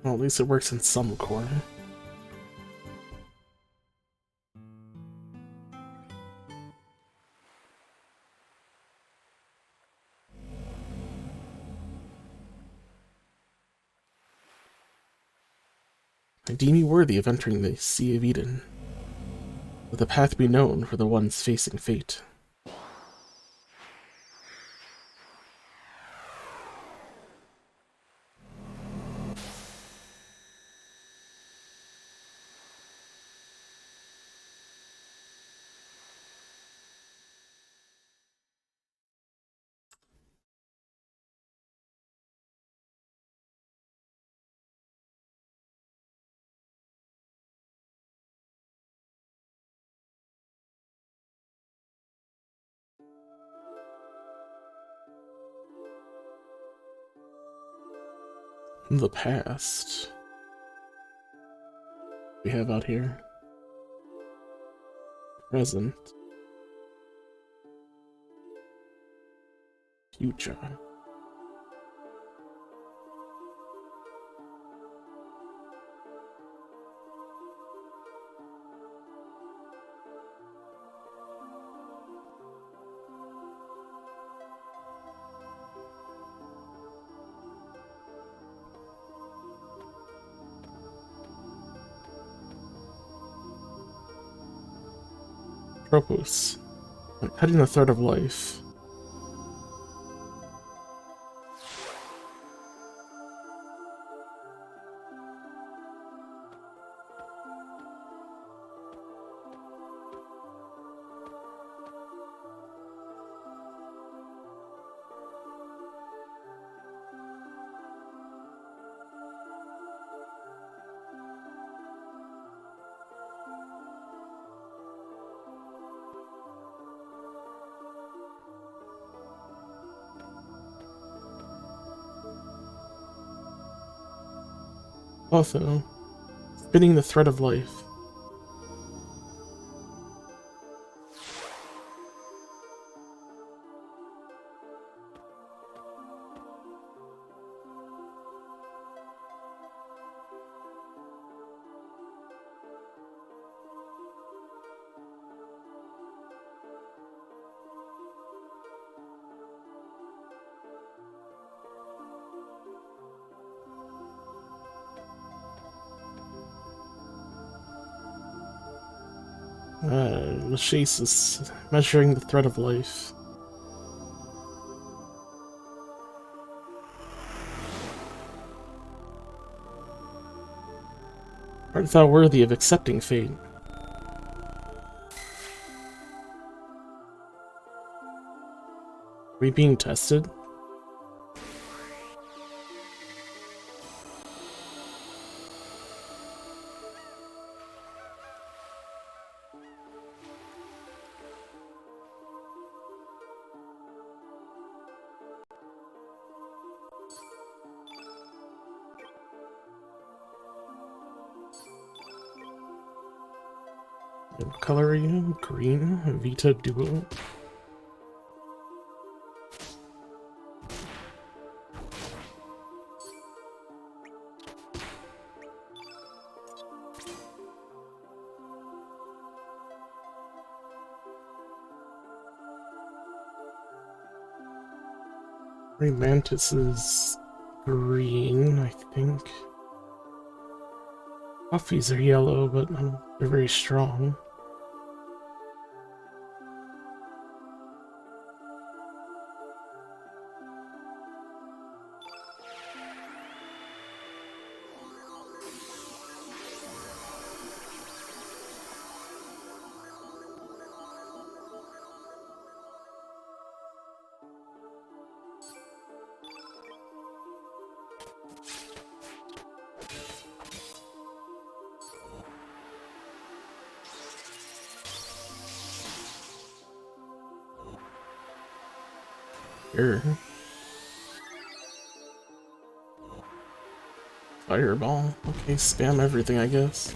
Well, at least it works in some core. I deem you worthy of entering the Sea of Eden. Let the path be known for the ones facing fate. In the past, we have out here present, future. Tropos, like cutting the thread of life. Also, spinning the thread of life. The chase is measuring the thread of life. Art thou worthy of accepting fate? Are we being tested? What color are you? Green? Vita Duo? Mantis is green, I think. Puffies are yellow, but they're very strong. Here. Fireball. Okay, spam everything, I guess.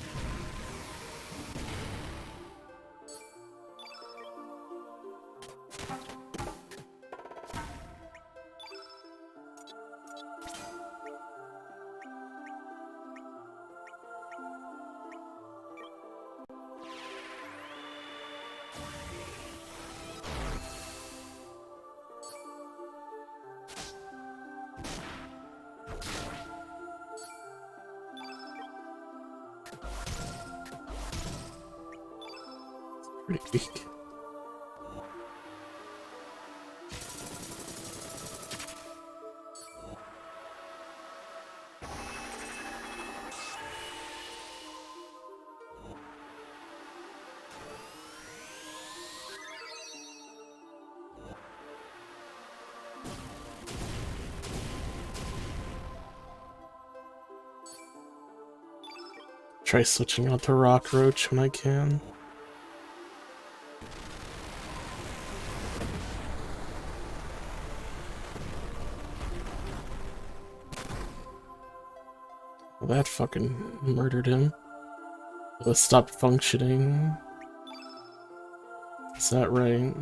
Pretty weak. Try switching out to Rock Roach when I can. Well, that fucking murdered him. Let's stop functioning. Is that right?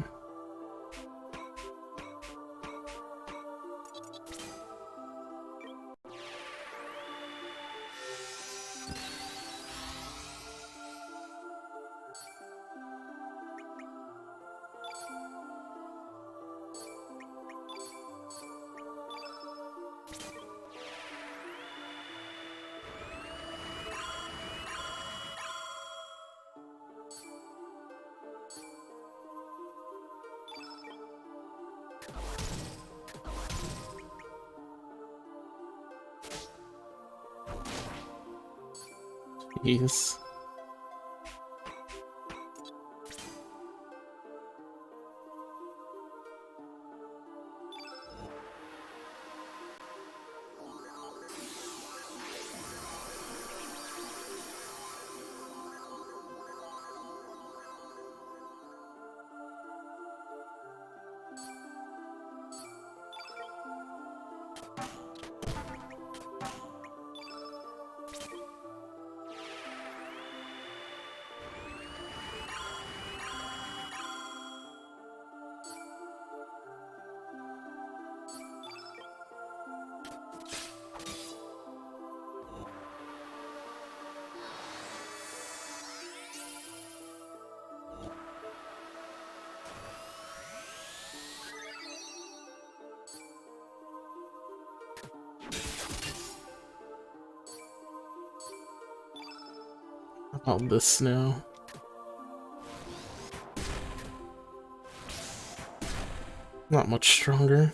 Jeez. How about this now? Not much stronger.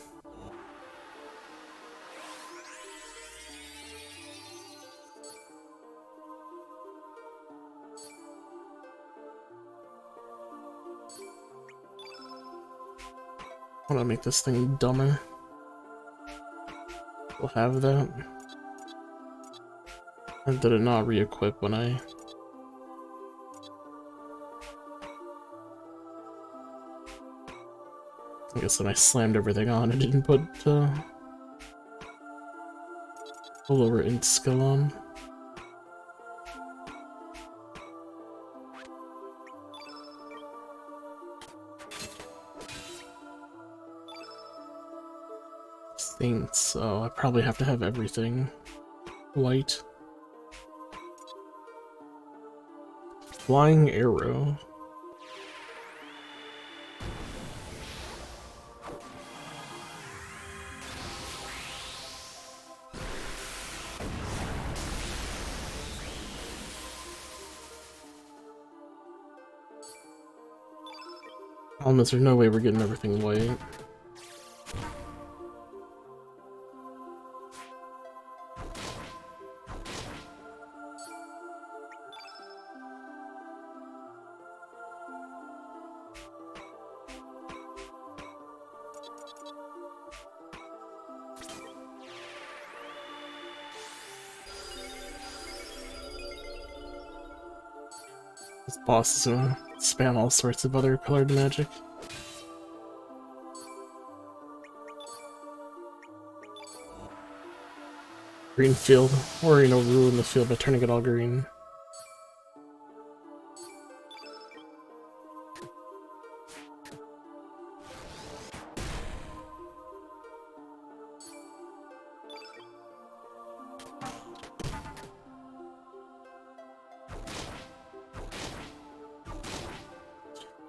I want to make this thing dumber. We'll have that. Or did it not re-equip when I... I guess when I slammed everything on, it didn't put the lower int skill on. Think so. I probably have to have everything white. Flying arrow. Problem is, there's no way we're getting everything white. This boss is gonna spam all sorts of other colored magic. Green field, or ruin the field by turning it all green.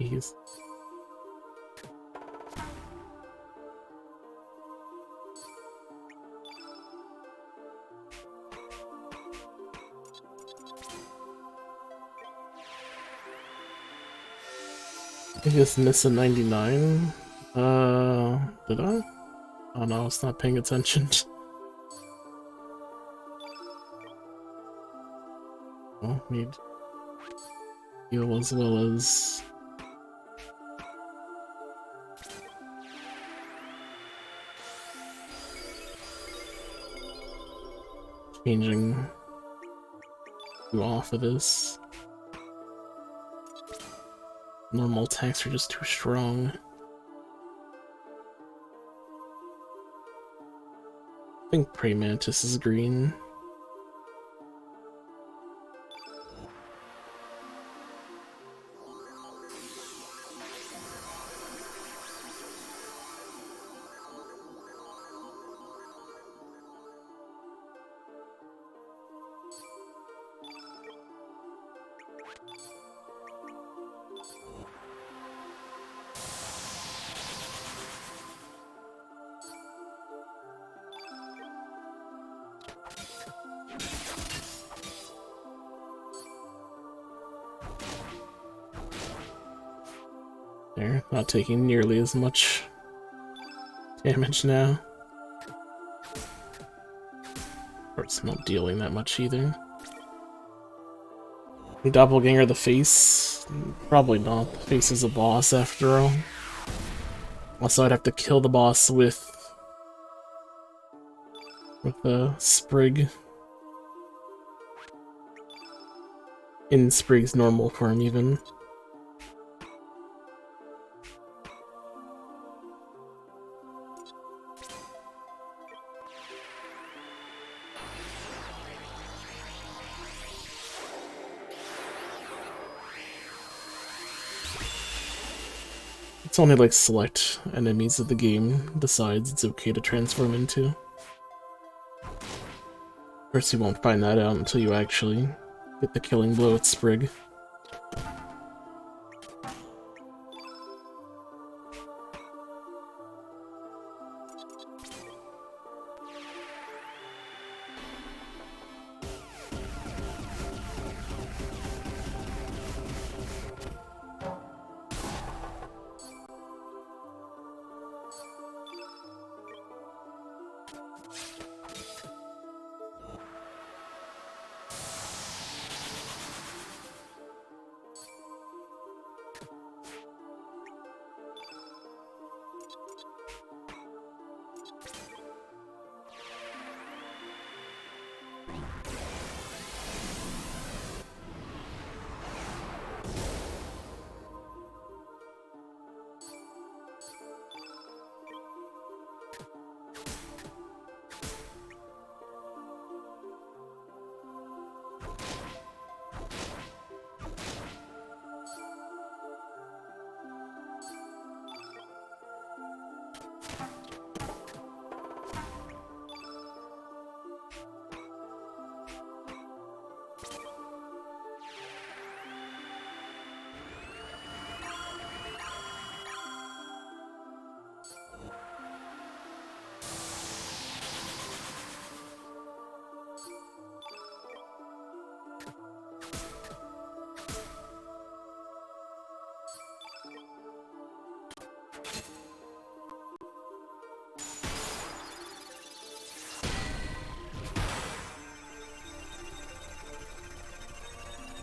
Jeez. I just missed a 99. Did I? Oh no, I was not paying attention. Oh, need heal as well as changing you off of this. Normal attacks are just too strong. I think Prey Mantis is green. There, not taking nearly as much damage now. Or it's not dealing that much either. Doppelganger the face? Probably not. The face is a boss after all. Also, I'd have to kill the boss with a Sprig. In Sprig's normal form, even. It's only like select enemies that the game decides it's okay to transform into. Of course, you won't find that out until you actually get the killing blow at Sprig.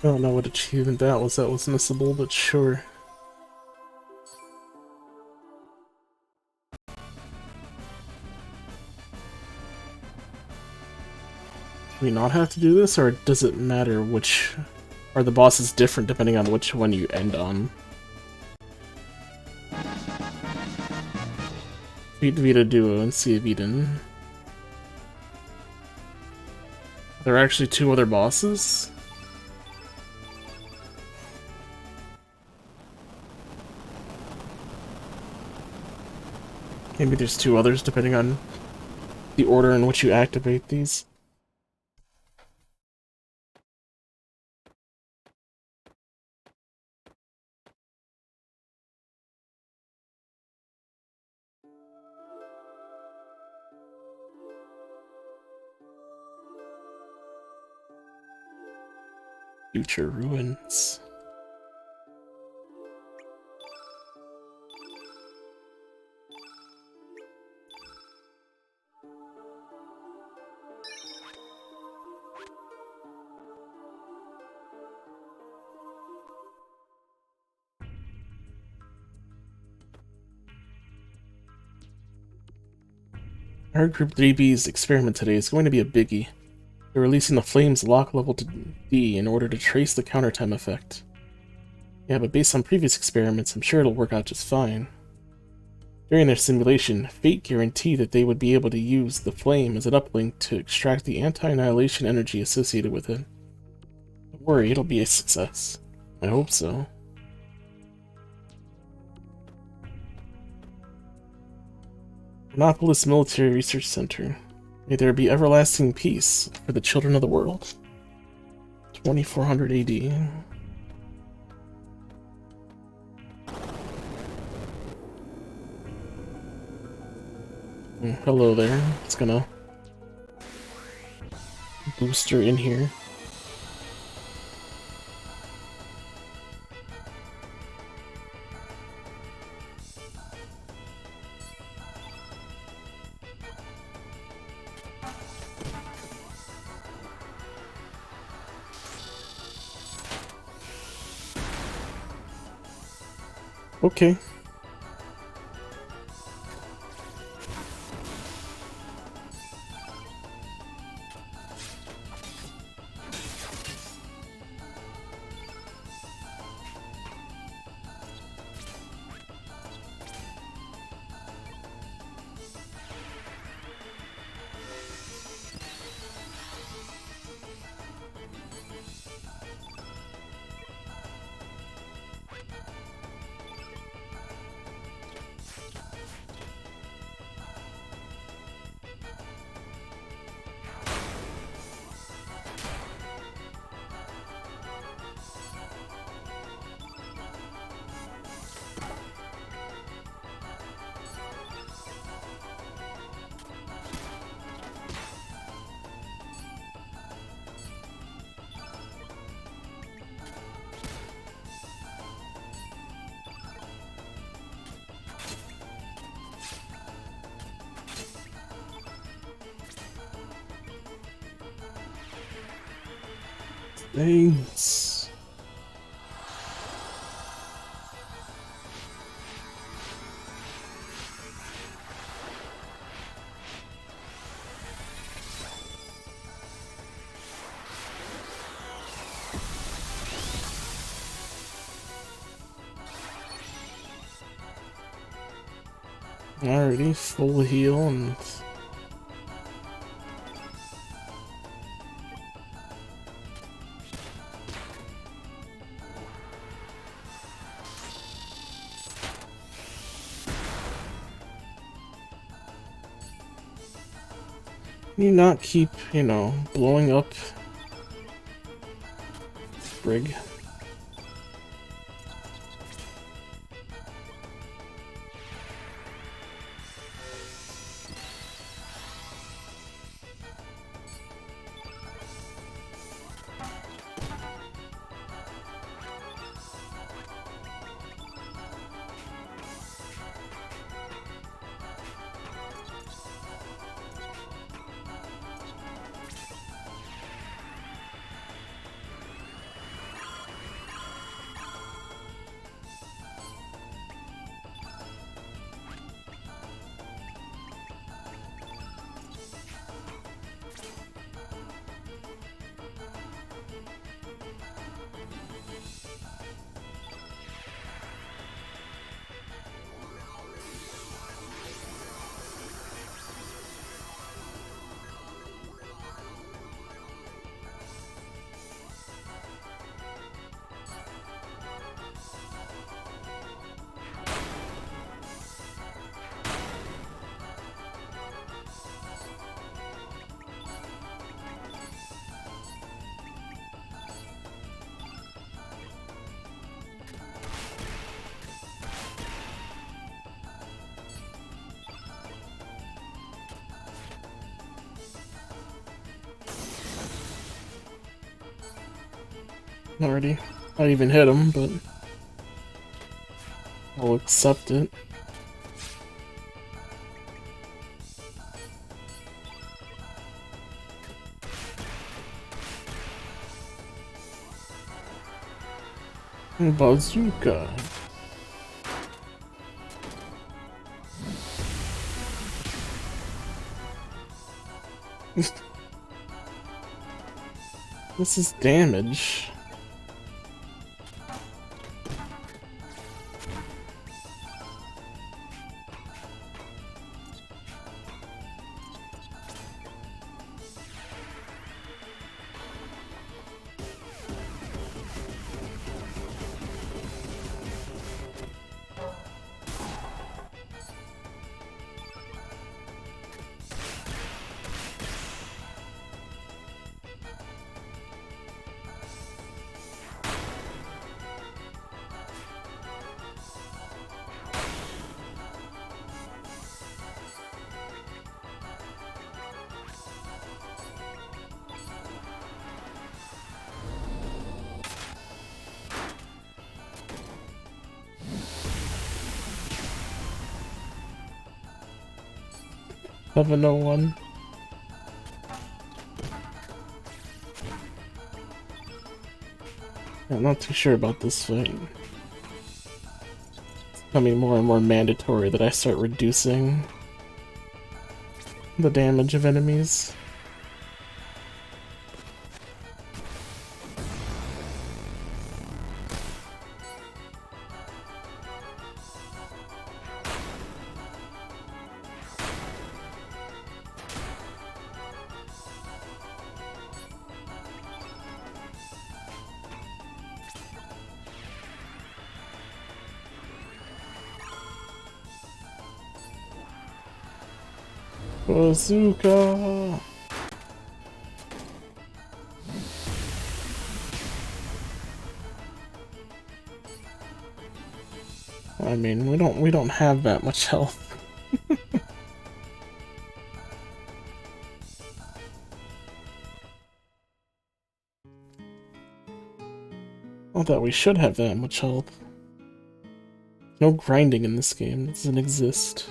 I don't know what achievement that was missable, but sure. Do we not have to do this, or does it matter which... Are the bosses different depending on which one you end on? Beat Vita Duo and Sea of Eden. There are actually two other bosses? Maybe there's two others depending on the order in which you activate these. Future Ruins. I heard Group 3B's experiment today is going to be a biggie. They're releasing the Flames lock level to D in order to trace the countertime effect. Yeah, but based on previous experiments, I'm sure it'll work out just fine. During their simulation, Fate guaranteed that they would be able to use the flame as an uplink to extract the anti-annihilation energy associated with it. Don't worry, it'll be a success. I hope so. Monopolis Military Research Center. May there be everlasting peace for the children of the world. 2400 AD. Hello there. It's gonna boost her in here. Okay. Thanks. Alrighty, full heal and you not keep, blowing up Brig. Already. I even hit him, but I'll accept it. Bazooka. This is damage. Seven oh one. I'm not too sure about this fight. It's becoming more and more mandatory that I start reducing the damage of enemies. Bazooka! I mean, we don't have that much health. Not that we should have that much health. No grinding in this game. It doesn't exist.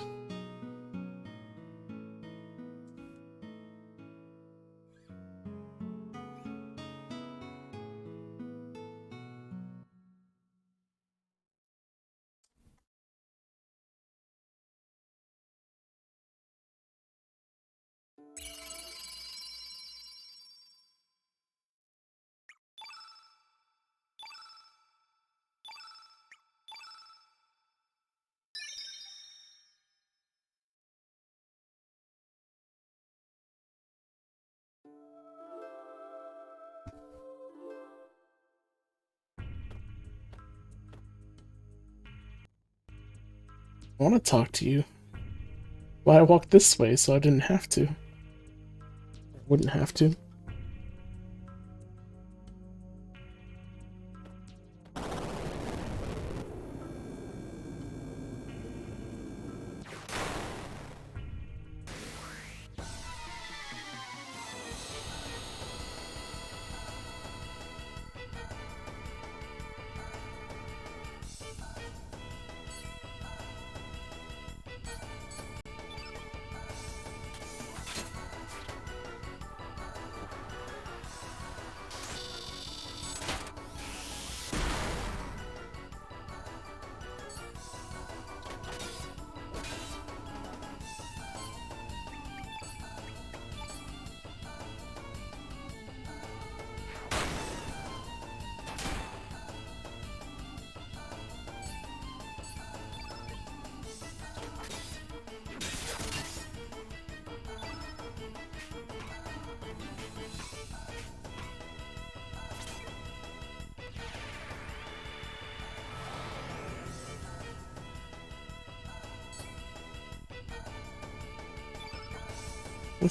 I want to talk to you. Well, I walked this way, so I didn't have to. I wouldn't have to.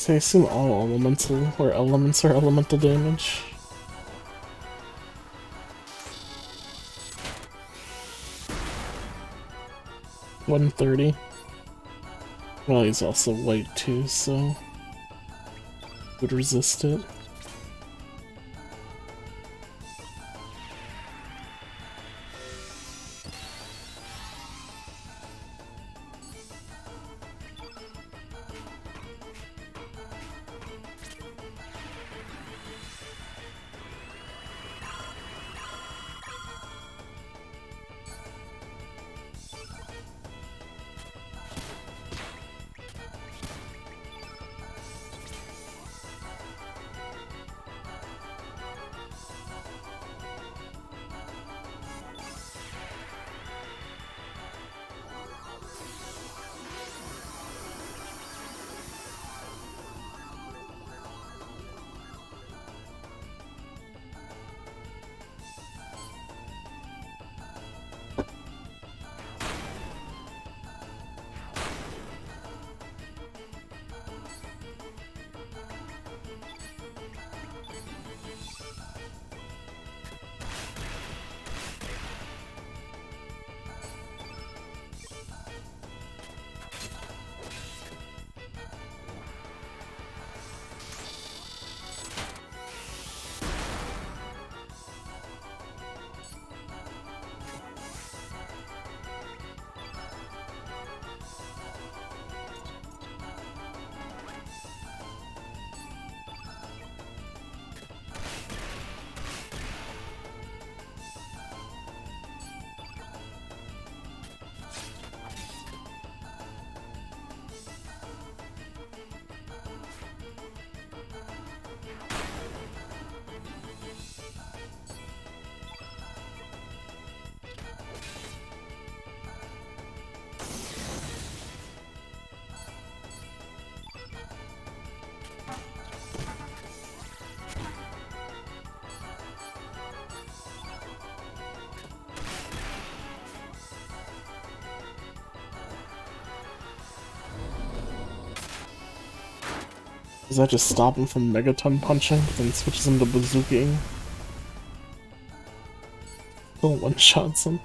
I assume all elemental or elements are elemental damage. $130. Well, he's also white too, so would resist it. Does that just stop him from megaton punching, then switches him to bazooking? Still one-shots him.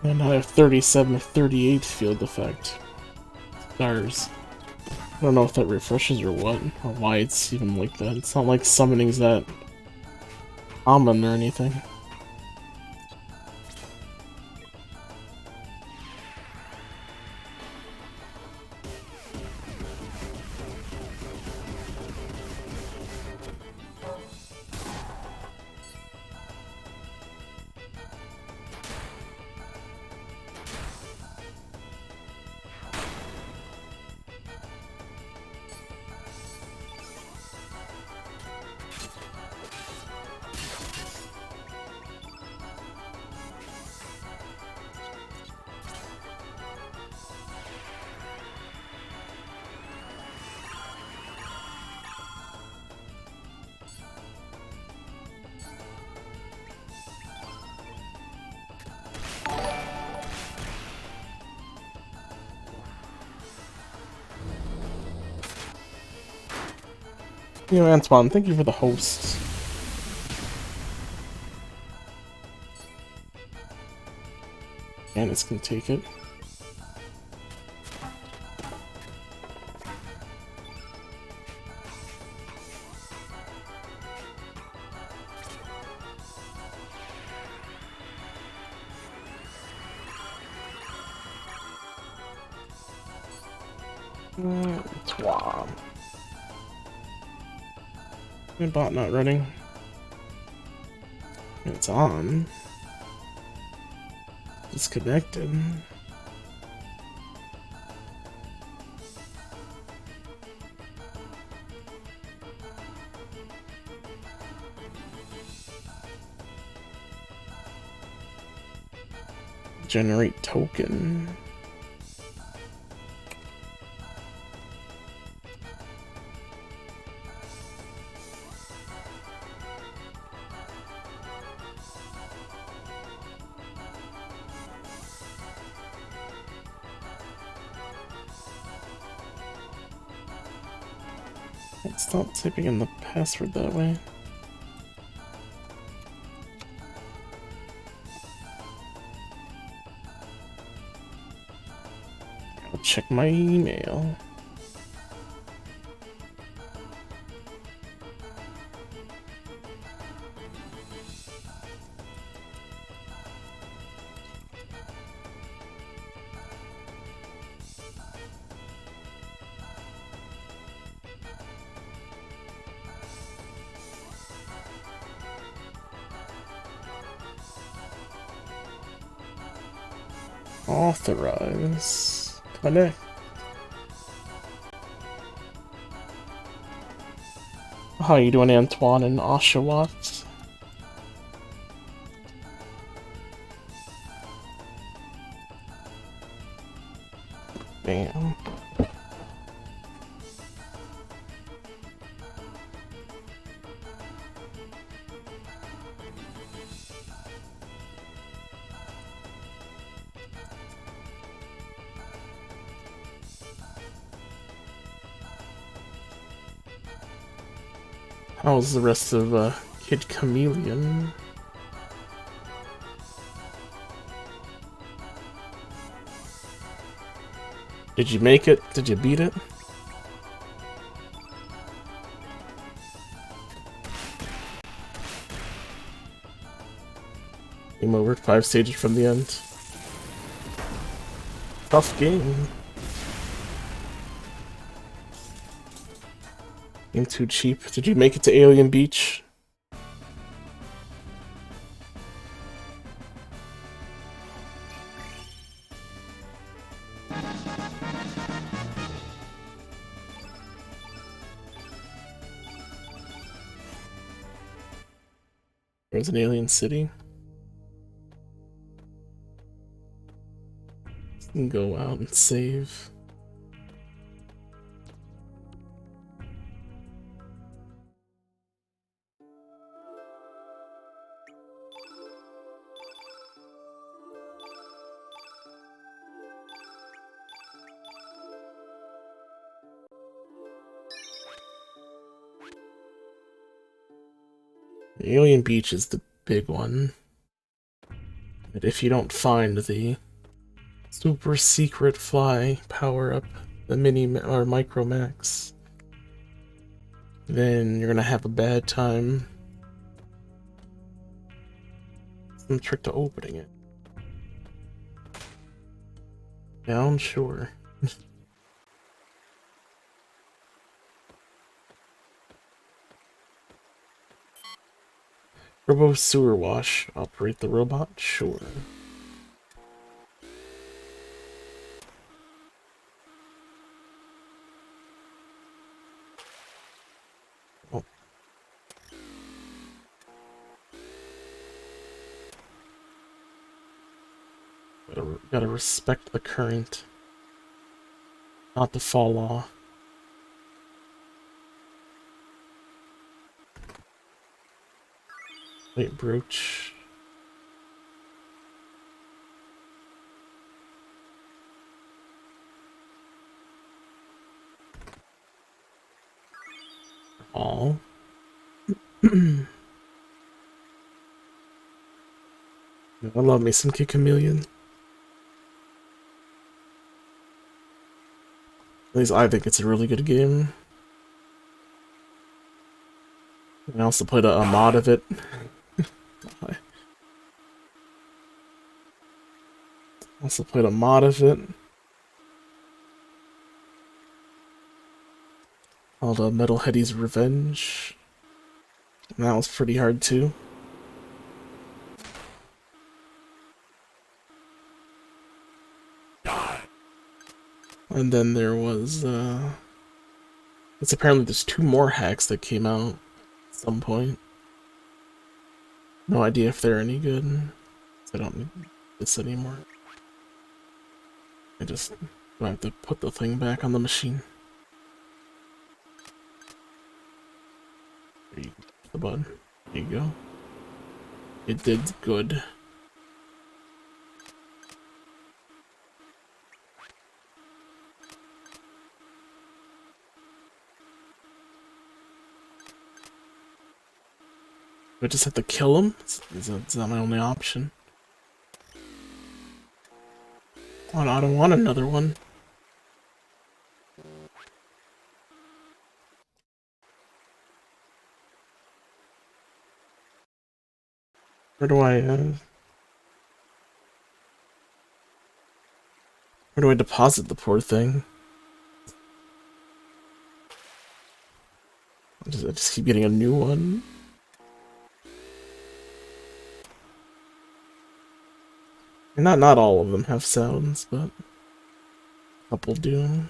And I have 37 or 38 field effect. Stars. I don't know if that refreshes or what, or why it's even like that. It's not like summoning's that common or anything. You know, Antoine, thank you for the host. Janice can take it. Twab. My bot not running. It's on. Disconnected. Generate token. Let's stop typing in the password that way. I'll check my email. Authorize. Connect. How you doing, Antoine and Oshawott? Damn. How's the rest of Kid Chameleon? Did you make it? Did you beat it? Game over. 5 stages from the end. Tough game. Game too cheap. Did you make it to Alien Beach? There's an alien city. You can go out and save. Alien Beach is the big one. And if you don't find the super secret fly power-up, the mini or micro max, then you're gonna have a bad time. Some trick to opening it. Down, sure. Robo sewer wash. Operate the robot? Sure. Oh. Gotta respect the current. Not the fall law. Wait, brooch. All. I love me some Kid Chameleon. At least I think it's a really good game. I also played a mod of it. I also played a mod of it. Called Metalheady's Revenge. And that was pretty hard too. And then there was, it's apparently there's 2 more hacks that came out at some point. No idea if they're any good. I don't need this anymore. I just have to put the thing back on the machine. There you go. The button. There you go. It did good. Do I just have to kill him? Is that my only option? Oh, no, I don't want another one. Where do I, where do I deposit the poor thing? I just keep getting a new one. And not all of them have sounds, but a couple do.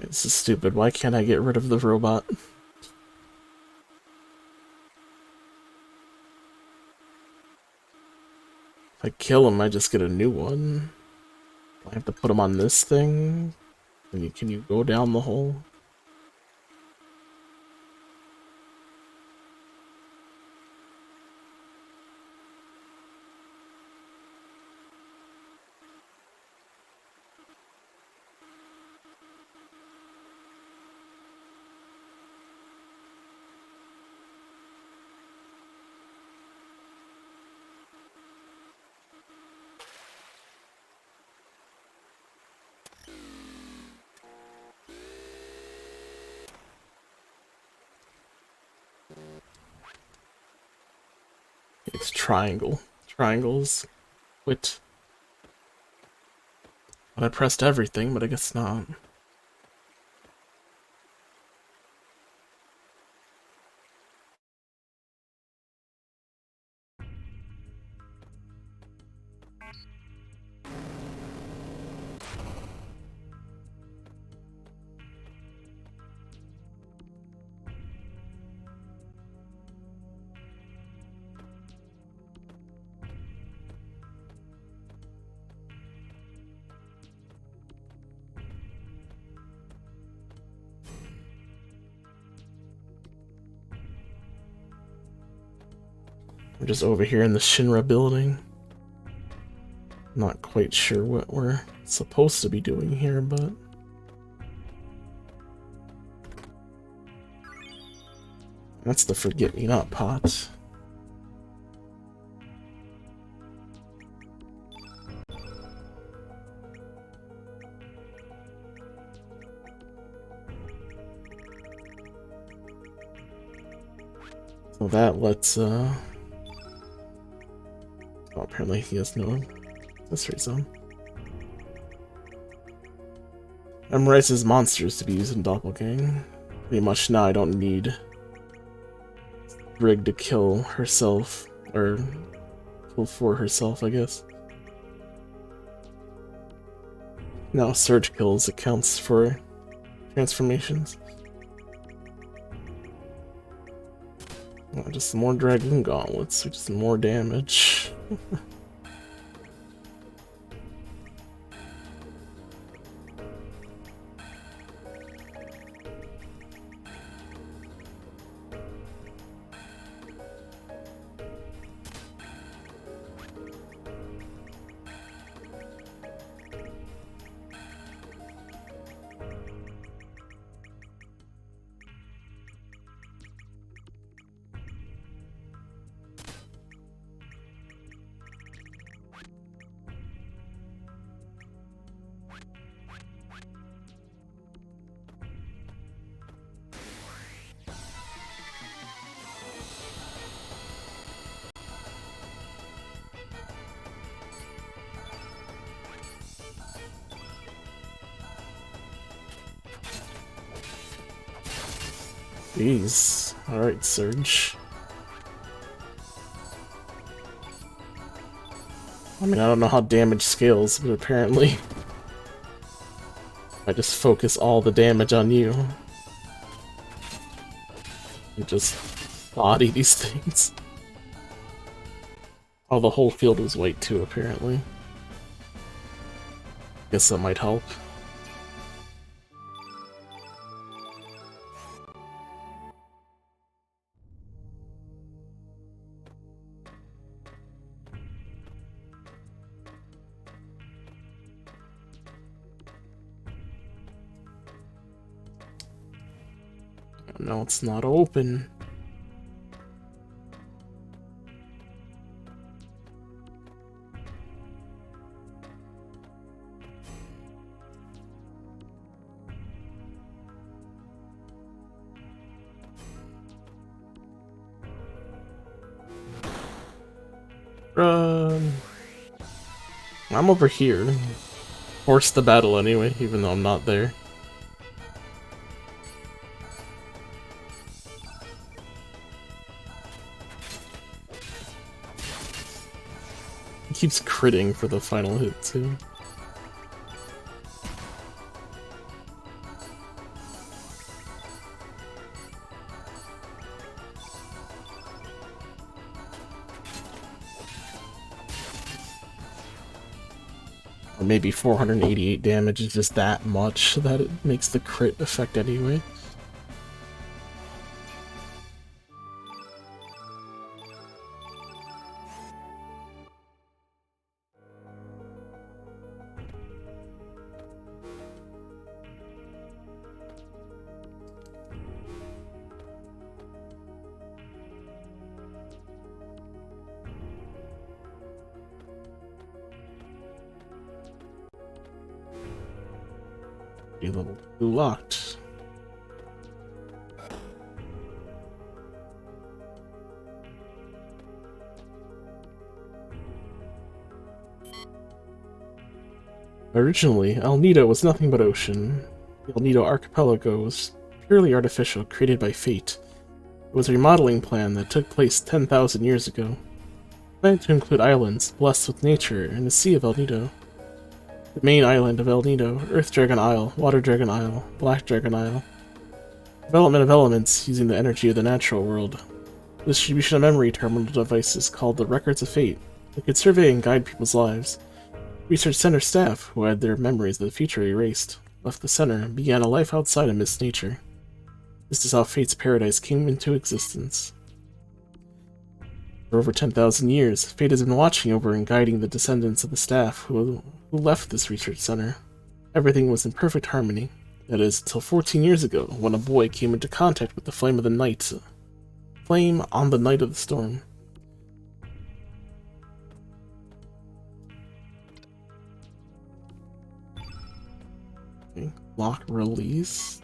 This is stupid. Why can't I get rid of the robot? If I kill him, I just get a new one. I have to put him on this thing? Can you go down the hole? It's triangle. Triangles. Quit. But I pressed everything, but I guess not. We're just over here in the Shinra building. Not quite sure what we're supposed to be doing here, but... That's the forget-me-not pot. So that lets, Oh, apparently he has no accessory zone. Memorizes monsters to be used in Doppelgang. Pretty much now I don't need Rig to kill herself, or kill for herself, I guess. Now Surge kills accounts for transformations. Oh, just more Dragoon Gauntlets, which is more damage. Jeez. Alright, Surge. I mean, I don't know how damage scales, but apparently I just focus all the damage on you. You just body these things. Oh, the whole field was white too, apparently. Guess that might help. No, it's not open. Run. I'm over here. Force the battle anyway, even though I'm not there. He keeps critting for the final hit too. Or maybe 488 damage is just that much that it makes the crit effect anyway. Level 2 locked. Originally, El Nido was nothing but ocean. The El Nido archipelago was purely artificial, created by fate. It was a remodeling plan that took place 10,000 years ago. Planned to include islands, blessed with nature, and the Sea of El Nido. The main island of El Nido, Earth Dragon Isle, Water Dragon Isle, Black Dragon Isle. Development of elements using the energy of the natural world. The distribution of memory terminal devices called the Records of Fate. They could survey and guide people's lives. Research Center staff, who had their memories of the future erased, left the center and began a life outside of Mist Nature. This is how Fate's paradise came into existence. For over 10,000 years, Fate has been watching over and guiding the descendants of the staff who left this research center. Everything was in perfect harmony. That is, till 14 years ago, when a boy came into contact with the Flame of the Night. Flame on the night of the storm. Okay. Lock release.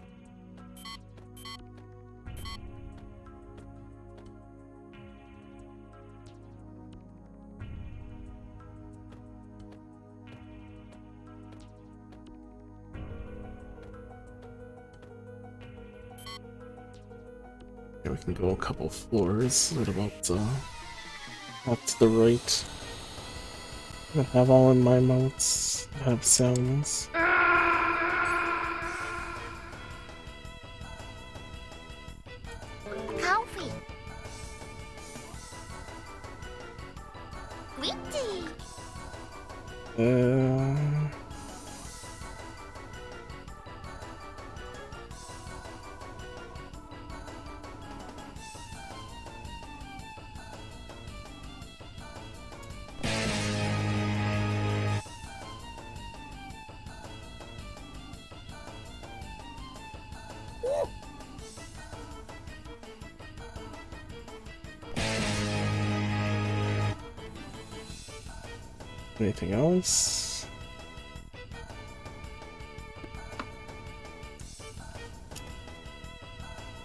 We can go a couple floors, right about up to the right. I have all in my notes, I have sounds. Coffee. Witty. Anything else?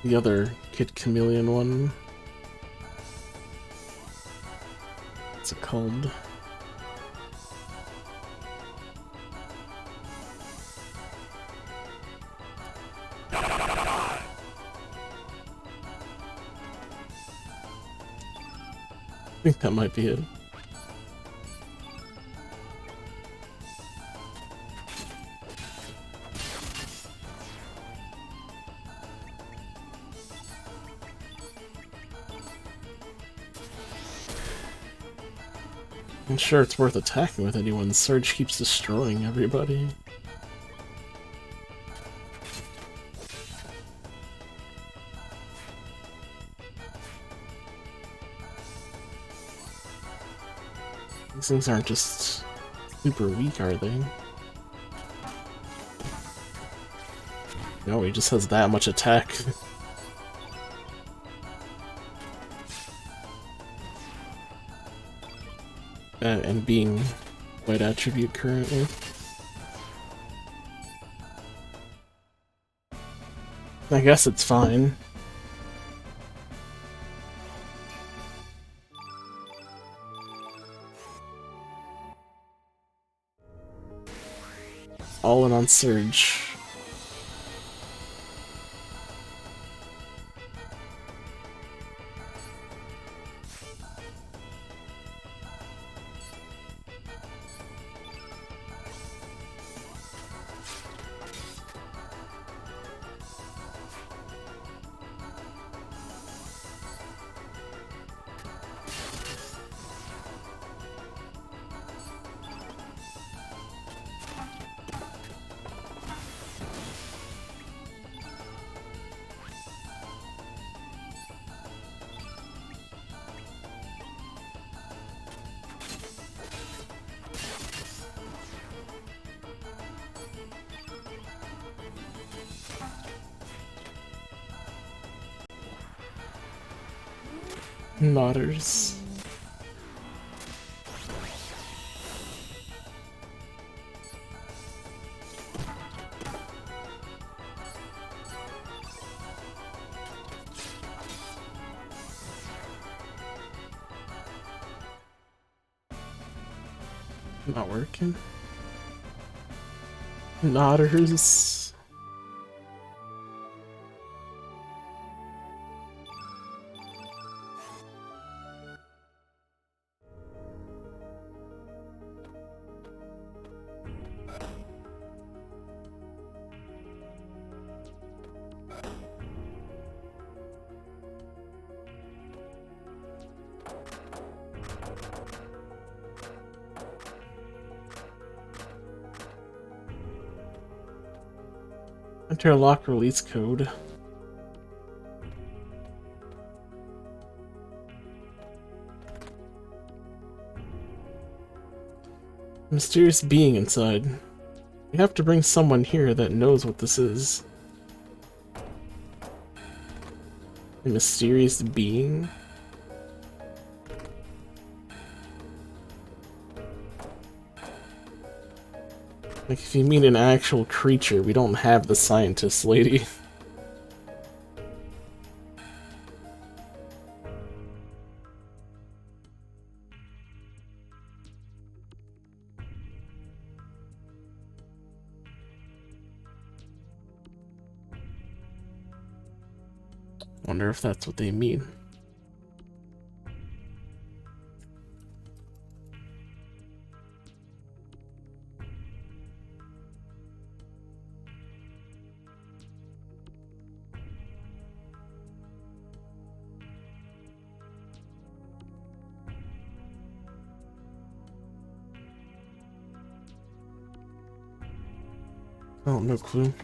The other Kid Chameleon one. What's it called? I think that might be it. I'm sure it's worth attacking with anyone. Surge keeps destroying everybody. These things aren't just super weak, are they? No, he just has that much attack. And being white attribute currently. I guess it's fine. All in on Surge. Nodders. Not working. Nodders. Enter lock release code. Mysterious being inside. We have to bring someone here that knows what this is. A mysterious being? Like, if you mean an actual creature, we don't have the scientist lady. Wonder if that's what they mean. Oh, no clue.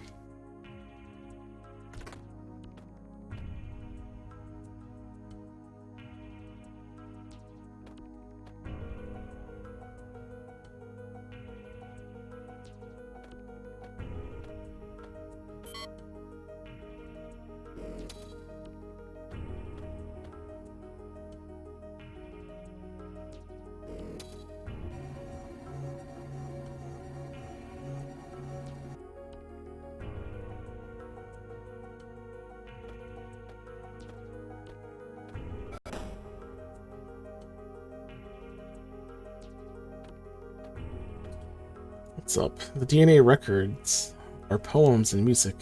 What's up? The DNA records are poems and music.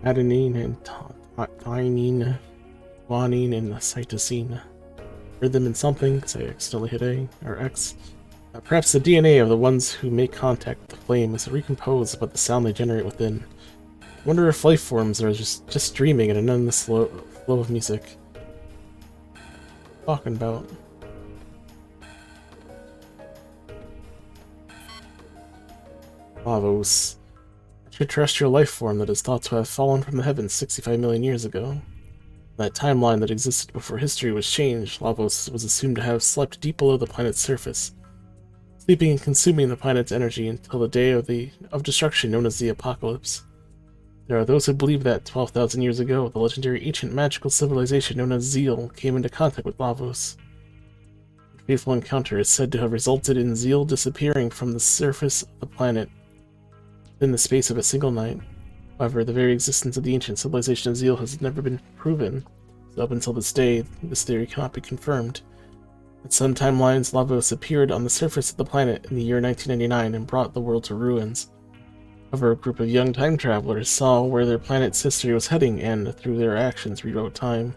Adenine and thymine, guanine and cytosine. Read them in something, say accidentally hit A or X. Perhaps the DNA of the ones who make contact with the flame is recomposed by the sound they generate within. I wonder if life forms are just dreaming in an endless flow of music. Talking about. Lavos. A terrestrial life form that is thought to have fallen from the heavens 65 million years ago. That timeline that existed before history was changed, Lavos was assumed to have slept deep below the planet's surface, sleeping and consuming the planet's energy until the day of destruction known as the Apocalypse. There are those who believe that 12,000 years ago, the legendary ancient magical civilization known as Zeal came into contact with Lavos. The fateful encounter is said to have resulted in Zeal disappearing from the surface of the planet in the space of a single night. However, the very existence of the ancient civilization of Zeal has never been proven, so up until this day, this theory cannot be confirmed. In some timelines, Lavos appeared on the surface of the planet in the year 1999 and brought the world to ruins. However, a group of young time travelers saw where their planet's history was heading and, through their actions, rewrote time.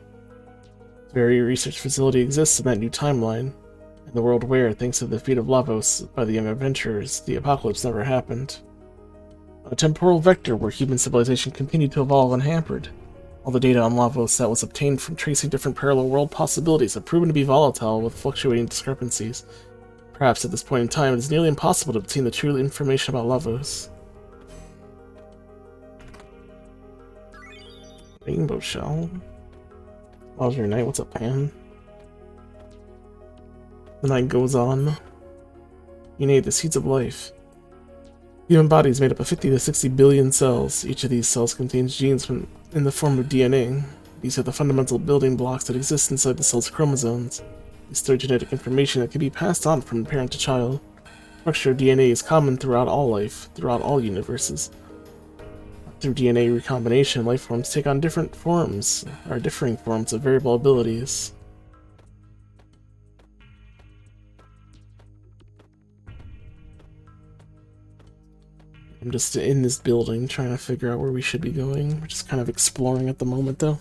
This very research facility exists in that new timeline, and the world where, thanks to the defeat of Lavos by the young adventurers, the apocalypse never happened. A temporal vector where human civilization continued to evolve unhampered. All the data on Lavos that was obtained from tracing different parallel world possibilities have proven to be volatile with fluctuating discrepancies. Perhaps at this point in time it is nearly impossible to obtain the true information about Lavos. Rainbow Shell. How's your night? What's up, Pan? The night goes on. You need the seeds of life. Human body is made up of 50 to 60 billion cells. Each of these cells contains genes in the form of DNA. These are the fundamental building blocks that exist inside the cell's chromosomes. They store genetic information that can be passed on from parent to child. The structure of DNA is common throughout all life, throughout all universes. Through DNA recombination, life forms take on different forms, or differing forms of variable abilities. I'm just in this building trying to figure out where we should be going. We're just kind of exploring at the moment, though.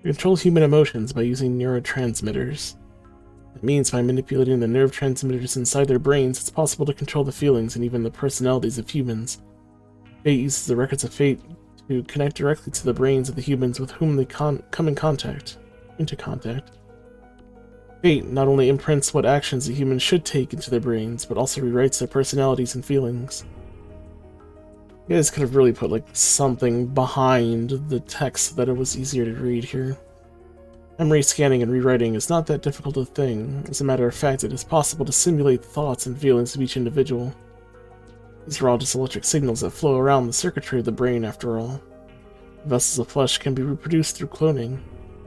We control human emotions by using neurotransmitters. It means by manipulating the nerve transmitters inside their brains, it's possible to control the feelings and even the personalities of humans. Fate uses the records of Fate to connect directly to the brains of the humans with whom they come into contact. Fate not only imprints what actions the humans should take into their brains, but also rewrites their personalities and feelings. You guys could have really put like something behind the text so that it was easier to read here. Memory scanning and rewriting is not that difficult a thing. As a matter of fact, it is possible to simulate the thoughts and feelings of each individual. These are all just electric signals that flow around the circuitry of the brain, after all. Vessels of flesh can be reproduced through cloning,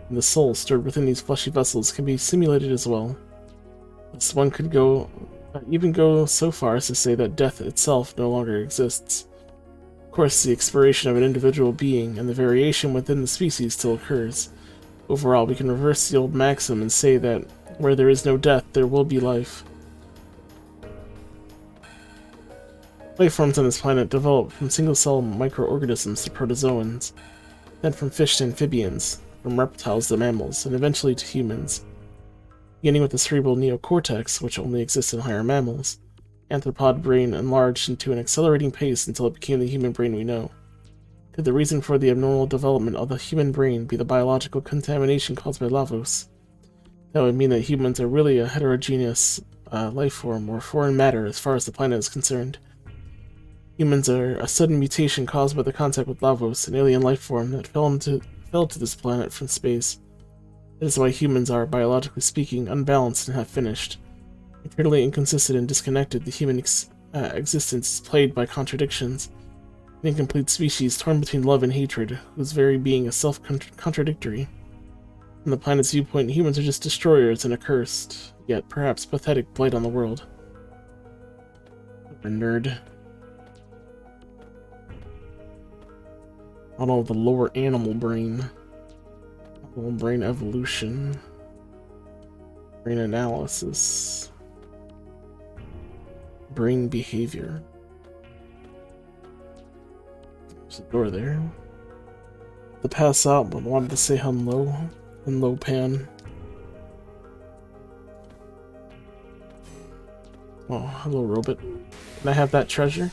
and the soul stored within these fleshy vessels can be simulated as well. Thus, one could even go so far as to say that death itself no longer exists. Of course, the expiration of an individual being and the variation within the species still occurs. Overall, we can reverse the old maxim and say that where there is no death, there will be life. Life forms on this planet developed from single-cell microorganisms to protozoans, then from fish to amphibians, from reptiles to mammals, and eventually to humans. Beginning with the cerebral neocortex, which only exists in higher mammals, anthropod brain enlarged into an accelerating pace until it became the human brain we know. Could the reason for the abnormal development of the human brain be the biological contamination caused by Lavos? That would mean that humans are really a heterogeneous life form, or foreign matter as far as the planet is concerned. Humans are a sudden mutation caused by the contact with Lavos, an alien life form that fell to this planet from space. That is why humans are, biologically speaking, unbalanced and half-finished. Internally inconsistent and disconnected, the human existence is plagued by contradictions. An incomplete species torn between love and hatred, whose very being is self-contradictory. From the planet's viewpoint, humans are just destroyers and a cursed, yet perhaps pathetic blight on the world. Nerd. I don't know, the lower animal brain. Animal brain evolution. Brain analysis. Brain behavior. There's a door there. To pass out, but wanted to say hello. Hello, Pan. Oh, hello, robot. Can I have that treasure?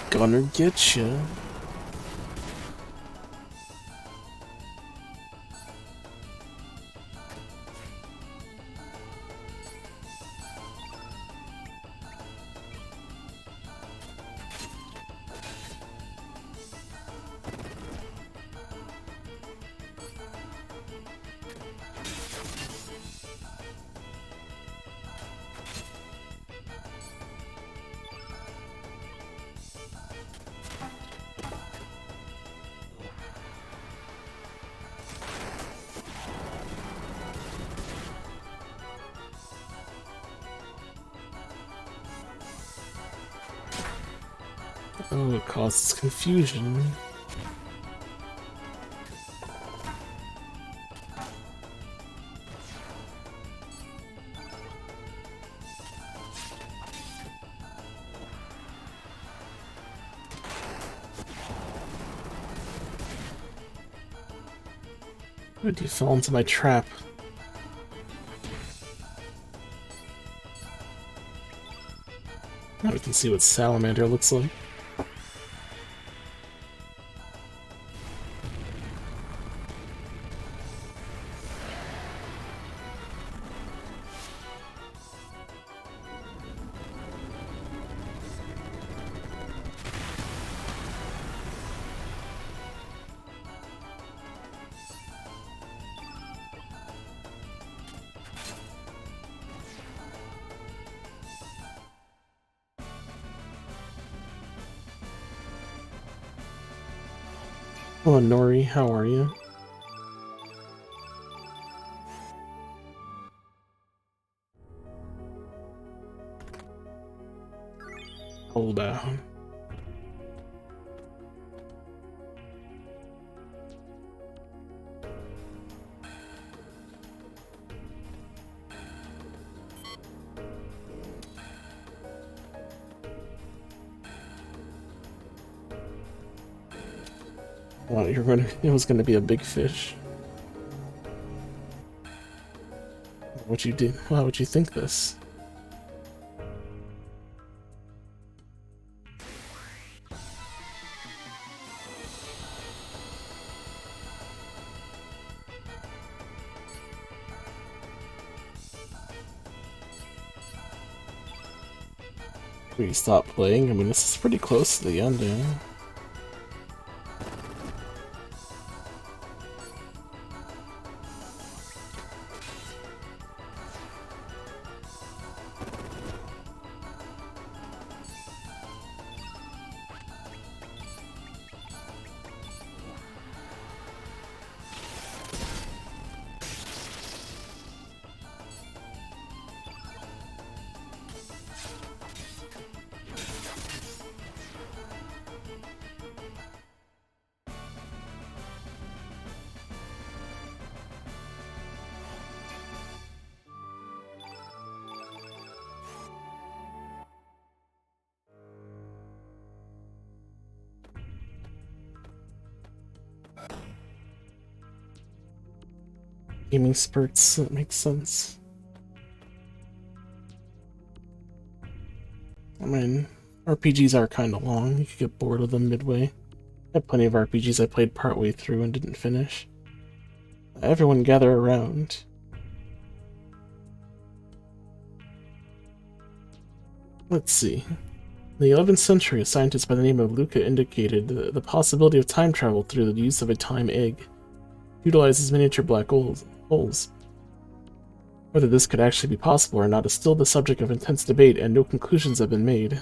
Gonna get ya. Oh, it causes confusion. Good, you fell into my trap. Now we can see what Salamander looks like. Hello, Nori. How are you? Hold down. Well, it was gonna be a big fish. What you do? Why would you think this? We stop playing? I mean, this is pretty close to the ending. Gaming spurts, that makes sense. I mean, RPGs are kind of long. You could get bored of them midway. I have plenty of RPGs I played partway through and didn't finish. Everyone gather around. Let's see. In the 11th century, a scientist by the name of Luca indicated the possibility of time travel through the use of a time egg. It utilizes miniature black holes. Whether this could actually be possible or not is still the subject of intense debate, and no conclusions have been made.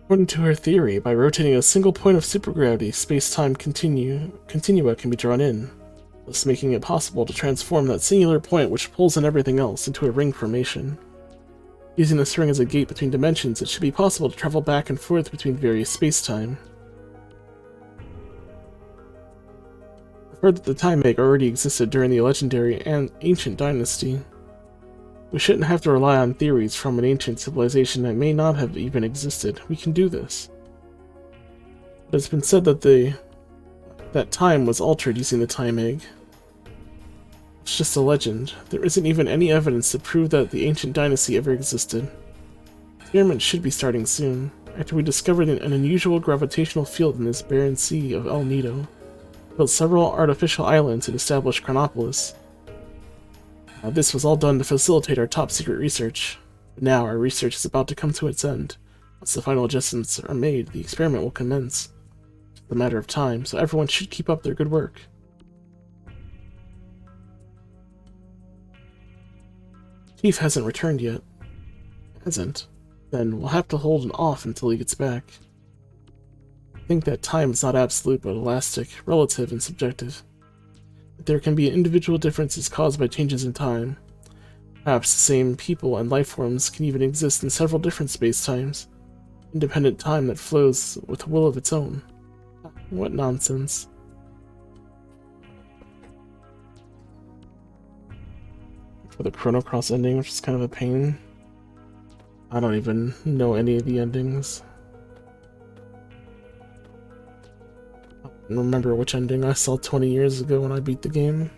According to her theory, by rotating a single point of supergravity, space-time continua can be drawn in, thus making it possible to transform that singular point which pulls in everything else into a ring formation. Using this ring as a gate between dimensions, it should be possible to travel back and forth between various space-time. I've heard that the time egg already existed during the legendary and ancient dynasty. We shouldn't have to rely on theories from an ancient civilization that may not have even existed. We can do this. It has been said that that time was altered using the time egg. It's just a legend. There isn't even any evidence to prove that the ancient dynasty ever existed. Experiments should be starting soon. After we discovered an unusual gravitational field in this barren sea of El Nido, we built several artificial islands and established Chronopolis. This was all done to facilitate our top-secret research. But now our research is about to come to its end. Once the final adjustments are made, the experiment will commence. It's a matter of time, so everyone should keep up their good work. Chief hasn't returned yet. Hasn't? Then we'll have to hold an off until he gets back. I think that time is not absolute but elastic, relative, and subjective. That there can be individual differences caused by changes in time. Perhaps the same people and life forms can even exist in several different space-times. Independent time that flows with a will of its own. What nonsense. For the Chrono Cross ending, which is kind of a pain. I don't even know any of the endings. I don't remember which ending I saw 20 years ago when I beat the game.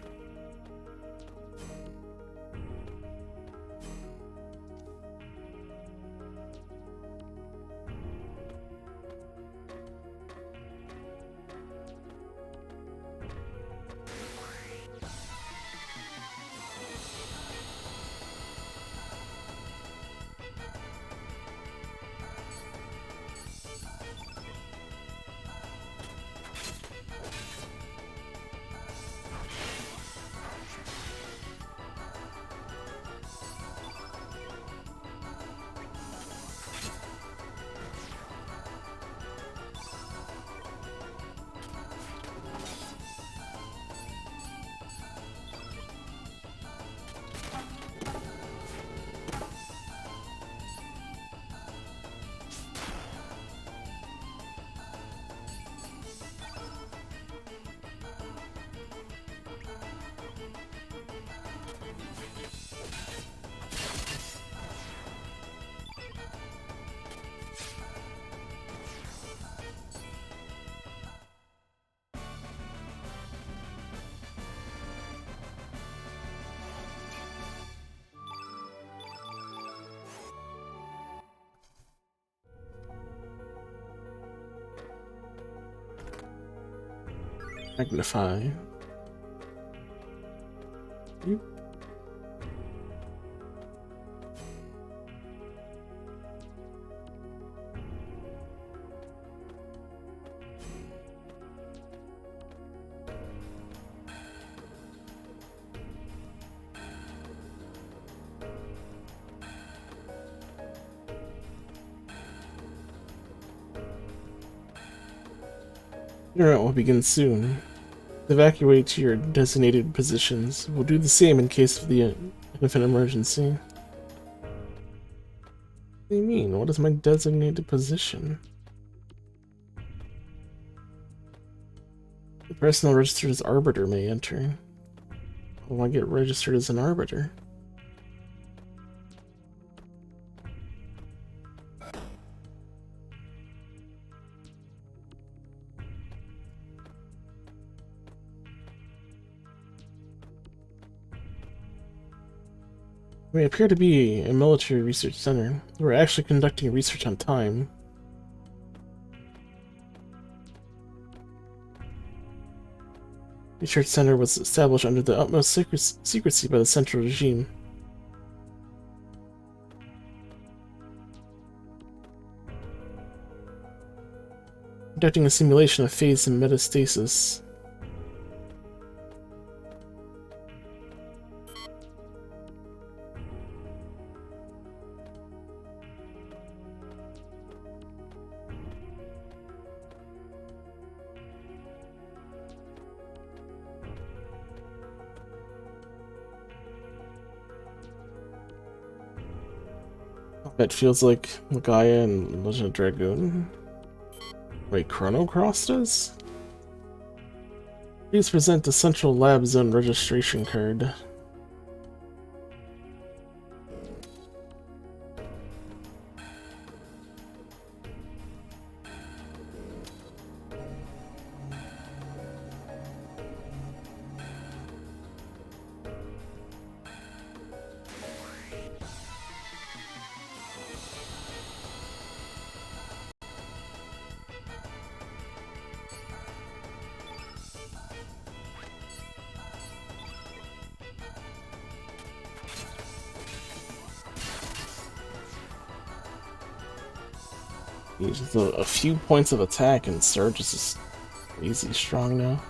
Magnify. Your route will begin soon. Evacuate to your designated positions. We'll do the same in case of the infant emergency. What do you mean? What is my designated position? The personnel registered as Arbiter may enter. I want to get registered as an Arbiter. We appear to be a military research center. We're actually conducting research on time. Research Center was established under the utmost secrecy by the Central Regime. Conducting a simulation of phase and metastasis. It feels like Gaia and Legend of Dragoon. Wait, Chrono crossed us? Please present the Central Lab Zone registration card. Just a few points of attack and Surge is just crazy strong now.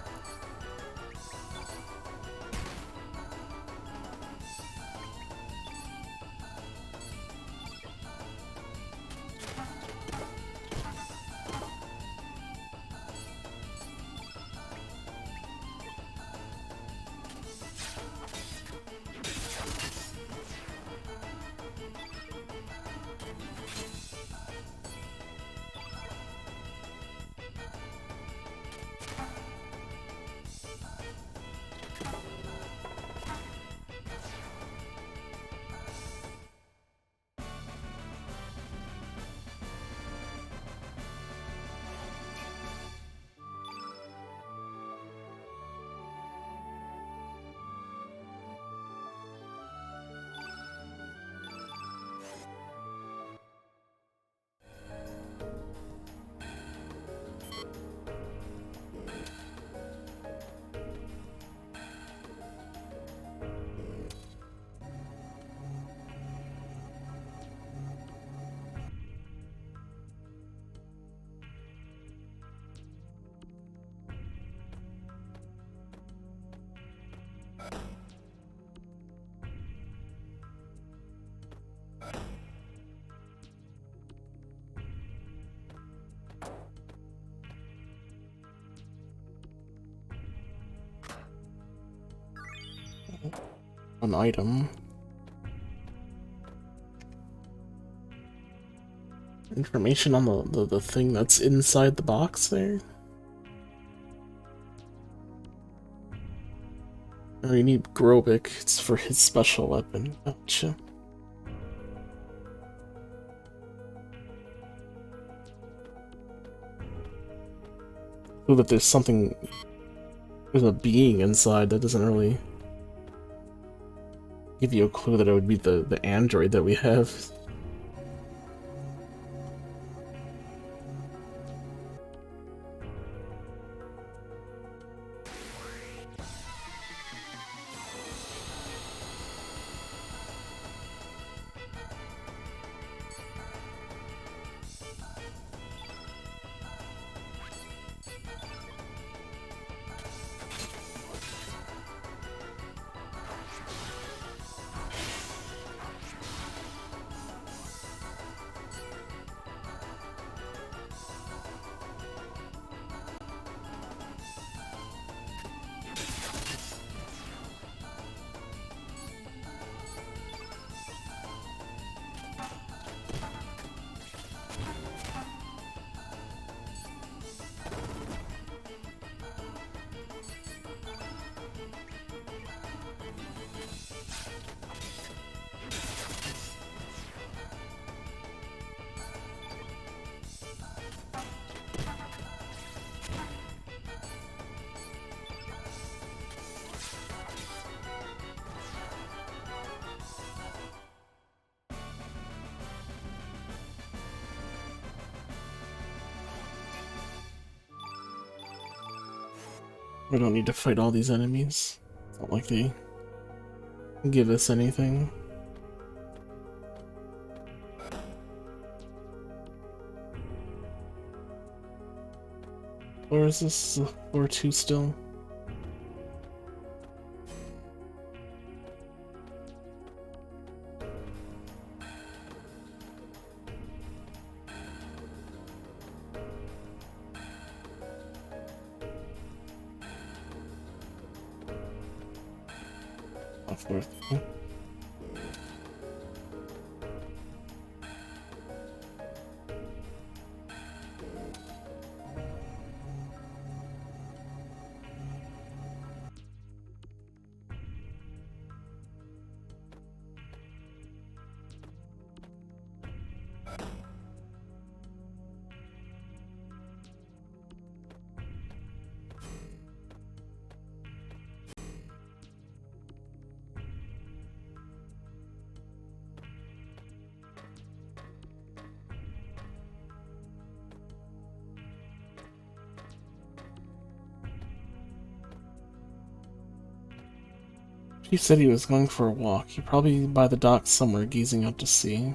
An item. Information on the thing that's inside the box there? Oh, you need Grobik. It's for his special weapon. Gotcha. So that there's something... There's a being inside that doesn't really give you a clue that it would be the android that we have. We don't need to fight all these enemies. It's not like they give us anything. Or is this floor 2 still? Floor 3. He said he was going for a walk. He probably by the docks somewhere, gazing out to sea.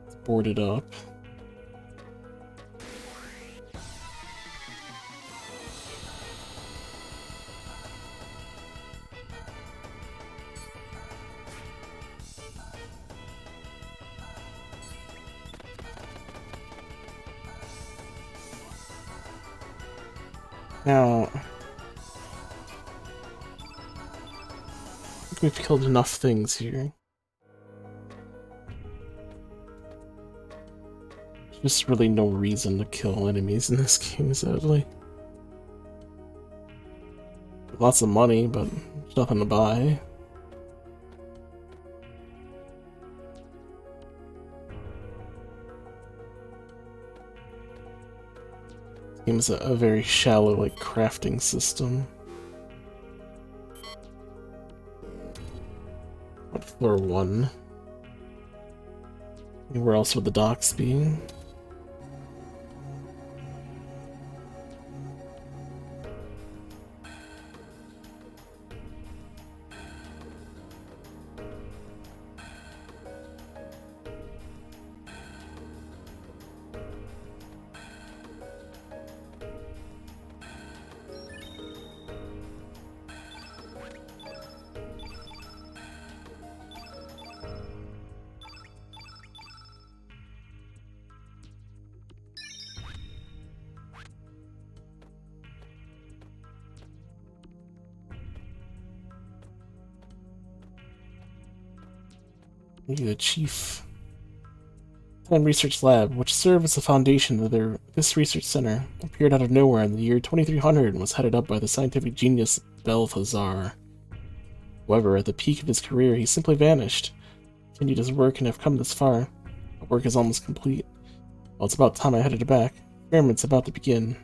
It's boarded up. Now, I think we've killed enough things here. There's just really no reason to kill enemies in this game, sadly. Lots of money, but there's nothing to buy. This game is a very shallow, like, crafting system. What, floor 1? Where else would the docks be? Maybe the chief. Time Research Lab, which served as the foundation of this research center, appeared out of nowhere in the year 2300 and was headed up by the scientific genius Balthazar. However, at the peak of his career, he simply vanished. Continued his work and have come this far. My work is almost complete. Well, it's about time I headed back. Experiment's about to begin.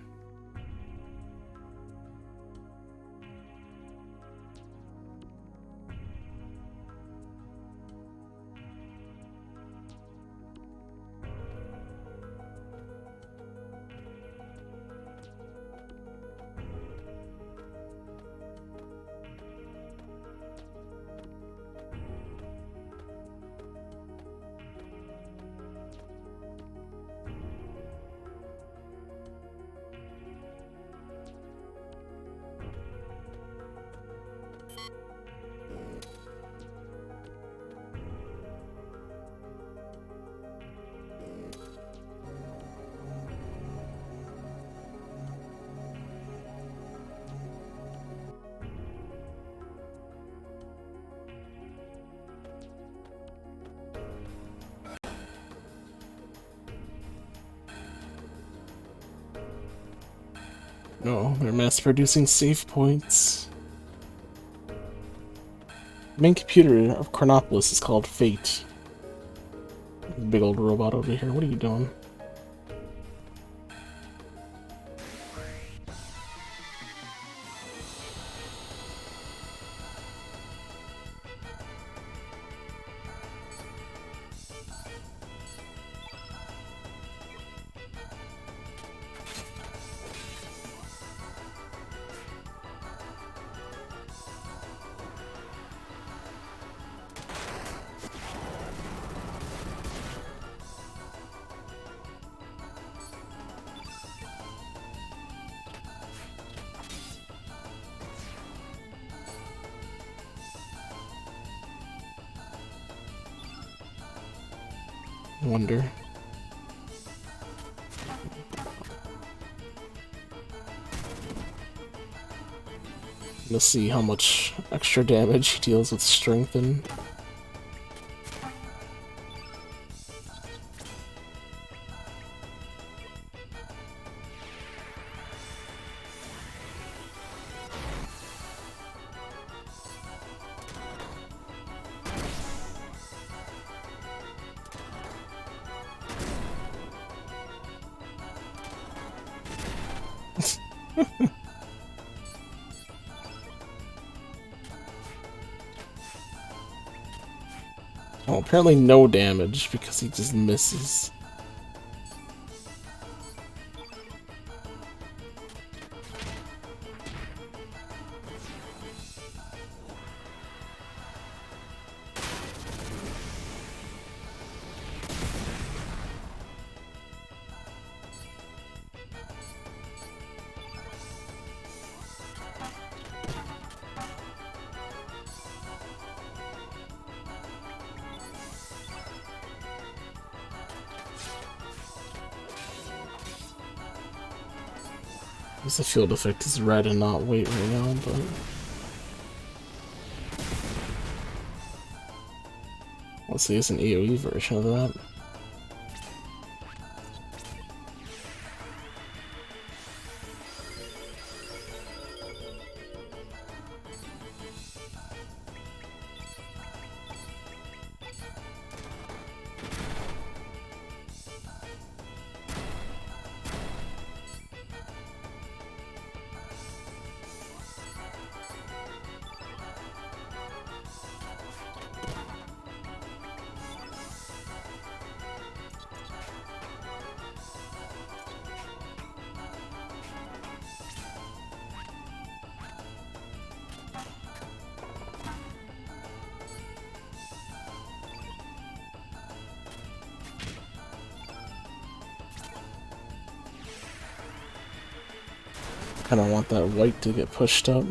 No, they're mass-producing save points. The main computer of Chronopolis is called Fate. Big old robot over here. What are you doing? Wonder. Let's see how much extra damage he deals with strengthen. Oh, apparently no damage because he just misses. The field effect is red and not white right now, but let's see, it's an AoE version of that. I don't want that white to get pushed up.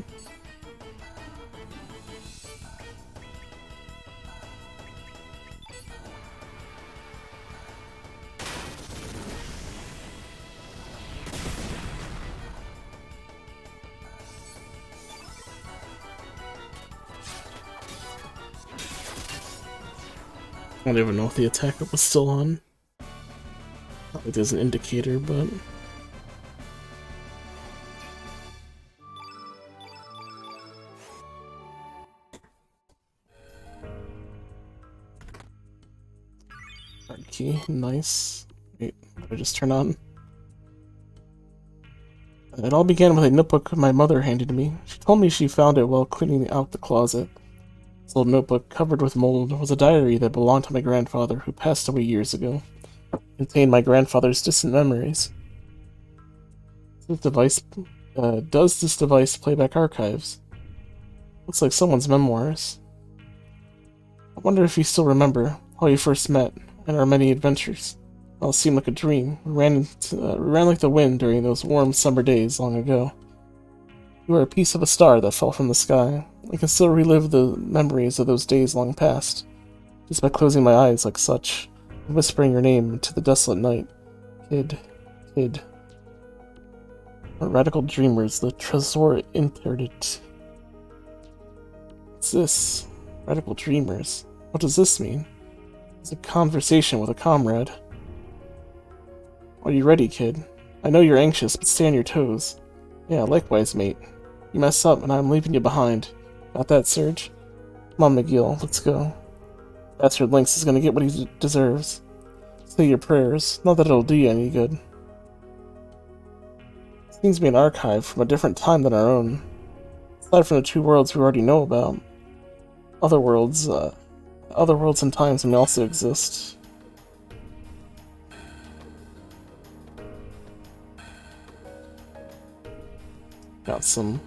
I don't even know if the attack was still on. Not like there's an indicator, but... Card key, nice. Wait, what did I just turn on? It all began with a notebook my mother handed me. She told me she found it while cleaning out the closet. This old notebook, covered with mold, was a diary that belonged to my grandfather, who passed away years ago. It contained my grandfather's distant memories. Does this device play back archives? Looks like someone's memoirs. I wonder if you still remember how you first met and our many adventures. It all seemed like a dream. We ran like the wind during those warm summer days long ago. You were a piece of a star that fell from the sky. I can still relive the memories of those days long past, just by closing my eyes like such, and whispering your name into the desolate night. Kid, kid. Our radical dreamers, the Tresor Interdit. What's this? Radical dreamers. What does this mean? It's a conversation with a comrade. Are you ready, kid? I know you're anxious, but stay on your toes. Yeah, likewise, mate. You mess up, and I'm leaving you behind. Got that, Serge? Come on, McGill, let's go. Bastard Lynx is gonna get what he deserves. Say your prayers. Not that it'll do you any good. It seems to be an archive from a different time than our own. Aside from the two worlds we already know about, other worlds and times may also exist. Got some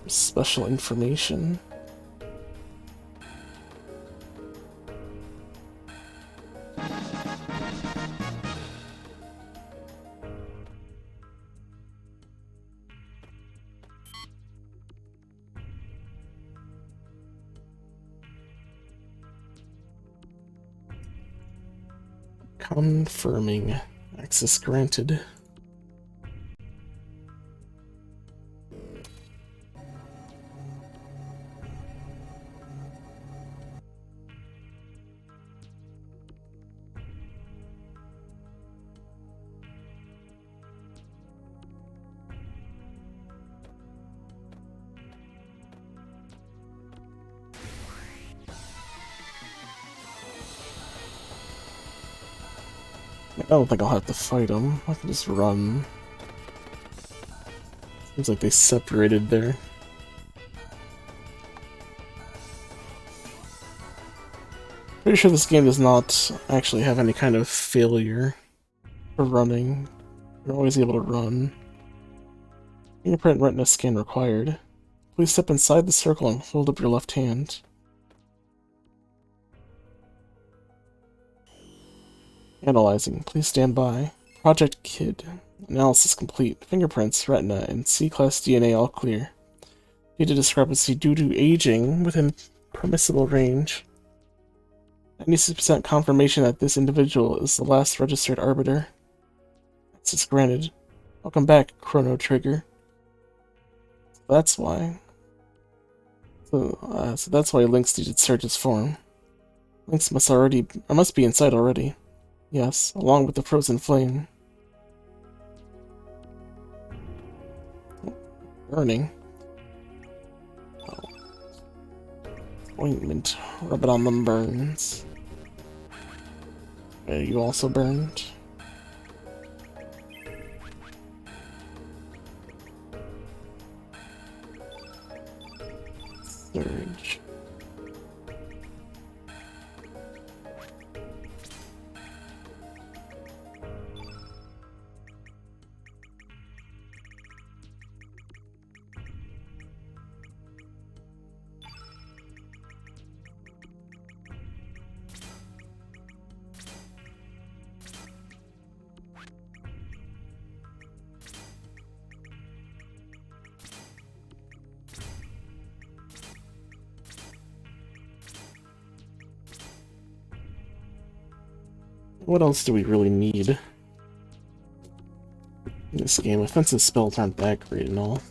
special information. Confirming. Access granted. I don't think I'll have to fight them. I can just run. Seems like they separated there. Pretty sure this game does not actually have any kind of failure for running. You're always able to run. Fingerprint retina scan required. Please step inside the circle and hold up your left hand. Analyzing. Please stand by. Project Kid. Analysis complete. Fingerprints, retina, and C-class DNA all clear. Data discrepancy due to aging within permissible range. 96% confirmation that this individual is the last registered arbiter. Access granted. Welcome back, Chrono Trigger. So that's why. So that's why Lynx needed Surge's form. Lynx must be inside already. Yes, along with the frozen flame. Burning. Oh. Ointment. Rub it on them burns. Are you also burned? Surge. What else do we really need in this game? Offensive spells aren't that great and all.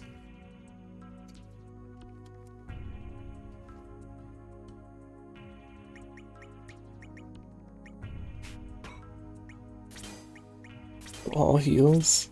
All heals.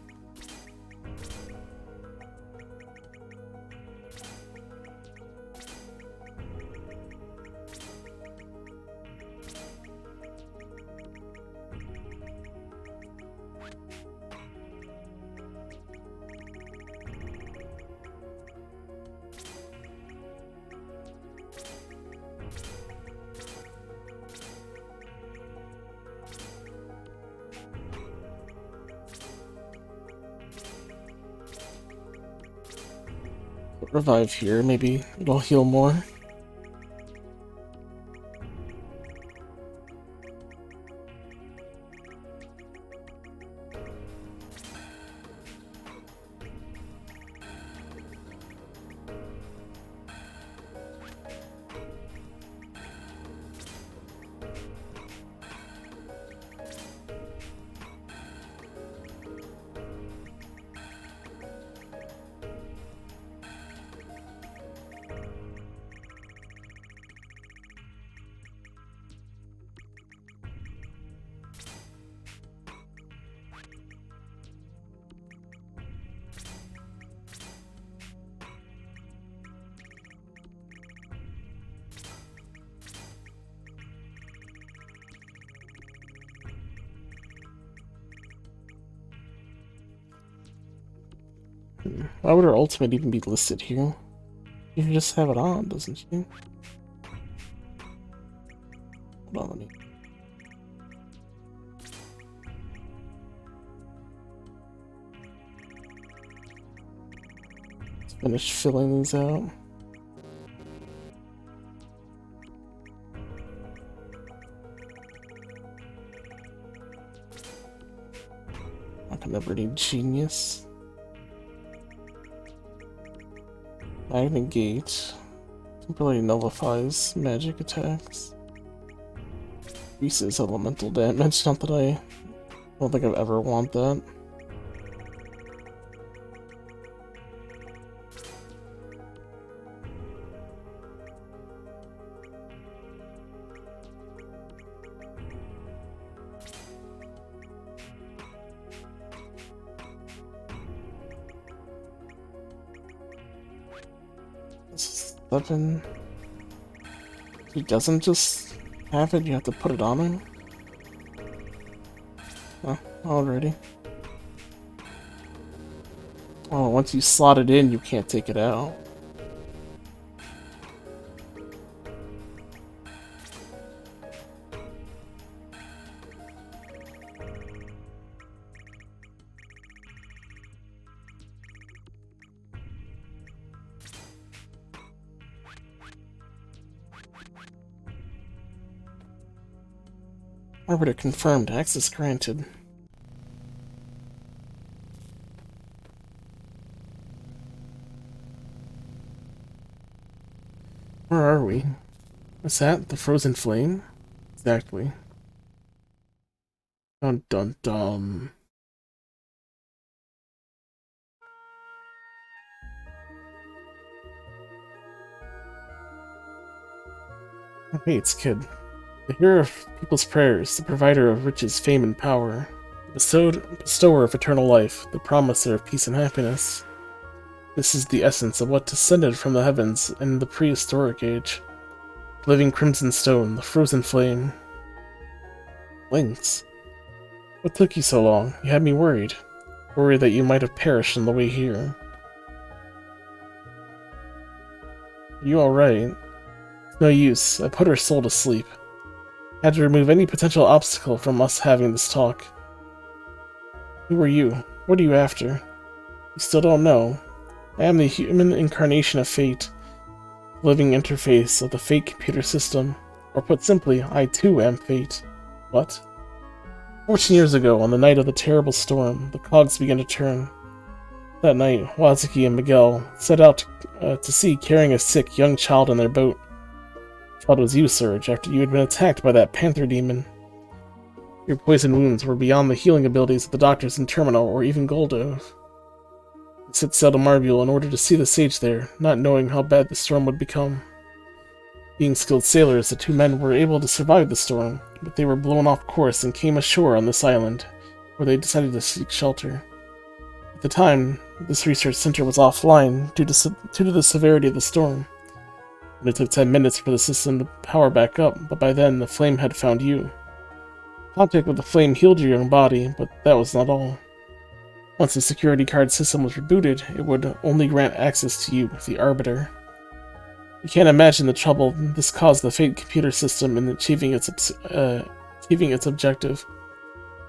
Revive here, maybe it'll heal more. Why would her ultimate even be listed here? You can just have it on, doesn't she? Hold on, let me... Let's finish filling these out. I can never need genius. Magnet Gate temporarily nullifies magic attacks. Increases elemental damage, not that I don't think I've ever want that. Seven. He doesn't just have it, you have to put it on him? Oh, already. Oh, once you slot it in, you can't take it out. Arbiter confirmed. Access granted. Where are we? What's that? The frozen flame? Exactly. Dun dun dun. Hey, it's Kid. The hearer of people's prayers, the provider of riches, fame, and power, the bestower of eternal life, the promiser of peace and happiness. This is the essence of what descended from the heavens in the prehistoric age. The living crimson stone, the frozen flame. Lynx. What took you so long? You had me worried. Worried that you might have perished on the way here. Are you alright? It's no use. I put her soul to sleep. I had to remove any potential obstacle from us having this talk. Who are you? What are you after? You still don't know. I am the human incarnation of fate, the living interface of the fate computer system. Or put simply, I too am fate. What? 14 years ago, on the night of the terrible storm, the cogs began to turn. That night, Wazuki and Miguel set out to sea carrying a sick young child in their boat. The child was you, Surge, after you had been attacked by that panther demon. Your poison wounds were beyond the healing abilities of the doctors in Terminal or even Goldove. We set sail to Marvule in order to see the sage there, not knowing how bad the storm would become. Being skilled sailors, the two men were able to survive the storm, but they were blown off course and came ashore on this island, where they decided to seek shelter. At the time, this research center was offline due to the severity of the storm, and it took 10 minutes for the system to power back up, but by then the flame had found you. Contact with the flame healed your young body, but that was not all. Once the security card system was rebooted, it would only grant access to you, the Arbiter. You can't imagine the trouble this caused the Fate computer system in achieving its objective.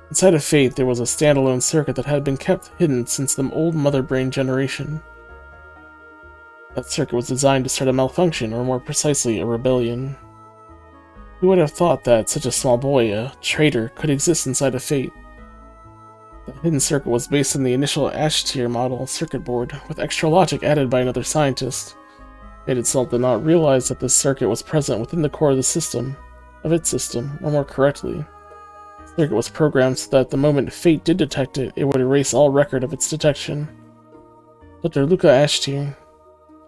Inside of Fate, there was a standalone circuit that had been kept hidden since the old Mother Brain generation. That circuit was designed to start a malfunction, or more precisely, a rebellion. Who would have thought that such a small boy, a traitor, could exist inside of Fate? The hidden circuit was based on the initial Ash-tier model circuit board, with extra logic added by another scientist. Fate itself did not realize that this circuit was present within the core of its system, or more correctly, the circuit was programmed so that the moment Fate did detect it, it would erase all record of its detection. Dr. Luca Ash-tier,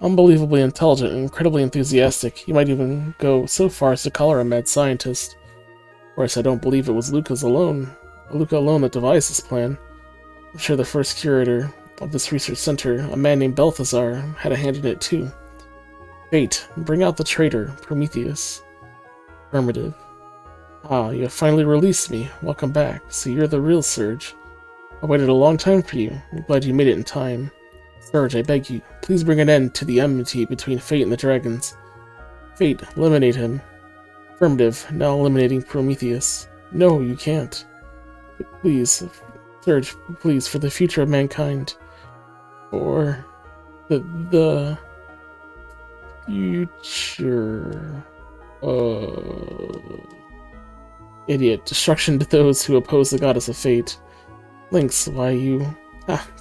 unbelievably intelligent and incredibly enthusiastic, he might even go so far as to call her a mad scientist. Of course, I don't believe it was Luca alone that devised this plan. I'm sure the first curator of this research center, a man named Balthazar, had a hand in it too. Fate, bring out the traitor, Prometheus. Affirmative. Ah, you have finally released me. Welcome back. So you're the real Surge. I waited a long time for you. I'm glad you made it in time. Surge, I beg you, please bring an end to the enmity between Fate and the dragons. Fate, eliminate him. Affirmative, now eliminating Prometheus. No, you can't. But please, Surge, please, for the future of mankind. For the future. Idiot. Destruction to those who oppose the goddess of fate. Lynx, why you...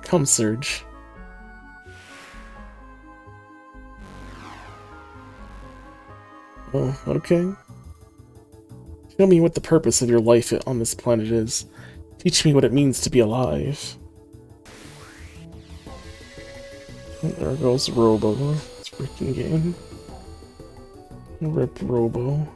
come, Surge. Oh, okay. Show me what the purpose of your life on this planet is. Teach me what it means to be alive. There goes Robo. This freaking game. Rip Robo.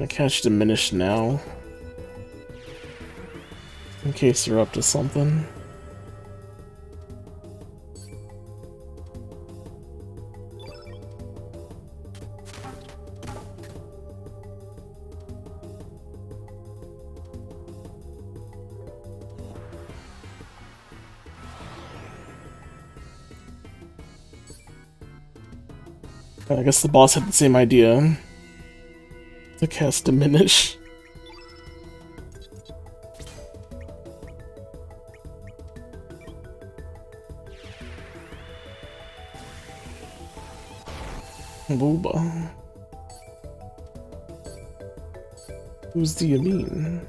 I catch Diminish now. In case you're up to something. I guess the boss had the same idea. To cast Diminish. Booba. Who's do you mean?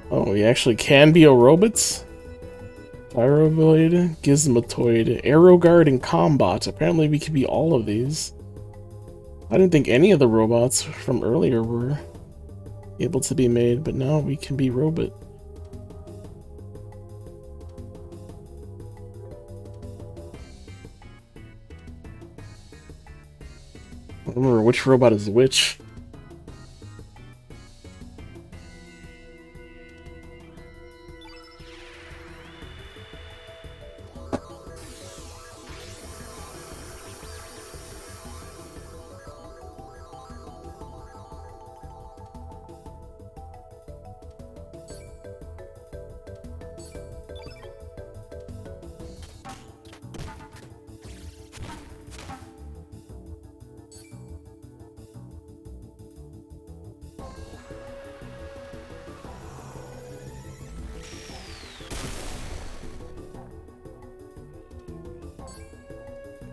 Oh, he actually can be a robots? Pyroblade, Gizmotoid, Arrow Guard, and Combot. Apparently we can be all of these. I didn't think any of the robots from earlier were able to be made, but now we can be robot. I don't remember which robot is which.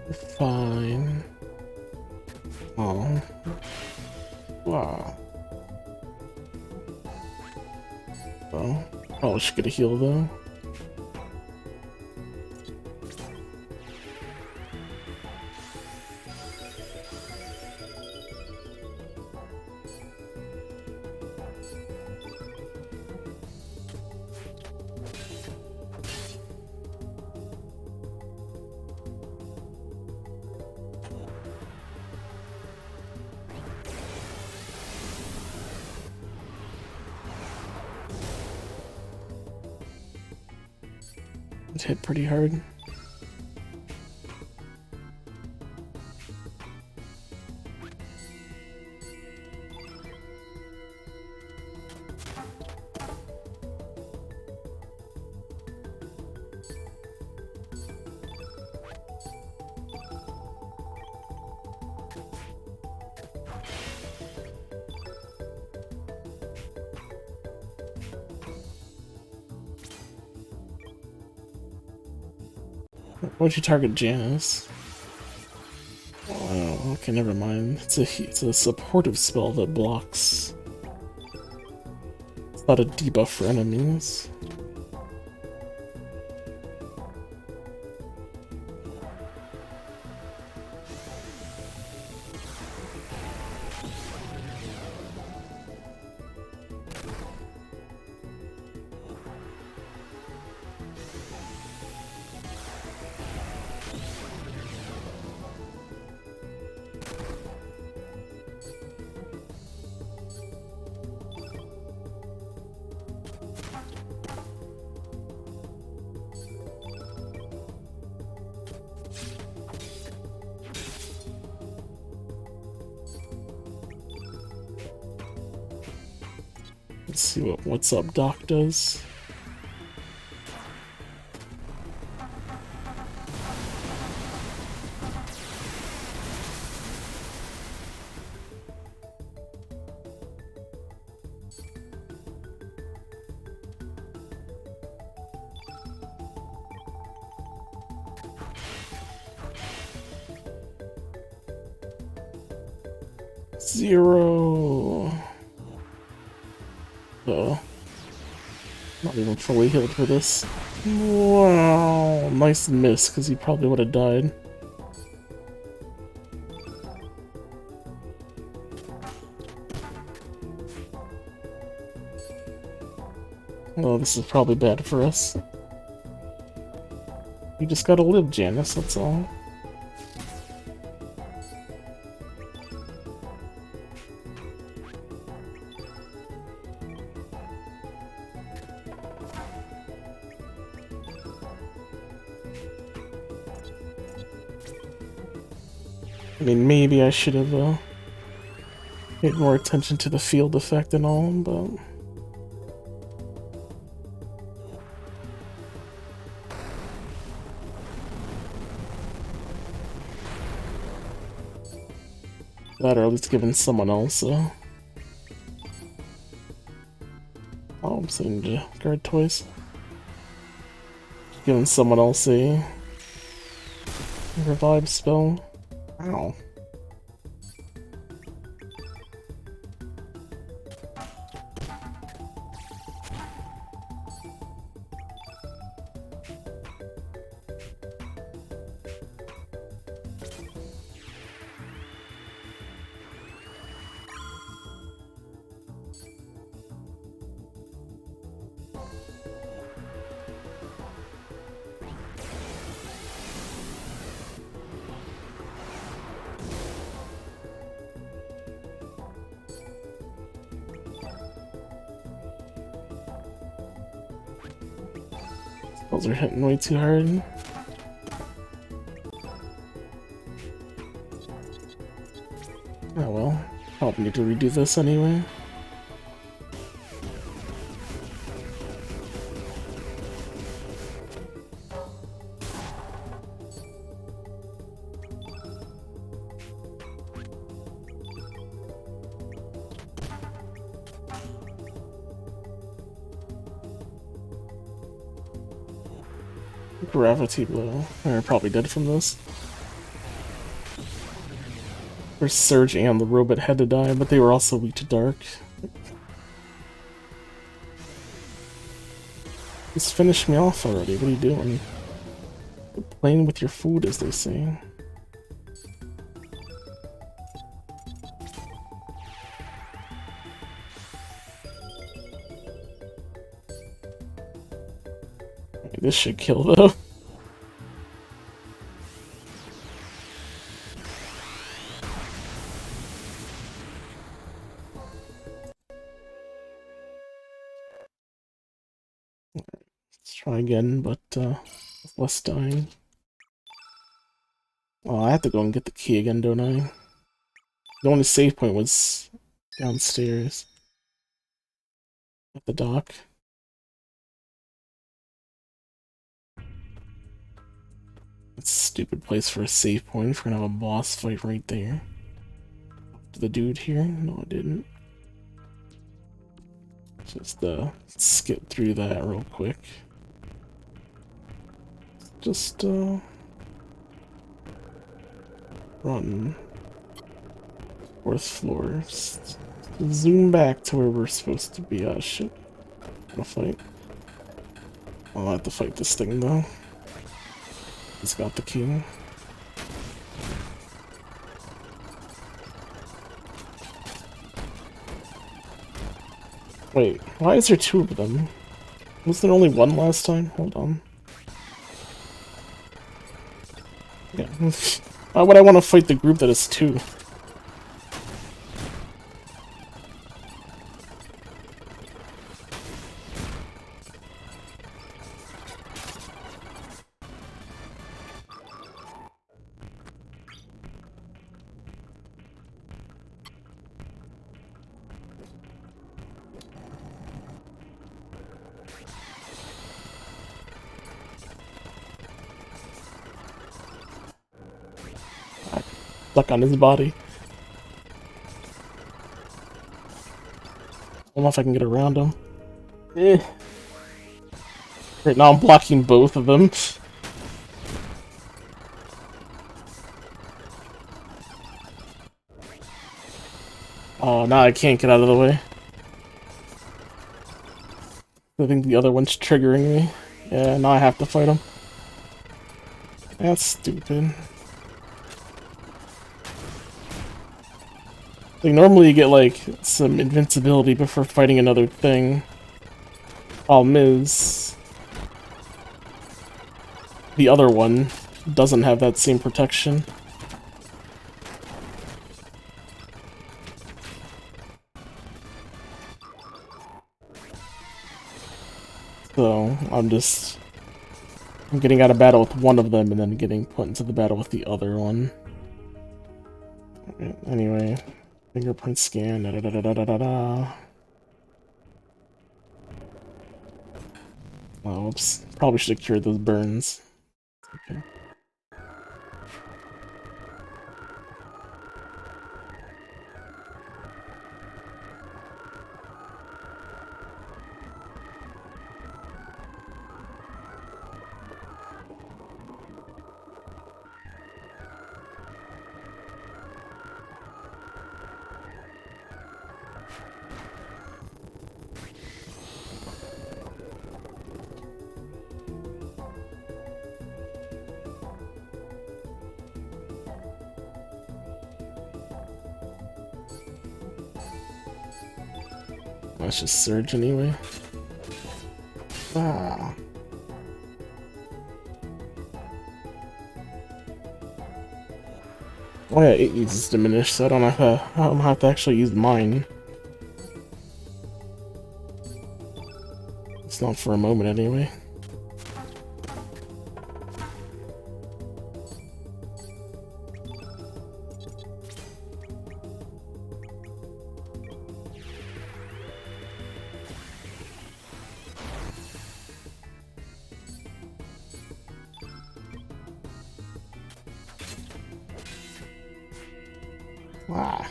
You're fine. Oh. Wow. Well, probably should get a heal though. It hit pretty hard. Why'd you target Janice? Oh, okay, never mind. It's a supportive spell that blocks. It's not a debuff for enemies. Let's see what What's Up Doc does. Zero. Uh-oh. Not even fully healed for this. Wow, nice miss, because he probably would have died. Oh, this is probably bad for us. You just gotta live, Janice, that's all. I mean, maybe I should have paid more attention to the field effect and all, but... That, or at least giving someone else oh, I'm saying to guard twice. Giving someone else a revive spell. Ow. Those are hitting way too hard. Oh well, probably need to redo this anyway. Gravity blow. They're probably dead from this. First Surge and the robot had to die, but they were also weak to dark. Just finish me off already, what are you doing? You're playing with your food, as they say. This should kill, though. Let's try again, but with less dying. Oh, I have to go and get the key again, don't I? The only save point was downstairs at the dock. That's a stupid place for a save point if we're gonna have a boss fight right there. Did the dude here? No, I didn't. Just skip through that real quick. Just run. Fourth floor. Just zoom back to where we're supposed to be. Oh shit. Gonna fight. I'll have to fight this thing though. He's got the key. Wait, why is there two of them? Was there only one last time? Hold on. Yeah. Why would I want to fight the group that is two? Stuck on his body. I don't know if I can get around him. Right now I'm blocking both of them. Oh, now I can't get out of the way. I think the other one's triggering me. Yeah, now I have to fight him. That's stupid. Like, normally you get, like, some invincibility before fighting another thing. Problem is, the other one doesn't have that same protection. So, I'm getting out of battle with one of them and then getting put into the battle with the other one. Right, anyway, fingerprint scan, da da da da da da da. Oh, oops. Probably should have cured those burns. Okay. Let's just surge anyway. Ah. Oh yeah, it uses diminished, so I don't have to actually use mine. It's not for a moment anyway. Ah,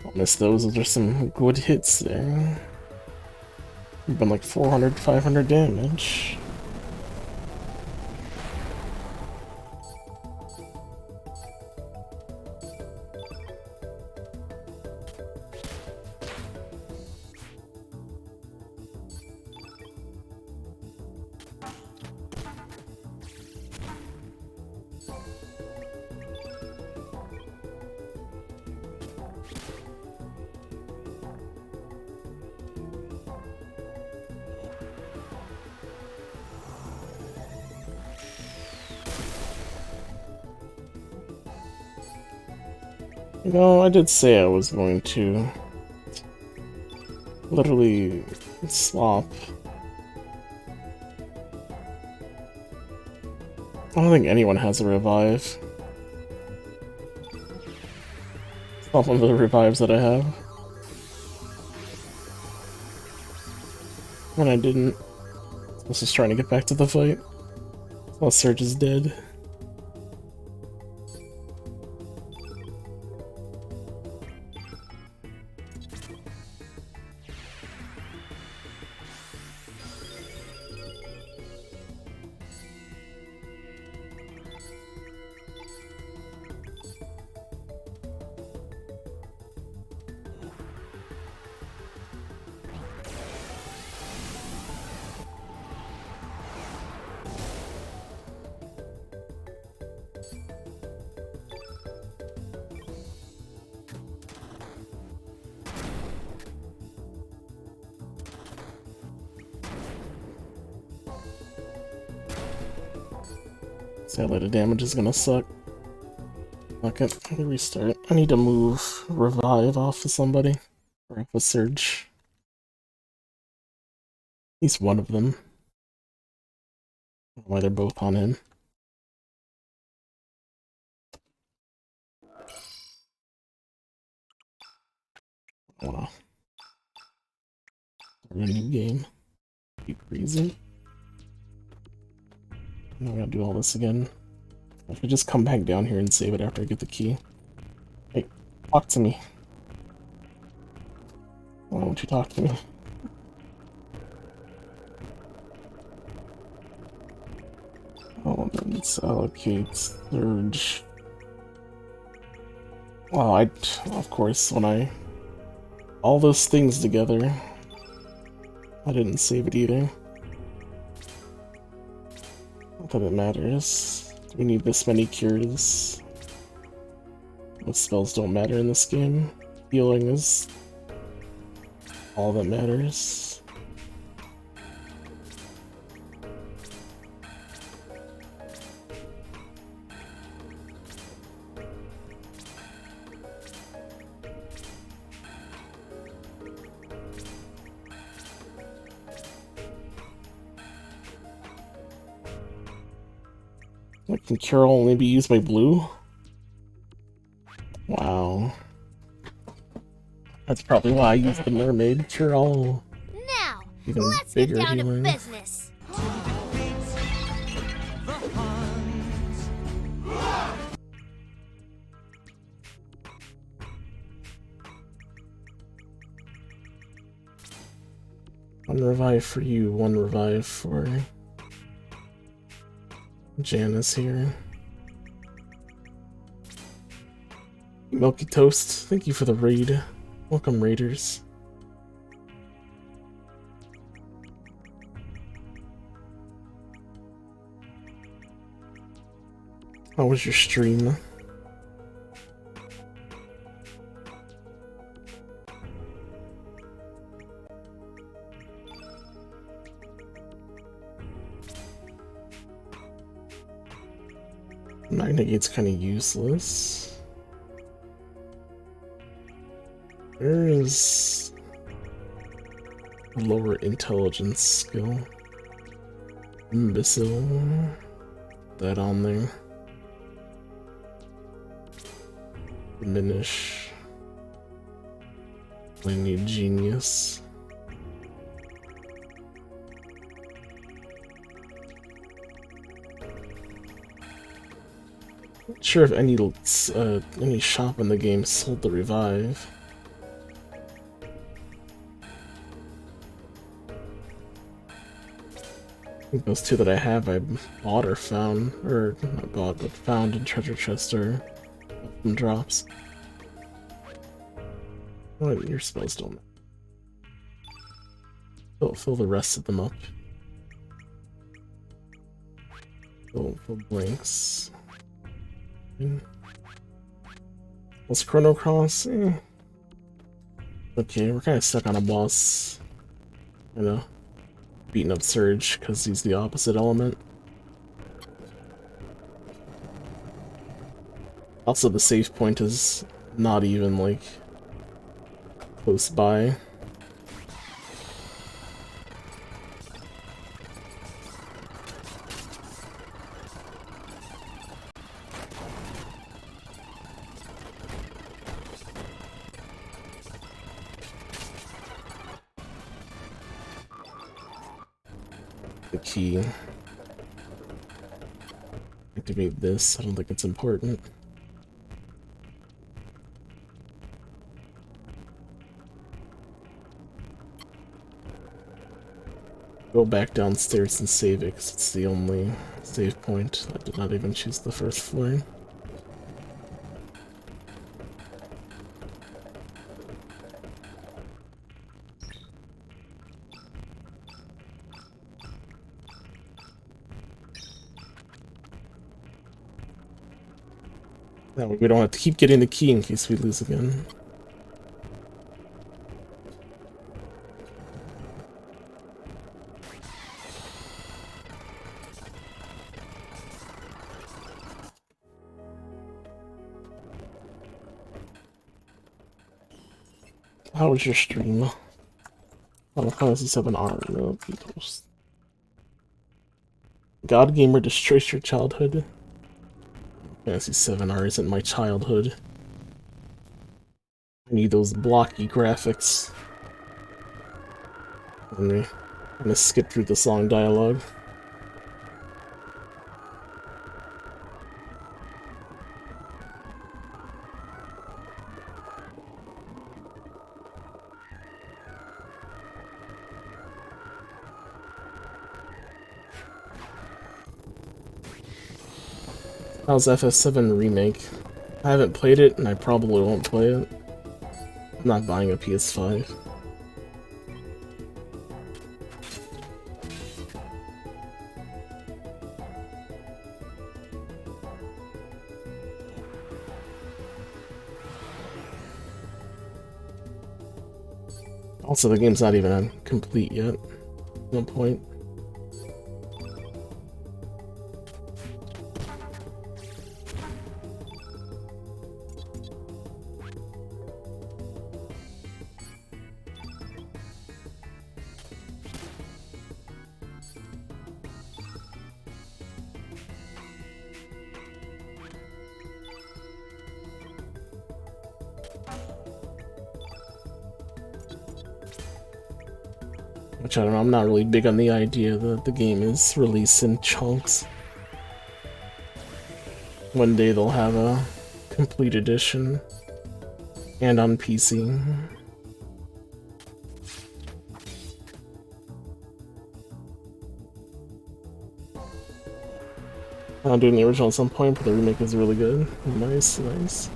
don't miss those. Those are some good hits there. You've been like 400, 500 damage. You know, I did say I was going to literally slop. I don't think anyone has a revive. It's not one of the revives that I have. And I didn't. I was just trying to get back to the fight. While Surge is dead. Sadly, the damage is gonna suck. Okay, let me restart. I need to move Revive off of somebody. Or off of Surge. At least one of them. I don't know why they're both on him. Wow. We're in a new game. Be crazy. I'm not gonna do all this again. I should just come back down here and save it after I get the key. Hey, talk to me. Why won't you talk to me? Elements, allocate, surge. Well, of course, when I... all those things together, I didn't save it either. Not that it matters. We need this many cures. Most spells don't matter in this game. Healing is all that matters. Can cure only be used by blue? Wow. That's probably why I used the mermaid. Cure all. Now, even let's bigger get down healing. to business. One revive for you, one revive for Janice here. Milky Toast, thank you for the raid. Welcome, raiders. How was your stream? Magnegate's kind of useless. Where is a lower intelligence skill? Imbecile. That on there. Diminish. I need genius. Not sure if any shop in the game sold the revive. I think those two that I have I bought or found, or not bought, but found in treasure chest or from drops. Oh, your spells don't. Fill the rest of them up. Fill blanks. What's Chrono Cross? Okay, we're kind of stuck on a boss. You know, beating up Surge because he's the opposite element. Also, the save point is not even like close by. The key. Activate this. I don't think it's important. Go back downstairs and save it, because it's the only save point. I did not even choose the first floor. That way we don't have to keep getting the key in case we lose again. How was your stream? Final Fantasy 7 R, no Beatles. God Gamer destroys your childhood. Fantasy 7 R isn't my childhood. I need those blocky graphics. I'm gonna skip through the song dialogue. How's FF7 Remake? I haven't played it, and I probably won't play it. I'm not buying a PS5. Also, the game's not even complete yet. No point. Which I don't know, I'm not really big on the idea that the game is released in chunks. One day they'll have a complete edition. And on PC. I'll do the original at some point, but the remake is really good. Nice, nice.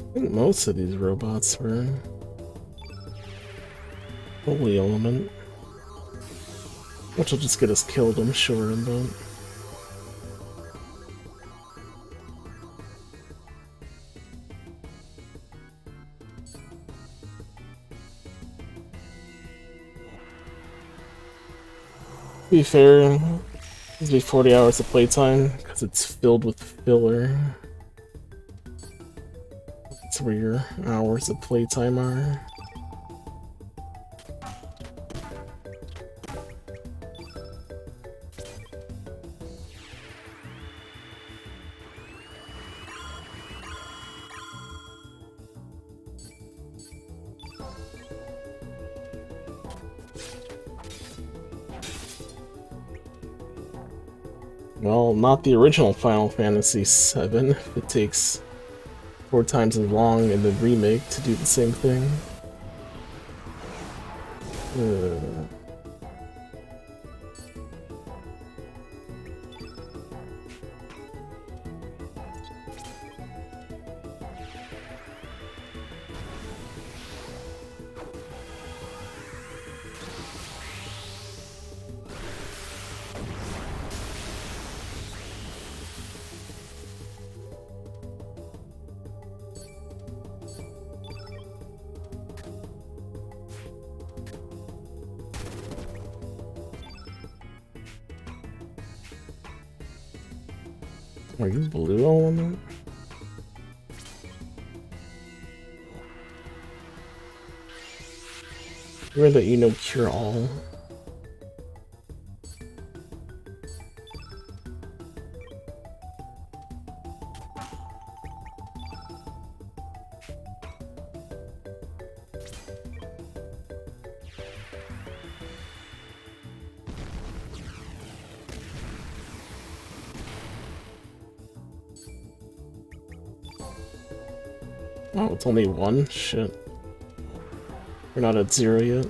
I think most of these robots were Holy Element, which will just get us killed, I'm sure, but to be fair, this will be 40 hours of playtime because it's filled with filler. That's where your hours of playtime are. Well, not the original Final Fantasy VII. It takes 4 times as long in the remake to do the same thing. Are you blue element? Where that you know cure all. Oh, it's only one? Shit. We're not at 0 yet.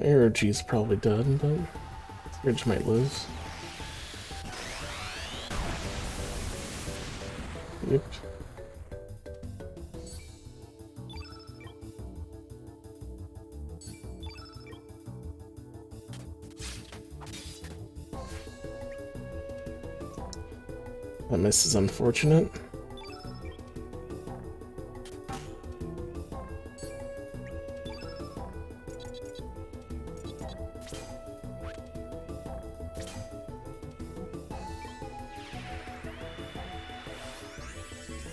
Arrow G's probably dead, but Ridge might live. Yep. That miss is unfortunate.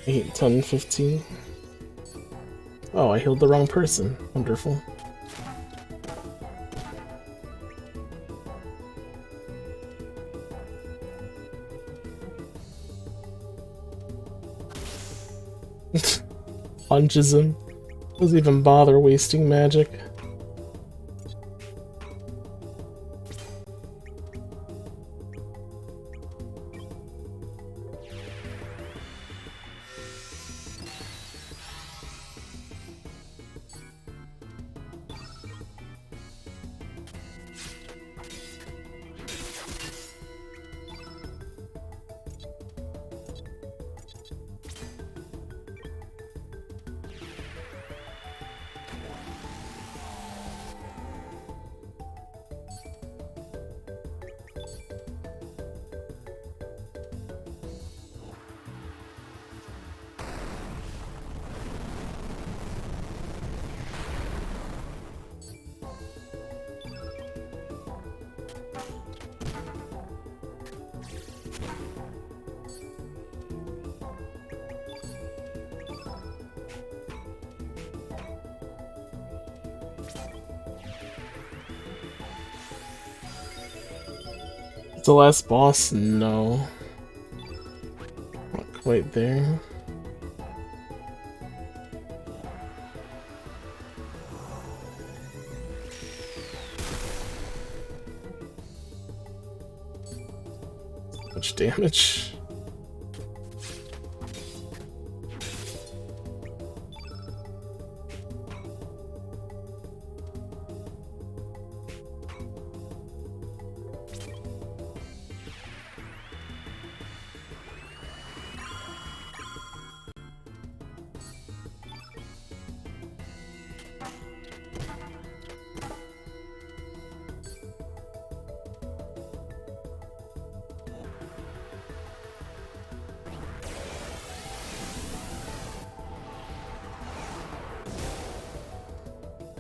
Eight, 10, 15. Oh, I healed the wrong person. Wonderful. Punches him. Doesn't even bother wasting magic. The last boss? No. Not quite there. Much damage.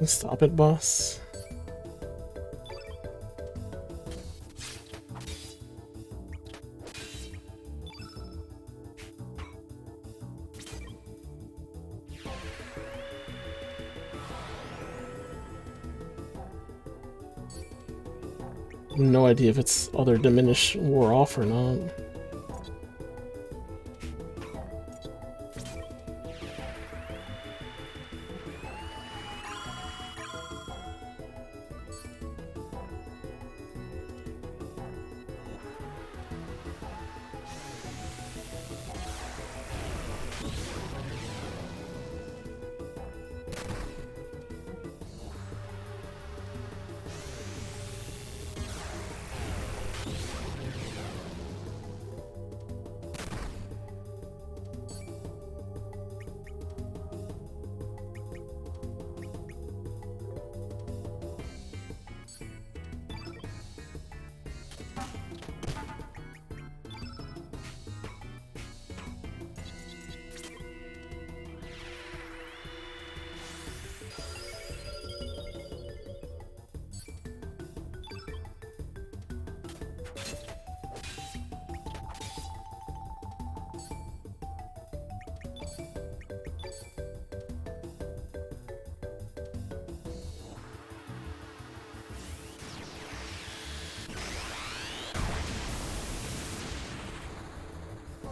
Stop it, boss. No idea if its other diminish wore off or not.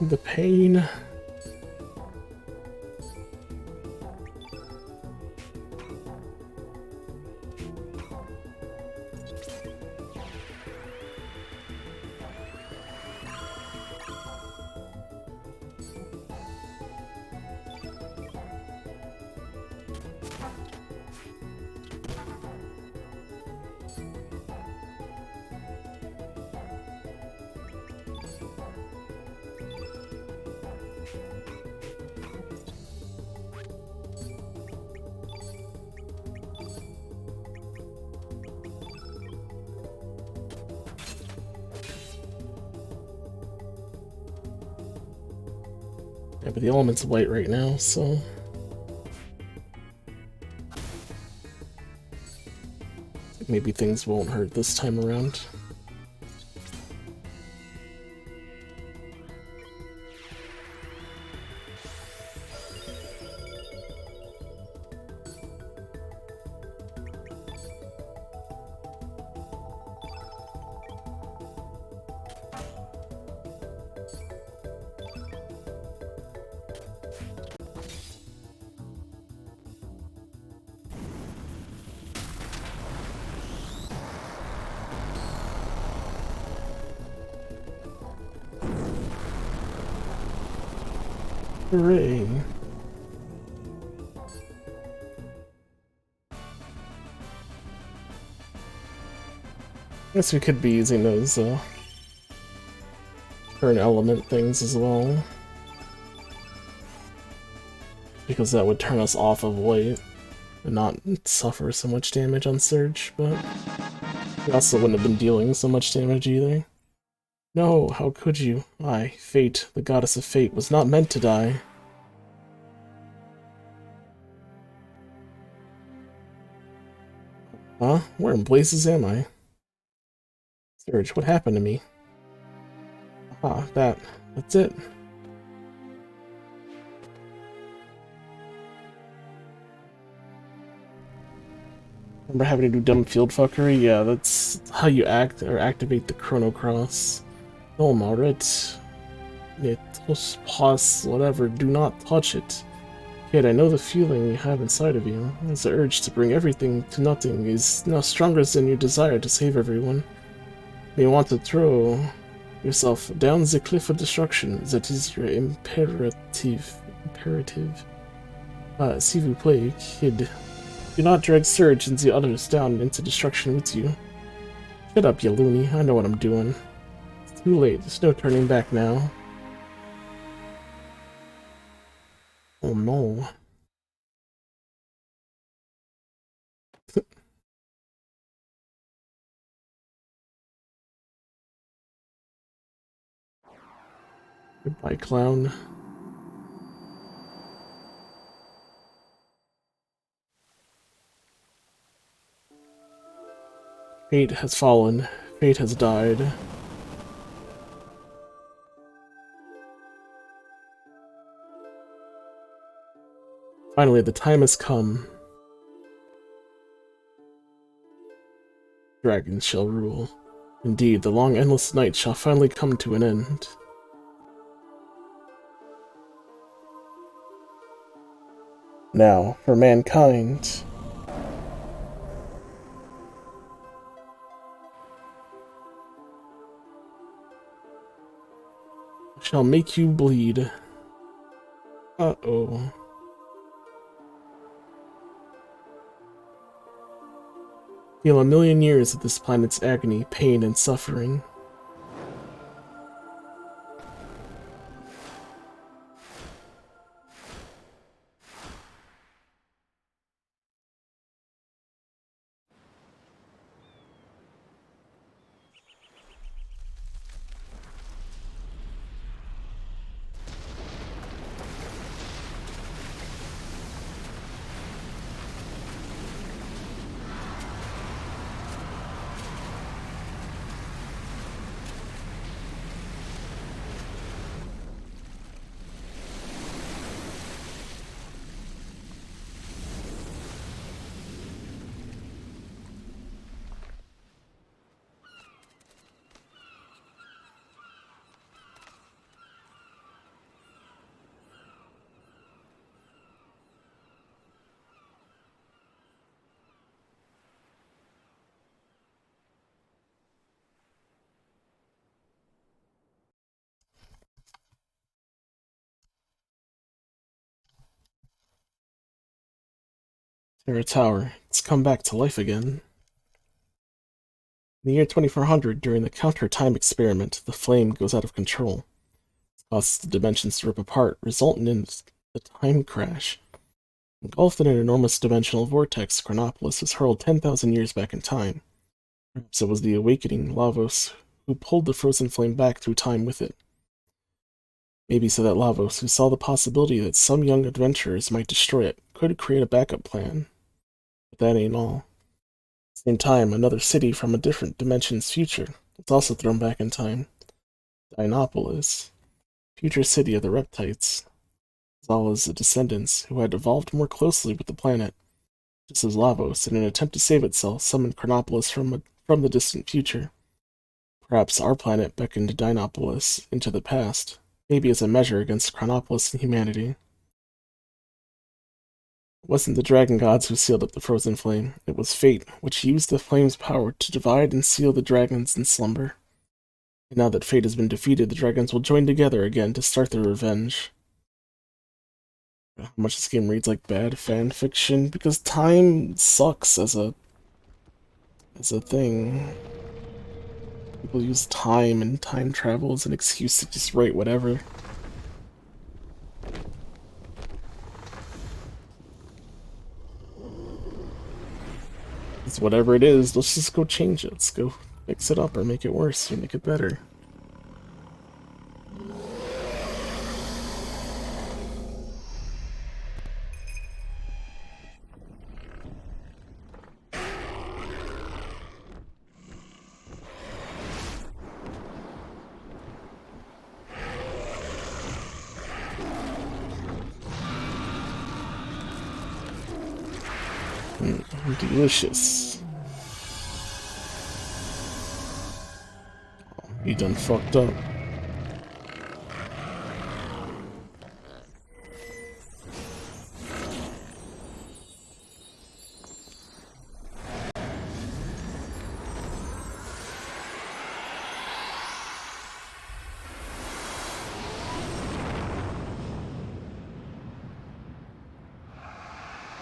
The pain. Yeah, but the element's white right now, so... maybe things won't hurt this time around. Hooray. Guess we could be using those current element things as well. Because that would turn us off of white and not suffer so much damage on Surge, but we also wouldn't have been dealing so much damage either. No, how could you? I, Fate, the goddess of fate, was not meant to die. Huh? Where in blazes am I? Surge, what happened to me? Ah, that's it. Remember having to do dumb field fuckery? Yeah, that's how you act or activate the Chrono Cross. No, Marit. Netos pos, whatever, do not touch it. Kid, I know the feeling you have inside of you. It's the urge to bring everything to nothing is now stronger than your desire to save everyone. You want to throw yourself down the cliff of destruction. That is your imperative. S'il vous plaît, kid. Do not drag Surge and the others down into destruction with you. Shut up, you loony. I know what I'm doing. It's too late. There's no turning back now. Oh no. Goodbye, clown. Fate has fallen. Fate has died. Finally, the time has come. Dragons shall rule. Indeed, the long endless night shall finally come to an end. Now, for mankind. Shall make you bleed. Uh-oh. Feel a million years of this planet's agony, pain, and suffering. Terra Tower, it's come back to life again. In the year 2400, during the counter-time experiment, the flame goes out of control. It causes the dimensions to rip apart, resulting in the time crash. Engulfed in an enormous dimensional vortex, Chronopolis is hurled 10,000 years back in time. Perhaps it was the awakening Lavos who pulled the frozen flame back through time with it. Maybe so that Lavos, who saw the possibility that some young adventurers might destroy it, could create a backup plan. But that ain't all. At the same time, another city from a different dimension's future is also thrown back in time. Dinopolis, future city of the Reptites, as well as the descendants who had evolved more closely with the planet, just as Lavos, in an attempt to save itself, summoned Chronopolis from the distant future. Perhaps our planet beckoned Dinopolis into the past, maybe as a measure against Chronopolis and humanity. It wasn't the dragon gods who sealed up the frozen flame, it was fate, which used the flame's power to divide and seal the dragons in slumber. And now that fate has been defeated, the dragons will join together again to start their revenge. How much this game reads like bad fan fiction, because time sucks as a thing. People use time and time travel as an excuse to just write whatever. It's whatever it is, let's just go change it. Let's go fix it up or make it worse or make it better. Delicious. You done fucked up.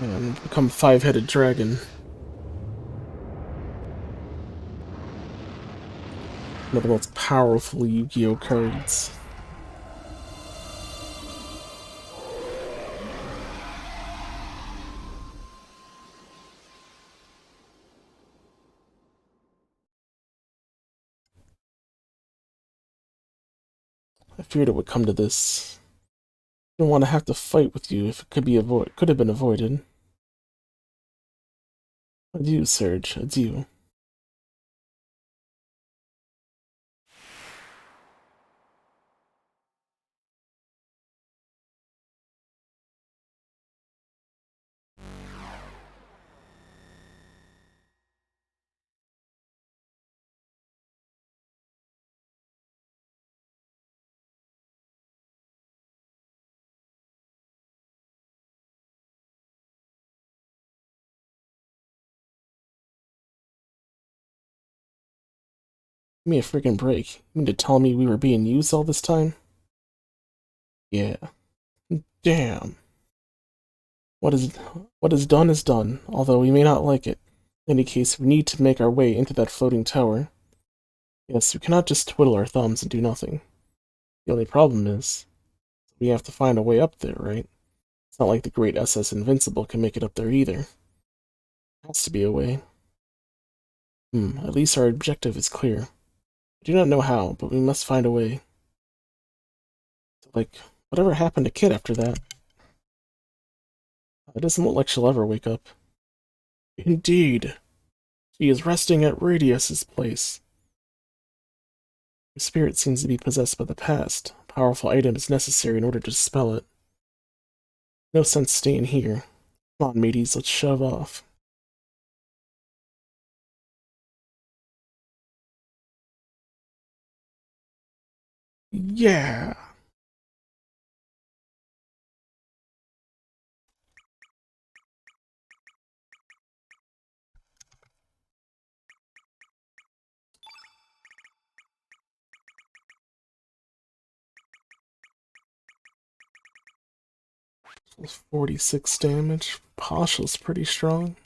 And become five-headed dragon. One of the most powerful Yu-Gi-Oh cards. I feared it would come to this. I didn't want to have to fight with you if it could have been avoided. Adieu, Serge. Adieu. Give me a freaking break. You mean to tell me we were being used all this time? Yeah. Damn. What is done, although we may not like it. In any case, we need to make our way into that floating tower. Yes, we cannot just twiddle our thumbs and do nothing. The only problem is, we have to find a way up there, right? It's not like the great SS Invincible can make it up there either. Has to be a way. At least our objective is clear. I do not know how, but we must find a way. Like, whatever happened to Kit after that? It doesn't look like she'll ever wake up. Indeed. She is resting at Radius's place. Her spirit seems to be possessed by the past. A powerful item is necessary in order to dispel it. No sense staying here. Come on, mateys, let's shove off. Yeah! It's 46 damage. Pasha's pretty strong.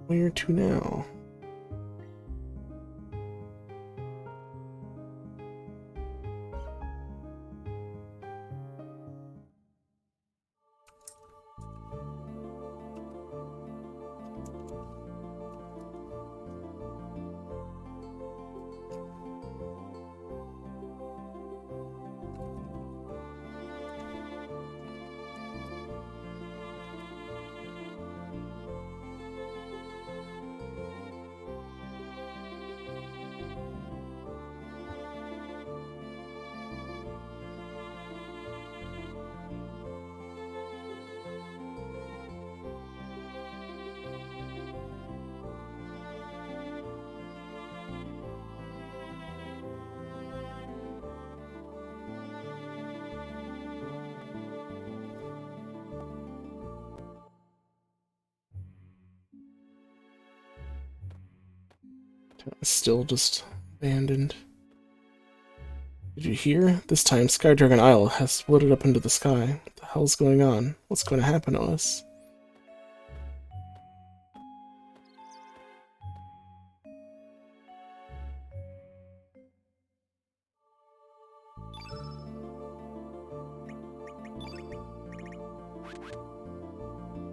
Where to now? Still just abandoned. Did you hear? This time, Sky Dragon Isle has floated up into the sky. What the hell's going on? What's going to happen to us?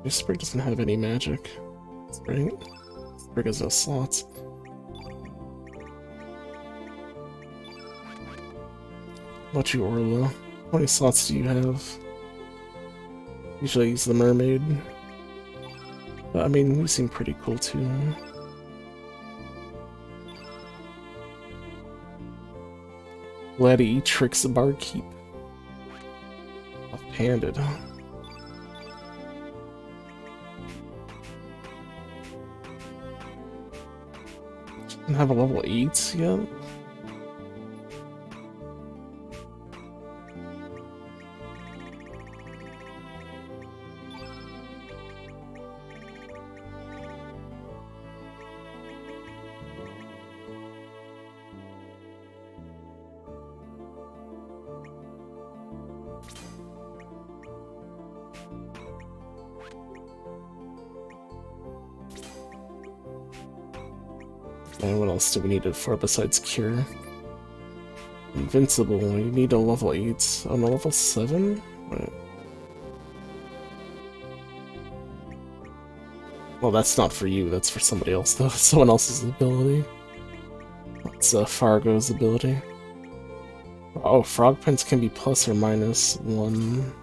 This sprig doesn't have any magic. Right? Sprig has no slots. What about you, Orla? How many slots do you have? Usually I use the mermaid. But I mean, you seem pretty cool too. Laddie tricks the barkeep. Left-handed. Doesn't have a level 8 yet? And what else do we need it for besides Cure? Invincible, we need a level 8. On a level 7? Wait. Well, that's not for you, that's for somebody else, though. Someone else's ability. That's Fargo's ability. Oh, Frog Prince can be plus or minus 1.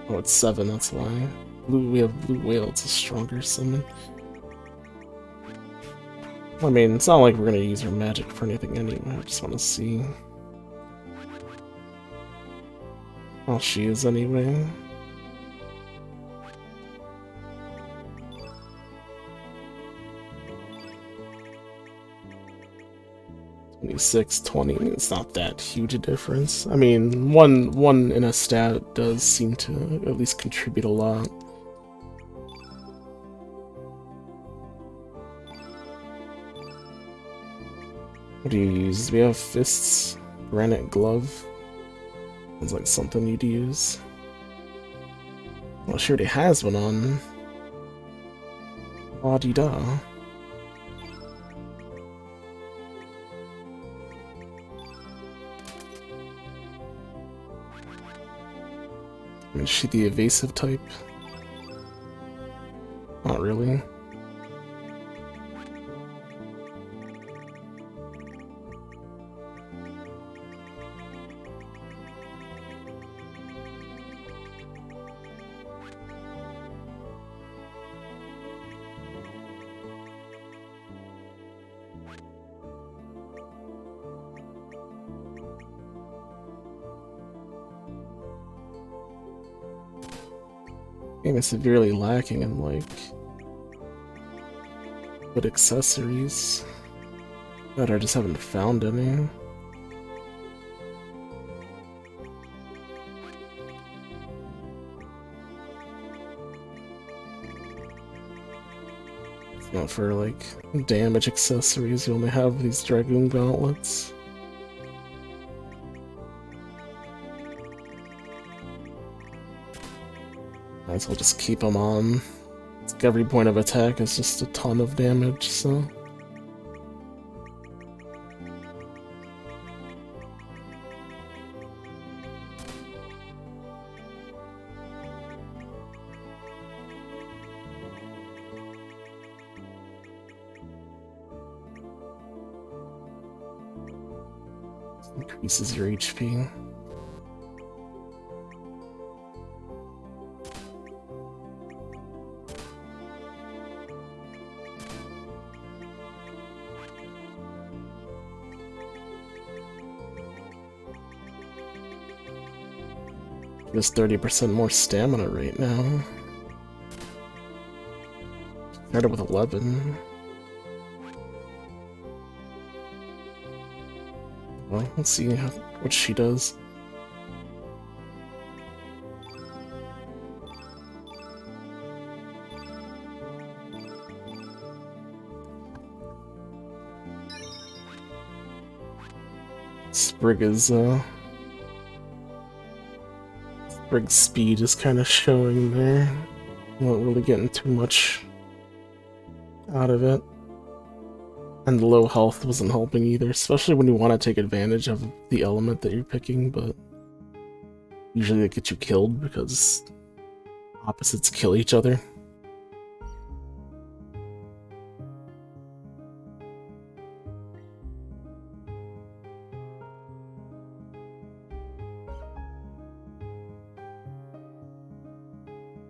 Oh, it's 7, that's why. We have Blue Whale, it's a stronger summon. I mean, it's not like we're gonna use her magic for anything anyway. I just want to see how she is anyway. 26, 20, it's not that huge a difference. I mean, one in a stat does seem to at least contribute a lot. What do you use? We have fists, granite glove. Sounds like something you'd use. Well, she already has one on. La-di-da. Is she the evasive type? Not really. Game is severely lacking in, like, good accessories. But I just haven't found any. It's not for, like, damage accessories, you only have these Dragoon gauntlets. Might as well just keep them on. It's like every point of attack is just a ton of damage, so... Increases your HP. Gives 30% more stamina right now. Started with 11. Well, let's see what she does. Sprig's speed is kind of showing there. Not really getting too much out of it. And the low health wasn't helping either, especially when you want to take advantage of the element that you're picking, but usually they get you killed because opposites kill each other.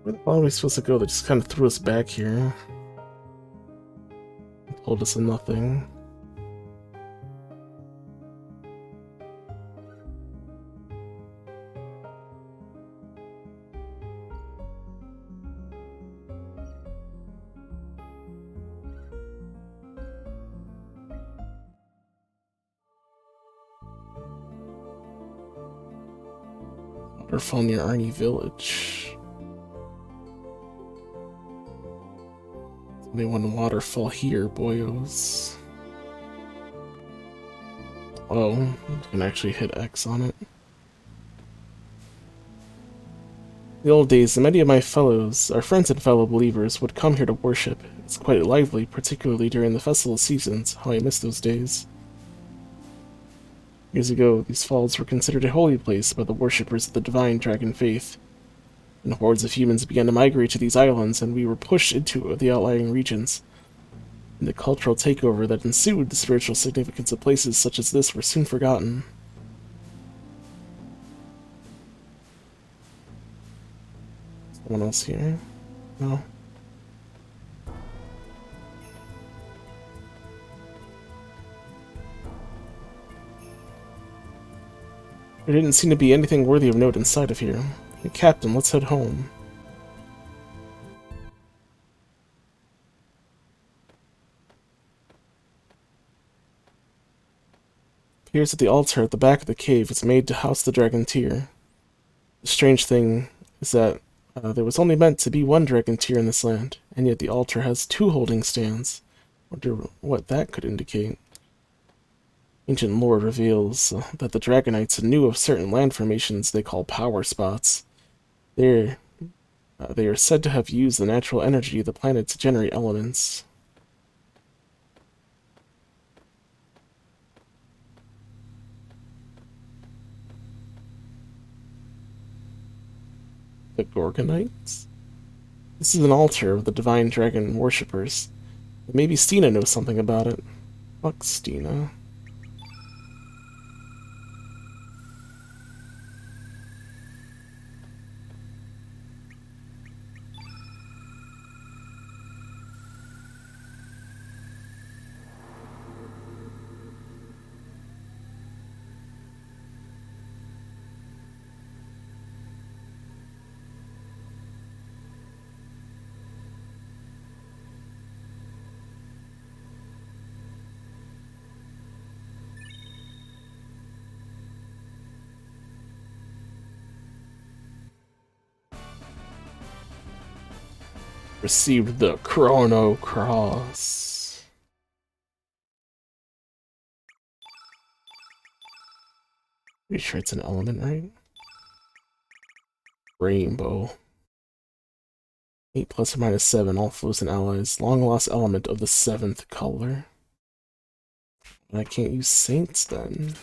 Where the hell are we supposed to go? They just kind of threw us back here. Told us nothing. Waterfall near Arnie Village. Only one waterfall here, boyos. Oh, I can actually hit X on it. In the old days, many of my fellows, our friends and fellow believers, would come here to worship. It's quite lively, particularly during the festival seasons. How I miss those days. Years ago, these falls were considered a holy place by the worshippers of the divine dragon faith. And hordes of humans began to migrate to these islands, and we were pushed into the outlying regions. In the cultural takeover that ensued, the spiritual significance of places such as this were soon forgotten. Someone else here? No. There didn't seem to be anything worthy of note inside of here. Hey, Captain, let's head home. Appears that the altar at the back of the cave is made to house the Dragonteer. The strange thing is that there was only meant to be one Dragonteer in this land, and yet the altar has two holding stands. Wonder what that could indicate. Ancient lore reveals that the Dragonites knew of certain land formations they call power spots. They are said to have used the natural energy of the planet to generate elements. The Gorgonites? This is an altar of the divine dragon worshippers. Maybe Stina knows something about it. Fuck Stina. Received the Chrono Cross. Pretty sure it's an element, right? Rainbow. 8 plus or minus 7, all foes and allies. Long lost element of the 7th color. I can't use Saints then.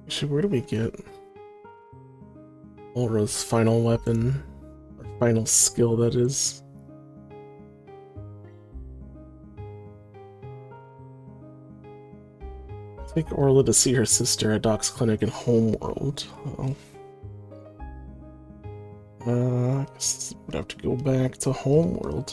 Actually, where do we get Ulra's final weapon? Or final skill, that is. Take Orla to see her sister at Doc's clinic in Homeworld. Oh. I guess we'd have to go back to Homeworld.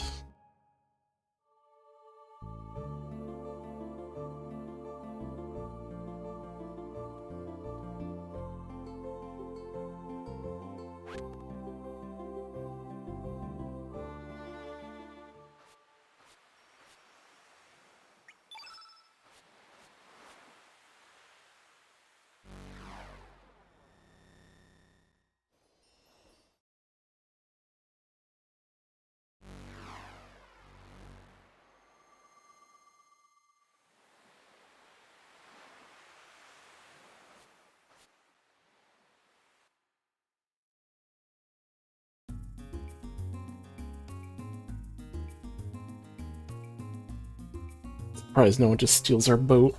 Surprised no one just steals our boat.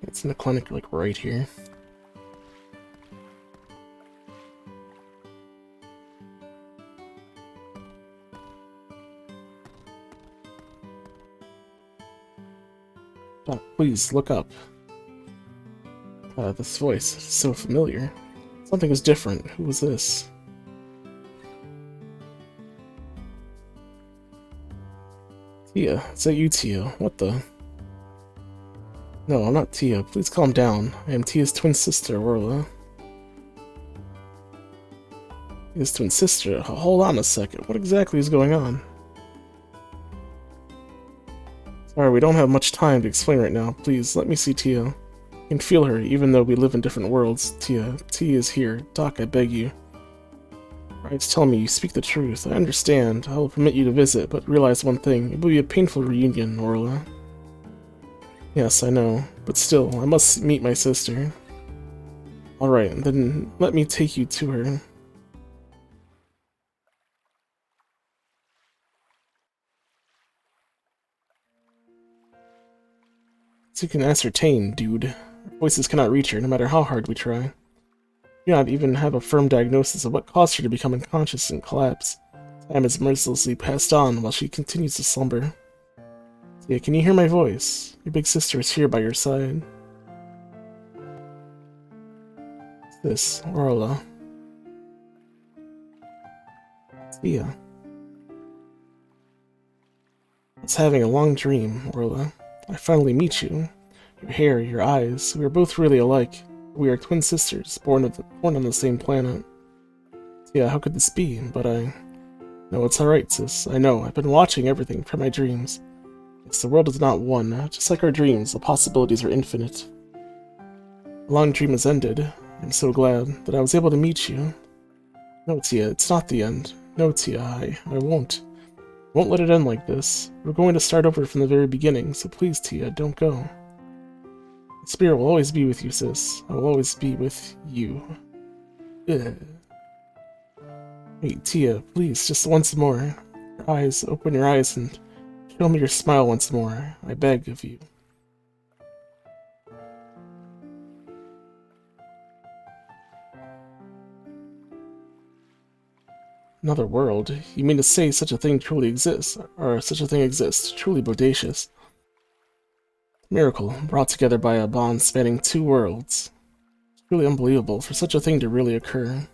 It's in the clinic, like, right here. Doc, please, look up. This voice is so familiar. Something is different. Who was this? Tia, is that you, Tia? What the? No, I'm not Tia. Please calm down. I am Tia's twin sister, Orla. Tia's twin sister? Hold on a second. What exactly is going on? Sorry, we don't have much time to explain right now. Please, let me see Tia. I can feel her, even though we live in different worlds. Tia is here. Doc, I beg you. Right, tell me, you speak the truth. I understand. I will permit you to visit, but realize one thing. It will be a painful reunion, Orla. Yes, I know. But still, I must meet my sister. Alright, then let me take you to her. As you can ascertain, dude, our voices cannot reach her, no matter how hard we try. We do not even have a firm diagnosis of what caused her to become unconscious and collapse. Time is mercilessly passed on while she continues to slumber. Yeah, can you hear my voice? Your big sister is here by your side. What's this? Orla. Tia. I was having a long dream, Orla. I finally meet you. Your hair, your eyes, we are both really alike. We are twin sisters, born on the same planet. Yeah, how could this be? But No, it's alright, sis. I know. I've been watching everything from my dreams. Yes, the world is not one. Just like our dreams, the possibilities are infinite. The long dream has ended. I'm so glad that I was able to meet you. No, Tia, it's not the end. No, Tia, I won't. I won't let it end like this. We're going to start over from the very beginning, so please, Tia, don't go. The spirit will always be with you, sis. I will always be with you. Ugh. Wait, Tia, please, just once more. Your eyes, open your eyes and show me your smile once more. I beg of you. Another world? You mean to say such a thing truly exists? Or such a thing exists? Truly bodacious. Miracle, brought together by a bond spanning two worlds. It's truly unbelievable for such a thing to really occur.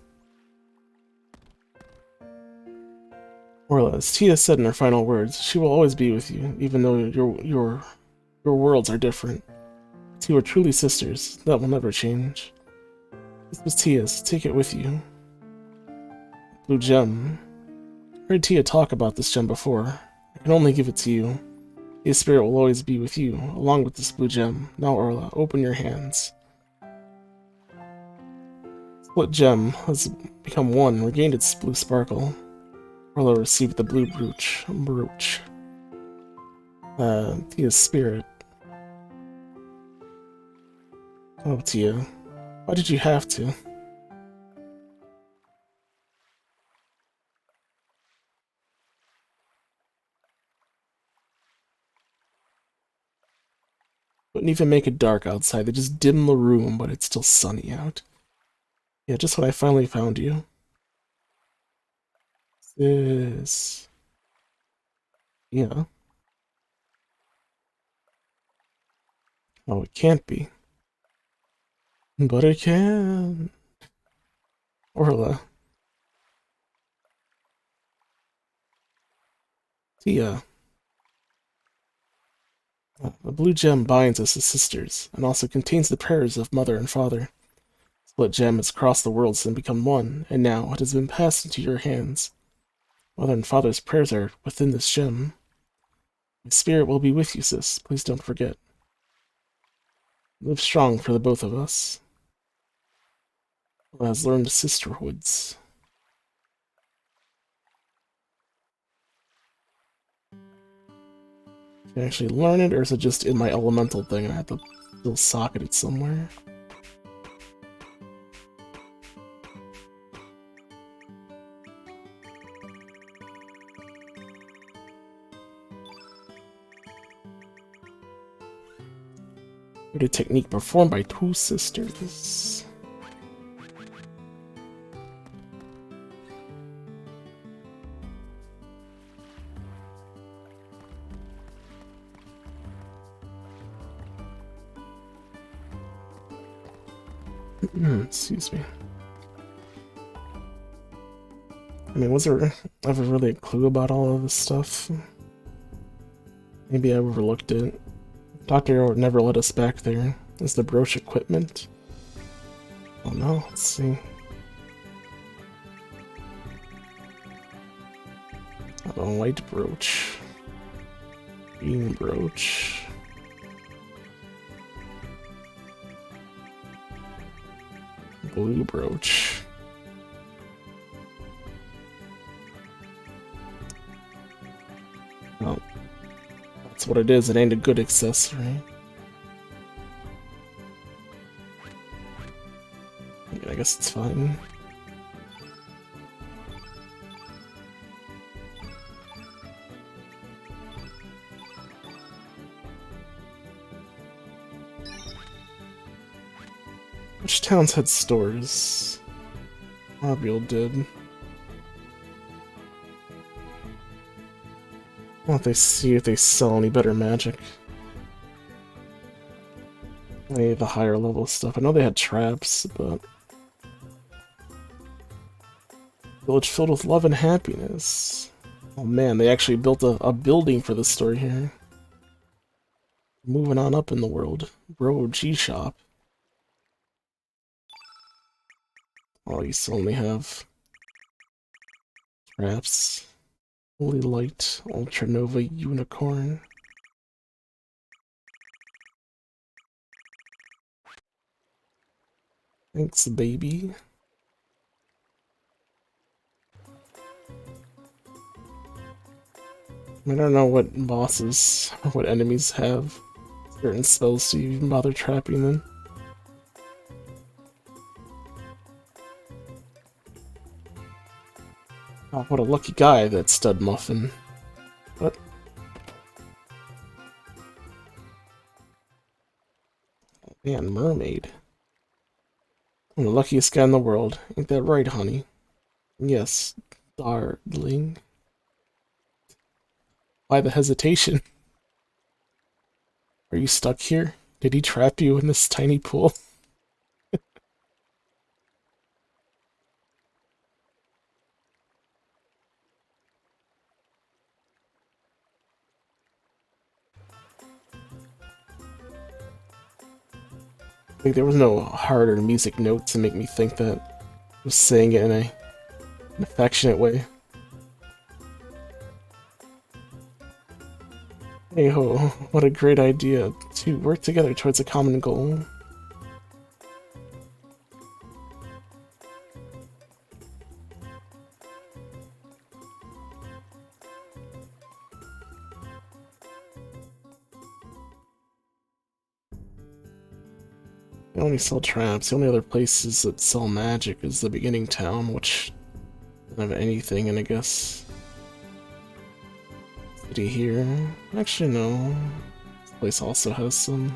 Orla, as Tia said in her final words, she will always be with you, even though your worlds are different. You are truly sisters. That will never change. This was Tia's. Take it with you. Blue gem. I heard Tia talk about this gem before. I can only give it to you. Tia's spirit will always be with you, along with this blue gem. Now, Orla, open your hands. Split gem has become one and regained its blue sparkle. Orla received the blue brooch. Tia's spirit. Oh, Tia. Why did you have to? Wouldn't even make it dark outside. They just dim the room, but it's still sunny out. Yeah, just when I finally found you. This. Yeah. Oh, it can't be. But it can. Orla. Tia. The blue gem binds us as sisters, and also contains the prayers of mother and father. Split gem has crossed the worlds and become one, and now it has been passed into your hands. Mother and father's prayers are within this gem. My spirit will be with you, sis. Please don't forget. Live strong for the both of us. Who has learned sisterhoods. Can I actually learn it, or is it just in my elemental thing and I have to still socket it somewhere? A technique performed by two sisters. Excuse me. I mean, was there ever really a clue about all of this stuff? Maybe I overlooked it. Dr. would never let us back there. Is the brooch equipment? Oh no, let's see. A white brooch. Green brooch. Blue brooch. Oh, that's what it is. It ain't a good accessory. I guess it's fine. Which towns had stores? Mobile did. Why don't they see if they sell any better magic? Any of the higher level stuff. I know they had traps, but... Village filled with love and happiness. Oh man, they actually built a building for the store here. Moving on up in the world. Bro, G-Shop. Oh, you still only have... traps. Holy Light, Ultra Nova Unicorn. Thanks, baby. I don't know what bosses or what enemies have certain spells to even bother trapping them. Oh, what a lucky guy, that stud muffin. What? Oh, man, mermaid. I'm the luckiest guy in the world. Ain't that right, honey? Yes, darling. Why the hesitation? Are you stuck here? Did he trap you in this tiny pool? Like, there was no harder music notes to make me think that I was saying it in an affectionate way. Hey ho, what a great idea to work together towards a common goal. They only sell traps. The only other places that sell magic is the beginning town, which doesn't have anything, and I guess city here. Actually, no. This place also has some.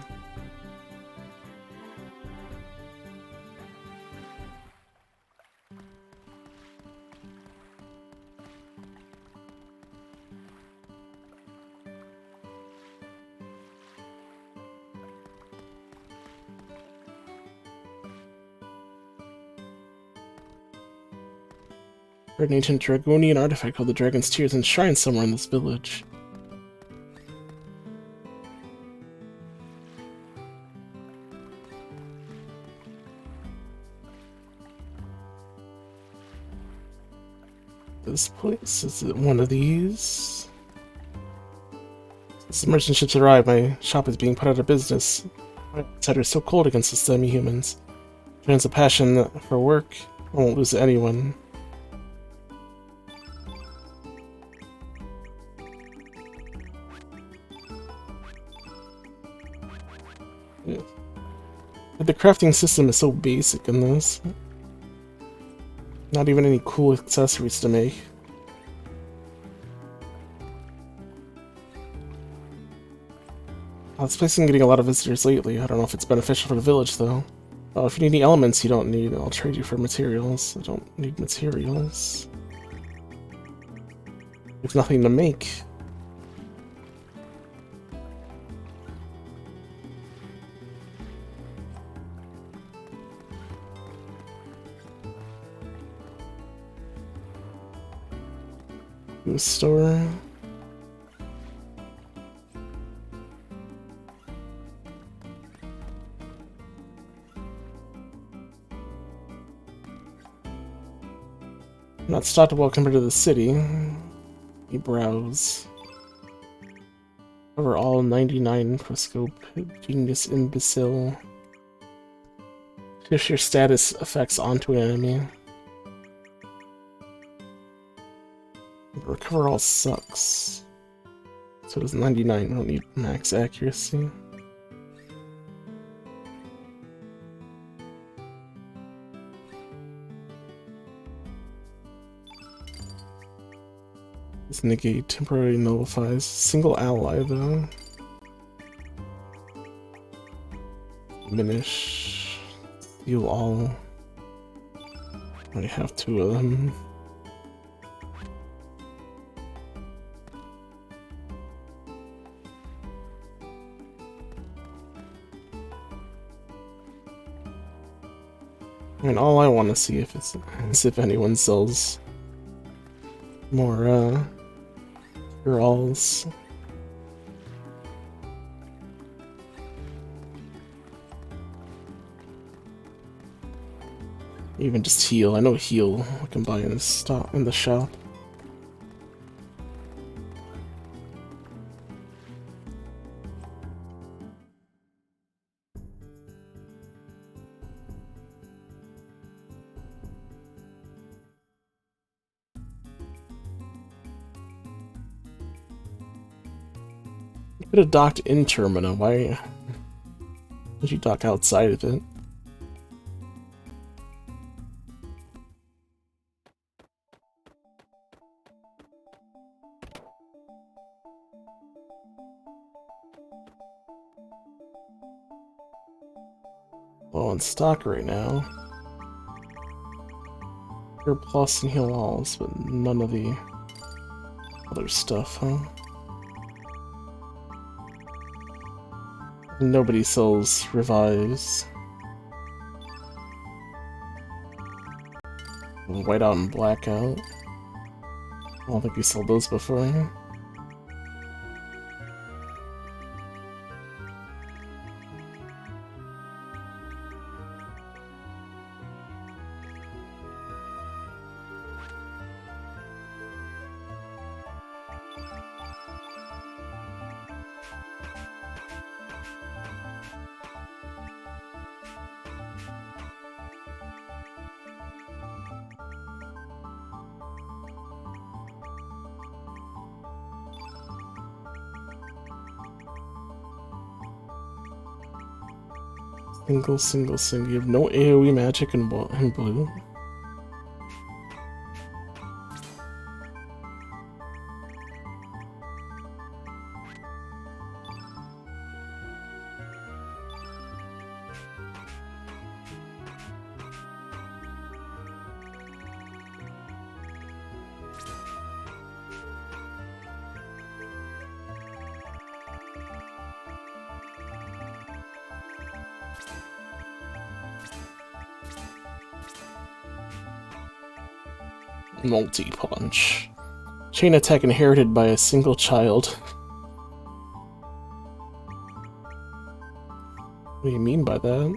An ancient Dragonian artifact called the Dragon's Tears enshrined somewhere in this village. This place, is it one of these? As the merchant ships arrive, my shop is being put out of business. My outsider is so cold against the semi-humans. Turns a passion for work, I won't lose to anyone. Yeah. But the crafting system is so basic in this. Not even any cool accessories to make. This place has been getting a lot of visitors lately. I don't know if it's beneficial for the village, though. If you need any elements you don't need, I'll trade you for materials. I don't need materials. There's nothing to make. To a store. Not stocked well compared to the city. You browse. Cover all 99 for scope. Genius imbecile. Push your status effects onto an enemy. Recover all sucks. So does 99. We don't need max accuracy. This negate temporarily nullifies. Single ally though. Diminish. Steal all. I have 2 of them. I mean, all I want to see is if anyone sells more cure-alls. Even just heal. I know heal I can buy in the shop. You could have docked in Termina. Why did you dock outside of it? Well, in stock right now. Cure plus and heal alls, but none of the other stuff, huh? Nobody sells revives. Whiteout and blackout. I don't think we sold those before. Single. You have no AoE magic in blue. Multi-punch. Chain attack inherited by a single child. What do you mean by that?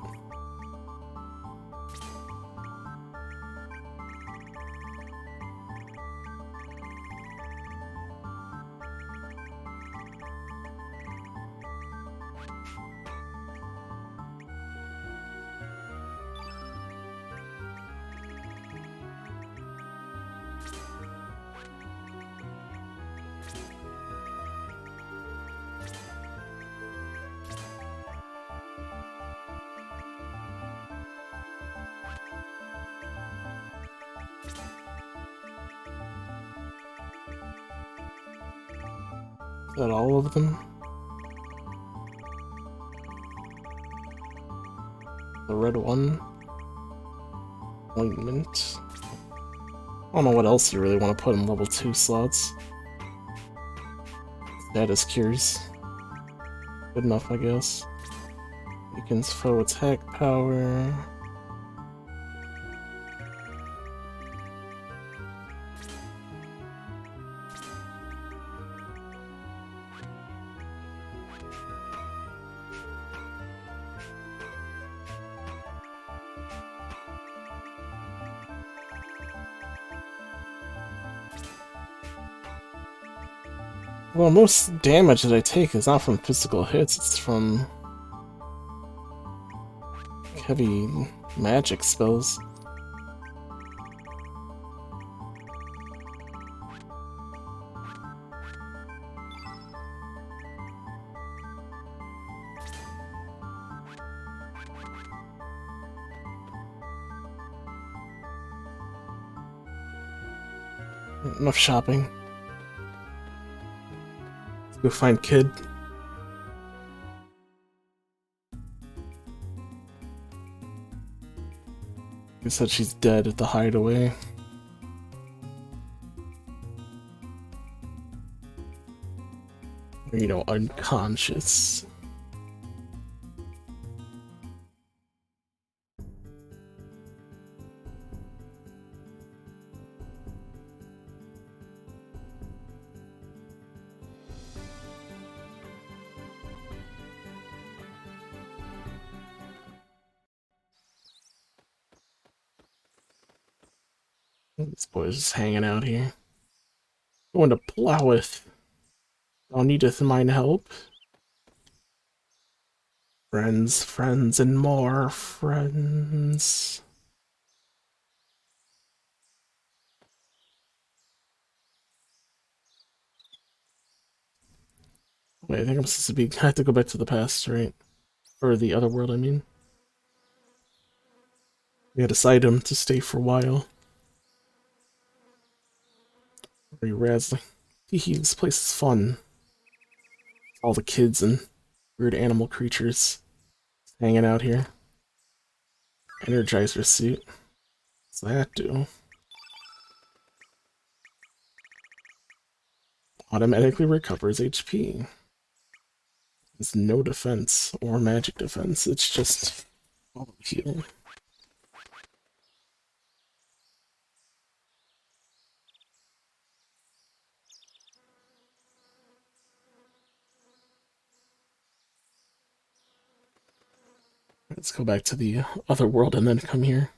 Is that all of them? The red one? Ointment. I don't know what else you really want to put in level 2 slots. Status cures. Good enough, I guess. Weakens foe attack power. Well, most damage that I take is not from physical hits, it's from heavy magic spells. Enough shopping. Let's go find Kid. He said she's dead at the hideaway. Or, you know, unconscious. This boy's just hanging out here. Going to Ploweth. Thou needeth mine help. Friends, friends, and more friends. Wait, I think I'm supposed to be. I have to go back to the past, right? Or the other world, I mean. We had a item to stay for a while. Very Razzling. Hee, this place is fun. All the kids and weird animal creatures hanging out here. Energizer suit. What's that do? Automatically recovers HP. It's no defense or magic defense, it's just heal. Let's go back to the other world and then come here.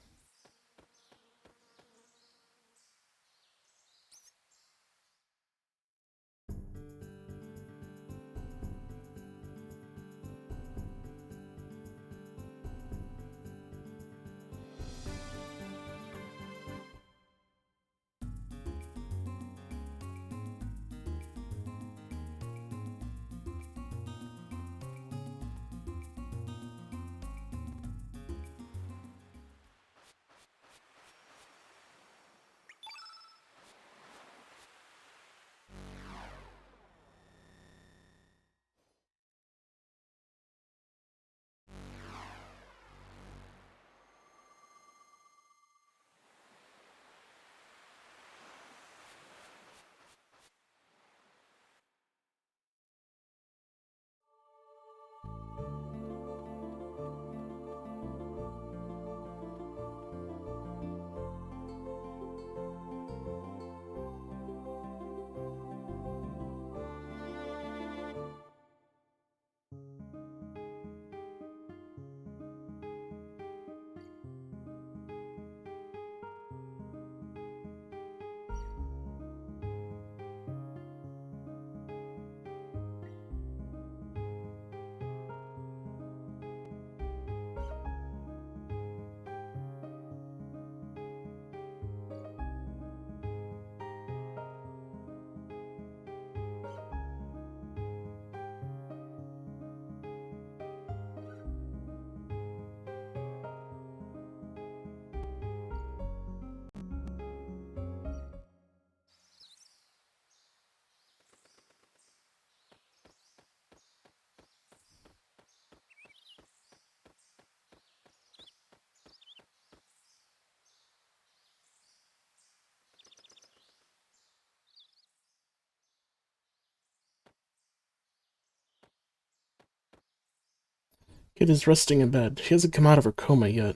Kid is resting in bed. She hasn't come out of her coma yet.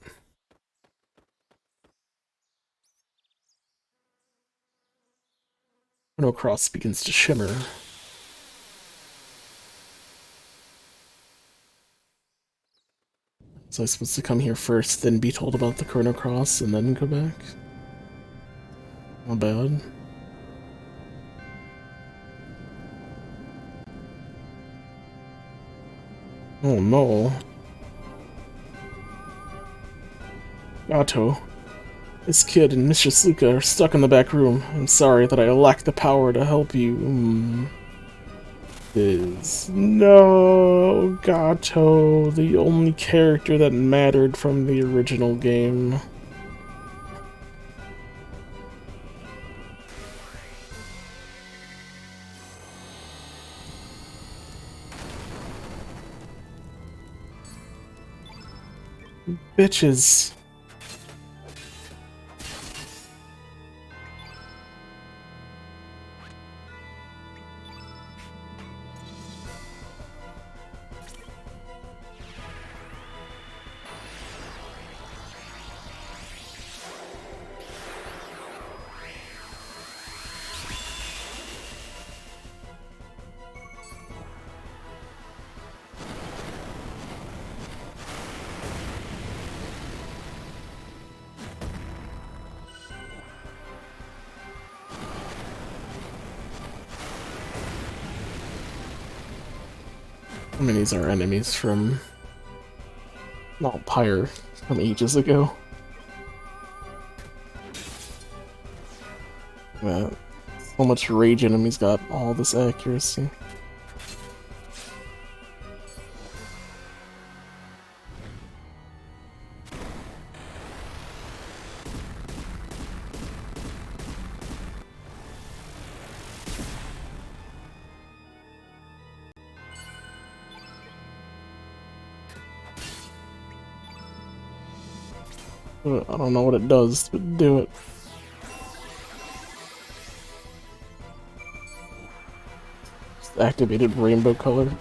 Chrono Cross begins to shimmer. So I'm supposed to come here first, then be told about the Chrono Cross, and then go back? Not bad. Oh no. Gato, this kid and Mistress Luca are stuck in the back room. I'm sorry that I lack the power to help you. No, Gato, the only character that mattered from the original game. Bitches. I mean, these are enemies from... not Pyre, from ages ago. Yeah, so much rage in him, he's got all this accuracy. I don't know what it does, but do it. Just activated rainbow color.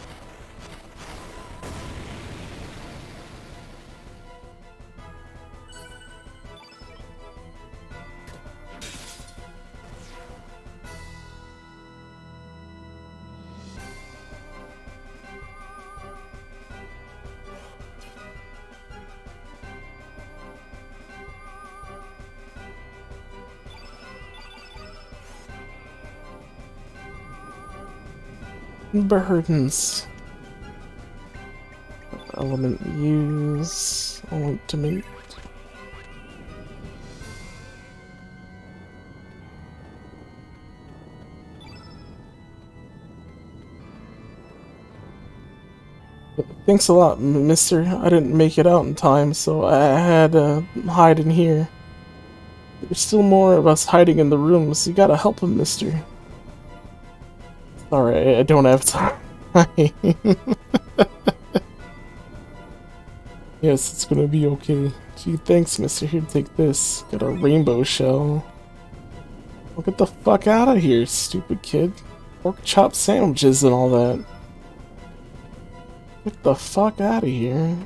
Burdens. Element use. Ultimate. Thanks a lot, mister. I didn't make it out in time, so I had to hide in here. There's still more of us hiding in the rooms. You gotta help him, mister. Sorry, I don't have time. Yes, it's gonna be okay. Gee, thanks, mister. Here, take this. Got a rainbow shell. Well, get the fuck out of here, stupid kid. Pork chop sandwiches and all that. Get the fuck out of here.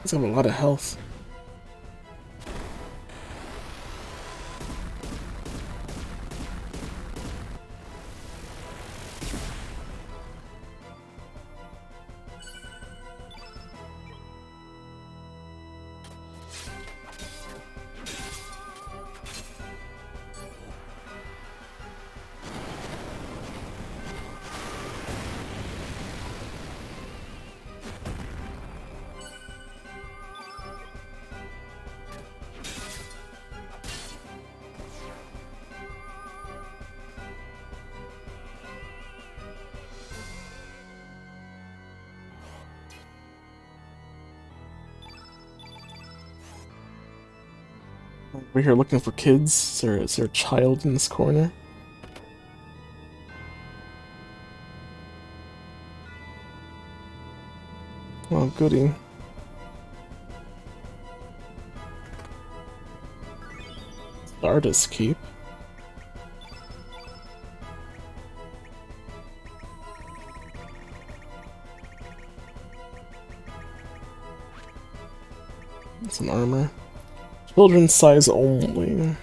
He's got a lot of health. We're here looking for kids. Is there a child in this corner? Oh, goody. Stardust Keep. Some armor. Children's size only.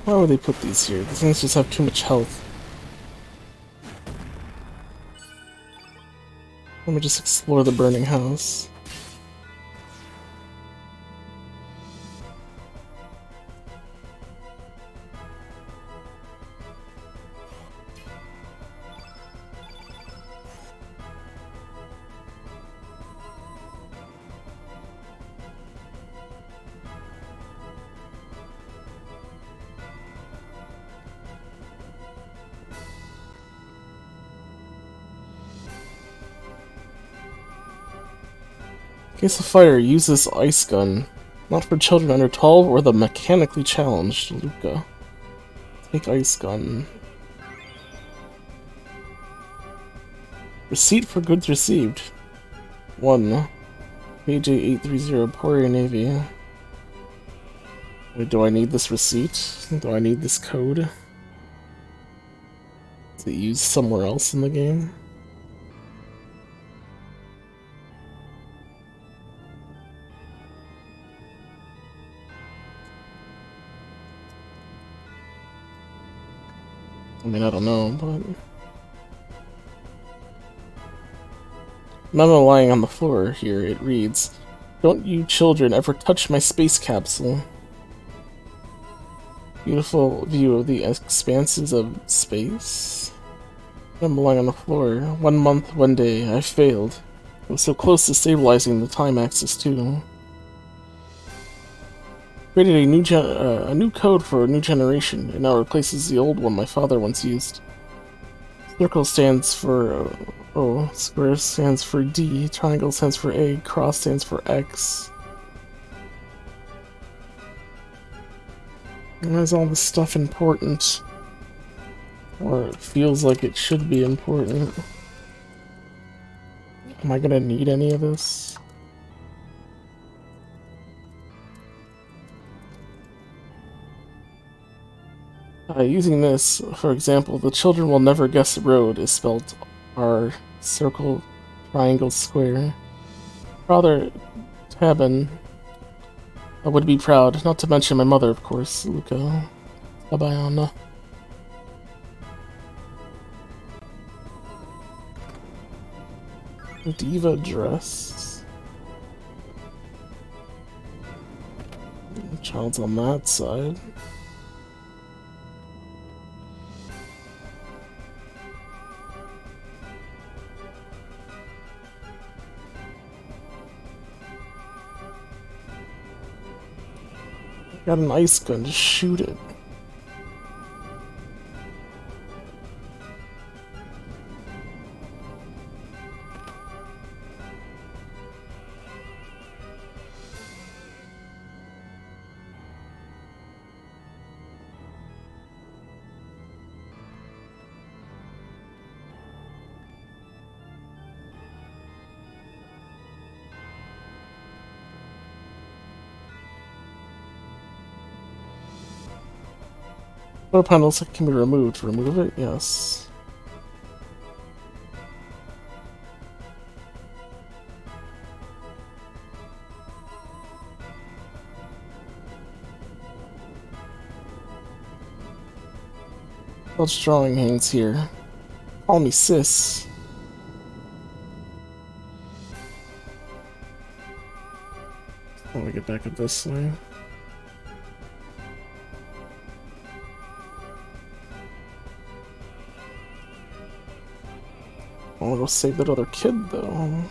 Why would they put these here? These things just have too much health. Let me just explore the burning house. In case of fire, use this ice gun. Not for children under 12 or the mechanically challenged. Luca. Take ice gun. Receipt for goods received. 1. AJ830 Poirier Navy. Wait, do I need this receipt? Do I need this code? Is it used somewhere else in the game? I mean, I don't know, but... Memo lying on the floor here, it reads, "Don't you children ever touch my space capsule." Beautiful view of the expanses of space. Memo lying on the floor. 1 month, 1 day. I failed. I was so close to stabilizing the time axis too. Created a new code for a new generation. It now replaces the old one my father once used. Circle stands for O, square stands for D, triangle stands for A, cross stands for X. Why is all this stuff important? Or it feels like it should be important. Am I gonna need any of this? Using this, for example, the children will never guess road is spelled R, circle, triangle, square. Father Tabin would be proud, not to mention my mother, of course, Luca. Bye-bye, Anna. Diva dress. The child's on that side. Got an ice gun, just shoot it. Solar panel looks like it can be removed. Remove it? Yes. Welch drawing hangs here. Call me sis. Let me get back up this way. I wanna go save that other kid though.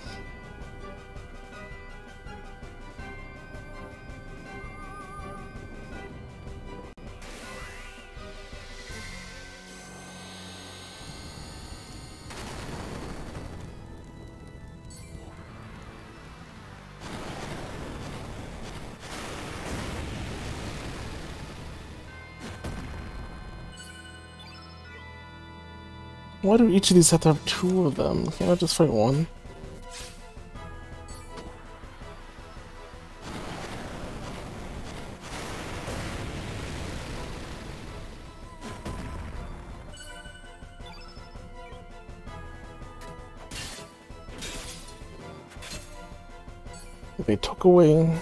Why do each of these have to have two of them? Can't I just fight one? They took away my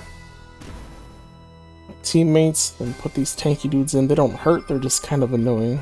teammates and put these tanky dudes in. They don't hurt, they're just kind of annoying.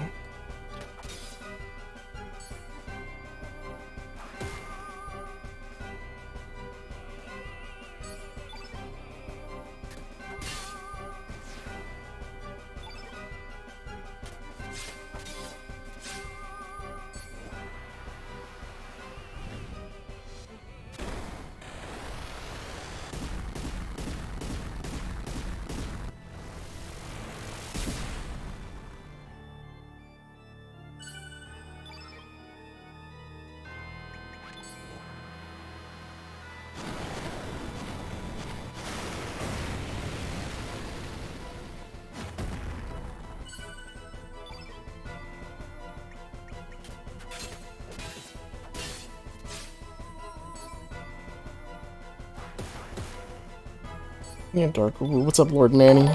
Yeah, Dark. What's up, Lord Manny?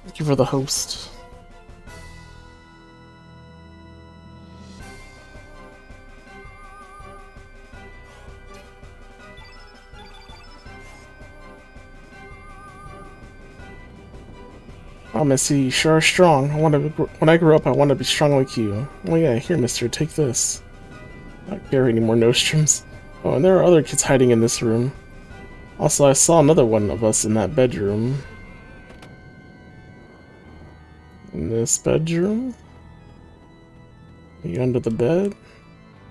Thank you for the host. Oh, Missy, you sure are strong. When I grow up, I want to be strong like you. Oh yeah, here, mister, take this. Not carry any more nostrums. Oh, and there are other kids hiding in this room. Also, I saw another one of us in that bedroom. In this bedroom? Are you under the bed?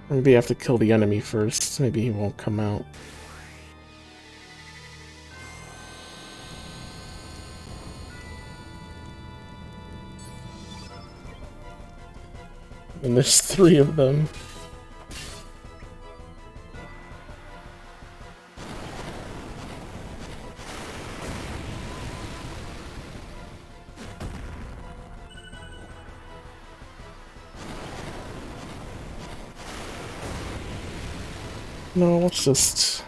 Maybe I have to kill the enemy first. Maybe he won't come out. And there's 3 of them. No, let's just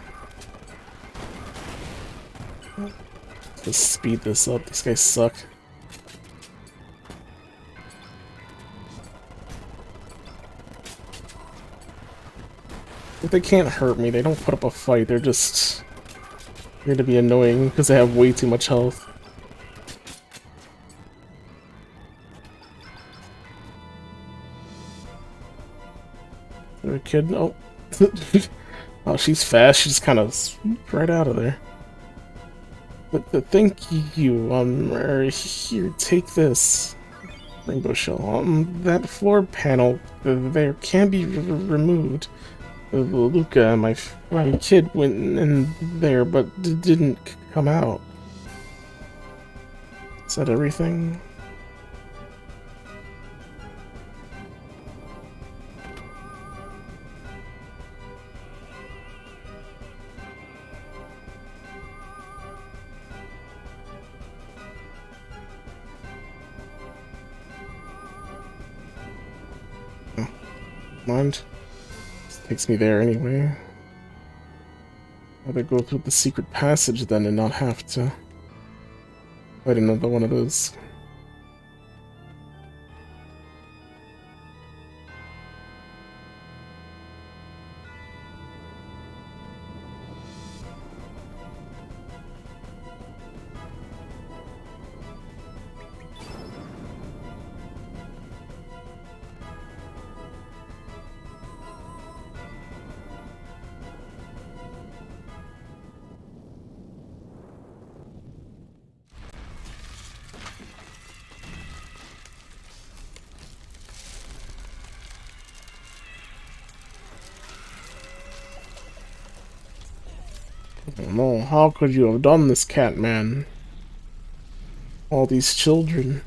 speed this up. These guys suck. If they can't hurt me, they don't put up a fight. They're just here to be annoying because they have way too much health. There a kid? Oh. Oh, she's fast. She just kind of swooped right out of there. But thank you. Here, take this. Rainbow shell. That floor panel there can be removed. Luca, my kid, went in there, but didn't come out. Is that everything? Mind. This takes me there anyway. Rather go through the secret passage then and not have to fight another one of those. Oh no, how could you have done this, Catman? All these children.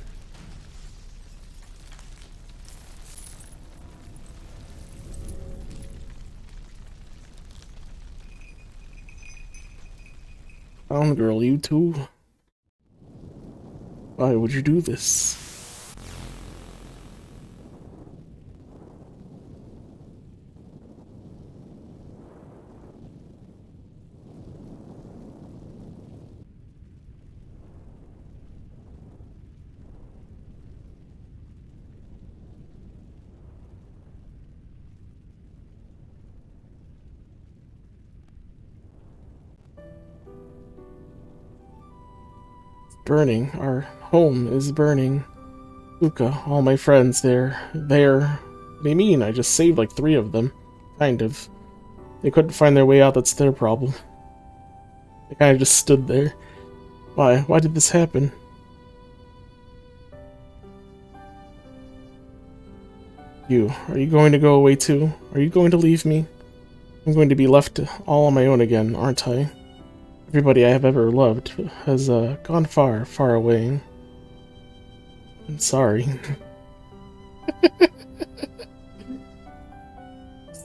Clown girl, you too? Why would you do this? Burning. Our home is burning. Luca, all my friends, they're... What do you mean? I just saved like 3 of them. Kind of. They couldn't find their way out, that's their problem. They kind of just stood there. Why? Why did this happen? Are you going to go away too? Are you going to leave me? I'm going to be left all on my own again, aren't I? Everybody I have ever loved has gone far, far away. I'm sorry.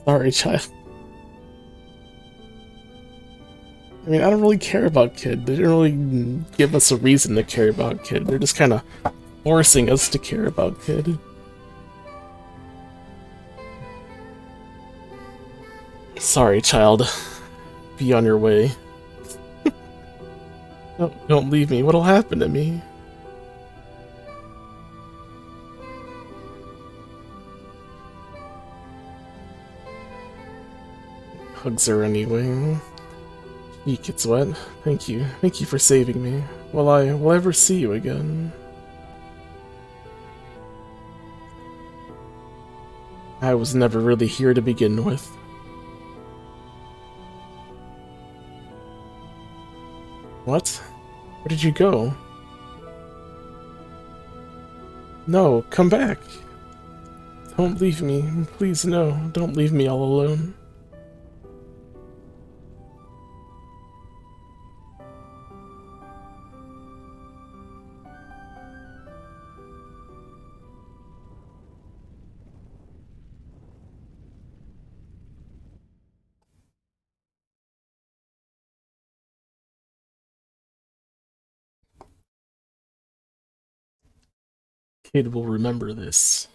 Sorry, child. I mean, I don't really care about Kid. They didn't really give us a reason to care about Kid. They're just kind of forcing us to care about Kid. Sorry, child. Be on your way. No, don't leave me. What'll happen to me? Hugs her anyway. Eek, it's wet. Thank you. Thank you for saving me. Will I ever see you again? I was never really here to begin with. What? Where did you go? No, come back. Don't leave me. Please, no. Don't leave me all alone. Kid will remember this.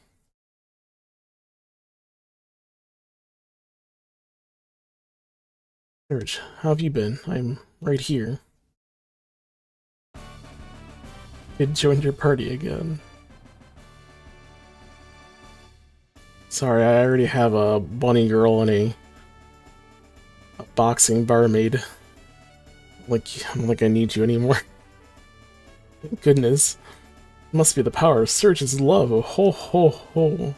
Serge, how have you been? I'm right here. Kid joined your party again. Sorry, I already have a bunny girl and a boxing barmaid. I don't think I need you anymore. Thank goodness. It must be the power of Serge's love. Oh, ho ho ho.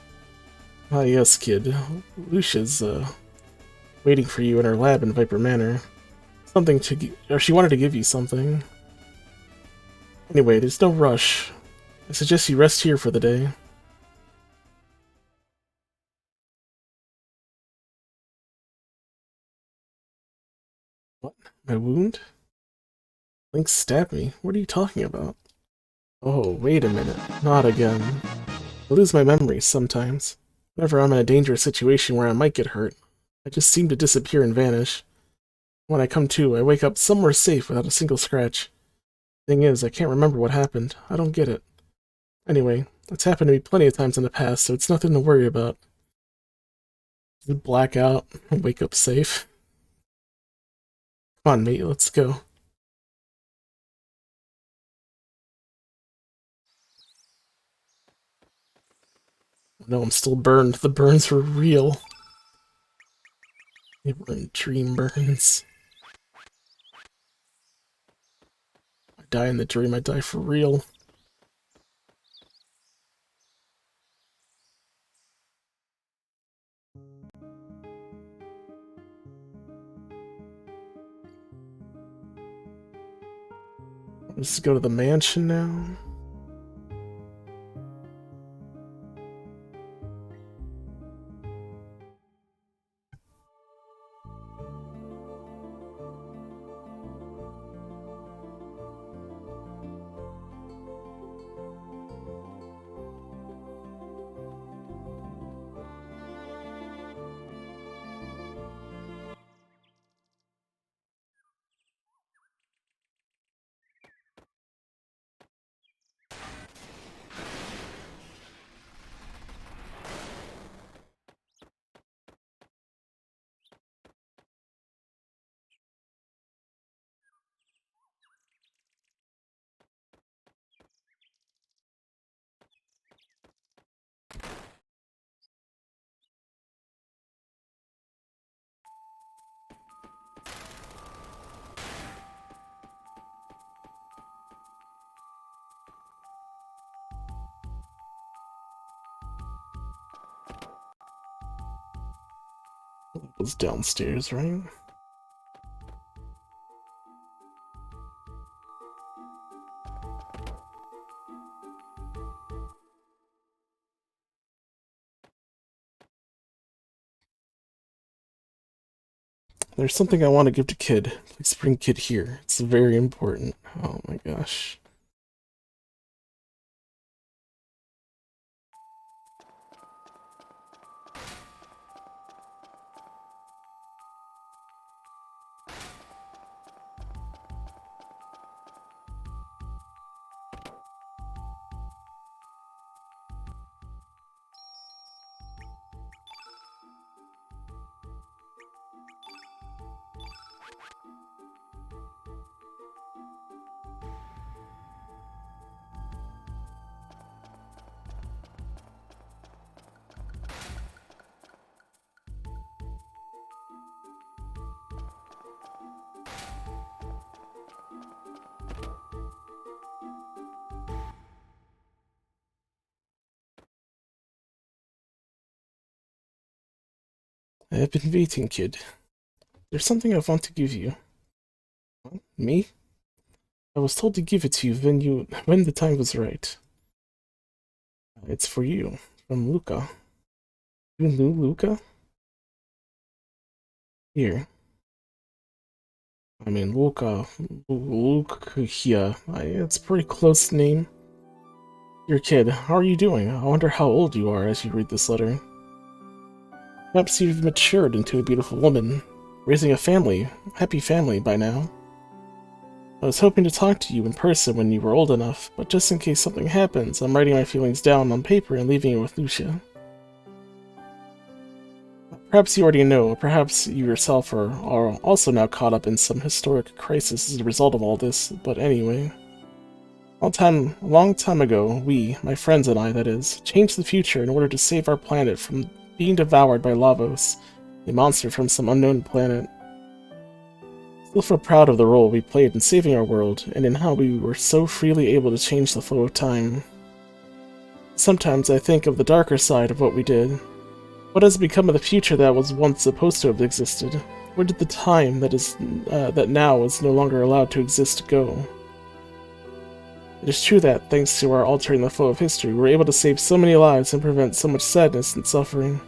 Ah yes, kid. Lucia's waiting for you in her lab in Viper Manor. Something to or she wanted to give you something. Anyway, there's no rush. I suggest you rest here for the day. What? My wound? Link stabbed me. What are you talking about? Oh, wait a minute. Not again. I lose my memories sometimes. Whenever I'm in a dangerous situation where I might get hurt, I just seem to disappear and vanish. When I come to, I wake up somewhere safe without a single scratch. Thing is, I can't remember what happened. I don't get it. Anyway, it's happened to me plenty of times in the past, so it's nothing to worry about. Black out, wake up safe. Come on, mate, let's go. No, I'm still burned. The burns were real. They weren't dream burns. I die in the dream, I die for real. Let's go to the mansion now. was downstairs, right? There's something I want to give to Kid. Please bring Kid here. It's very important. Oh my gosh. I have been waiting, Kid. There's something I want to give you. Me? I was told to give it to you when the time was right. It's for you, from Luca. You knew Luca? Here. I mean, Luca. Lucia. It's a pretty close name. Dear Kid, how are you doing? I wonder how old you are as you read this letter. Perhaps you've matured into a beautiful woman, raising a family, happy family by now. I was hoping to talk to you in person when you were old enough, but just in case something happens, I'm writing my feelings down on paper and leaving it with Lucia. Perhaps you already know, or perhaps you yourself are also now caught up in some historic crisis as a result of all this, but anyway. A long time ago, we, my friends and I, that is, changed the future in order to save our planet from being devoured by Lavos, a monster from some unknown planet. I still feel proud of the role we played in saving our world, and in how we were so freely able to change the flow of time. Sometimes I think of the darker side of what we did. What has become of the future that was once supposed to have existed? Where did the time that now is no longer allowed to exist go? It is true that, thanks to our altering the flow of history, we were able to save so many lives and prevent so much sadness and suffering.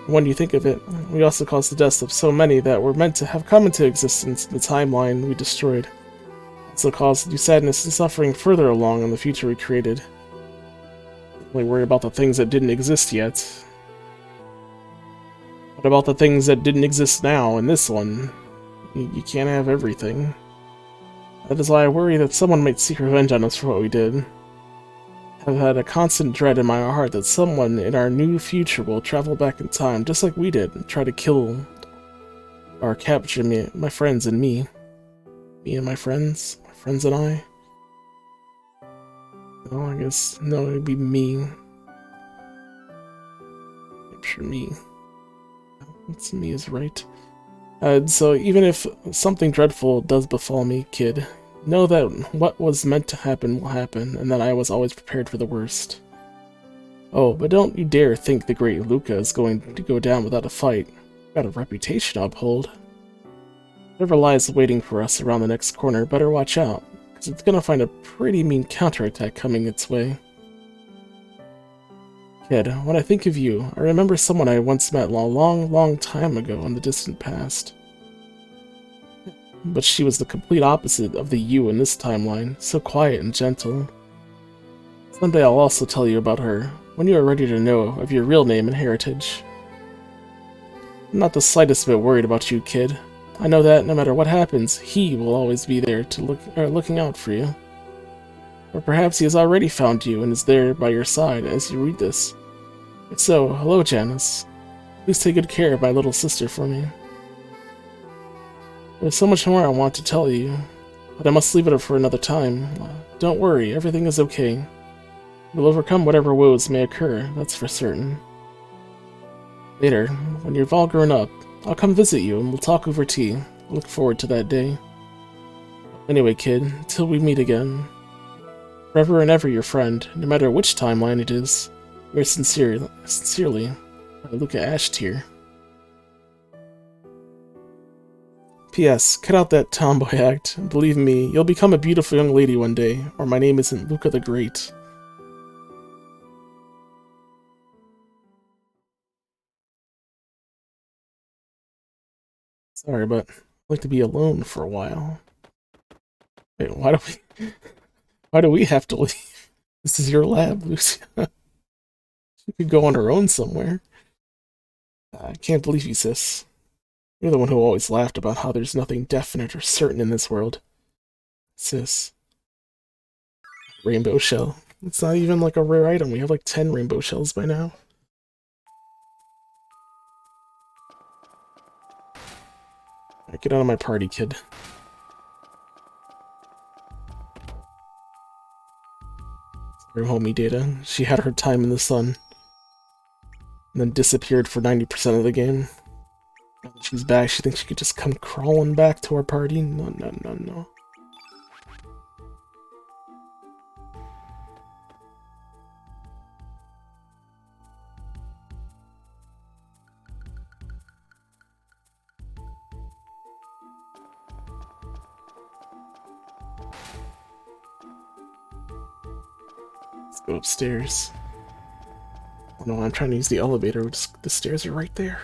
And when you think of it, we also caused the deaths of so many that were meant to have come into existence in the timeline we destroyed. Also caused new sadness and suffering further along in the future we created. Only worry about the things that didn't exist yet. What about the things that didn't exist now in this one? You can't have everything. That is why I worry that someone might seek revenge on us for what we did. I've had a constant dread in my heart that someone in our new future will travel back in time just like we did and try to kill or capture me, my friends and me. Me and my friends and I. No, I guess, no, it'd be me. Capture me. It's me is right. So even if something dreadful does befall me, Kid, know that what was meant to happen will happen, and that I was always prepared for the worst. Oh, but don't you dare think the great Luca is going to go down without a fight. We've got a reputation to uphold. Whatever lies waiting for us around the next corner, better watch out, because it's gonna find a pretty mean counterattack coming its way. Kid, when I think of you, I remember someone I once met a long time ago in the distant past. But she was the complete opposite of the you in this timeline, so quiet and gentle. Someday I'll also tell you about her, when you are ready to know of your real name and heritage. I'm not the slightest bit worried about you, Kid. I know that, no matter what happens, he will always be there looking out for you. Or perhaps he has already found you and is there by your side as you read this. If so, hello, Janice. Please take good care of my little sister for me. There's so much more I want to tell you, but I must leave it for another time. Don't worry, everything is okay. We'll overcome whatever woes may occur, that's for certain. Later, when you've all grown up, I'll come visit you and we'll talk over tea. Look forward to that day. Anyway, Kid, till we meet again. Forever and ever your friend, no matter which timeline it is. Yours sincerely, Luca Ashtier. P.S. Cut out that tomboy act. Believe me, you'll become a beautiful young lady one day, or my name isn't Luca the Great. Sorry, but I'd like to be alone for a while. Wait, why do we have to leave? This is your lab, Lucia. She could go on her own somewhere. I can't believe you, sis. You're the one who always laughed about how there's nothing definite or certain in this world. Sis. Rainbow shell. It's not even like a rare item. We have like 10 rainbow shells by now. Alright, get out of my party, kid. Sorry, homie Data. She had her time in the sun. And then disappeared for 90% of the game. Now that she's back, she thinks she could just come crawling back to our party? No, no, no, no. Let's go upstairs. Oh no, I'm trying to use the elevator. The stairs are right there.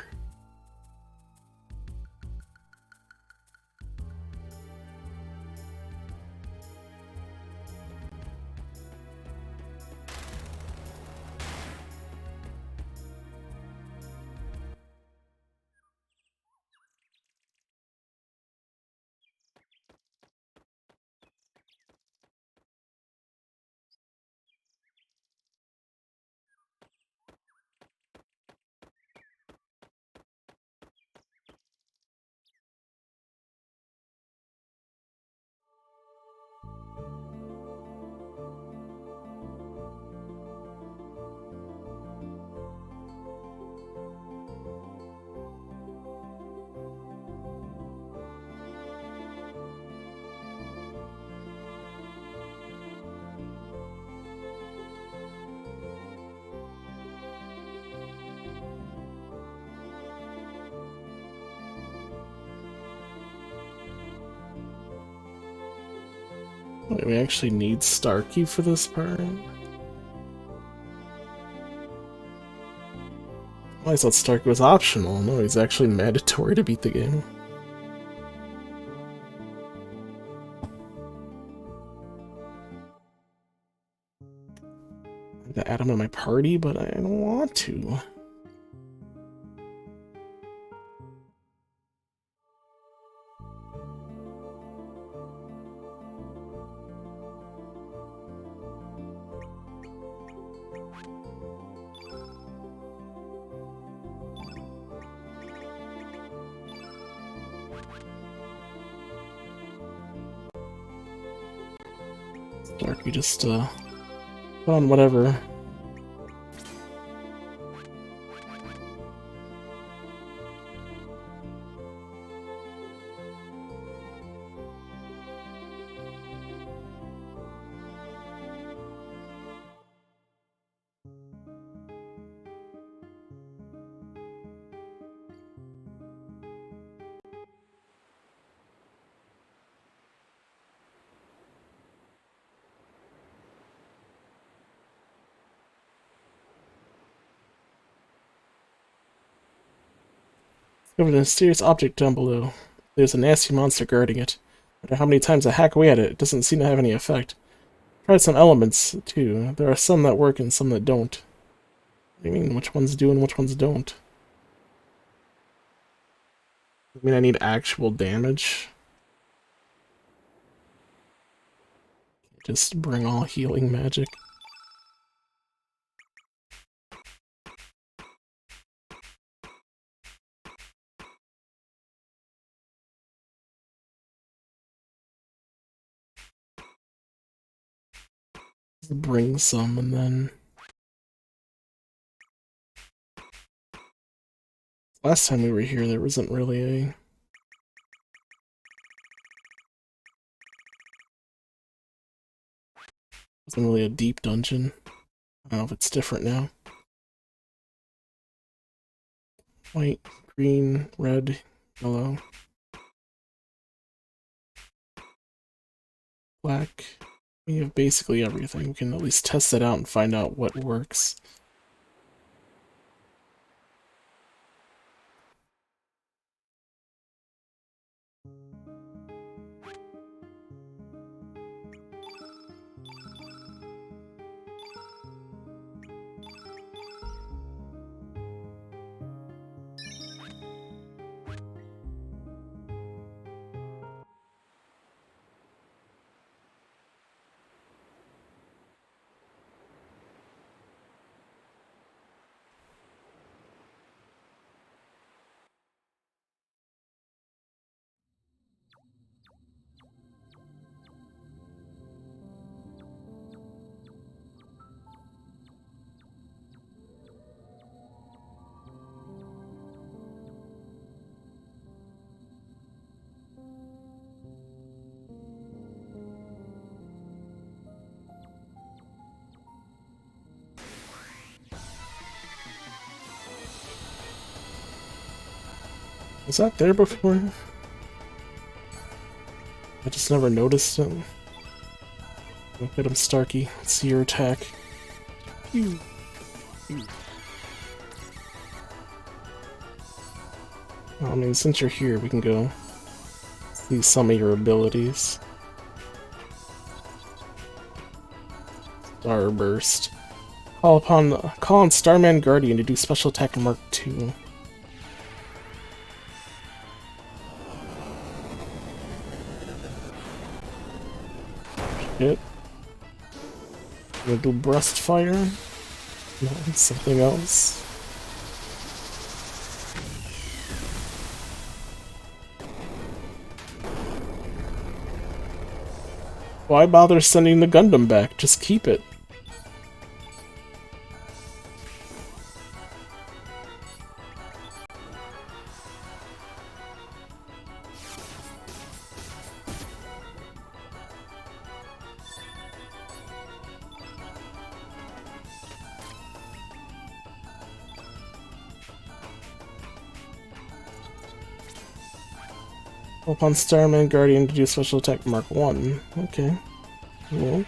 Wait, we actually need Starkey for this part? I thought Starkey was optional. No, he's actually mandatory to beat the game. I'm gonna add him to my party, but I don't want to. Starkey just, put on whatever. Discovered a mysterious object down below. There's a nasty monster guarding it. No matter how many times I hack away at it, it doesn't seem to have any effect. Tried some elements, too. There are some that work and some that don't. What do you mean, which ones do and which ones don't? I mean, I need actual damage. Just bring all healing magic. Bring some and then... Last time we were here, there wasn't really a... Wasn't really a deep dungeon. I don't know if it's different now. White, green, red, yellow. Whack. We have basically everything. We can at least test it out and find out what works. Was that there before? I just never noticed it. Look at him, Starkey. Let's see your attack. Pew. Pew. Well, I mean, since you're here, we can go see some of your abilities. Starburst. Call on Starman Guardian to do special attack Mark II. Shit. Gonna do Breast Fire? No, something else. Why bother sending the Gundam back? Just keep it. Upon Starman Guardian to do special attack Mark 1. Okay. Cool.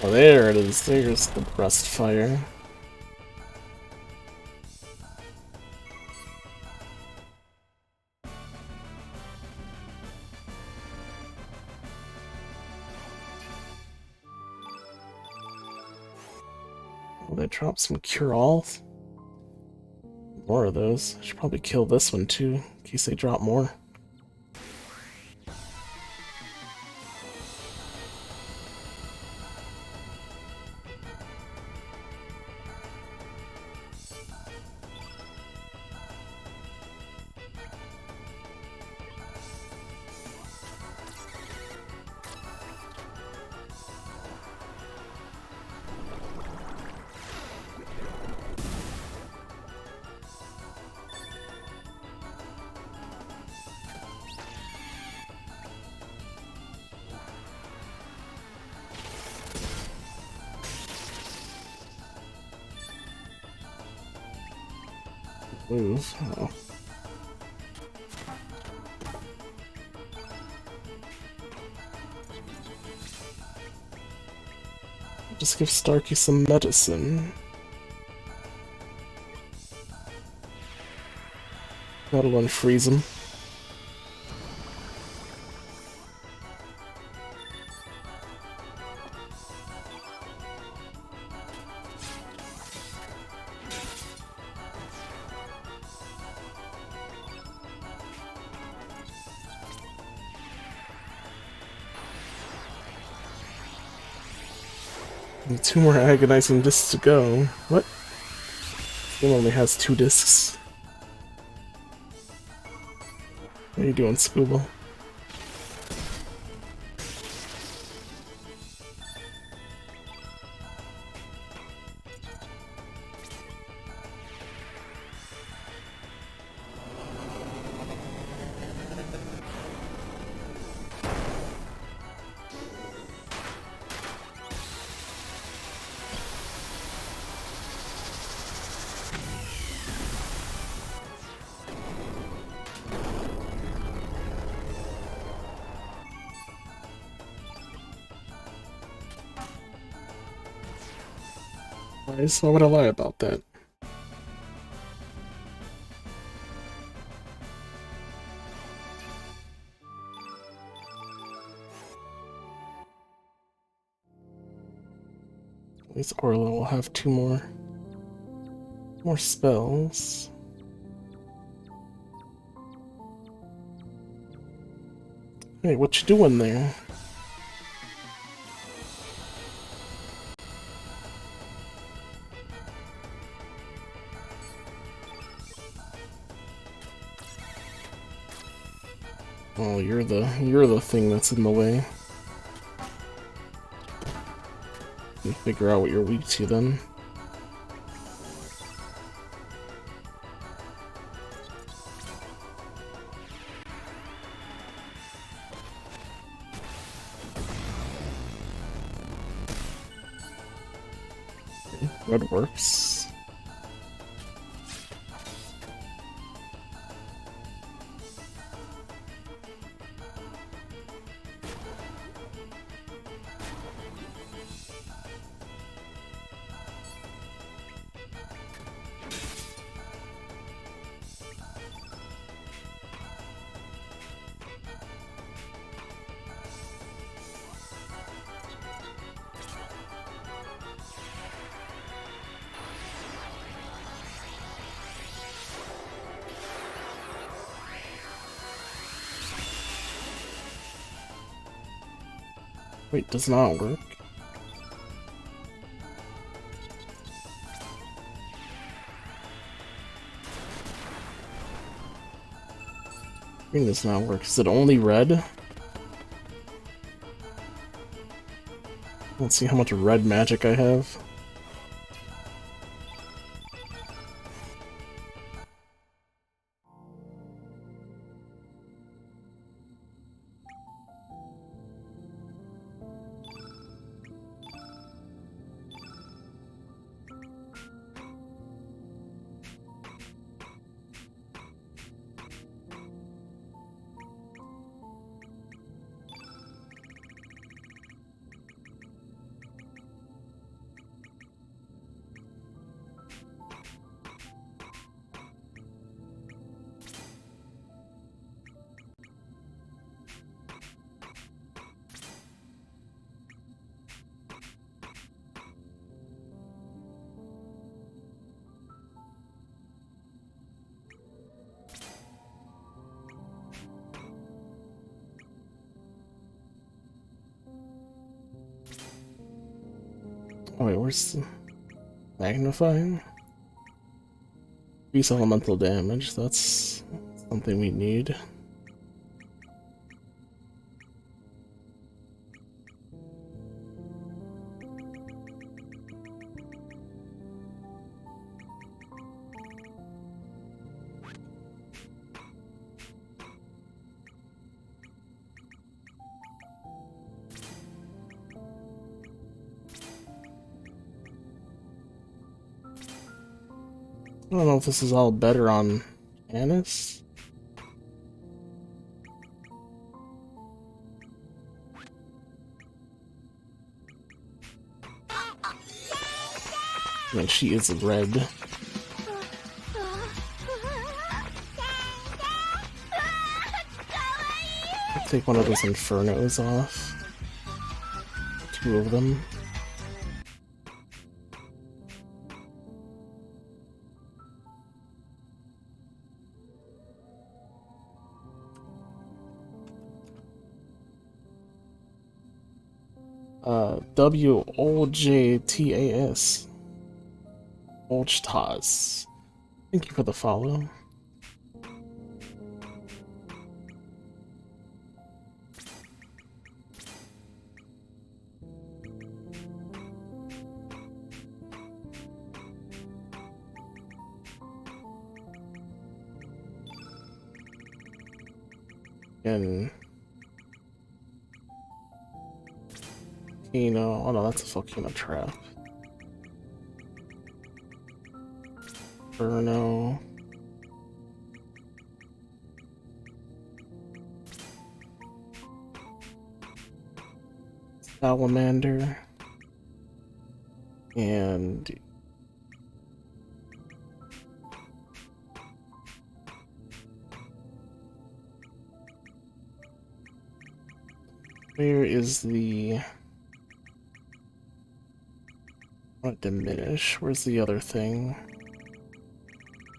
Oh, there it is. There's the Breast Fire. Oh, they dropped some cure-alls. More of those. I should probably kill this one too, in case they drop more. Move. Oh. Just give Starkey some medicine. That'll unfreeze him. And 2 more agonizing discs to go. What? This game only has 2 discs. What are you doing, Scooble? Why would I lie about that? At least Orla will have two more spells. Hey, what you doing there? Oh, you're the thing that's in the way. You figure out what you're weak to then. Red works. Wait, does not work? Green does not work. Is it only red? Let's see how much red magic I have. Oh wait, where's the magnifying? Increase elemental damage, that's something we need. I don't know if this is all better on Annis. I mean, she is red. I'll take one of those Infernos off. Two of them. WOJTAS. Oljtas. Thank you for the follow. And Volcano. Oh no, that's a volcano trap. Chrono. Salamander. And Where is the... Not diminish. Where's the other thing?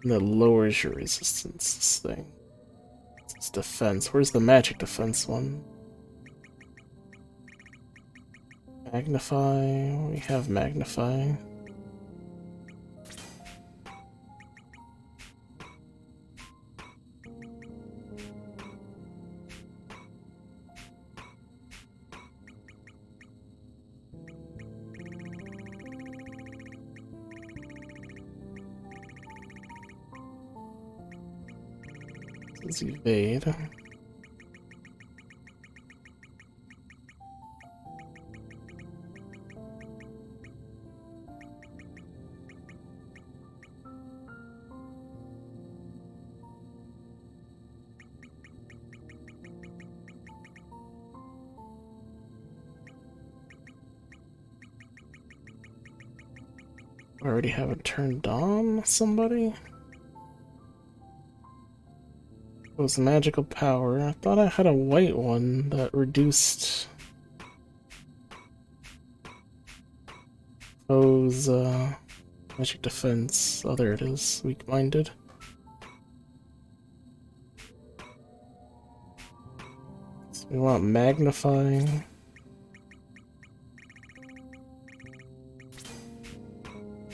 That lowers your resistance, this thing. It's defense. Where's the magic defense one? Magnify. We have magnify. This is evade. I already have it turned on, somebody? It was magical power. I thought I had a white one that reduced foes' magic defense. Oh, there it is. Weak-minded. So we want magnifying.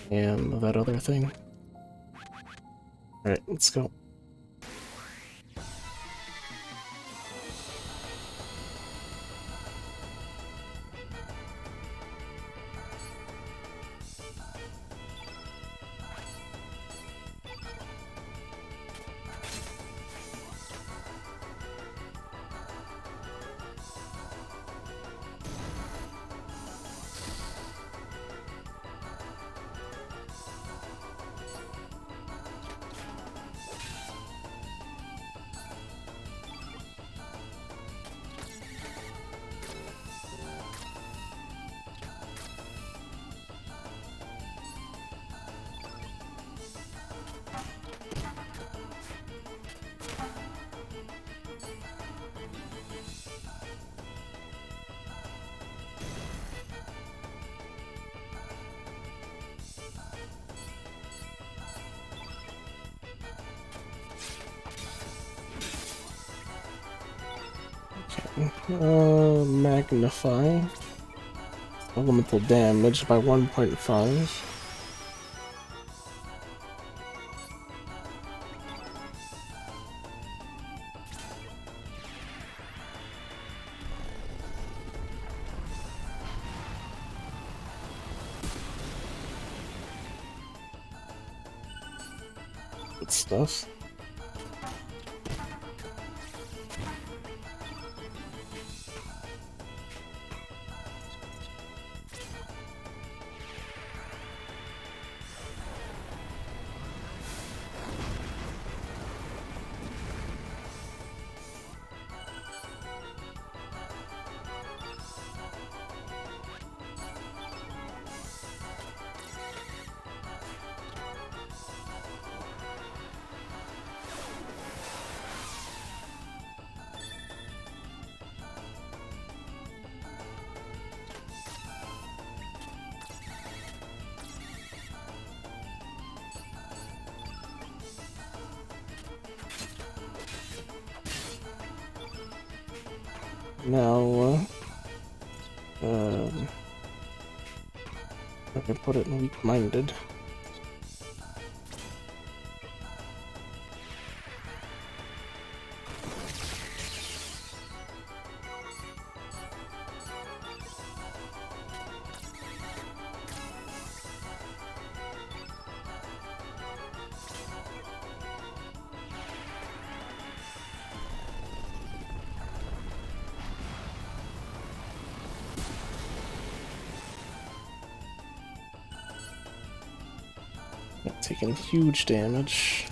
And that other thing. Alright, let's go. Magnify. Elemental damage by 1.5. Good stuff. Now, I can put it in weak-minded. Taking huge damage.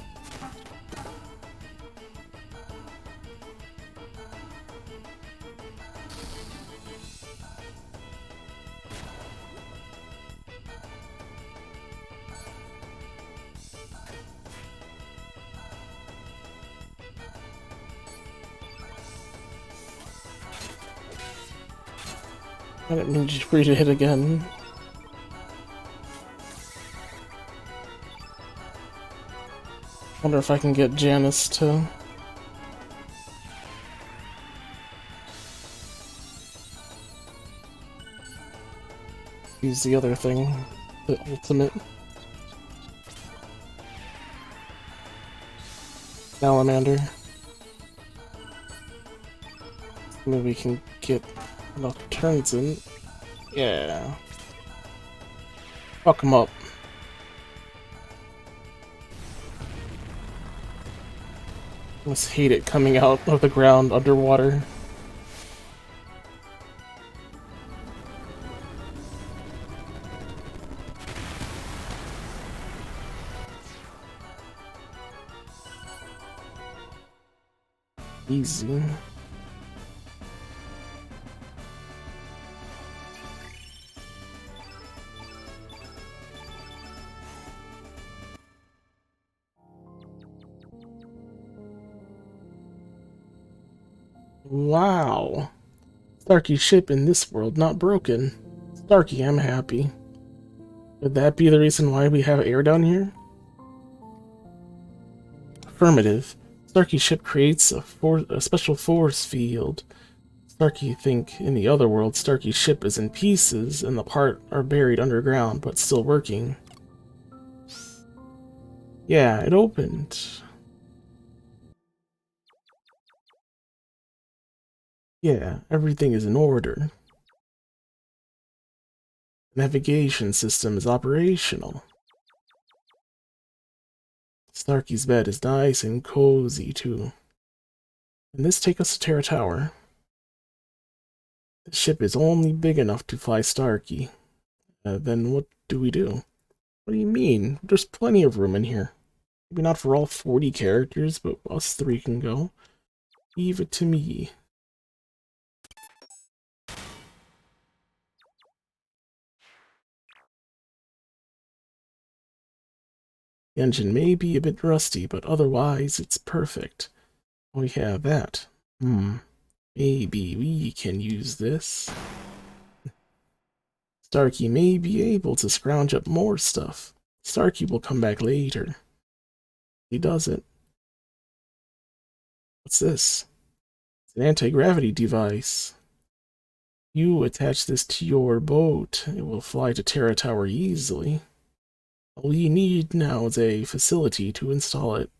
I didn't mean for you to hit again. Wonder if I can get Janice to... use the other thing. The ultimate. Salamander. Maybe we can get enough turns in. Yeah. Fuck him up. I just hate it coming out of the ground underwater. Easy. Wow. Starkey's ship in this world not broken. Starkey, I'm happy. Would that be the reason why we have air down here? Affirmative. Starkey's ship creates a special force field. Starkey think in the other world Starkey's ship is in pieces and the parts are buried underground but still working. Yeah, it opened. Yeah, everything is in order. Navigation system is operational. Starkey's bed is nice and cozy too. And this takes us to Terra Tower. The ship is only big enough to fly Starkey. Then what do we do? What do you mean? There's plenty of room in here. Maybe not for all 40 characters, but us 3 can go. Leave it to me. The engine may be a bit rusty, but otherwise it's perfect. We have that. Maybe we can use this. Starkey may be able to scrounge up more stuff. Starkey will come back later. He doesn't. What's this? It's an anti-gravity device. You attach this to your boat. It will fly to Terra Tower easily. All you need now is a facility to install it.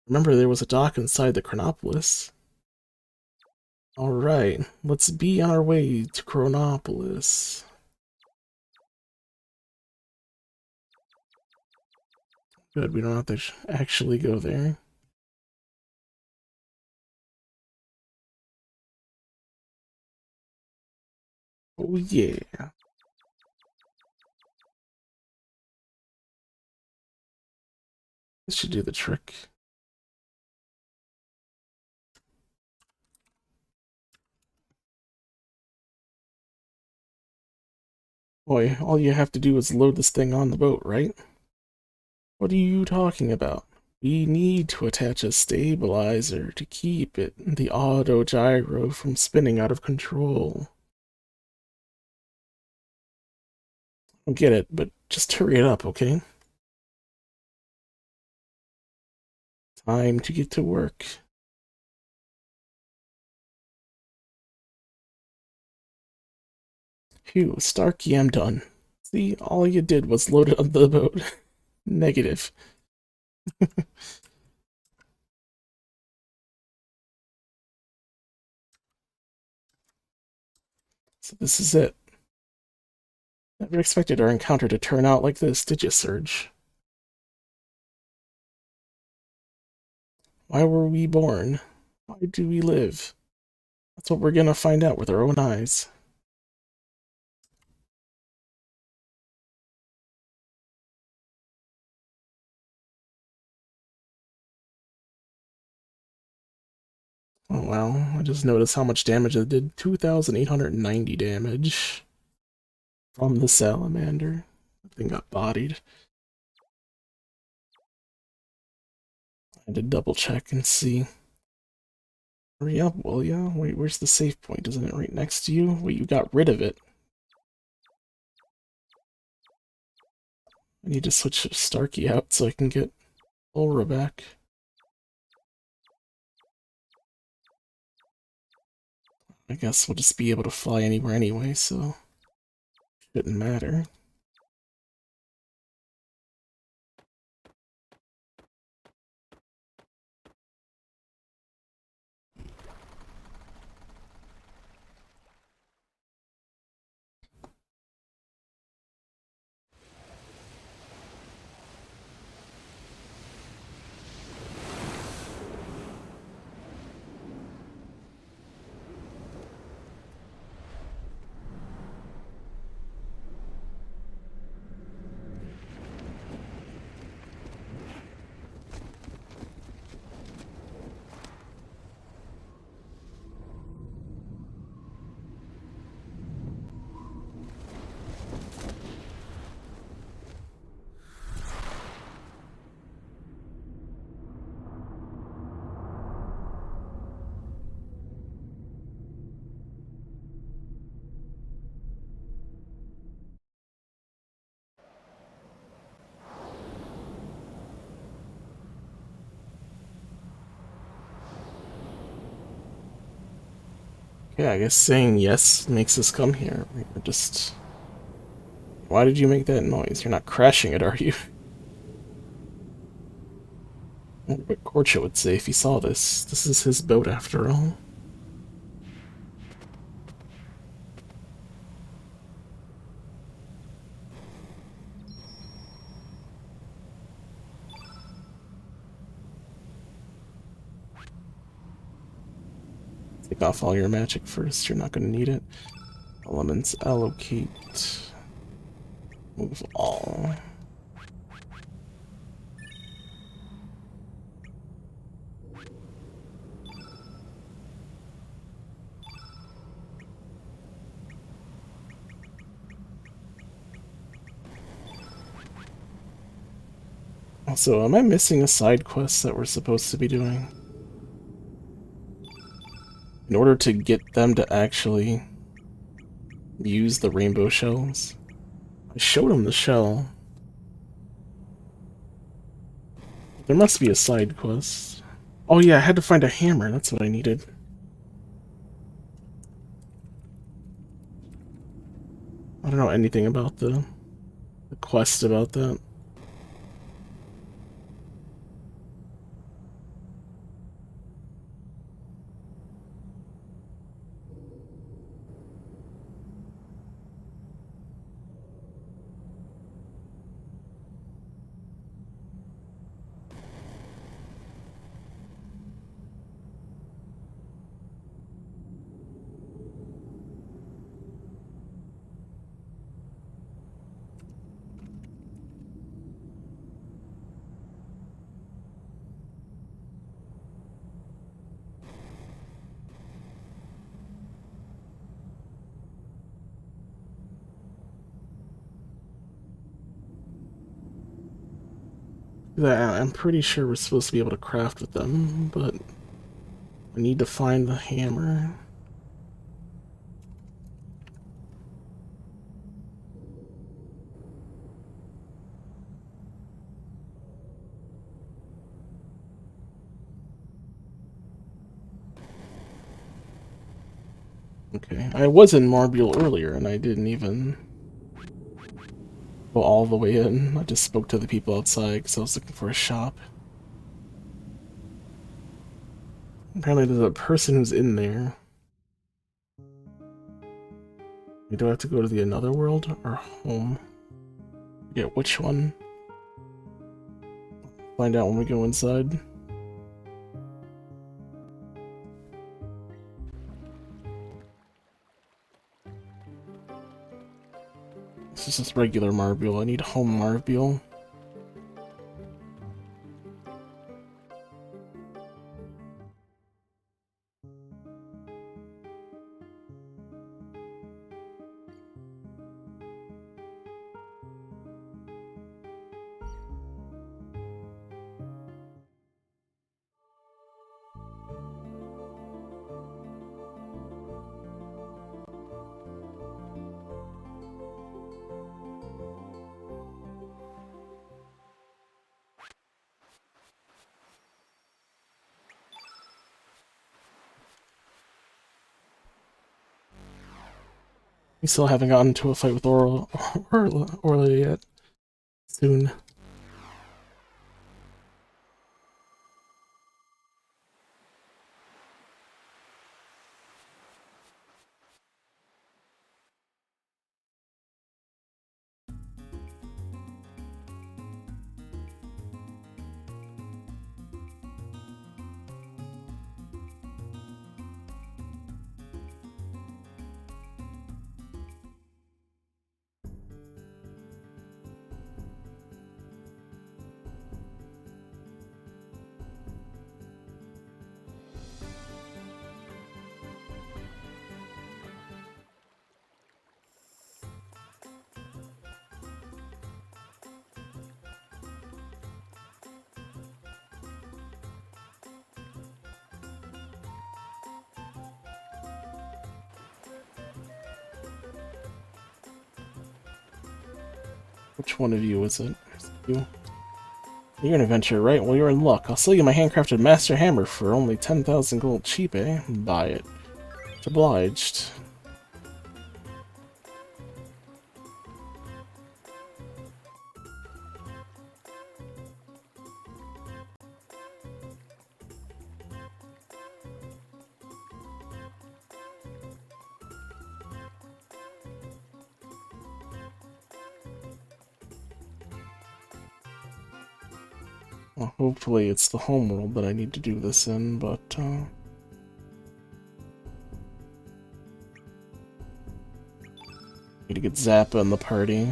Remember, there was a dock inside the Chronopolis. Alright, let's be on our way to Chronopolis. Good, we don't have to actually go there. Oh yeah. This should do the trick. Boy, all you have to do is load this thing on the boat, right? What are you talking about? We need to attach a stabilizer to keep the auto gyro from spinning out of control. I don't get it, but just hurry it up, okay? Time to get to work. Phew, Starkey, I'm done. See, all you did was load it on the boat. Negative. So this is it. Never expected our encounter to turn out like this, did you, Surge? Why were we born? Why do we live? That's what we're gonna find out with our own eyes. Oh well, I just noticed how much damage it did. 2,890 damage from the salamander. That thing got bodied. I had to double check and see. Hurry up, will ya? Wait, where's the save point? Isn't it right next to you? Wait, you got rid of it. I need to switch Starkey out so I can get Ulra back. I guess we'll just be able to fly anywhere anyway, so shouldn't matter. Yeah, I guess saying yes makes us come here. We're just... Why did you make that noise? You're not crashing it, are you? What Corcho would say if he saw this. This is his boat after all. Take off all your magic first, you're not gonna need it. Elements allocate. Move all. Also, am I missing a side quest that we're supposed to be doing? In order to get them to actually use the rainbow shells? I showed them the shell. There must be a side quest. Oh yeah, I had to find a hammer, that's what I needed. I don't know anything about the quest about that. I'm pretty sure we're supposed to be able to craft with them, but I need to find the hammer. Okay, I was in Marbule earlier and I didn't even go all the way in. I just spoke to the people outside because I was looking for a shop. Apparently there's a person who's in there. Do I have to go to the another world or home? Yeah, which one? Find out when we go inside. This is just regular Marbule. I need home Marbule. We still haven't gotten into a fight with Orla yet. Soon. Which one of you is it? You? You're an adventurer, right? Well, you're in luck. I'll sell you my handcrafted master hammer for only 10,000 gold cheap, eh? Buy it. Much obliged. Well, hopefully it's the homeworld that I need to do this in, but, need to get Zappa in the party.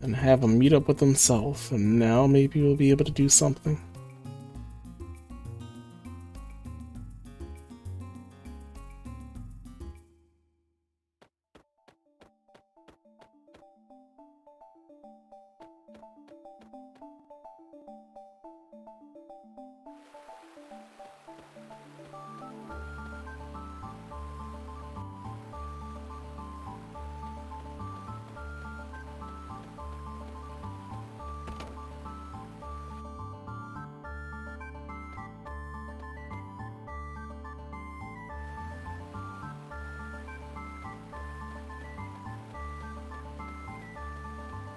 And have him meet up with himself, and now maybe we'll be able to do something.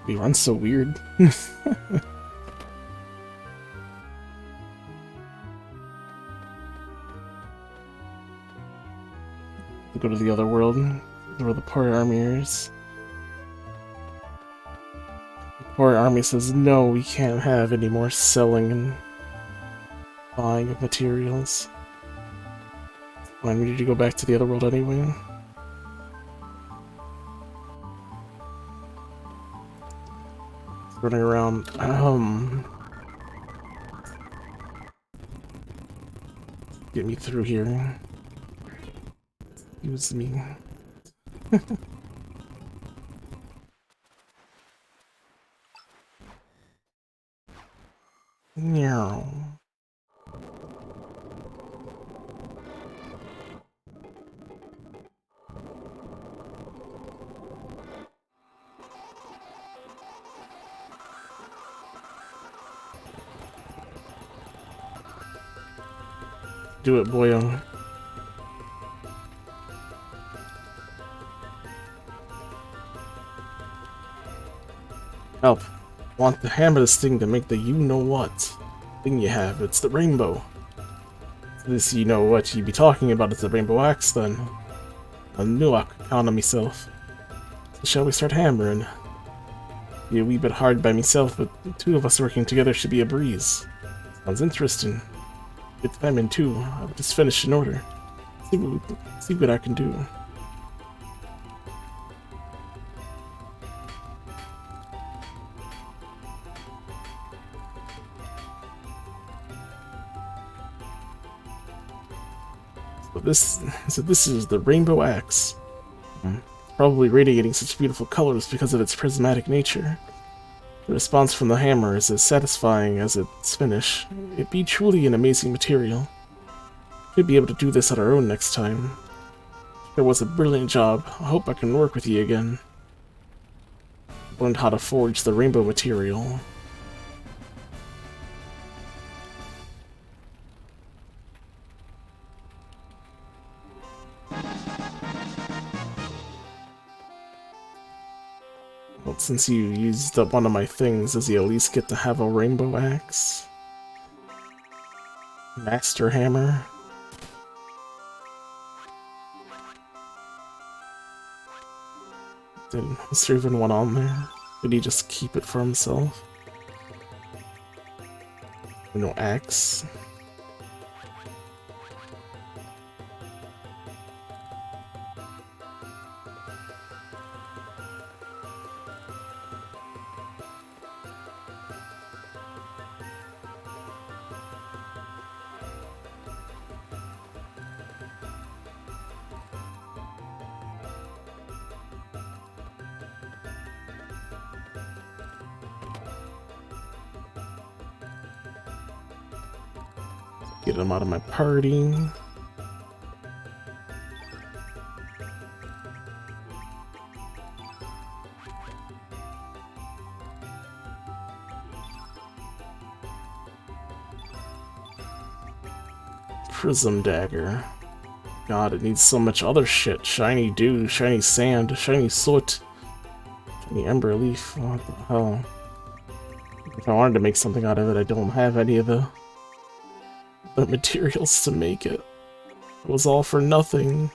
He runs so weird. Go to the other world, where the poor army is. The poor army says, no, we can't have any more selling and buying of materials. Fine, we need to go back to the other world anyway. Running around, get me through here. Use me. Meow. Do it, boyo. Help. Want to hammer this thing to make the you-know-what thing you have. It's the rainbow. This you-know-what you be talking about is the rainbow axe, then. I knew I could count on myself. So shall we start hammering? Be a wee bit hard by myself, but the two of us working together should be a breeze. Sounds interesting. Get them in too. I've just finished an order. See what I can do. So this is the rainbow axe. Probably radiating such beautiful colors because of its prismatic nature. The response from the hammer is as satisfying as its finish. It'd be truly an amazing material. We'd be able to do this on our own next time. It was a brilliant job. I hope I can work with you again. Learned how to forge the rainbow material. Well, since you used up one of my things, does he at least get to have a rainbow axe? Master hammer? Was there even one on there? Did he just keep it for himself? No axe? Get him out of my party. Prism dagger. God, it needs so much other shit. Shiny dew, shiny sand, shiny soot, shiny ember leaf. What the hell? If I wanted to make something out of it, I don't have any of the materials to make it. It was all for nothing.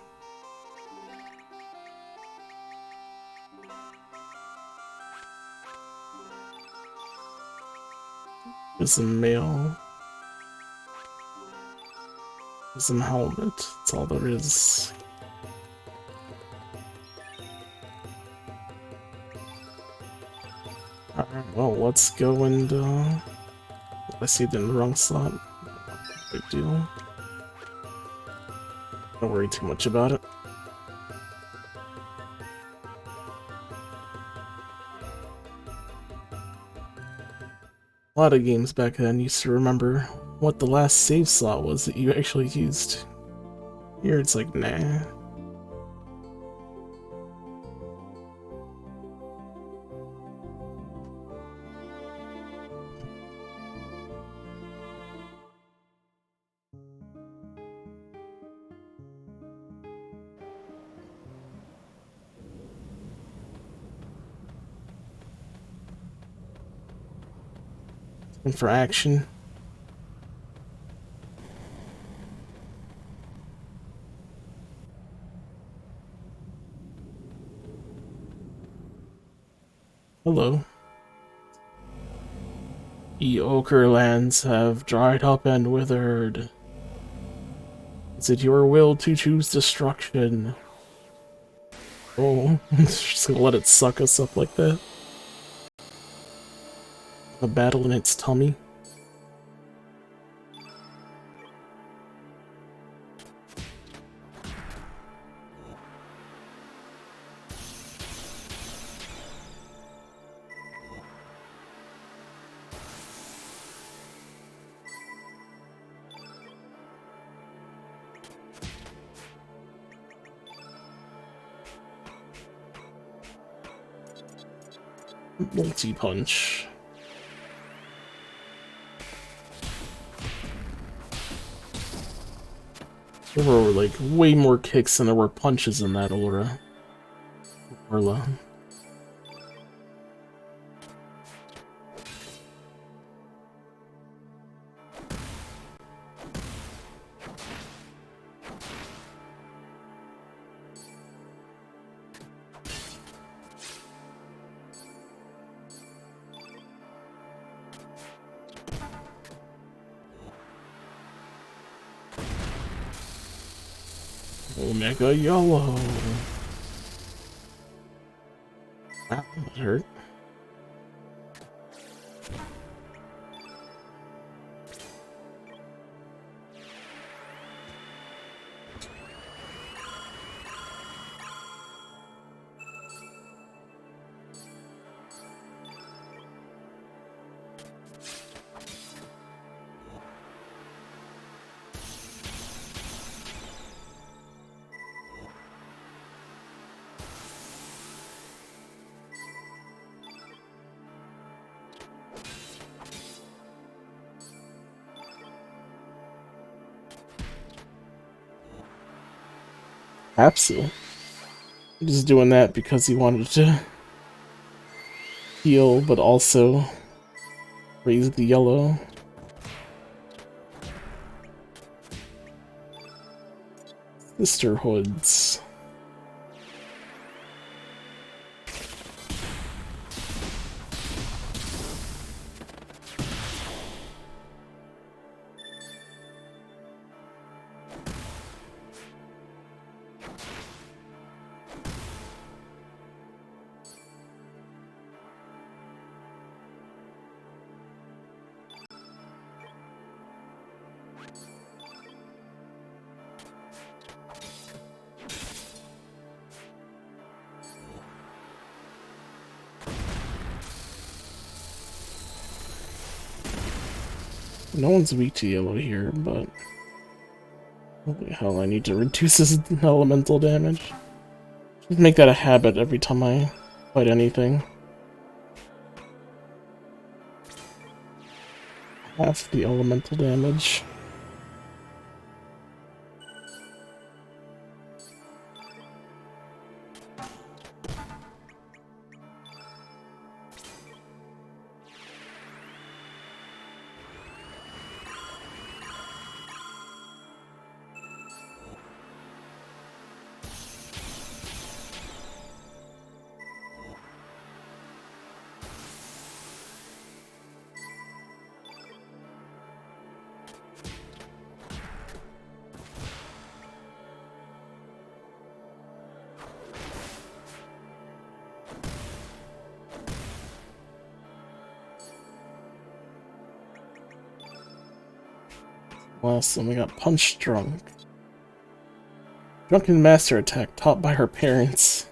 Prism mail. Prism helmet. That's all there is. Alright, well, let's go and, I see it in the wrong slot. Big deal. Don't worry too much about it. A lot of games back then used to remember what the last save slot was that you actually used. Here it's like, nah. And for action. Hello. The ochre lands have dried up and withered. Is it your will to choose destruction? Oh, just gonna let it suck us up like that? A battle in its tummy? Multi-punch. There were like way more kicks than there were punches in that aura. Orla. Omega Yellow. Wow, that hurt. Absolutely. I'm just doing that because he wanted to heal, but also raise the yellow. Sisterhoods. No one's weak to yellow here, but holy hell, I need to reduce his elemental damage. Just make that a habit every time I fight anything. Half the elemental damage. Last one, we got Punch Drunk. Drunken Master Attack taught by her parents.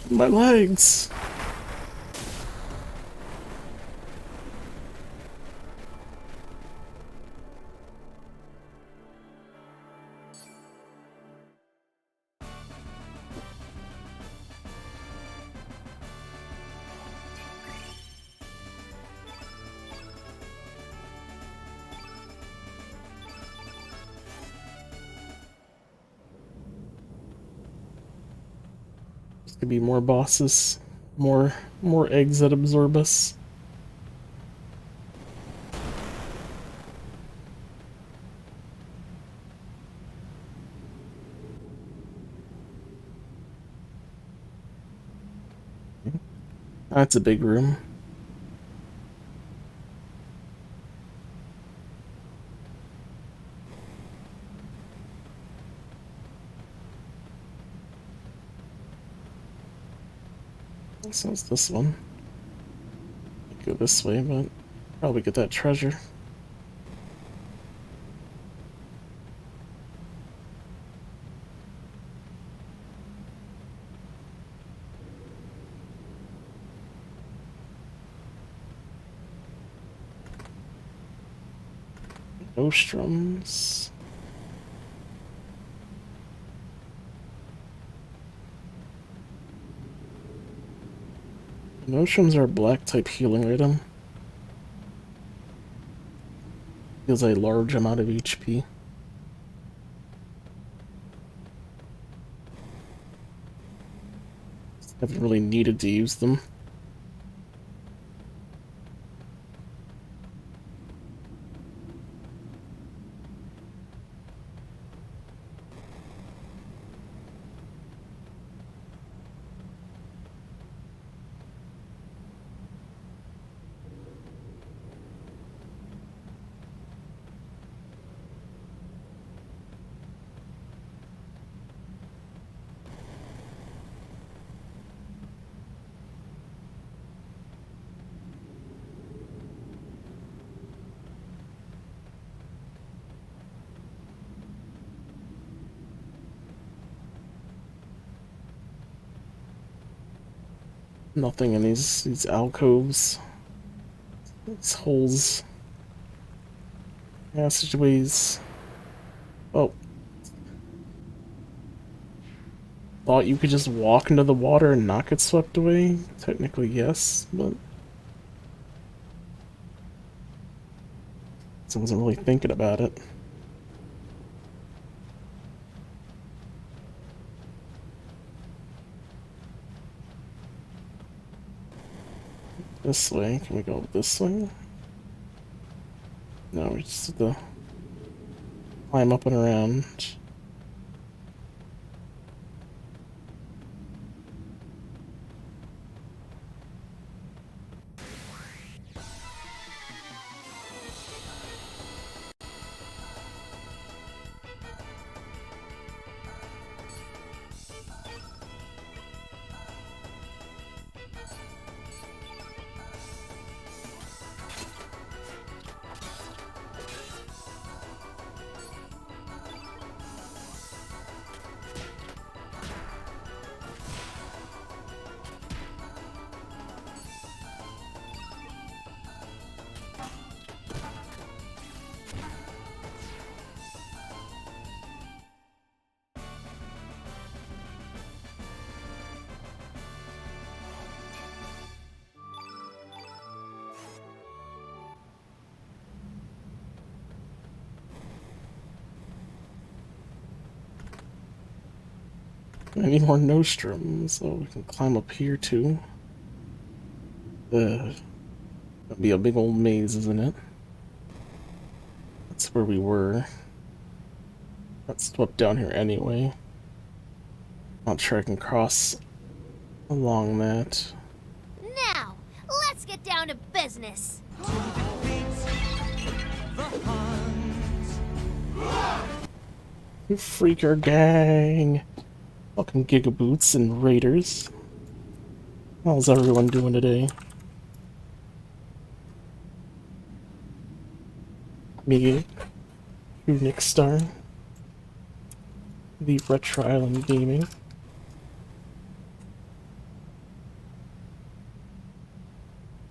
My legs! There's gonna be more bosses. More eggs that absorb us. That's a big room. So it's this one. Go this way, but probably get that treasure. Nostrums. Nostrums are a black type healing item. Deals a large amount of HP. Haven't really needed to use them. Nothing in these alcoves. These holes. Passageways. Oh. Thought you could just walk into the water and not get swept away? Technically, yes, but I wasn't really thinking about it. This way. Can we go this way? No, we just have to climb up and around. I need more nostrums, so we can climb up here too. That'll be a big old maze, isn't it? That's where we were. That's up down here anyway. Not sure I can cross along that. Now, let's get down to business. You freaker gang! Welcome Gigaboots and Raiders. How's everyone doing today? Me, Nick Star, the Retro Island Gaming.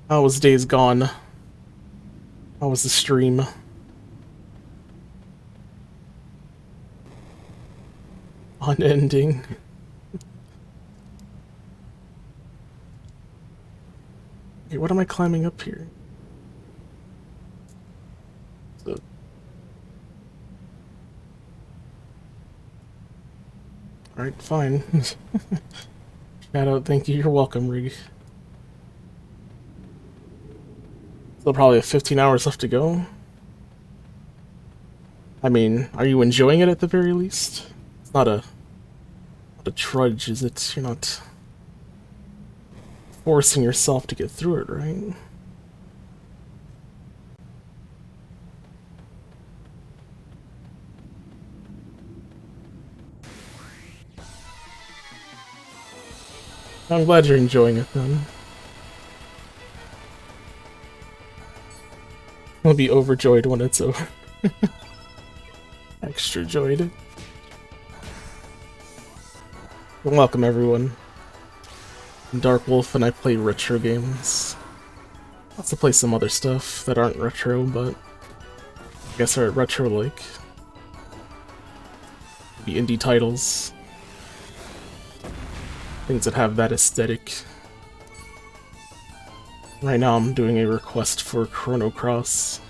How was Days Gone? How was the stream? Unending. Okay, what am I climbing up here? So, alright, fine. Shout out, thank you, you're welcome, Rig. Still probably have 15 hours left to go. I mean, are you enjoying it at the very least? It's not a trudge, is it? You're not forcing yourself to get through it, right? I'm glad you're enjoying it then. I'll be overjoyed when it's over. Extra joyed. Welcome everyone. I'm Dark Wolf and I play retro games. I also play some other stuff that aren't retro, but I guess are retro-like. The indie titles. Things that have that aesthetic. Right now I'm doing a request for Chrono that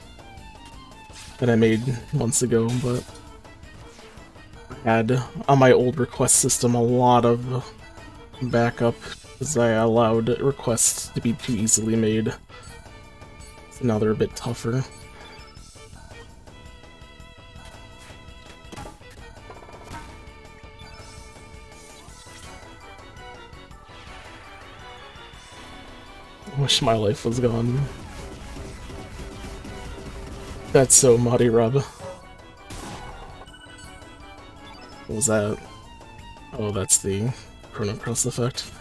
I made months ago, but I had on my old request system a lot of backup because I allowed requests to be too easily made. So now they're a bit tougher. I wish my life was gone. That's so Muddy Rub. What was that? Oh, that's the Chrono Cross effect.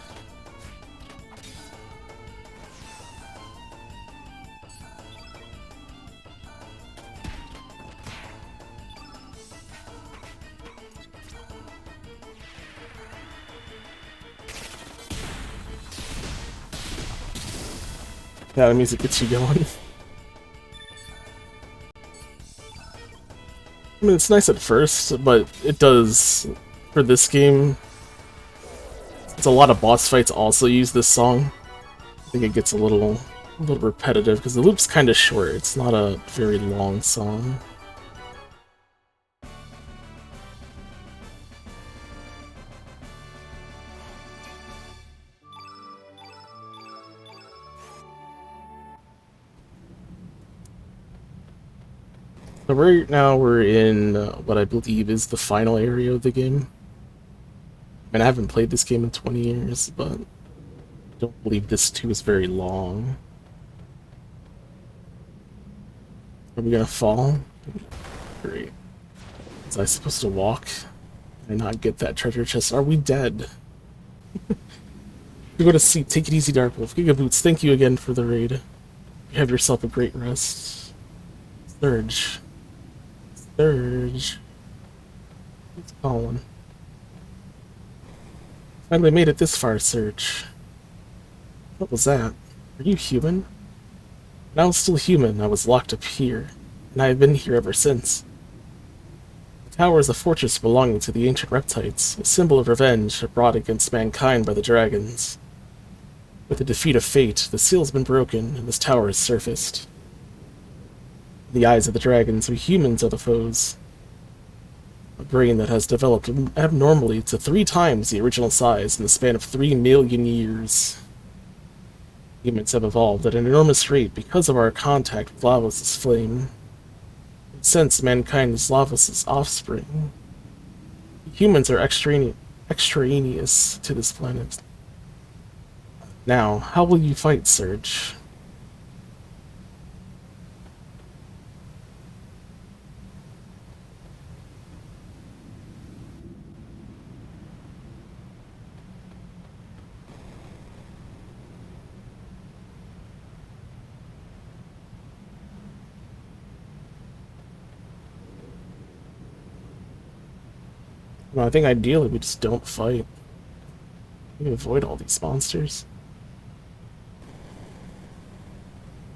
Yeah, the music gets you going. I mean, it's nice at first, but it does, for this game, it's a lot of boss fights also use this song. I think it gets a little repetitive, because the loop's kind of short. It's not a very long song. So right now we're in what I believe is the final area of the game. I mean, I haven't played this game in 20 years, but I don't believe this too is very long. Are we gonna fall? Great. Was I supposed to walk and not get that treasure chest? Are we dead? You go to sleep. Take it easy, Dark Wolf. Giga Boots, thank you again for the raid. You have yourself a great rest. Surge. Surge. Who's calling? Finally made it this far, Surge. What was that? Are you human? When I was still human, I was locked up here, and I have been here ever since. The tower is a fortress belonging to the ancient reptiles, a symbol of revenge brought against mankind by the dragons. With the defeat of fate, the seal has been broken, and this tower has surfaced. In the eyes of the dragons, we humans are the foes. A brain that has developed abnormally to 3 times the original size in the span of 3 million years. Humans have evolved at an enormous rate because of our contact with Lavos' flame. In a sense, mankind is Lavos' offspring. Humans are extraneous to this planet. Now, how will you fight, Surge? Well, I think ideally we just don't fight. We avoid all these monsters.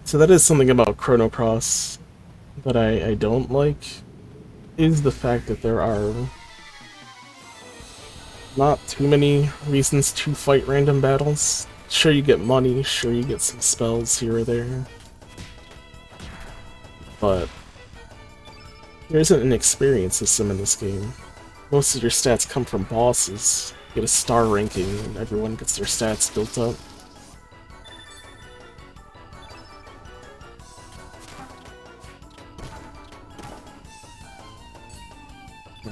So that is something about Chrono Cross that I don't like, is the fact that there are not too many reasons to fight random battles. Sure, you get money, sure, you get some spells here or there, but there isn't an experience system in this game. Most of your stats come from bosses. You get a star ranking, and everyone gets their stats built up.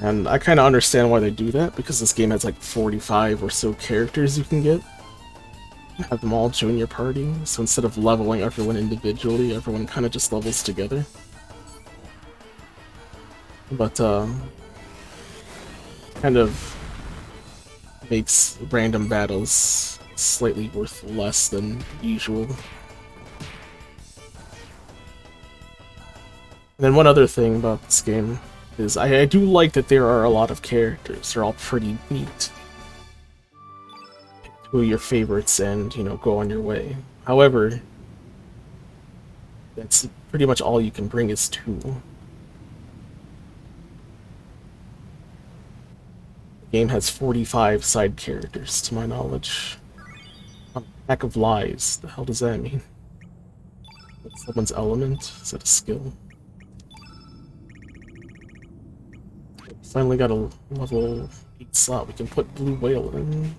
And I kind of understand why they do that, because this game has like 45 or so characters you can get. Have them all join your party, so instead of leveling everyone individually, everyone kind of just levels together. But, kind of makes random battles slightly worth less than usual. And then one other thing about this game is I do like that there are a lot of characters. They're all pretty neat. Pick who are your favorites and, you know, go on your way. However, that's pretty much all you can bring is 2. The game has 45 side characters, to my knowledge. A pack of lies. The hell does that mean? That's someone's element? Is that a skill? Finally got a level 8 slot. We can put Blue Whale in.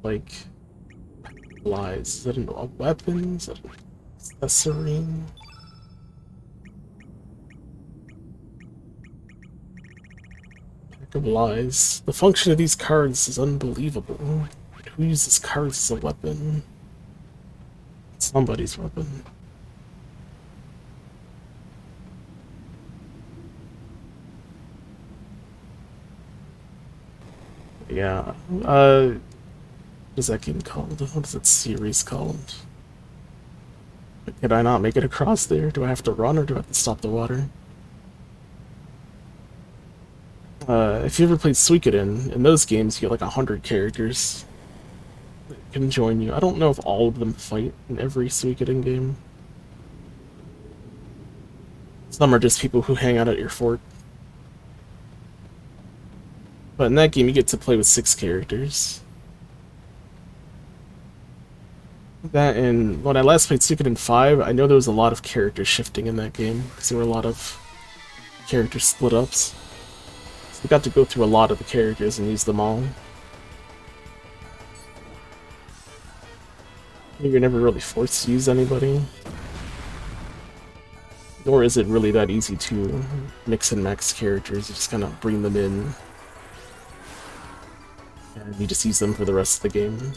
Like, lies. Is that a weapon? Is that an accessory? Pack of lies. The function of these cards is unbelievable. Who uses cards as a weapon? It's somebody's weapon. Yeah. What is that game called? What is that series called? Can I not make it across there? Do I have to run or do I have to stop the water? If you ever played Suikoden, in those games you get like 100 characters that can join you. I don't know if all of them fight in every Suikoden game. Some are just people who hang out at your fort. But in that game you get to play with 6 characters. That and when I last played Suikoden 5, I know there was a lot of character shifting in that game, because there were a lot of character split-ups. So we got to go through a lot of the characters and use them all. You're never really forced to use anybody. Nor is it really that easy to mix and max characters, you just kind of bring them in. And you just use them for the rest of the game.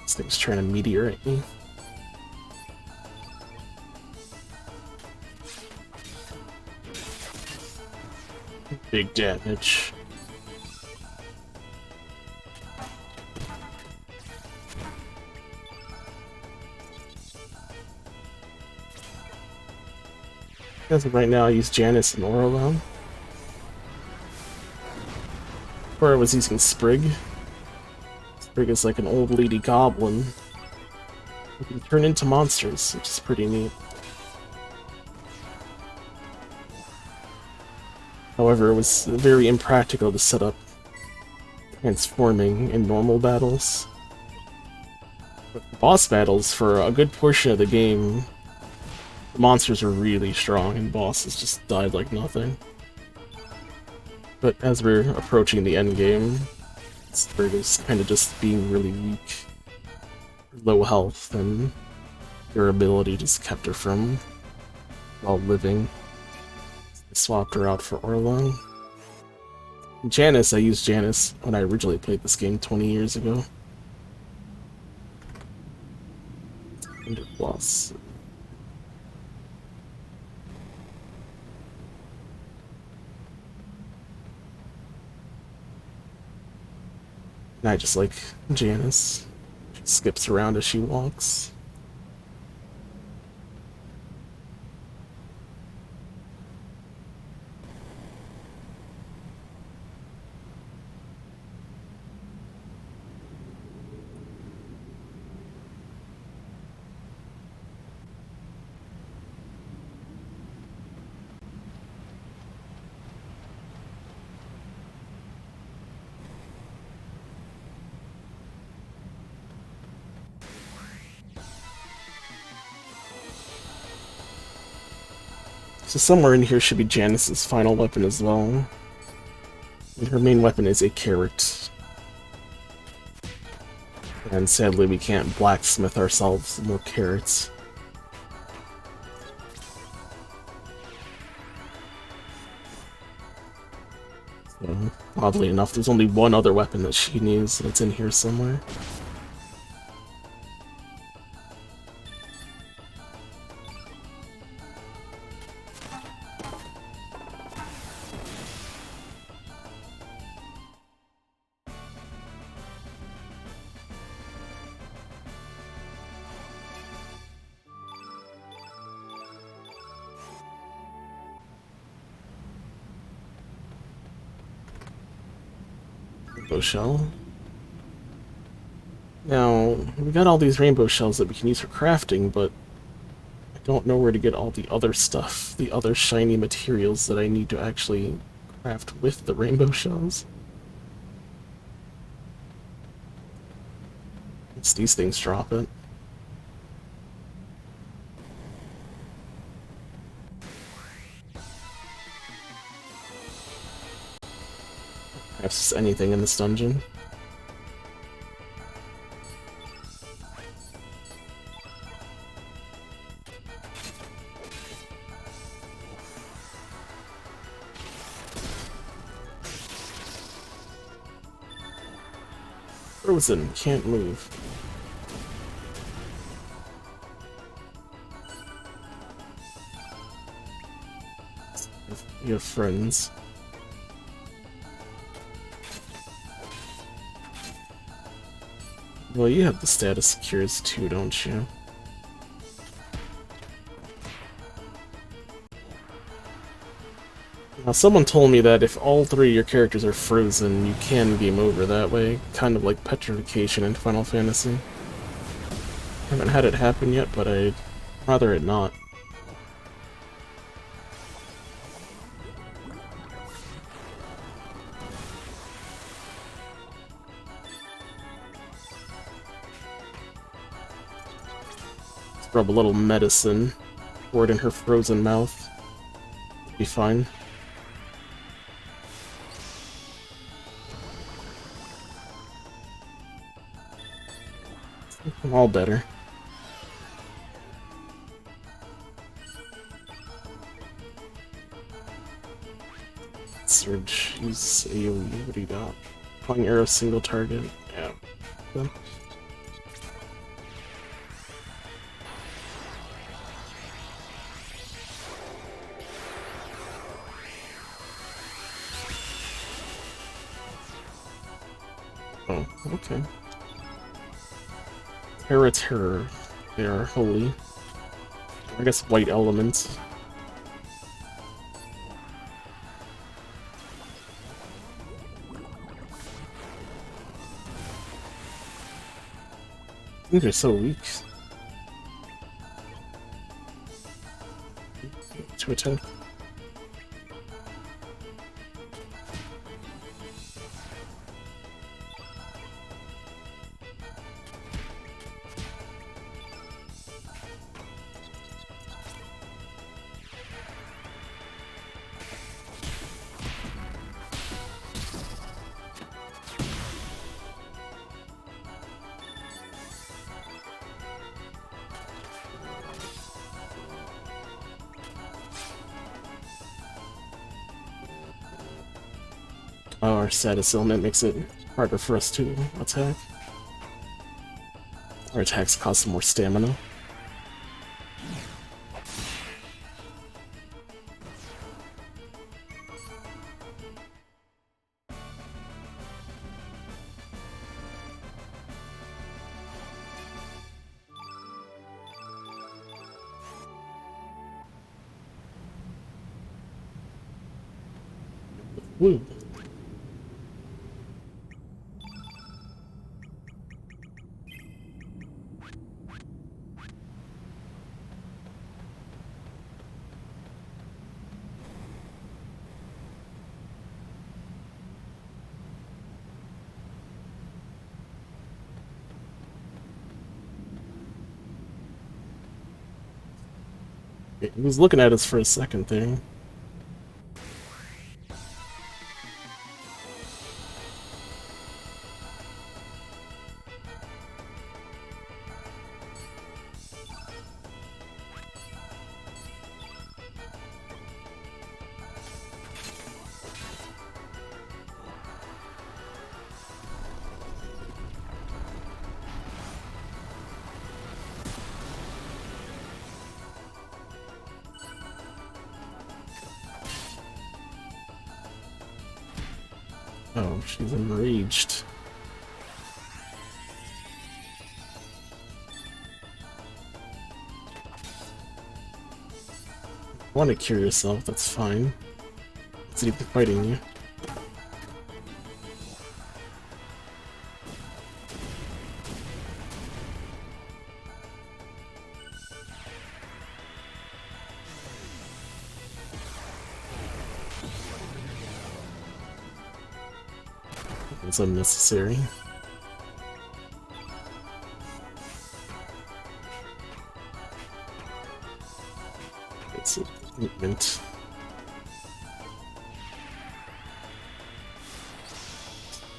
This thing's trying to meteorite me. Big damage. As of right now, I use Janice and Orlon. Or I was using Sprig. Sprig is like an old lady goblin who can turn into monsters, which is pretty neat. However, it was very impractical to set up transforming in normal battles. But boss battles, for a good portion of the game, the monsters are really strong and bosses just died like nothing. But as we're approaching the end game, Sprig is kind of just being really weak. Low health, and durability just kept her from while living. I swapped her out for Orlon. Janice, I used Janice when I originally played this game 20 years ago. Under plus. And I just like Janice. She skips around as she walks. So somewhere in here should be Janice's final weapon as well. And her main weapon is a carrot. And sadly we can't blacksmith ourselves more carrots. So, oddly enough, there's only one other weapon that she needs, and it's in here somewhere. Rainbow shell. Now, we got all these rainbow shells that we can use for crafting, but I don't know where to get all the other stuff, the other shiny materials that I need to actually craft with the rainbow shells. It's these things drop it. Perhaps anything in this dungeon. Frozen, can't move. You have friends. Well, you have the status cures too, don't you? Now, someone told me that if all three of your characters are frozen, you can game over that way, kind of like petrification in Final Fantasy. I haven't had it happen yet, but I'd rather it not. Let's rub a little medicine, pour it in her frozen mouth. Be fine. All better. Surge, use AoE, what do you got? Flying arrow, single target. Yeah. Good. Oh, okay. Terror. They are holy. I guess white elements. I think they're so weak. To attack. Oh, our status element makes it harder for us to attack. Our attacks cost more stamina. Woo. He was looking at us for a second there. Oh, she's enraged. Want to cure yourself, that's fine. It's even fighting you. It's unnecessary. It's a movement.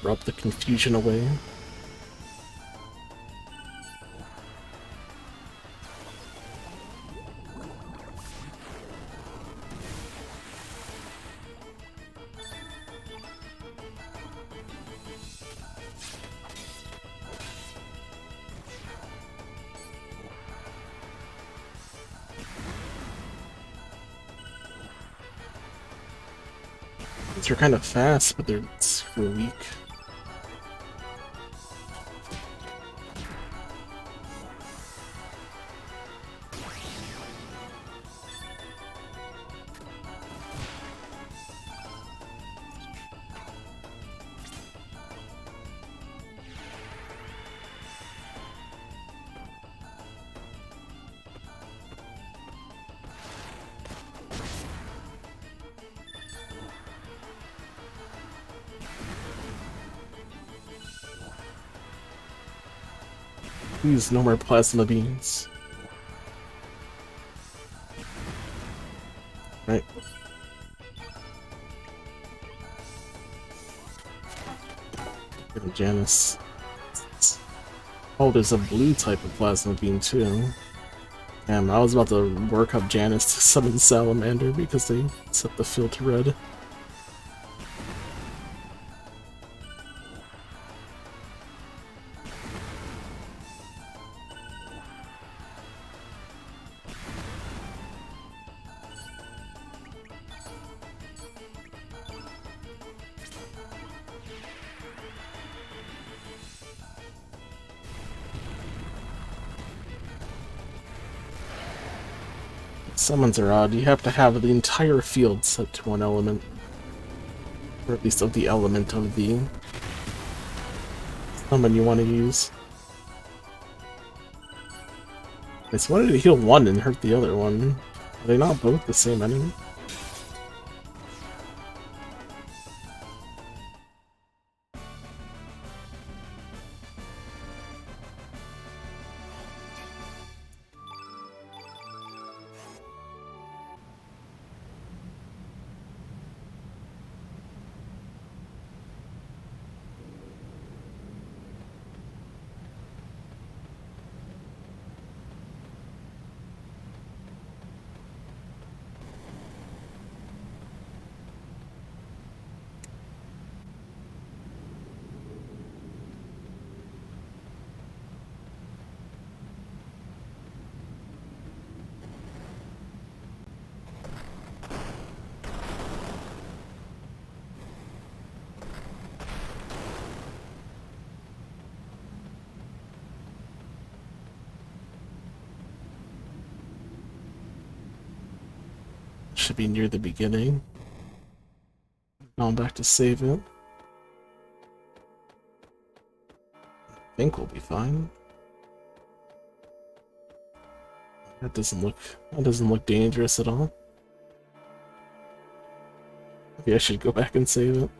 Rub the confusion away. They're kind of fast, but they're super weak. Please, no more plasma beams. Right. Get a Janus. Oh, there's a blue type of plasma beam too. Damn, I was about to work up Janus to summon Salamander because they set the field to red. Summons are odd. You have to have the entire field set to one element. Or at least of the element of the summon you want to use. Okay, so why did it heal one and hurt the other one? Are they not both the same enemy? Should be near the beginning. Now I'm back to save it. I think we'll be fine. That doesn't look dangerous at all. Maybe I should go back and save it.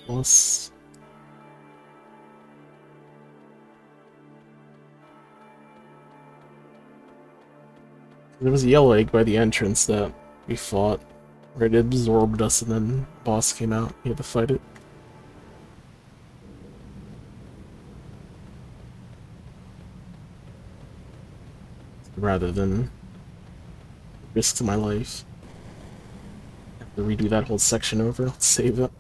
Plus there was a yellow egg by the entrance that we fought, where it absorbed us and then the boss came out. We had to fight it. Rather than risk my life. I have to redo that whole section over. Let's save it.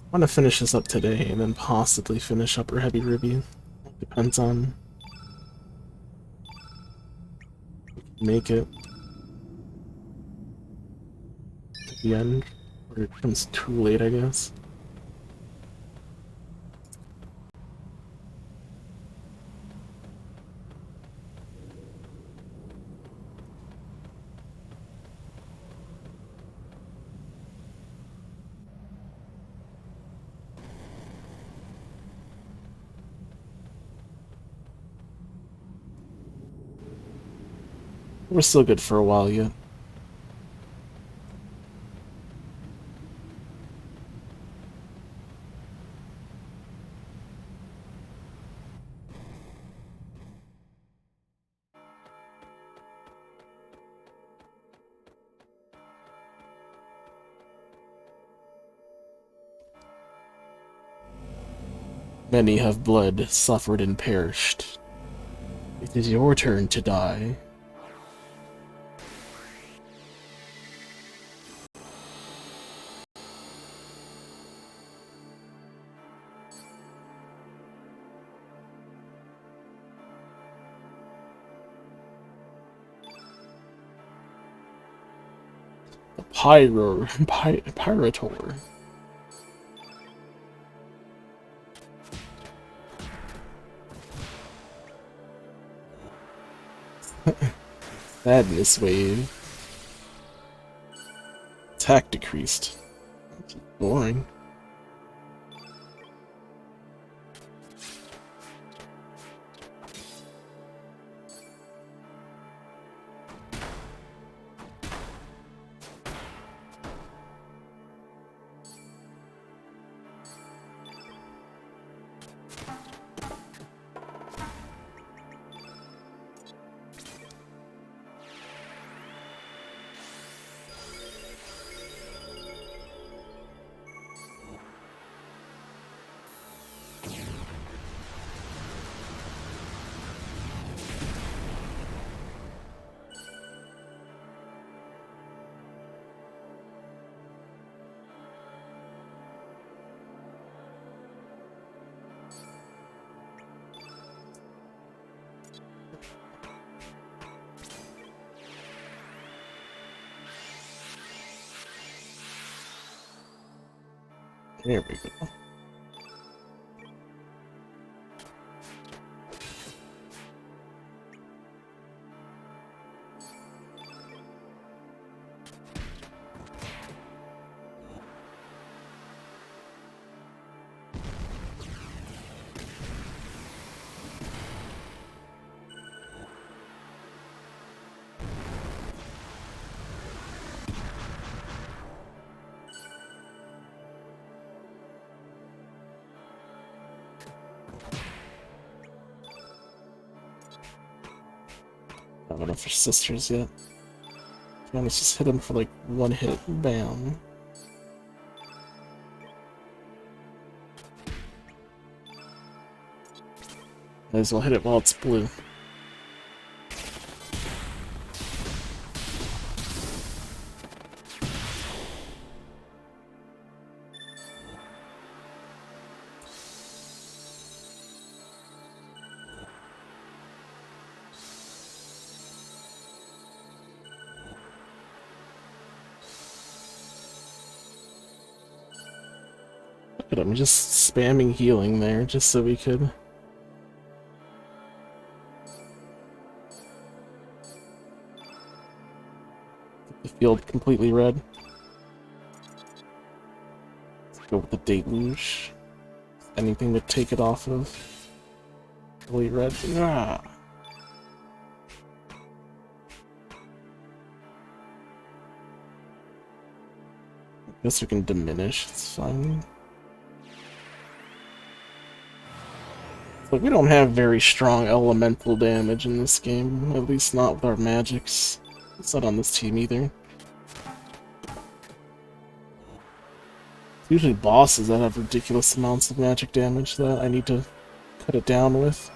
I want to finish this up today and then possibly finish Upper Heavy Ruby. Depends on if we can make it at the end, or it comes too late, I guess. We're still good for a while yet. Many have bled, suffered, and perished. It is your turn to die. Pyrotor. Sadness wave. Attack decreased. Boring. There we go. Not enough for sisters yet. Let's just hit him for like one hit. Bam. Might as well hit it while it's blue. Look at him just spamming healing there just so we could. Get the field completely red. Let's go with the deluge. Anything to take it off of. Fully red. Ah. Guess we can diminish, it's fine. But we don't have very strong elemental damage in this game, at least not with our magics. It's not on this team either. It's usually bosses that have ridiculous amounts of magic damage that I need to cut it down with.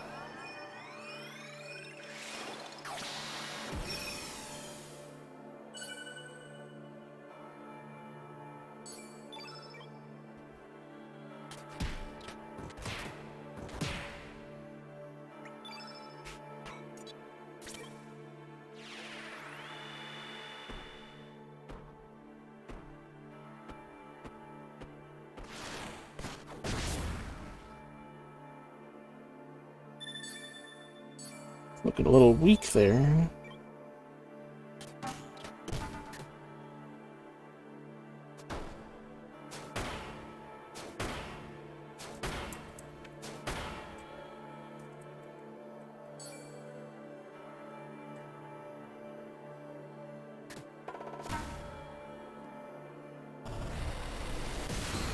Looking a little weak there.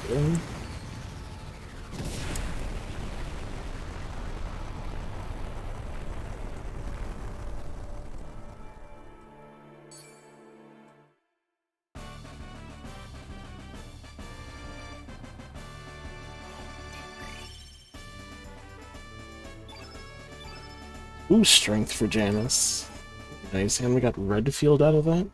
Okay. Ooh, strength for Janice. Nice, and we got red field out of that.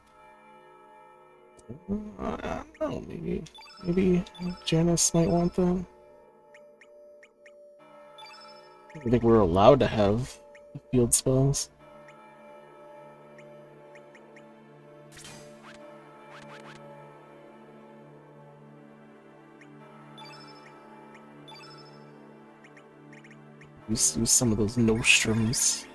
I don't know, maybe Janice might want that. I think we're allowed to have field spells. Use some of those nostrums.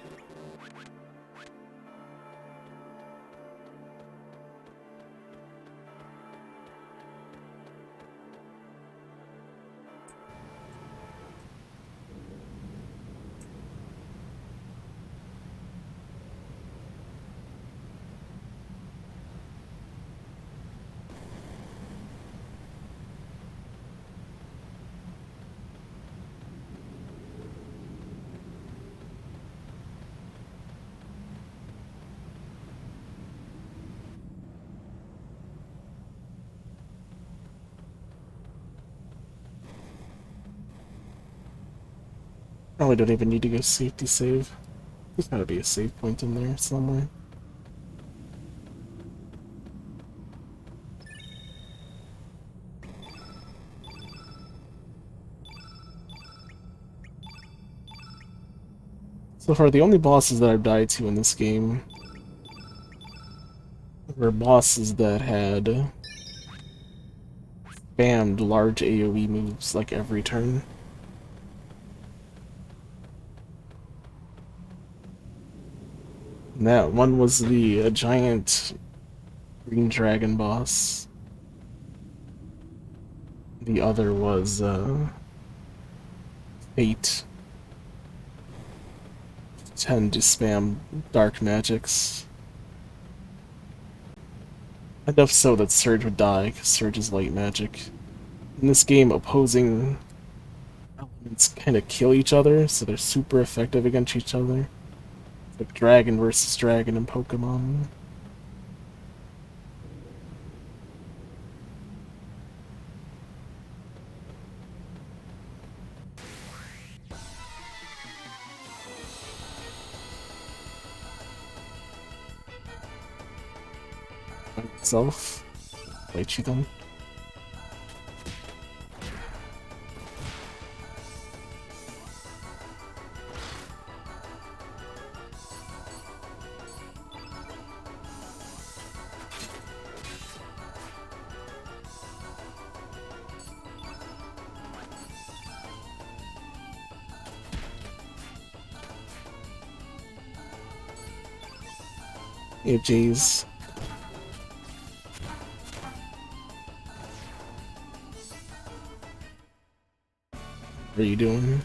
Probably don't even need to go safety save. There's gotta be a save point in there somewhere. So far, the only bosses that I've died to in this game were bosses that had spammed large AoE moves like every turn. And that one was the giant green dragon boss. The other was Fate. Tend to spam dark magics. Enough so that Surge would die, because Surge is light magic. In this game, opposing elements kind of kill each other, so they're super effective against each other. It's like dragon versus dragon in Pokemon. Itself. Wait, you them. Yeah, jeez. What are you doing?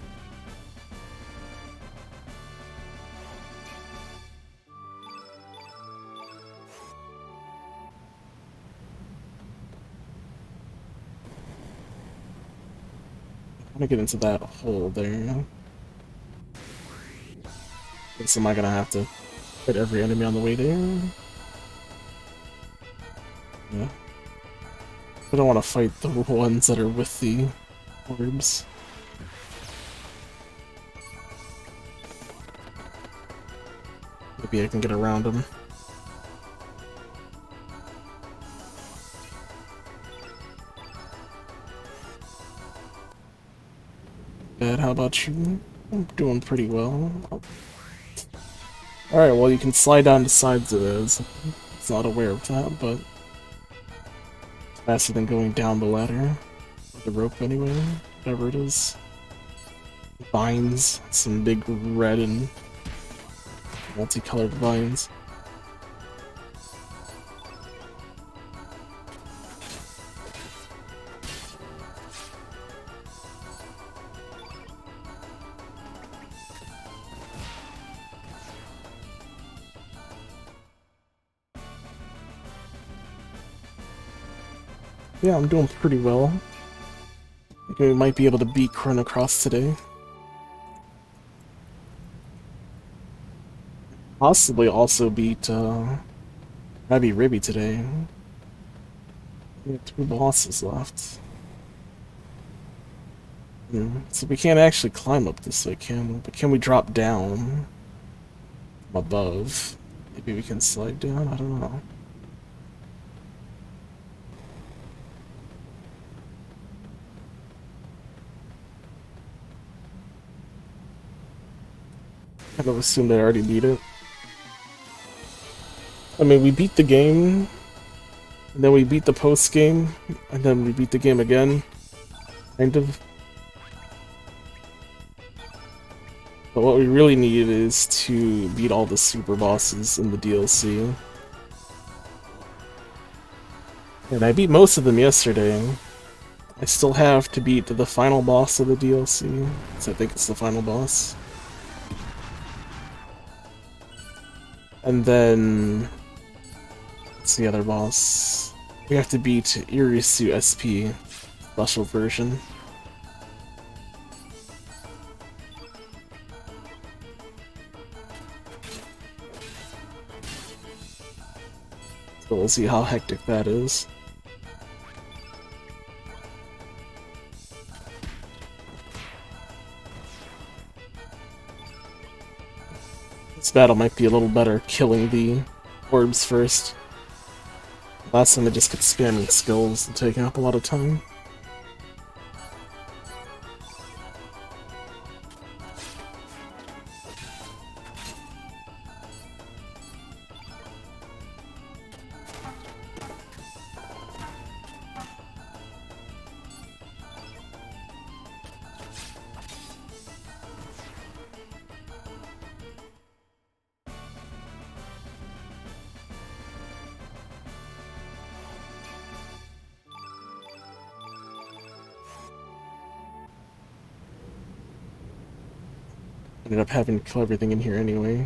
I'm gonna get into that hole there. Guess am I gonna have to hit every enemy on the way there? Yeah. I don't want to fight the ones that are with the orbs. Maybe I can get around them. Bad, how about you? I'm doing pretty well. Alright, well you can slide down the sides of those. It's not aware of that, but it's faster than going down the ladder. Or the rope anyway, whatever it is. Vines, some big red and multicolored vines. Yeah, I'm doing pretty well. I think we might be able to beat Chrono today. Possibly also beat Rabby Ribby today. We have 2 bosses left. So we can't actually climb up this way, can we? But can we drop down from above? Maybe we can slide down? I don't know. Kind of assumed I already beat it. I mean, we beat the game, and then we beat the post-game, and then we beat the game again. Kind of. But what we really need is to beat all the super bosses in the DLC. And I beat most of them yesterday. I still have to beat the final boss of the DLC, so I think it's the final boss. And then... what's the other boss? We have to beat Irisu SP, special version. So we'll see how hectic that is. This battle might be a little better killing the orbs first. Last time I just kept spamming skills and taking up a lot of time. Ended up having to kill everything in here anyway.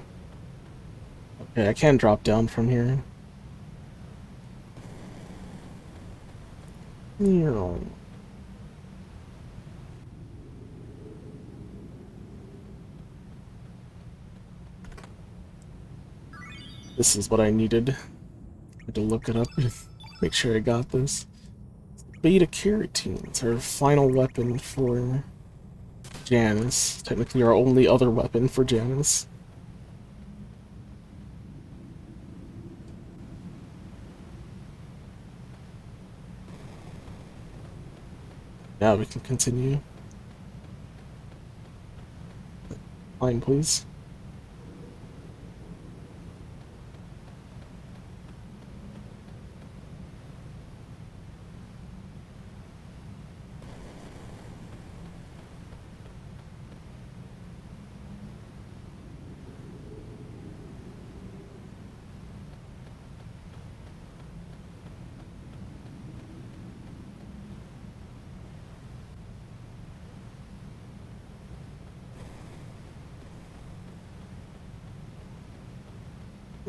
Okay, I can drop down from here. Yeah. This is what I needed. I had to look it up and make sure I got this. Beta carotene. It's our final weapon for Janice. Technically our only other weapon for Janice. Now we can continue. Line, please.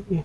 Yeah.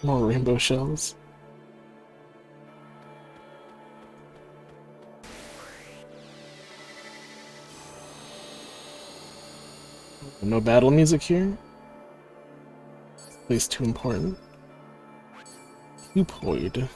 More rainbow shells. No battle music here. Place too important. Cupoid.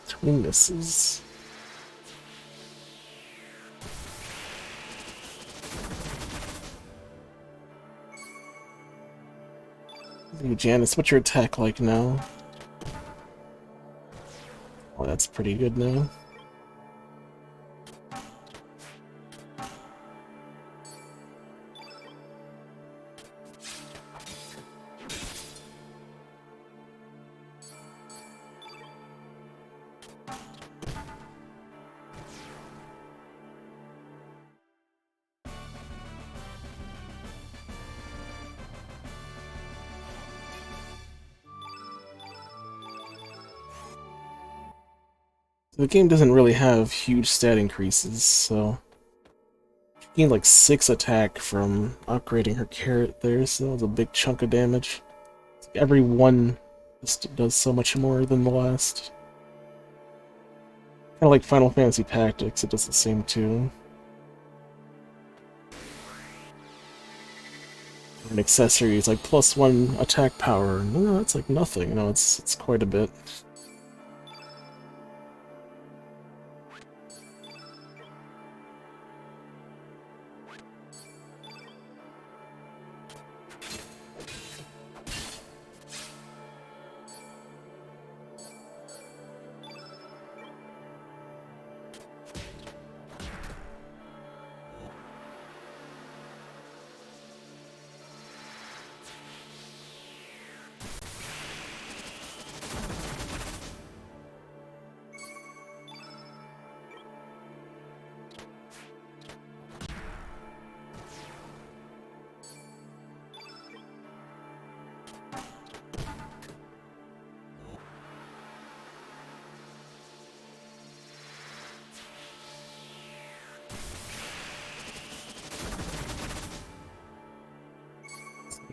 Twin misses. Hey, Janice, what's your attack like now? Oh, that's pretty good now. The game doesn't really have huge stat increases, so she gained like 6 attack from upgrading her carrot there, so that was a big chunk of damage. Every one just does so much more than the last. Kind of like Final Fantasy Tactics, it does the same too. And accessories like +1 attack power. No, that's like nothing. No, it's quite a bit.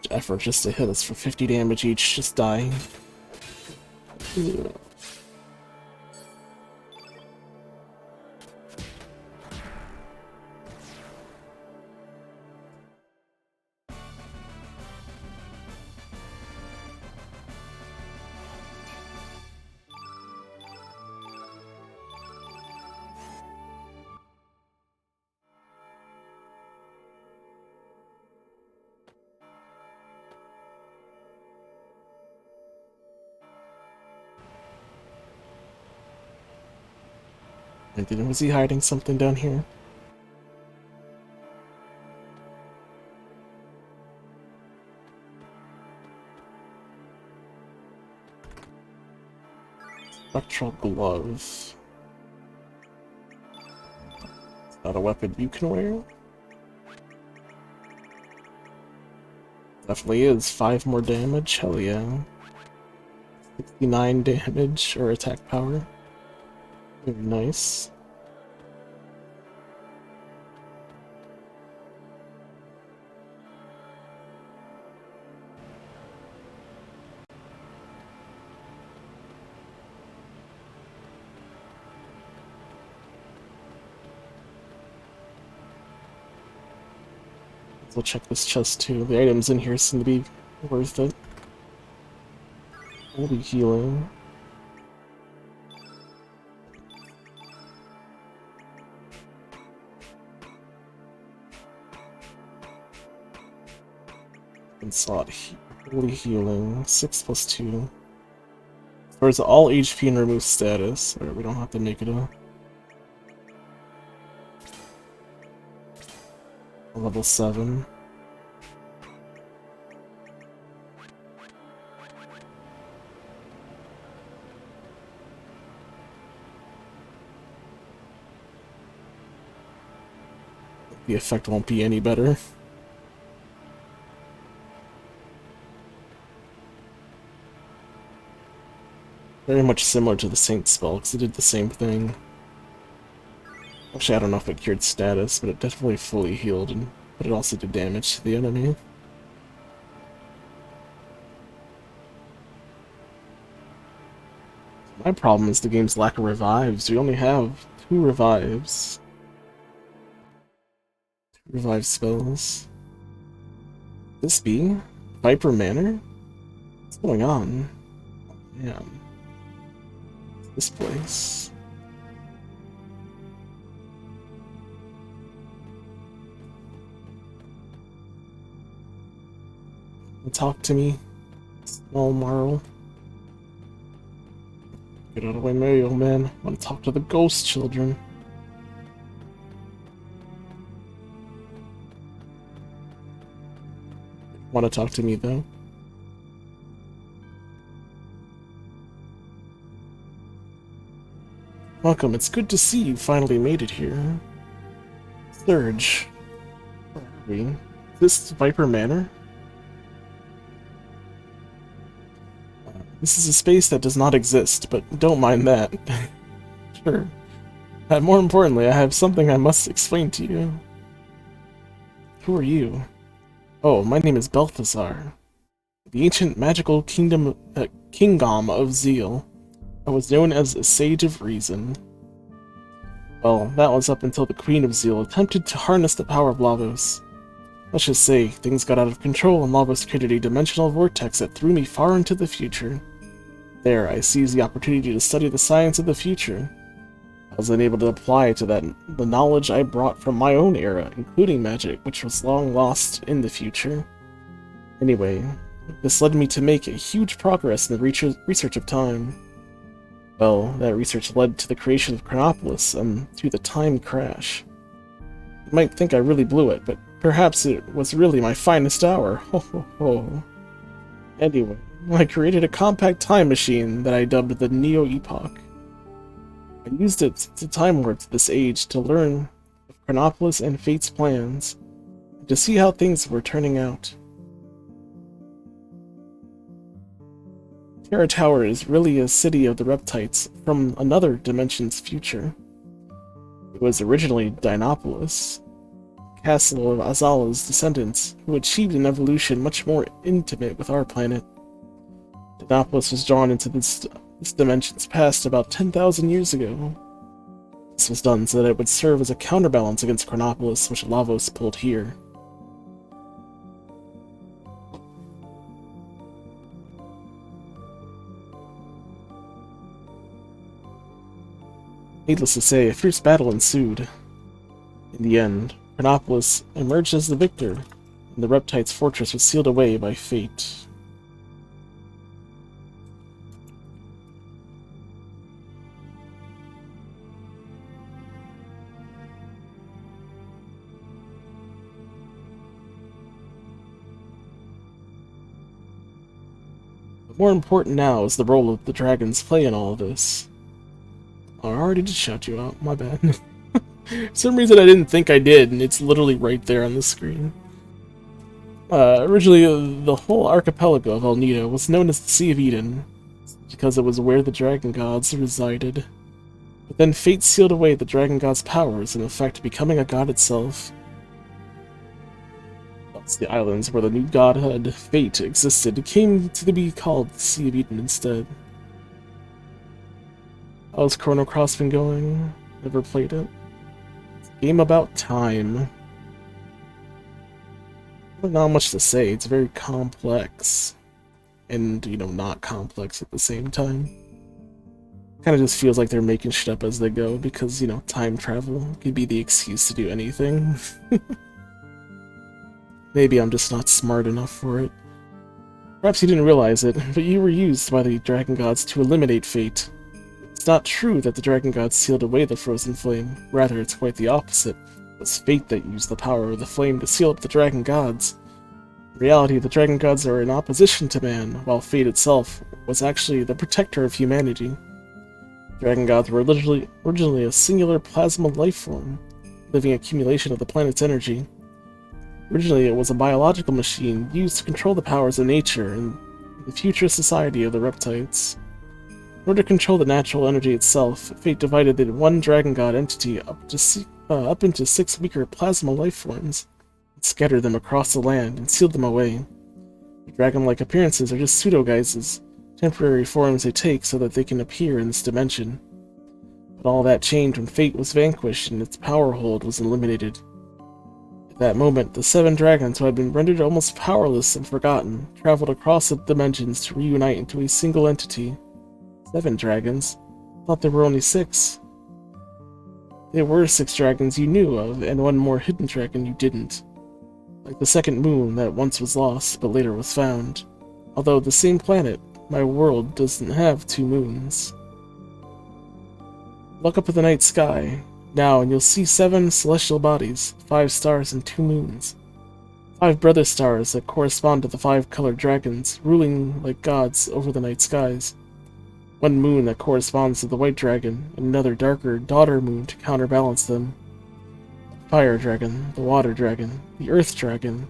Effort just to hit us for 50 damage each, just dying. Ugh. Was he hiding something down here? Spectral glove. Is that a weapon you can wear? Definitely is. 5 more damage, hell yeah. 69 damage or attack power. Very nice. We'll check this chest too. The items in here seem to be worth it. We'll be healing. And slot holy healing. 6 + 2. Restores all HP and remove status. Alright, we don't have to make it a level 7. The effect won't be any better. Very much similar to the Saint spell, because it did the same thing. Actually, I don't know if it cured status, but it definitely fully healed, but it also did damage to the enemy. My problem is the game's lack of revives. We only have 2 revives. 2 revive spells. This be? Viper Manor? What's going on? Oh, man. This place. Talk to me, small Marl. Get out of my way, old man. I want to talk to the ghost children. Want to talk to me, though? Welcome, it's good to see you finally made it here. Surge. Where are we? This Viper Manor? This is a space that does not exist, but don't mind that. Sure. More importantly, I have something I must explain to you. Who are you? Oh, my name is Balthazar. The ancient magical kingdom of Zeal. I was known as a Sage of Reason. Well, that was up until the Queen of Zeal attempted to harness the power of Lavos. Let's just say, things got out of control and Lavos created a dimensional vortex that threw me far into the future. There, I seized the opportunity to study the science of the future. I was then able to apply to that the knowledge I brought from my own era, including magic, which was long lost in the future. Anyway, this led me to make a huge progress in the research of time. Well, that research led to the creation of Chronopolis and to the time crash. You might think I really blew it, but perhaps it was really my finest hour. Ho ho ho. Anyway, I created a compact time machine that I dubbed the Neo Epoch. I used it to time warp to this age to learn of Chronopolis and Fate's plans, and to see how things were turning out. Terra Tower is really a city of the Reptites from another dimension's future. It was originally Dinopolis, a castle of Azala's descendants, who achieved an evolution much more intimate with our planet. Dinopolis was drawn into this dimension's past about 10,000 years ago. This was done so that it would serve as a counterbalance against Chronopolis, which Lavos pulled here. Needless to say, a fierce battle ensued. In the end, Chronopolis emerged as the victor, and the Reptites' fortress was sealed away by fate. But more important now is the role of the dragons play in all of this. I already did shout you out, my bad. For some reason I didn't think I did, and it's literally right there on the screen. Originally, the whole archipelago of El Nido was known as the Sea of Eden, because it was where the dragon gods resided. But then fate sealed away the dragon god's powers, in effect becoming a god itself. Thus, the islands where the new godhood, Fate, existed came to be called the Sea of Eden instead. How's Chrono Cross been going? Never played it. It's a game about time. Not much to say, it's very complex. And, not complex at the same time. Kinda just feels like they're making shit up as they go, because, time travel could be the excuse to do anything. Maybe I'm just not smart enough for it. Perhaps you didn't realize it, but you were used by the dragon gods to eliminate fate. It's not true that the dragon gods sealed away the frozen flame, rather it's quite the opposite. It was fate that used the power of the flame to seal up the dragon gods. In reality, the dragon gods are in opposition to man, while fate itself was actually the protector of humanity. Dragon gods were originally a singular plasma life form, living accumulation of the planet's energy. Originally, it was a biological machine used to control the powers of nature and the future society of the Reptites. In order to control the natural energy itself, fate divided the one dragon god entity up into 6 weaker plasma life forms, and scattered them across the land and sealed them away. The dragon-like appearances are just pseudo-guises, temporary forms they take so that they can appear in this dimension. But all that changed when fate was vanquished and its power hold was eliminated. At that moment, the 7 dragons who had been rendered almost powerless and forgotten traveled across the dimensions to reunite into a single entity. 7 dragons? I thought there were only 6. There were 6 dragons you knew of, and one more hidden dragon you didn't. Like the second moon that once was lost, but later was found. Although the same planet, my world doesn't have 2 moons. Look up at the night sky, now, and you'll see 7 celestial bodies, 5 stars and 2 moons. 5 brother stars that correspond to the 5 colored dragons, ruling like gods over the night skies. 1 moon that corresponds to the white dragon, and another darker daughter moon to counterbalance them. The fire dragon, the water dragon, the earth dragon,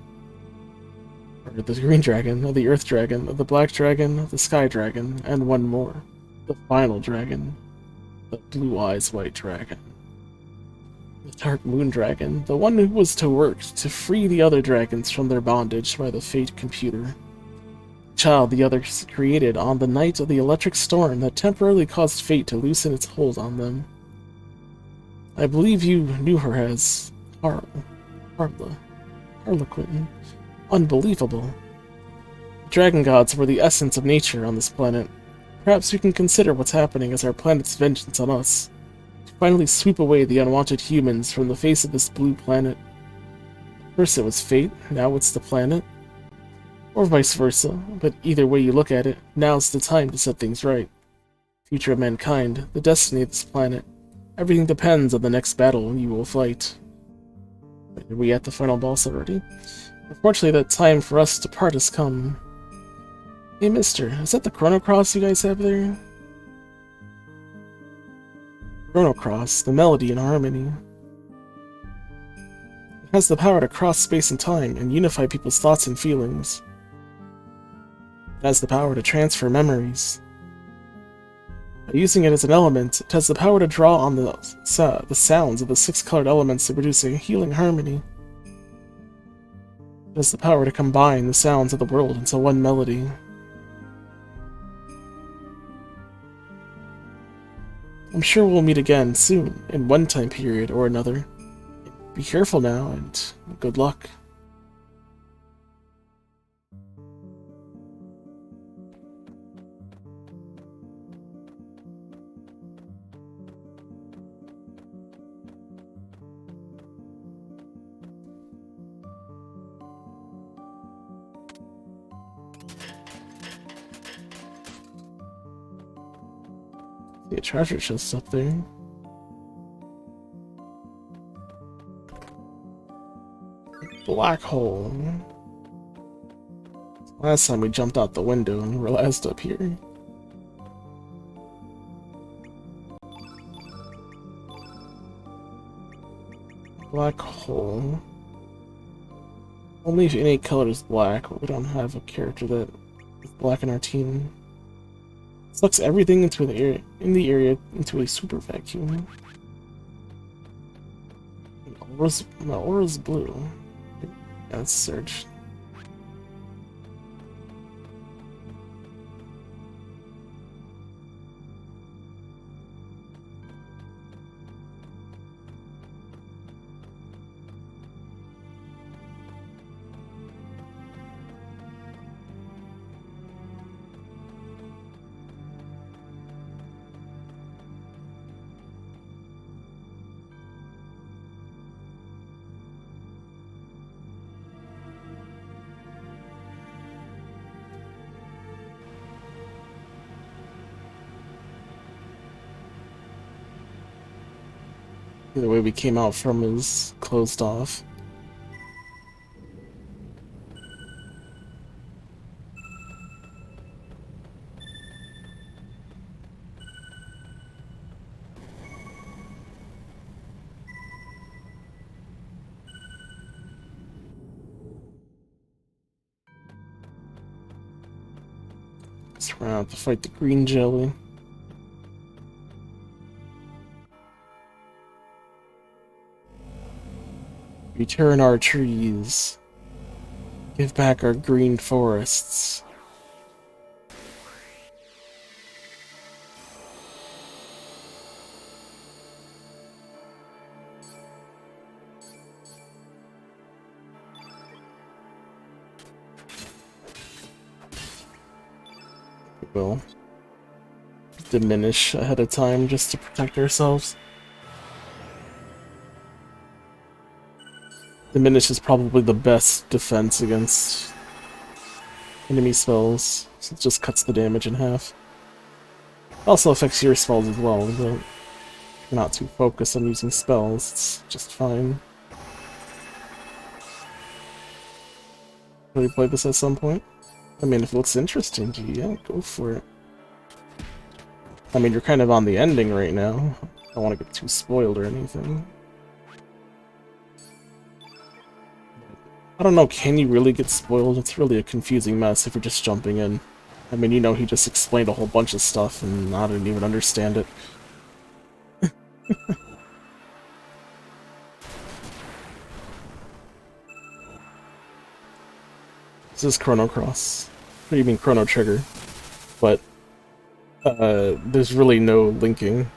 or the green dragon, the earth dragon, the black dragon, the sky dragon, and 1 more. The final dragon. The Blue Eyes White Dragon. The Dark Moon Dragon, the one who was to work to free the other dragons from their bondage by the Fate computer. Child the others created on the night of the electric storm that temporarily caused Fate to loosen its hold on them. I believe you knew her as Harlequin. Unbelievable. Dragon gods were the essence of nature on this planet. Perhaps we can consider what's happening as our planet's vengeance on us, to finally sweep away the unwanted humans from the face of this blue planet. First it was fate, now it's the planet. Or vice versa, but either way you look at it, now's the time to set things right. Future of mankind, the destiny of this planet. Everything depends on the next battle you will fight. Are we at the final boss already? Unfortunately, that time for us to part has come. Hey mister, is that the Chrono Cross you guys have there? Chrono Cross, the melody and harmony. It has the power to cross space and time and unify people's thoughts and feelings. It has the power to transfer memories. By using it as an element, it has the power to draw on the sounds of the 6 colored elements to produce a healing harmony. It has the power to combine the sounds of the world into one melody. I'm sure we'll meet again soon, in one time period or another. Be careful now, and good luck. See a treasure chest up there. Black hole. Last time we jumped out the window and realized up here. Black hole. Only if any color is black, but we don't have a character that is black in our team. Sucks everything into the area into a super vacuum. My aura's blue. Yeah, let's search. The way we came out from is closed off. Let's run out to fight the green jelly. Return our trees. Give back our green forests. We will diminish ahead of time just to protect ourselves. Diminish is probably the best defense against enemy spells, so it just cuts the damage in half. It also affects your spells as well, but if you're not too focused on using spells, it's just fine. Will we play this at some point? I mean, if it looks interesting to you, yeah, go for it. I mean, you're kind of on the ending right now. I don't want to get too spoiled or anything. I don't know, can you really get spoiled? It's really a confusing mess if you're just jumping in. I mean, you know, he just explained a whole bunch of stuff and I didn't even understand it. This is Chrono Cross. What do you mean Chrono Trigger? But there's really no linking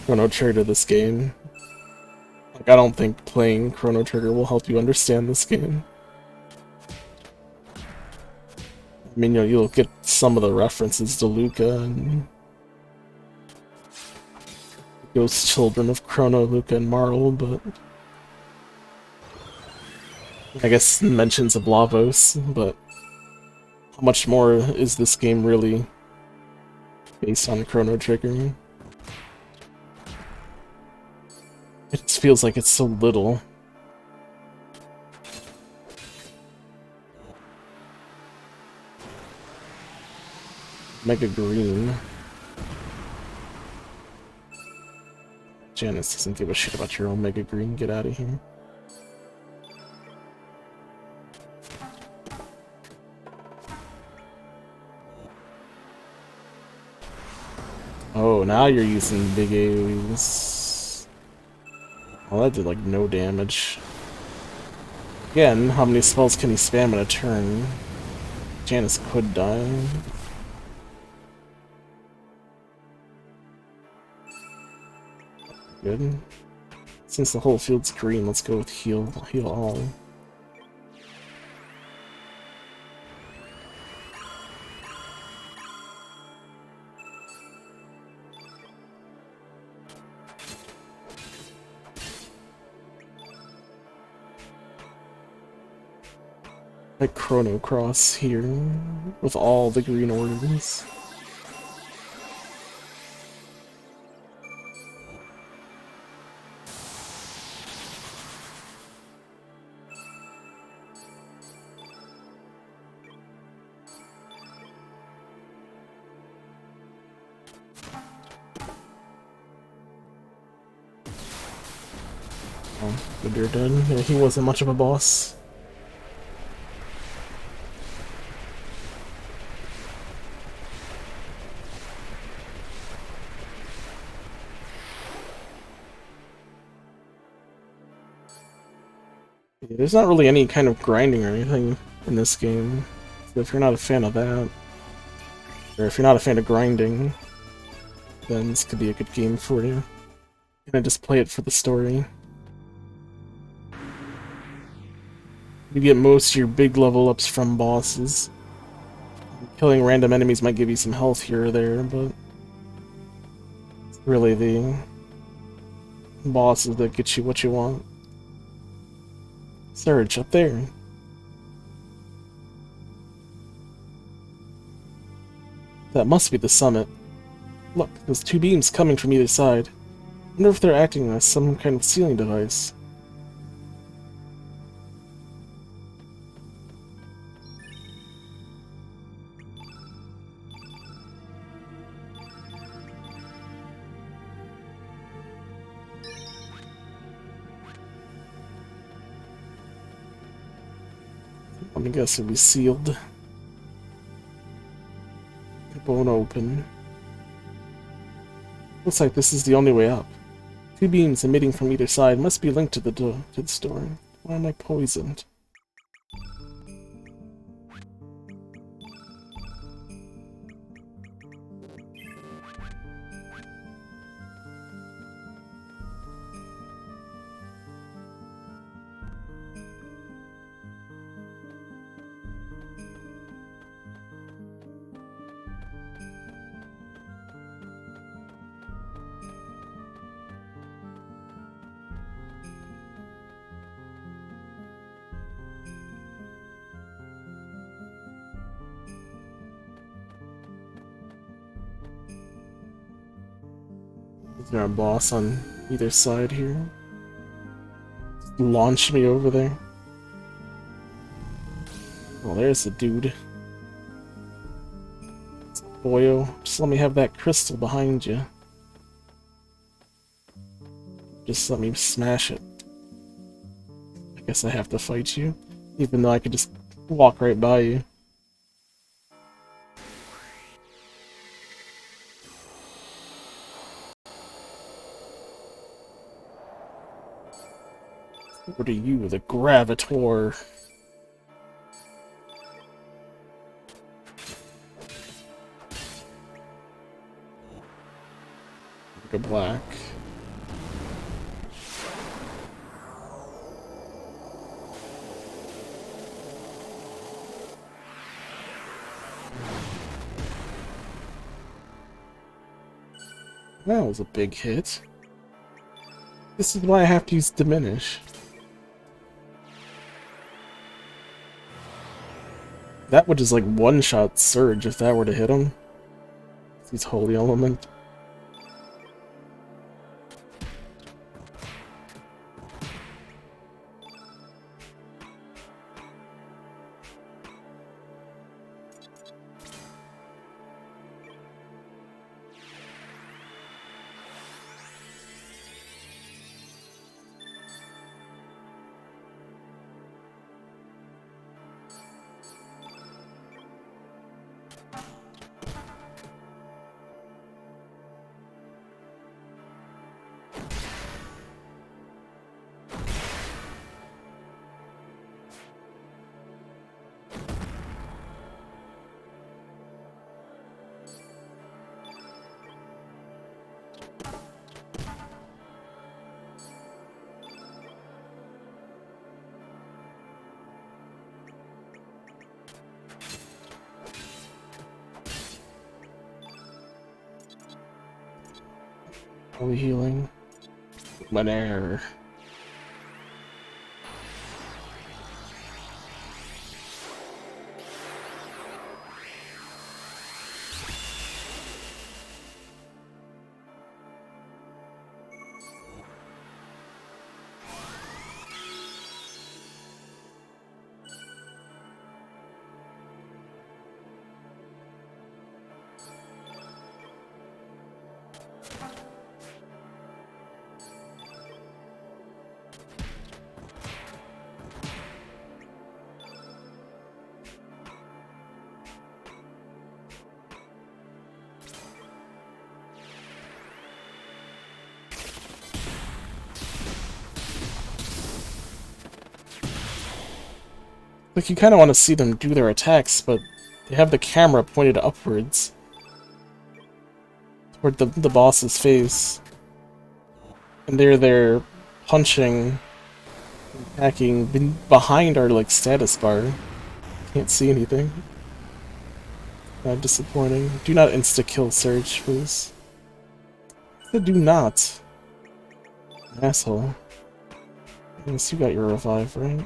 Chrono Trigger to this game. Like, I don't think playing Chrono Trigger will help you understand this game. I mean, you'll get some of the references to Luca and Ghost Children of Chrono, Luca, and Marl, but I guess mentions of Lavos, but how much more is this game really based on Chrono Trigger? It just feels like it's so little. Mega Green. Janice doesn't give a shit about your Omega Green. Get out of here. Oh, now you're using big AoEs. Well, that did like no damage. Again, how many spells can he spam in a turn? Janice could die. Good. Since the whole field's green, let's go with heal all. Like Chrono Cross here, with all the green orders. Oh, good you're dead. Yeah, he wasn't much of a boss. Yeah, there's not really any kind of grinding or anything in this game. So if you're not a fan of that, or if you're not a fan of grinding, then this could be a good game for you. You're gonna just play it for the story. You get most of your big level ups from bosses. Killing random enemies might give you some health here or there, but it's really the bosses that get you what you want. Surge up there. That must be the summit. Look, there's two beams coming from either side. I wonder if they're acting as some kind of sealing device. Let me guess, it'll be sealed. It won't open. Looks like this is the only way up. Two beams emitting from either side must be linked to the store. Why am I poisoned? Is there a boss on either side here? Launch me over there. Oh, there's the dude. Boyo, just let me have that crystal behind you. Just let me smash it. I guess I have to fight you, even though I could just walk right by you. What are you, the Gravitor? Like a black. That was a big hit. This is why I have to use Diminish. That would just like one-shot Surge if that were to hit him. He's Holy Element. Holy Healing. Air. Like, you kind of want to see them do their attacks, but they have the camera pointed upwards toward the boss's face. And they're there punching, attacking behind our, like, status bar. Can't see anything. Disappointing. Do not insta-kill Surge, please. Do not. Asshole. Yes, you got your revive, right?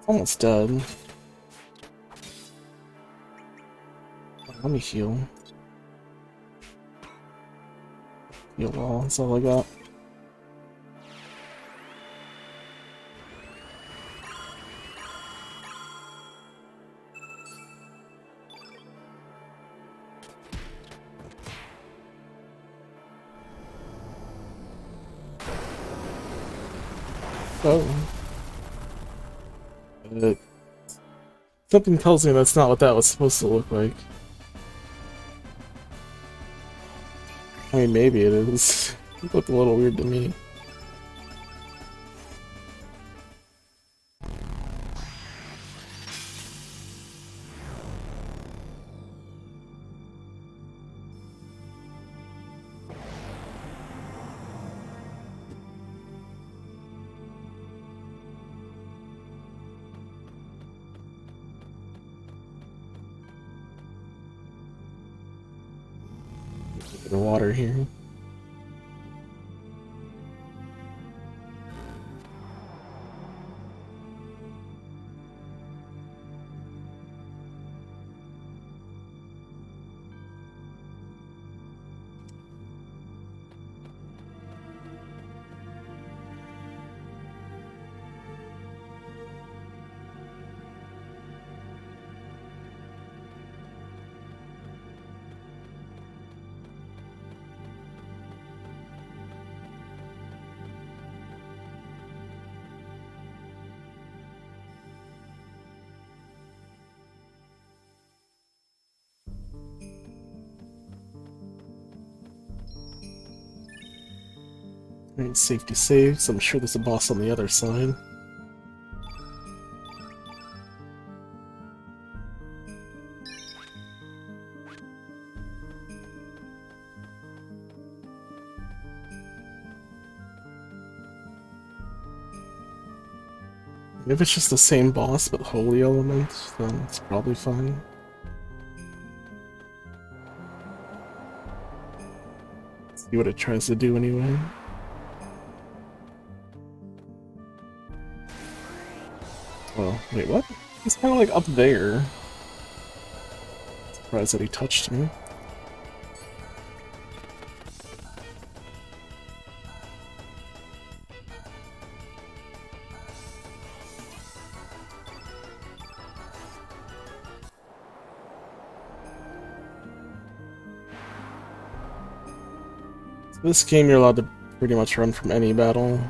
Almost dead. Let me heal. Heal all, that's all I got. Oh. Something tells me that's not what that was supposed to look like. I mean, maybe it is. It looked a little weird to me. The water here. Alright, safety saves. I'm sure there's a boss on the other side. If it's just the same boss but holy element, then it's probably fine. See what it tries to do anyway. Oh, wait, what? He's kind of like up there. Surprised that he touched me. So this game you're allowed to pretty much run from any battle.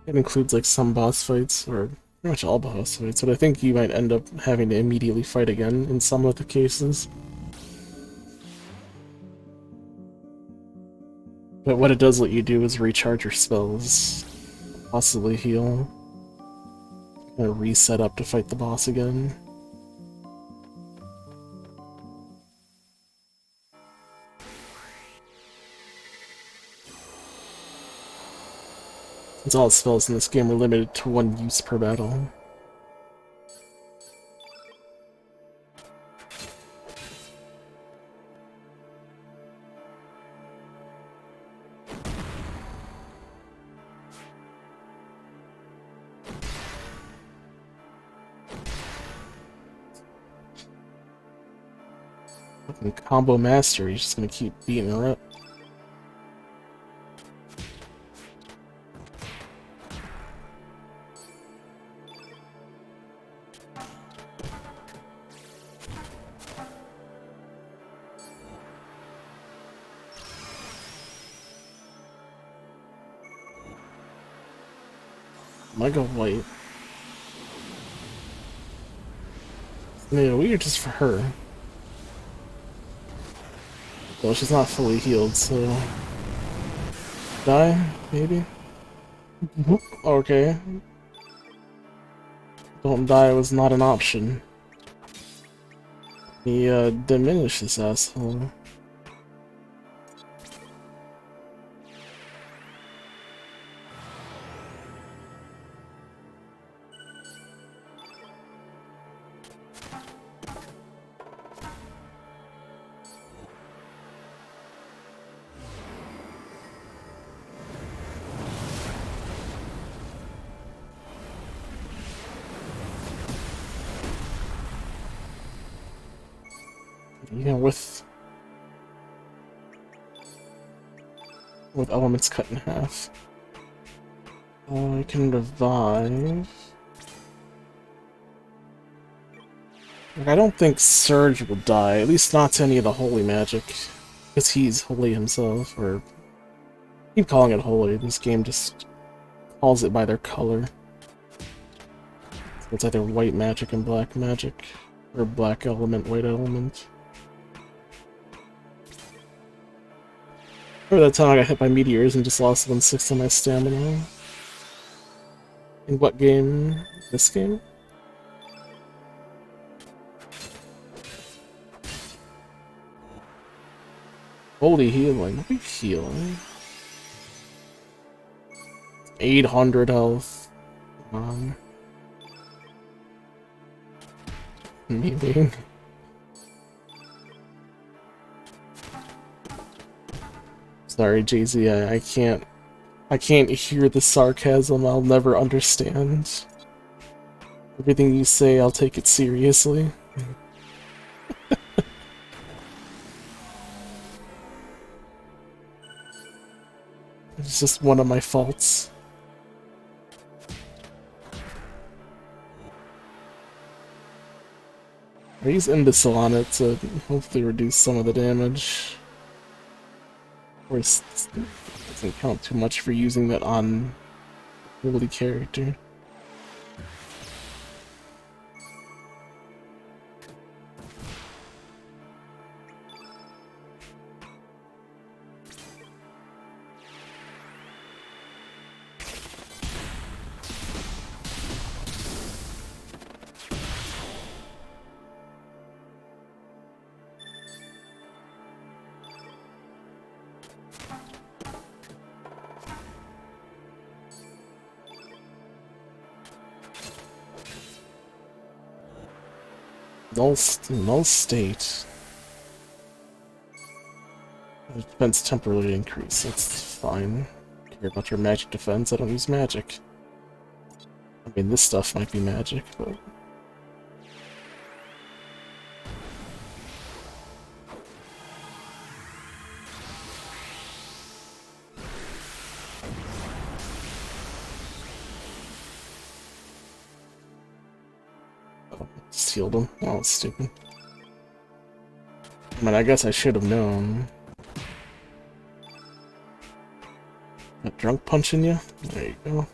It includes like some boss fights, or pretty much all boss fights, but I think you might end up having to immediately fight again in some of the cases. But what it does let you do is recharge your spells, possibly heal, and reset up to fight the boss again. Since all spells in this game are limited to one use per battle. Fucking combo master, he's just gonna keep beating her up. Might go white. Yeah, we are just for her. Well, she's not fully healed, so... Die, maybe? Okay. Don't die was not an option. He, diminished this asshole. Yeah, with elements cut in half. I can revive. Like, I don't think Surge will die, at least not to any of the holy magic. Because he's holy himself, or... I keep calling it holy, this game just calls it by their color. So it's either white magic and black magic, or black element, white element. Remember that time I got hit by meteors and just lost 1/6 of my stamina? In what game? This game? Holy healing. What are you healing? 800 health. Maybe. Sorry, Jay-Z, I can't hear the sarcasm. I'll never understand. Everything you say, I'll take it seriously. It's just one of my faults. I use Imbecile on it to hopefully reduce some of the damage. Of course, it doesn't count too much for using that on holy character. Null state. Defense temporarily increase. That's fine. Care about your magic defense? I don't use magic. I mean, this stuff might be magic, but... Oh, sealed him. Oh, that's stupid. I mean, I guess I should have known. That drunk punching you? There you go.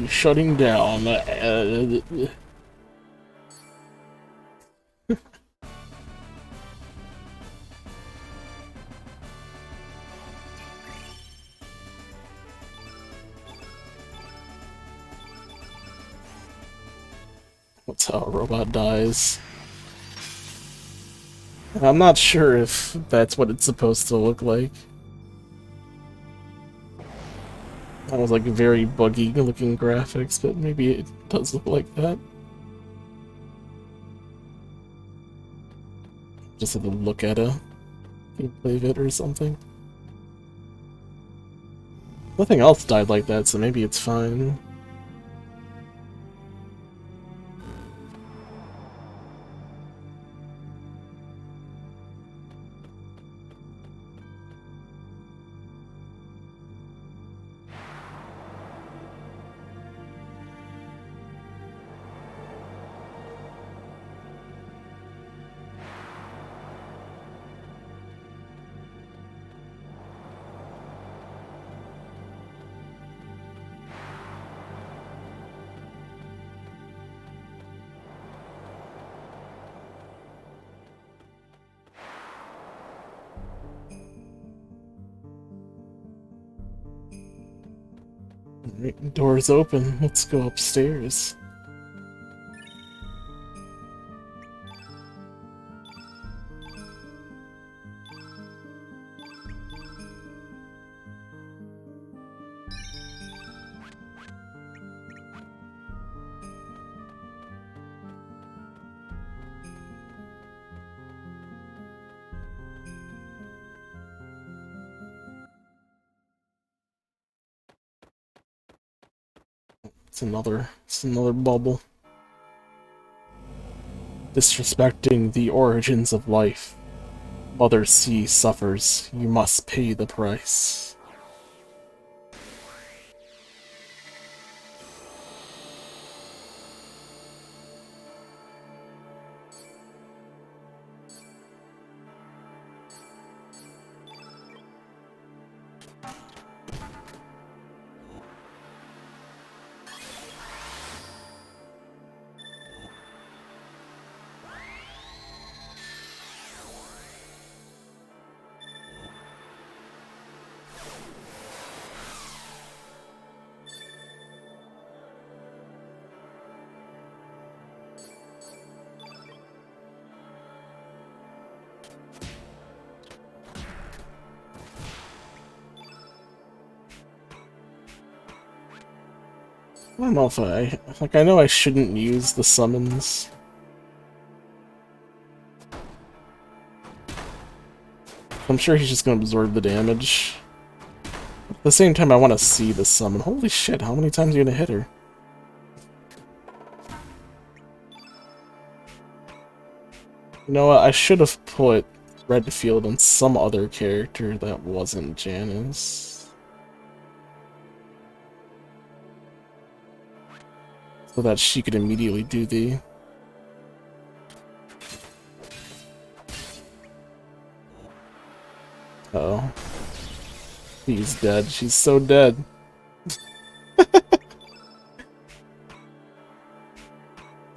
Shutting down. That's how a robot dies. I'm not sure if that's what it's supposed to look like. That was like very buggy looking graphics, but maybe it does look like that. Just have to look at a gameplay vid or something. Nothing else died like that, so maybe it's fine. Alright, door's open. Let's go upstairs. It's another bubble. Disrespecting the origins of life. Mother Sea suffers. You must pay the price. I don't know if I know I shouldn't use the summons. I'm sure he's just gonna absorb the damage. At the same time, I want to see the summon. Holy shit, how many times are you gonna hit her? You know what, I should have put Redfield on some other character that wasn't Janice. So that she could immediately do the... Uh-oh. She's dead. She's so dead. Son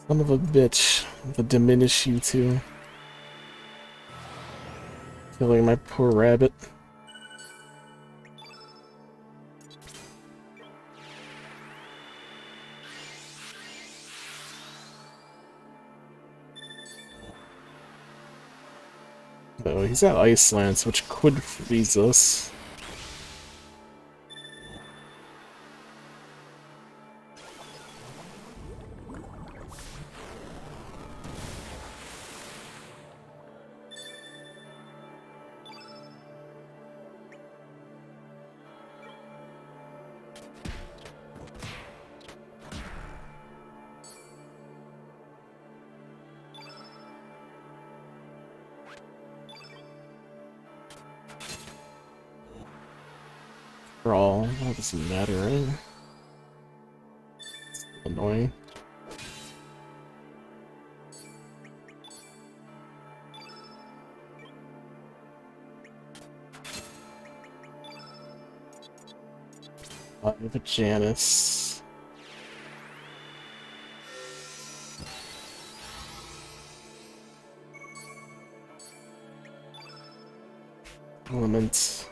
of a bitch. To diminish you too. Killing my poor rabbit. he's got Ice Lance, which could freeze us. Brawl. That doesn't matter, right? It's annoying. I have a Janice. Elements.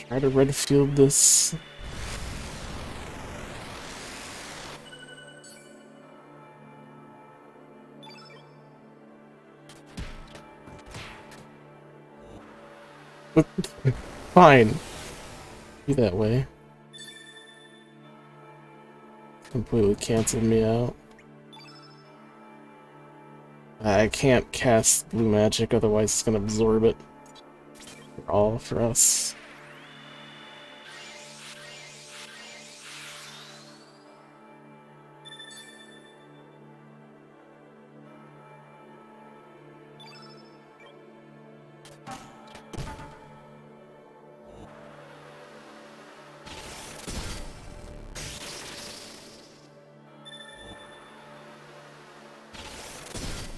Try to red field this. Fine. Be that way. Completely canceled me out. I can't cast blue magic, otherwise it's gonna absorb it. All for us.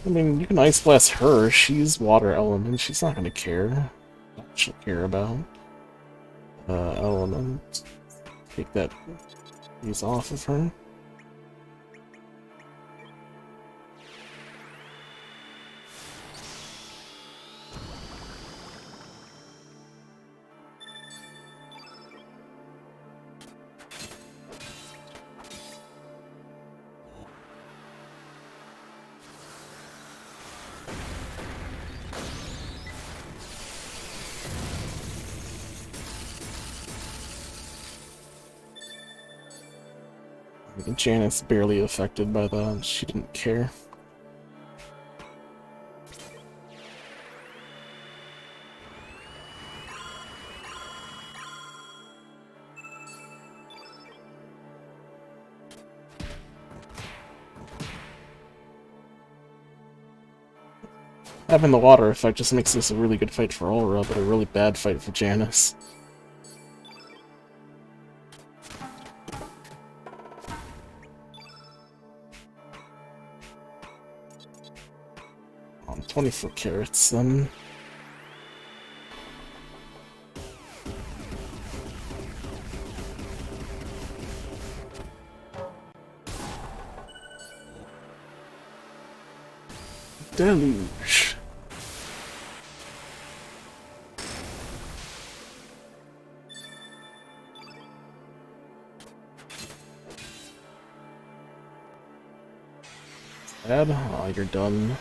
I mean, you can Ice Blast her. She's water element. She's not gonna care. She'll care about element. Take that piece off of her. Janet's barely affected by that. She didn't care. Having the water effect just makes this a really good fight for Aura, but a really bad fight for Janice. On 24 carats, then. Deluge. Bad? Oh, you're done.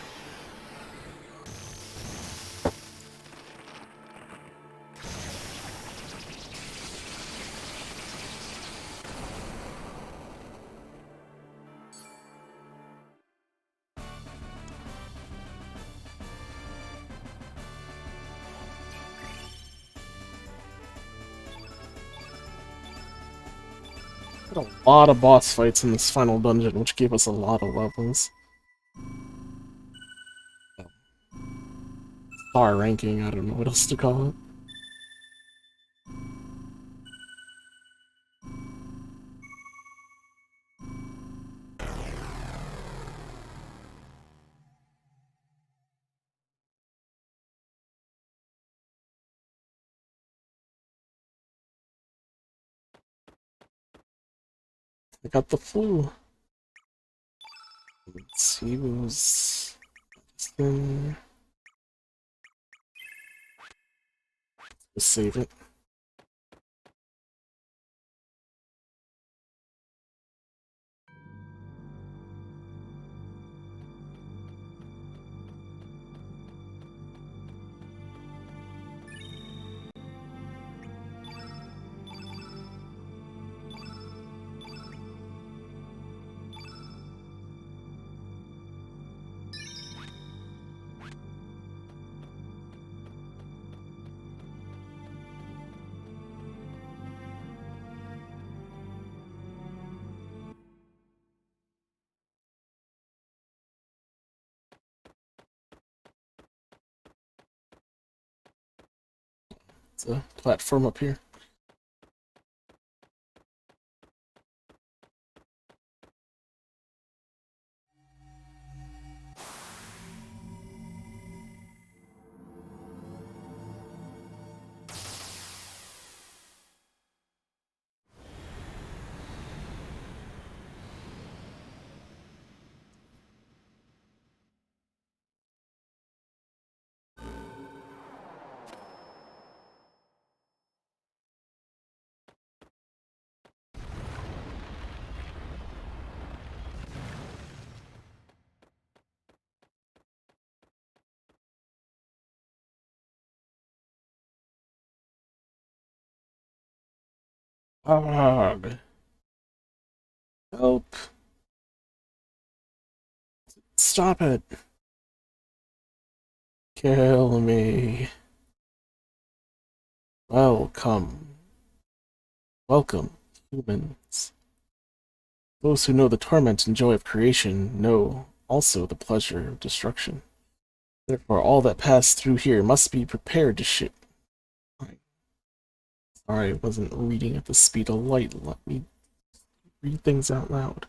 Had a lot of boss fights in this final dungeon, which gave us a lot of levels. Star ranking, I don't know what else to call it. I got the flu. Let's see who's then. Just save it. It's a platform up here. Ugh. Help. Stop it. Kill me. Welcome. Welcome, humans. Those who know the torment and joy of creation know also the pleasure of destruction. Therefore, all that pass through here must be prepared to shit. Sorry, I wasn't reading at the speed of light. Let me read things out loud.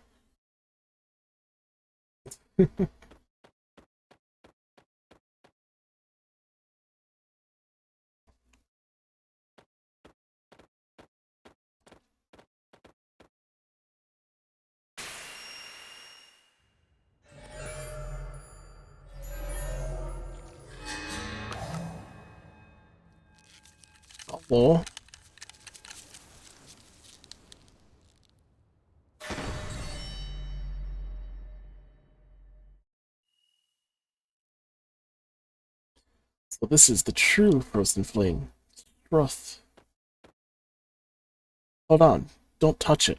Hello? So this is the true frozen flame. Truth. Hold on. Don't touch it.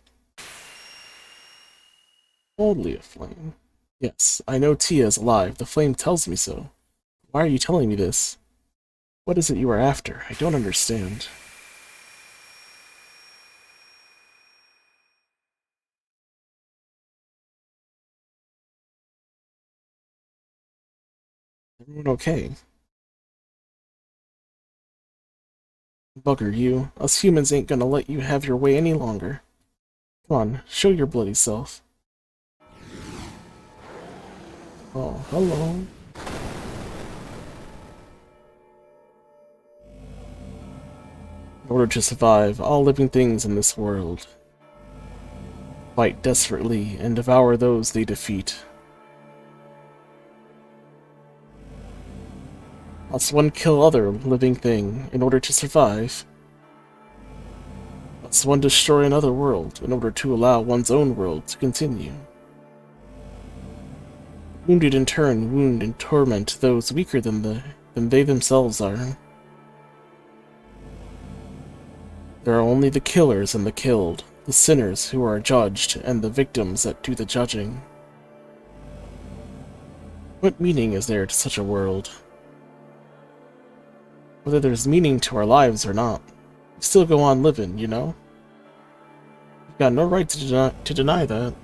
Totally a flame. Yes, I know Tia is alive. The flame tells me so. Why are you telling me this? What is it you are after? I don't understand. Everyone okay? Bugger you. Us humans ain't gonna let you have your way any longer. Come on, show your bloody self. Oh, hello. In order to survive, all living things in this world fight desperately and devour those they defeat. Must one kill other living thing in order to survive? Must one destroy another world in order to allow one's own world to continue? Wounded in turn wound and torment those weaker than they themselves are. There are only the killers and the killed, the sinners who are judged, and the victims that do the judging. What meaning is there to such a world? Whether there's meaning to our lives or not, we still go on living, you know? You've got no right to deny that.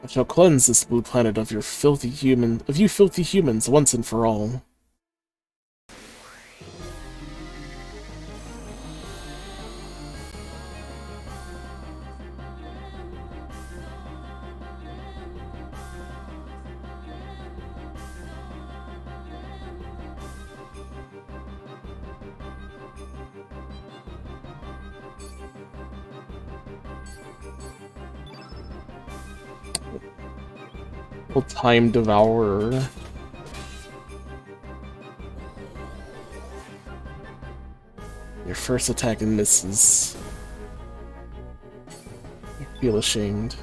I shall cleanse this blue planet of you filthy humans once and for all. Time devourer. Your first attack and misses. You feel ashamed.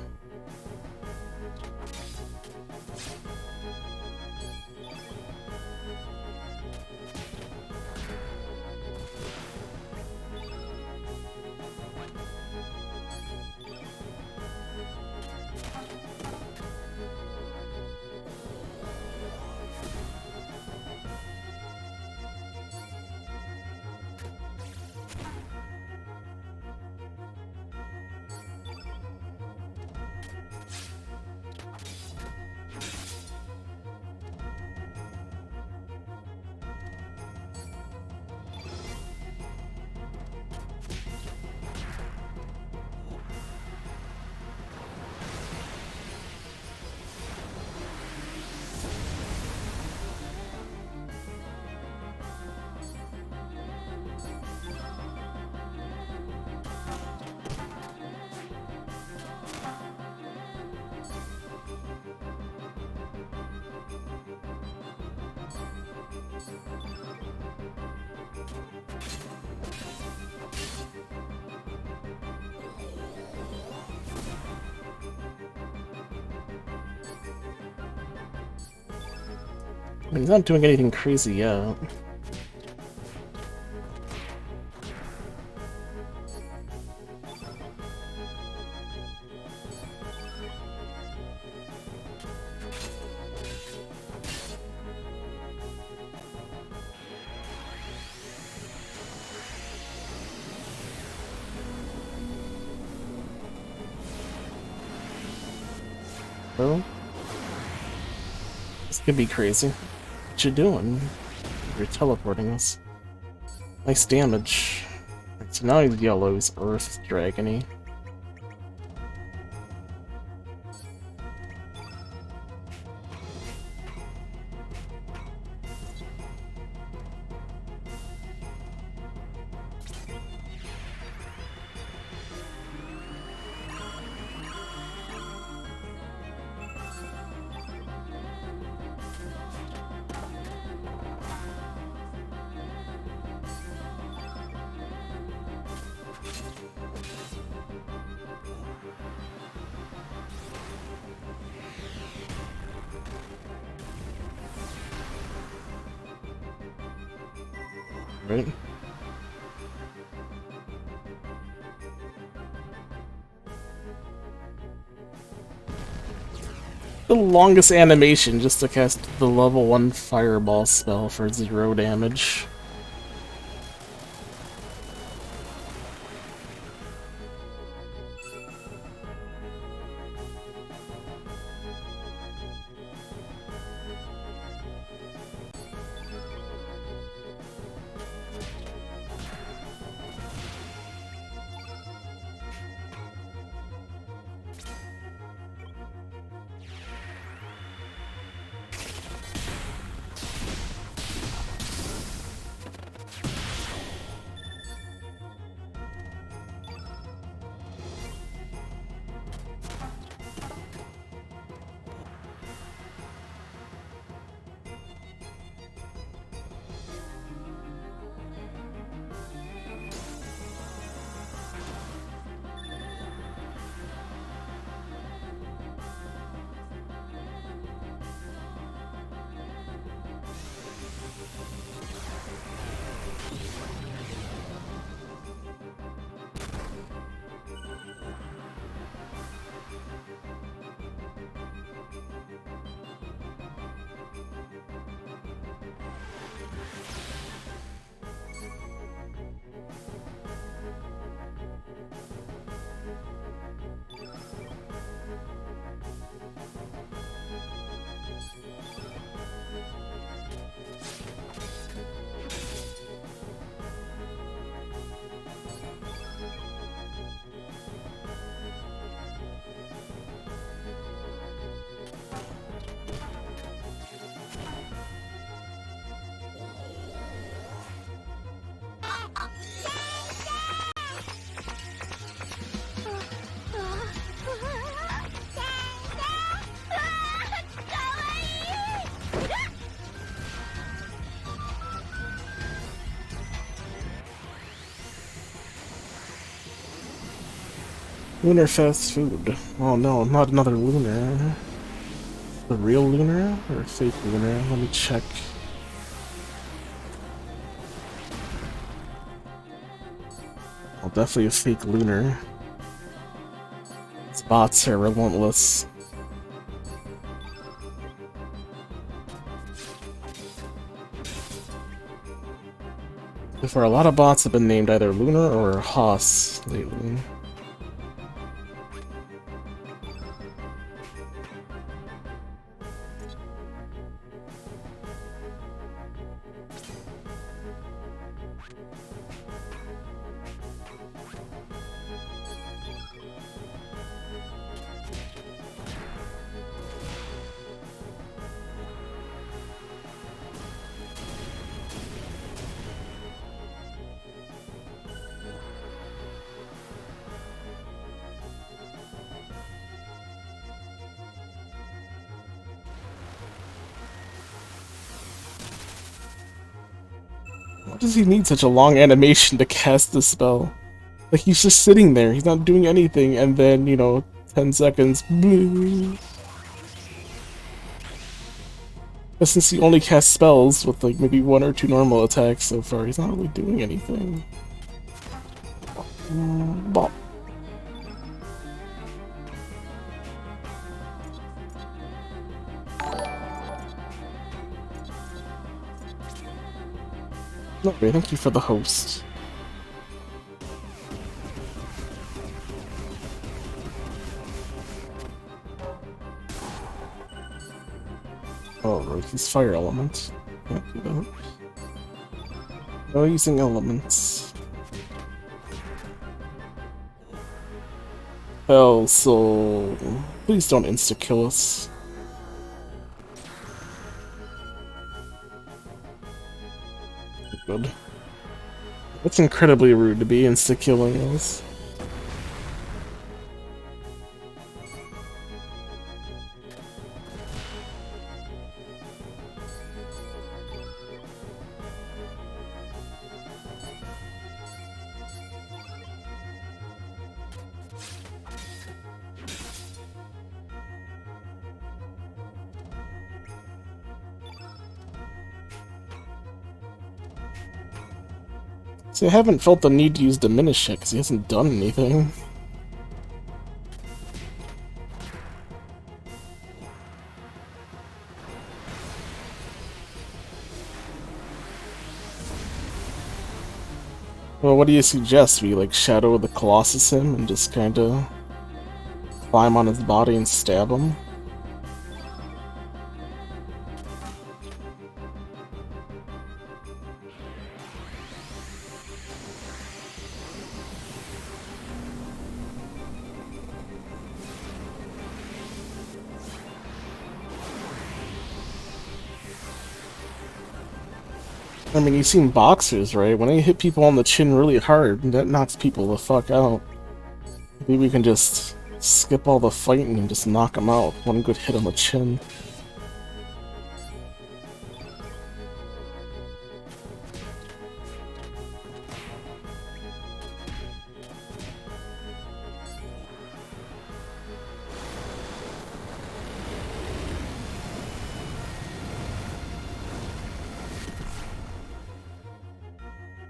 mean, he's not doing anything crazy yet. Well, this could be crazy. What you doing? You're teleporting us. Nice damage. So now he's yellow, he's Earth Dragony. Right? The longest animation just to cast the level 1 fireball spell for 0 damage. Lunar fast food. Oh no, not another lunar. The real lunar or fake lunar? Let me check. Oh, definitely a fake lunar. These bots are relentless. So far, a lot of bots have been named either Luna or Haas lately. Why does he need such a long animation to cast the spell? Like, he's just sitting there, he's not doing anything, and then, you know, 10 seconds. Because But since he only casts spells with like maybe 1 or 2 normal attacks so far, he's not really doing anything. Bop. Okay, thank you for the host. Oh, right, he's fire element. Can't do that. No using elements. Hell, so please don't insta-kill us. Good. That's incredibly rude to be insta-killing us. See, I haven't felt the need to use Diminish yet, because he hasn't done anything. Well, what do you suggest? We, like, Shadow the Colossus him and just kinda climb on his body and stab him? I mean, you've seen boxers, right? When they hit people on the chin really hard, that knocks people the fuck out. Maybe we can just skip all the fighting and just knock them out with one good hit on the chin.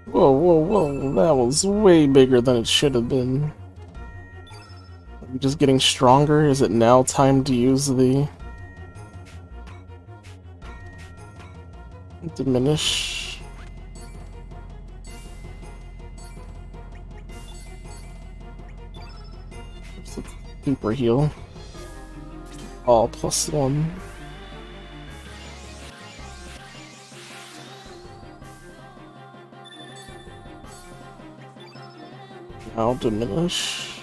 Whoa, whoa, whoa, that was way bigger than it should have been. Are we just getting stronger? Is it now time to use the Diminish? Super heal. All +1. Now Diminish.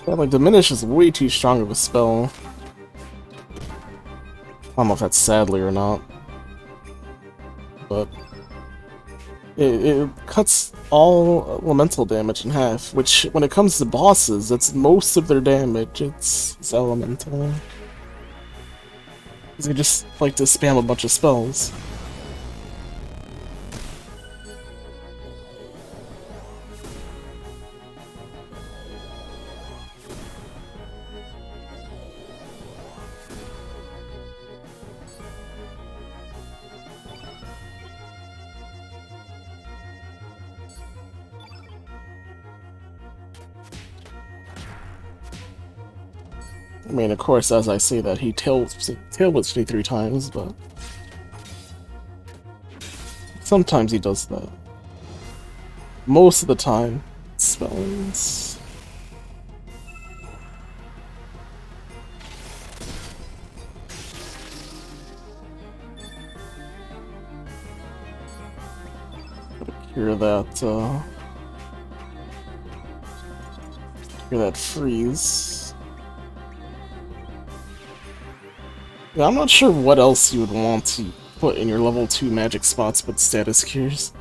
Yeah, like Diminish is way too strong of a spell. I don't know if that's sadly or not, but it cuts all elemental damage in half, which when it comes to bosses, that's most of their damage. It's elemental. They just like to spam a bunch of spells. I mean, of course, as I say that, he tail whips me 3 times, but sometimes he does that. Most of the time, spells. Gotta cure that freeze. Yeah, I'm not sure what else you would want to put in your level 2 magic spots but status cures.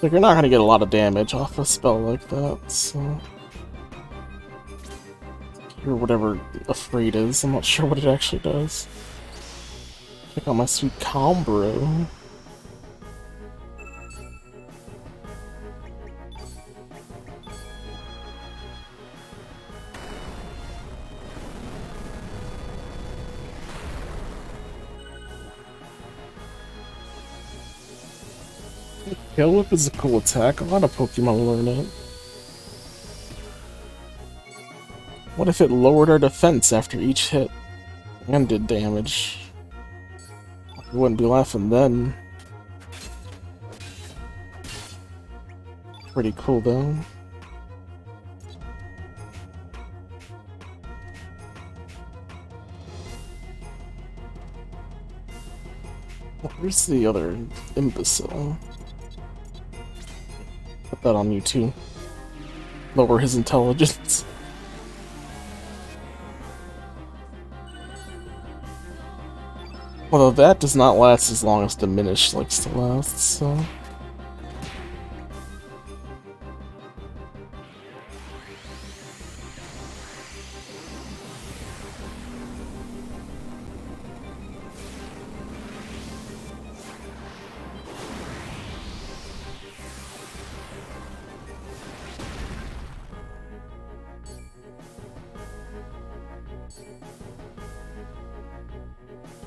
Like, you're not gonna get a lot of damage off a spell like that, so... Cure whatever Afraid is, I'm not sure what it actually does. Check out my sweet Combro. Tail Whip is a cool attack. A lot of Pokemon learn it. What if it lowered our defense after each hit and did damage? We wouldn't be laughing then. Pretty cool though. Where's the other imbecile? Put that on you too. Lower his intelligence. Although that does not last as long as Diminish likes to last, so...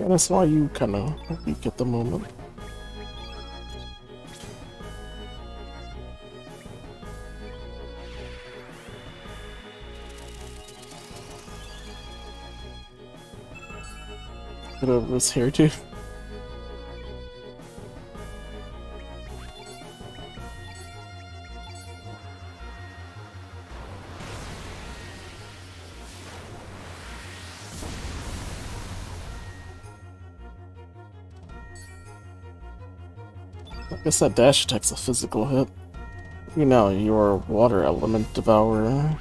Yeah, that's why you kinda weak at the moment. Get over his hair too. I guess that dash attack's a physical hit. You know, your water element devourer.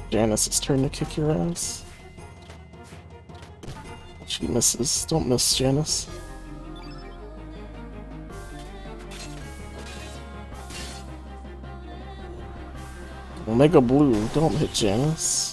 Janice's turn to kick your ass. She misses. Don't miss, Janice. Omega Blue, don't hit Janice.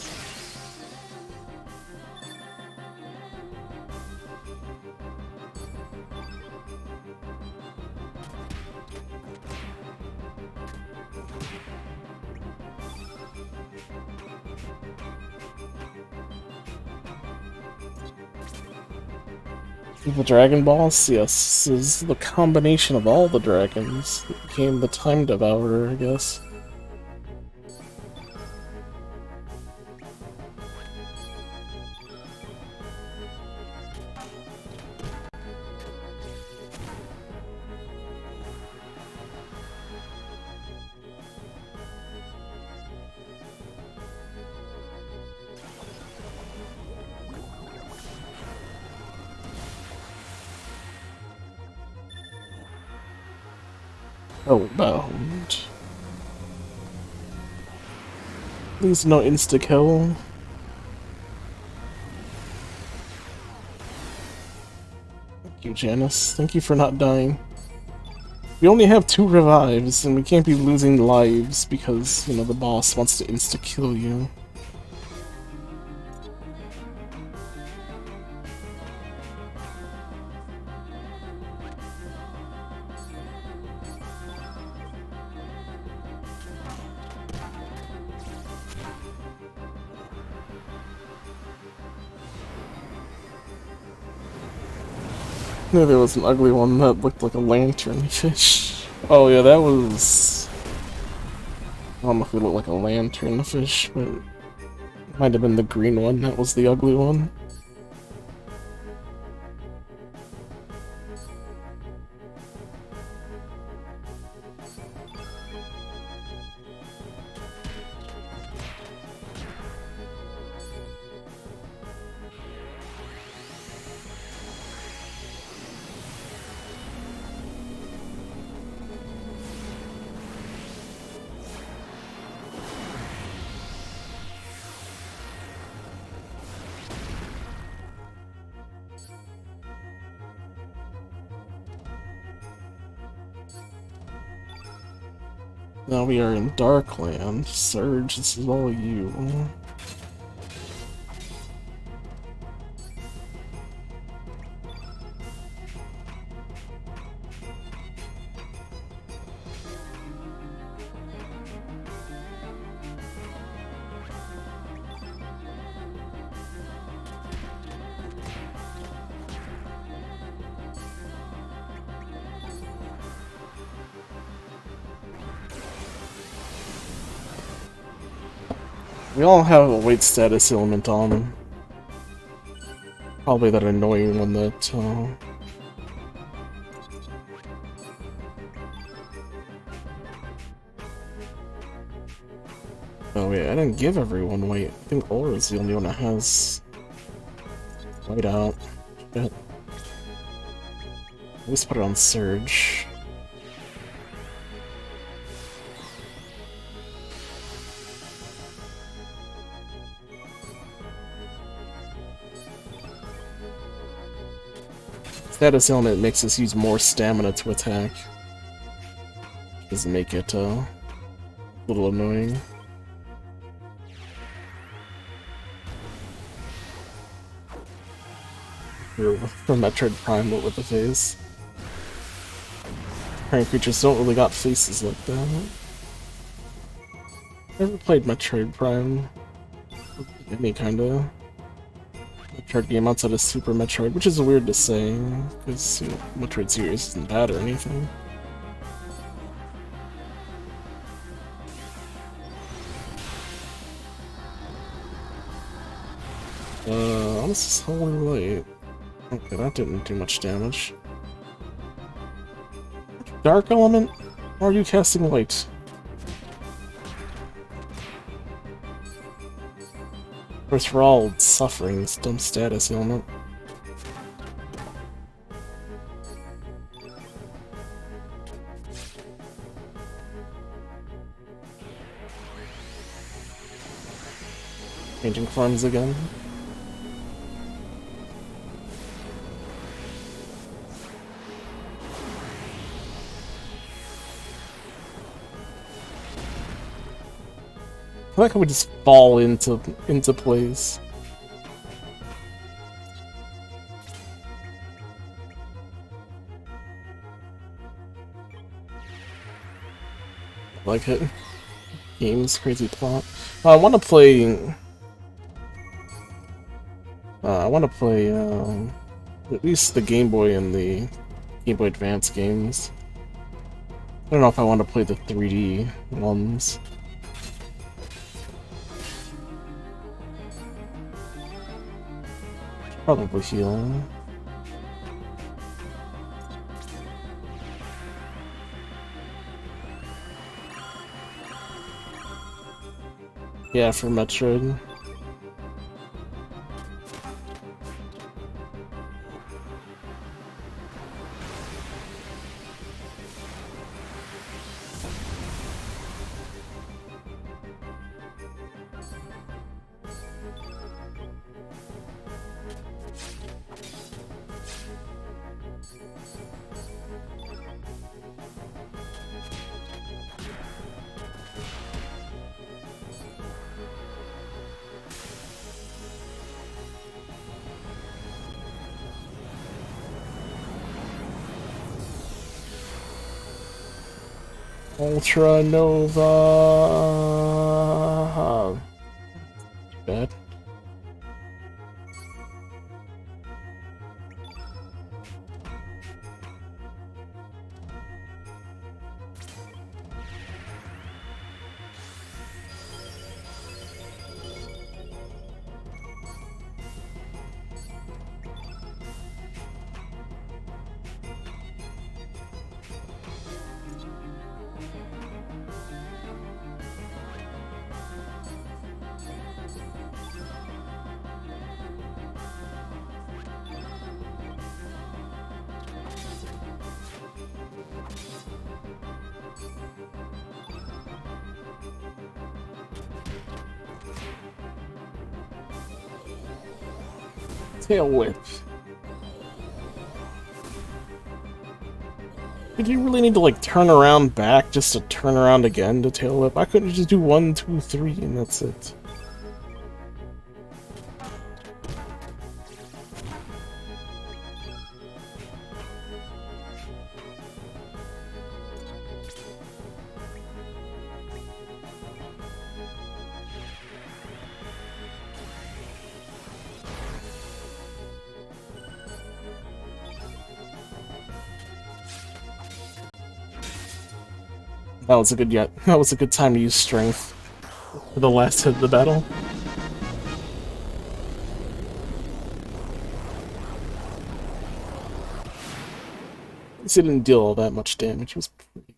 The Dragon Balls? Yes, this is the combination of all the dragons that became the Time Devourer, I guess. Oh, bound. Please no insta-kill. Thank you, Janice. Thank you for not dying. We only have 2 revives, and we can't be losing lives because, you know, the boss wants to insta-kill you. No, there was an ugly one that looked like a lantern fish. Oh yeah, that was... I don't know if it looked like a lantern fish, but it might have been the green one that was the ugly one. Now we are in Darkland. Surge, this is all you. We all have a weight status element on them. Probably that annoying one that, Oh wait, I didn't give everyone weight. I think Aura's the only one that has weight out. Shit. Let's put it on Surge. Status element makes us use more stamina to attack. Doesn't make it a little annoying. For Metroid Prime, but with the face. Current creatures don't really got faces like that. Never played Metroid Prime. Any kind of Metroid game outside of Super Metroid, which is weird to say, because, you know, Metroid series isn't bad or anything. This is Holy Light. Okay, that didn't do much damage. Dark Element? Or are you casting light? Of course, we're all suffering this dumb status element. Changing forms again. I like how we just fall into place. Like it. Game's crazy plot. I want to play. I want to play at least the Game Boy and the Game Boy Advance games. I don't know if I want to play the 3D ones. Probably heal. Yeah, for Metroid. Ultra Nova. Bad. Tail whip. Did you really need to like turn around back just to turn around again to tail whip? I couldn't just do 1, 2, 3 and that's it. That was a good time to use strength. For the last hit of the battle. At least it didn't deal all that much damage. It was pretty...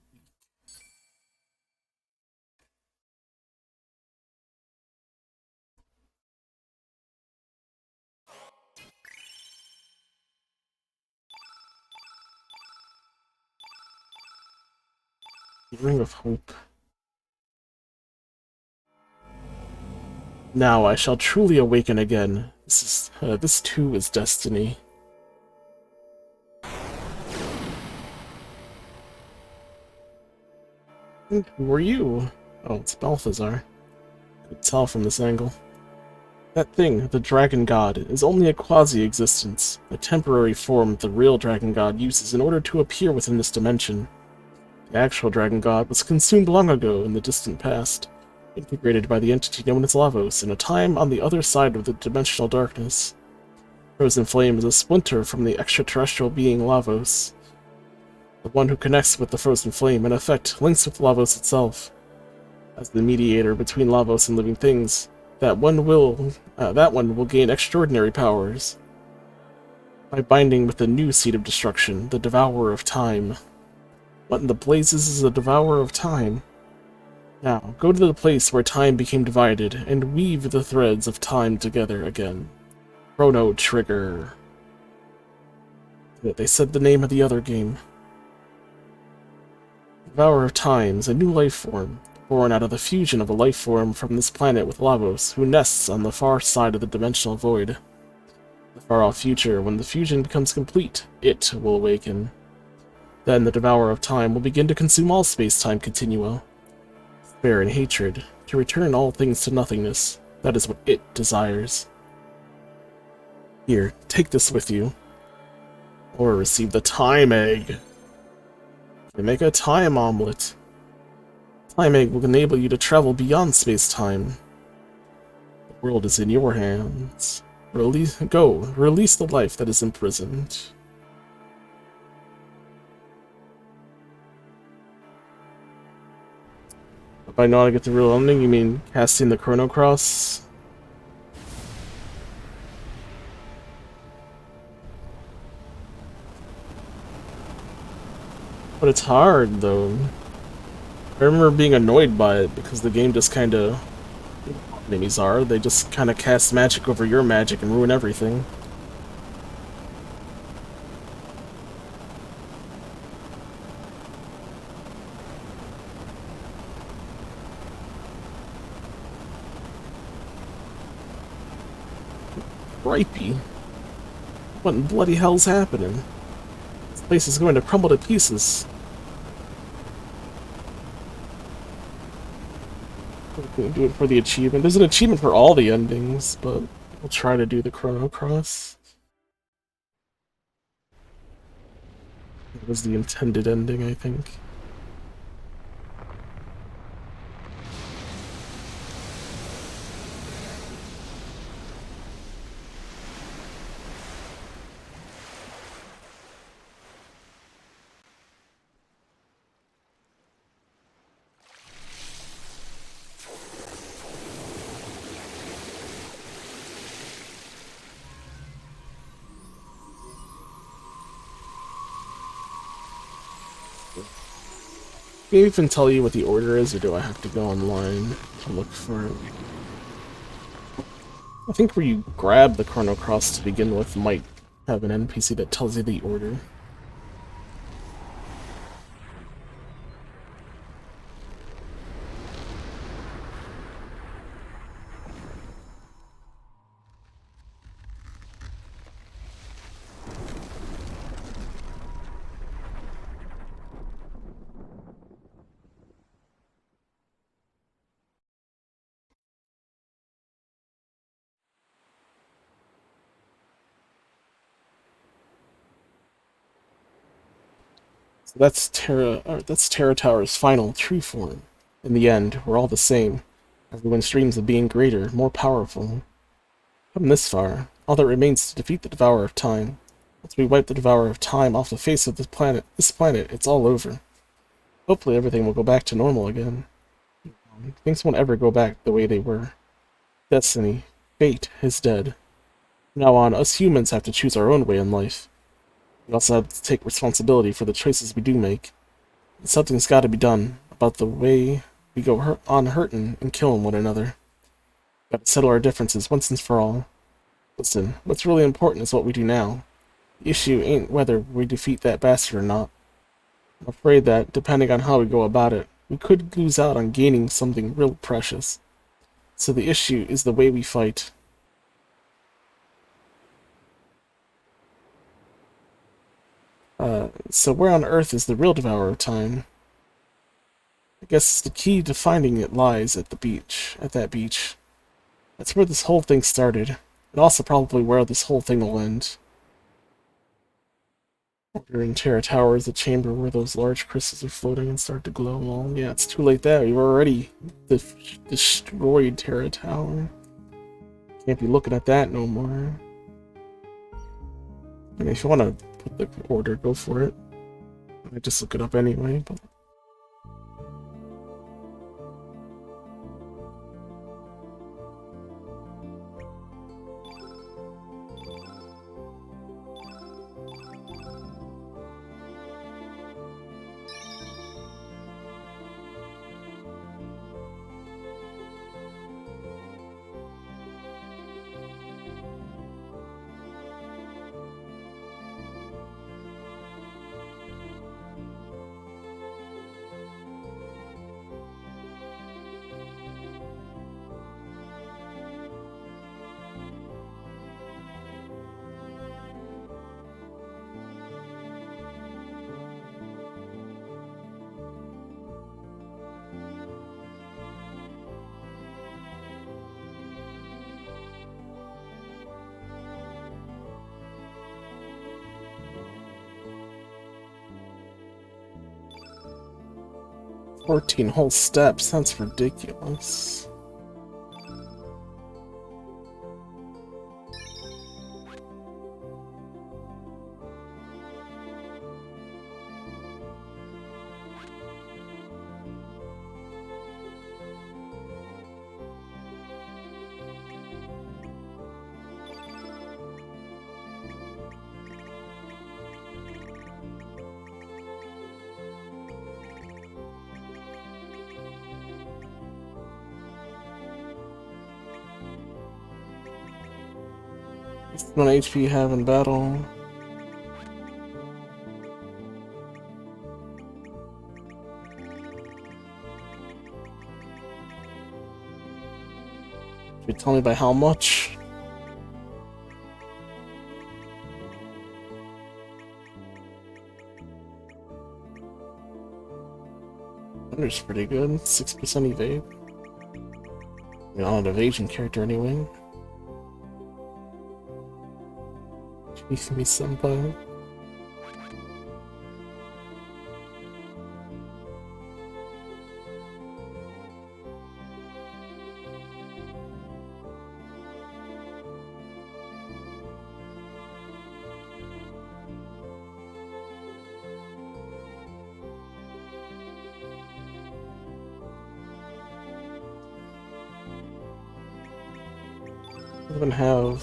Ring of Hope. Now I shall truly awaken again. This too is destiny. Who are you? Oh, it's Balthazar. Could tell from this angle. That thing, the Dragon God, is only a quasi-existence, a temporary form the real Dragon God uses in order to appear within this dimension. The actual Dragon God was consumed long ago in the distant past, integrated by the entity known as Lavos in a time on the other side of the dimensional darkness. Frozen Flame is a splinter from the extraterrestrial being Lavos. The one who connects with the Frozen Flame, in effect, links with Lavos itself. As the mediator between Lavos and living things, that one will gain extraordinary powers. By binding with the new seed of destruction, the Devourer of Time. What in the blazes is a Devourer of Time? Now, go to the place where time became divided, and weave the threads of time together again. Chrono Trigger. They said the name of the other game. Devourer of Time is a new life form, born out of the fusion of a life form from this planet with Lavos, who nests on the far side of the dimensional void. The far-off future, when the fusion becomes complete, it will awaken. Then the Devourer of Time will begin to consume all space-time continua. Despair and hatred, to return all things to nothingness. That is what it desires. Here, take this with you. Or receive the Time Egg. They make a time omelet. Time Egg will enable you to travel beyond space-time. The world is in your hands. Release the life that is imprisoned. If I know how to get the real ending, you mean casting the Chrono Cross? But it's hard, though. I remember being annoyed by it, because the game just kinda... enemies are, they just kinda cast magic over your magic and ruin everything. Gripey. What in bloody hell's happening? This place is going to crumble to pieces. We'll do it for the achievement. There's an achievement for all the endings, but we'll try to do the Chrono Cross. That was the intended ending, I think. Can I even tell you what the order is, or do I have to go online to look for it? I think where you grab the Chrono Cross to begin with might have an NPC that tells you the order. So that's Terra Tower's final true form. In the end, we're all the same. Everyone's dreams of being greater, more powerful. Come this far, all that remains is to defeat the Devourer of Time. Once we wipe the Devourer of Time off the face of this planet, it's all over. Hopefully everything will go back to normal again. on. Things won't ever go back the way they were. Destiny, fate, is dead. From now on, us humans have to choose our own way in life. We also have to take responsibility for the choices we do make. And something's got to be done about the way we go on hurting and killing one another. Got to settle our differences once and for all. Listen, what's really important is what we do now. The issue ain't whether we defeat that bastard or not. I'm afraid that, depending on how we go about it, we could lose out on gaining something real precious. So the issue is the way we fight. So where on earth is the real devourer of time? I guess the key to finding it lies at the beach, at that beach. That's where this whole thing started, and also probably where this whole thing will end. Order in Terra Tower is the chamber where those large crystals are floating and start to glow. Well, yeah, it's too late there. You've already destroyed Terra Tower. Can't be looking at that no more. I mean, if you want to put the order, go for it. I just look it up anyway, but... 14 whole steps, that's ridiculous. What HP you have in battle? Can you tell me by how much? Thunder's pretty good. 6% evade. I mean, I'm an evasion character anyway. Chief me senpai. I even have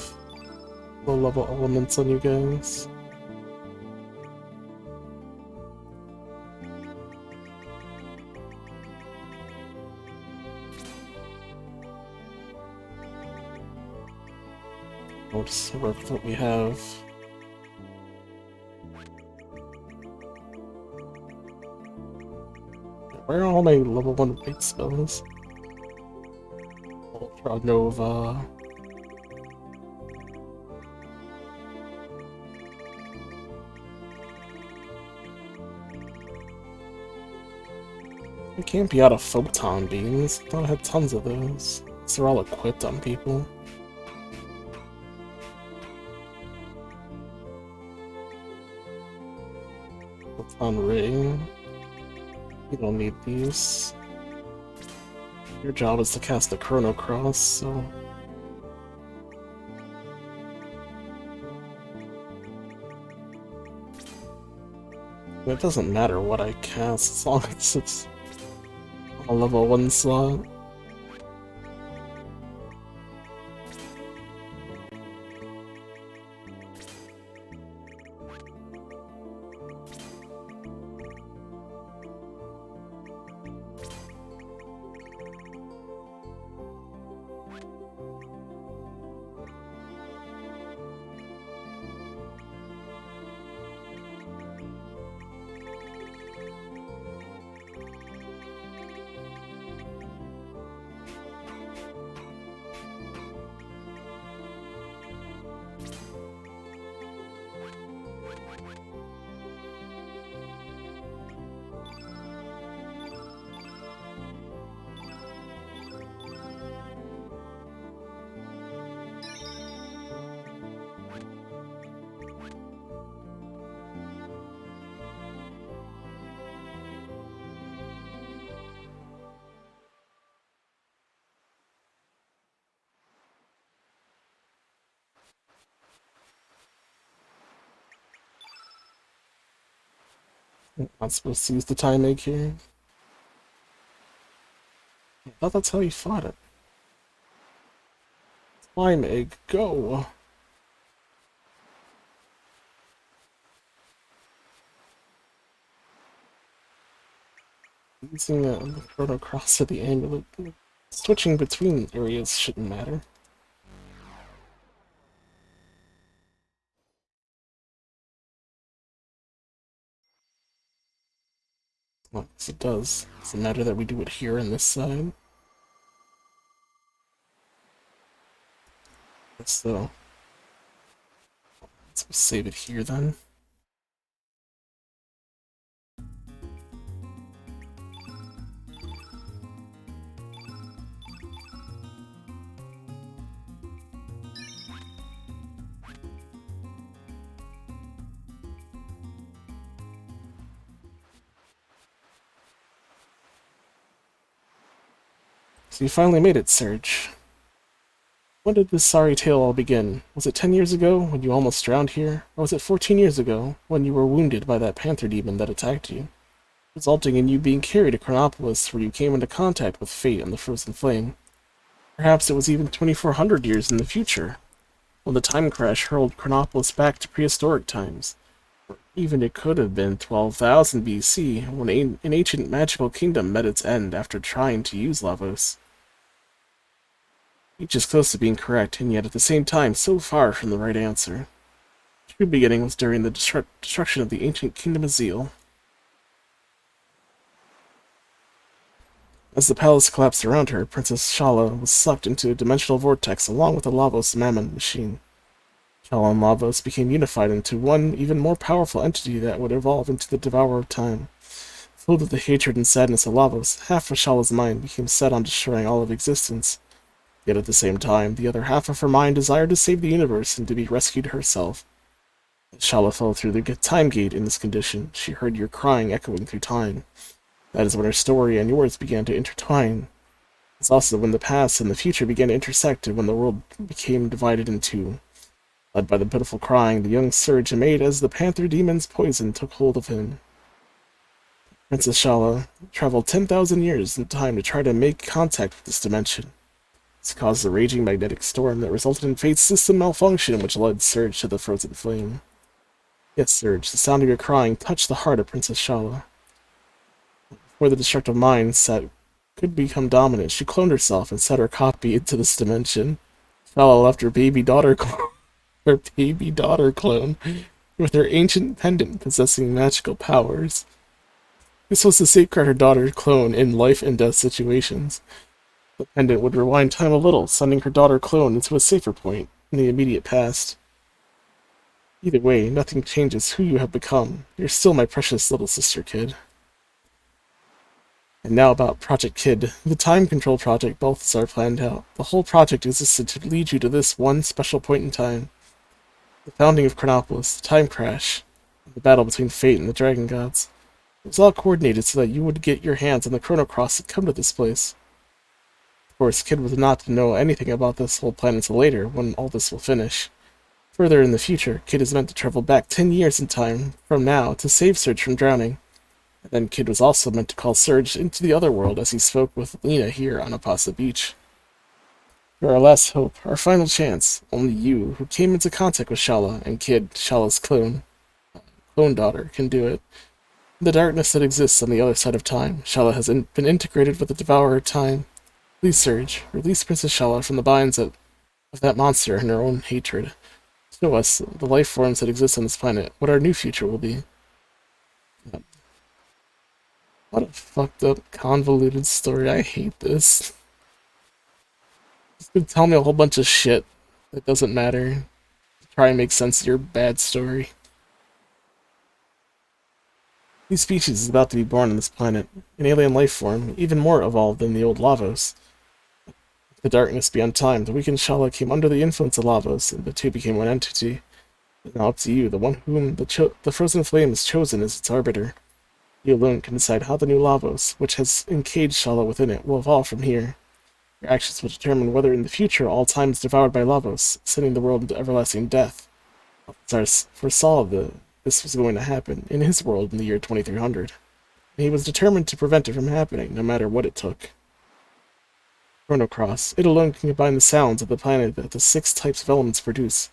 low-level elements on you guys. I'll just work with what we have. Where are all my level 1 big spells? Ultra Nova. I can't be out of photon beams. I thought I had tons of those. So they're all equipped on people. Photon ring. You don't need these. Your job is to cast the Chrono Cross, so... It doesn't matter what I cast, as long as it's A level 1 slot. Not supposed to use the time egg here. I thought that's how you fought it. Time egg, go! Using the Chrono Cross to the amulet. Switching between areas shouldn't matter. Well, yes, it does. Does it matter that we do it here on this side? So, let's save it here then. So you finally made it, Surge. When did this sorry tale all begin? Was it 10 years ago, when you almost drowned here? Or was it 14 years ago, when you were wounded by that panther demon that attacked you, resulting in you being carried to Chronopolis, where you came into contact with fate and the frozen flame? Perhaps it was even 2400 years in the future, when the time crash hurled Chronopolis back to prehistoric times. Or even it could have been 12,000 BC, when an ancient magical kingdom met its end after trying to use Lavos. Each is close to being correct, and yet at the same time so far from the right answer. The true beginning was during the destruction of the ancient kingdom of Zeal. As the palace collapsed around her, Princess Shala was sucked into a dimensional vortex along with the Lavos Mammon machine. Shala and Lavos became unified into one even more powerful entity that would evolve into the Devourer of Time. Filled with the hatred and sadness of Lavos, half of Shala's mind became set on destroying all of existence. Yet at the same time, the other half of her mind desired to save the universe and to be rescued herself. As Shala fell through the time gate in this condition, she heard your crying echoing through time. That is when her story and yours began to intertwine. It's also when the past and the future began to intersect and when the world became divided in two. Led by the pitiful crying, the young Surge made as the panther demon's poison took hold of him. Princess Shala traveled 10,000 years in time to try to make contact with this dimension. This caused a raging magnetic storm that resulted in Fate's system malfunction, which led Surge to the frozen flame. Yes, Surge, the sound of your crying touched the heart of Princess Shala. Before the destructive mind could become dominant, she cloned herself and set her copy into this dimension. Shala left her baby daughter clone with her ancient pendant possessing magical powers. This was to safeguard her daughter clone in life and death situations. The pendant would rewind time a little, sending her daughter clone into a safer point in the immediate past. Either way, nothing changes who you have become. You're still my precious little sister, kid. And now about Project Kid. The time control project Balthazar planned out. The whole project existed to lead you to this one special point in time. The founding of Chronopolis, the time crash, and the battle between Fate and the Dragon Gods. It was all coordinated so that you would get your hands on the Chrono Cross and come to this place. Of course, Kid was not to know anything about this whole plan until later, when all this will finish. Further in the future, Kid is meant to travel back 10 years in time from now to save Surge from drowning. And then Kid was also meant to call Surge into the other world as he spoke with Lena here on Apasa Beach. You're our last hope, our final chance. Only you, who came into contact with Shala and Kid, Shala's clone daughter, can do it. The darkness that exists on the other side of time, Shala has been integrated with the Devourer of Time. Please, Surge, release Princess Shala from the binds of that monster and her own hatred. Show us, the life forms that exist on this planet, what our new future will be. What a fucked up, convoluted story. I hate this. Just gonna tell me a whole bunch of shit that doesn't matter. Try and make sense of your bad story. New species is about to be born on this planet. An alien life form, even more evolved than the old Lavos. The darkness beyond time, the weakened Shala came under the influence of Lavos, and the two became one entity. But now up to you, the one whom the frozen flame has chosen as its arbiter. You alone can decide how the new Lavos, which has encaged Shala within it, will evolve from here. Your actions will determine whether in the future all time is devoured by Lavos, sending the world into everlasting death. Tsars foresaw that this was going to happen in his world in the year 2300. And he was determined to prevent it from happening, no matter what it took. Chrono Cross. It alone can combine the sounds of the planet that the 6 types of elements produce.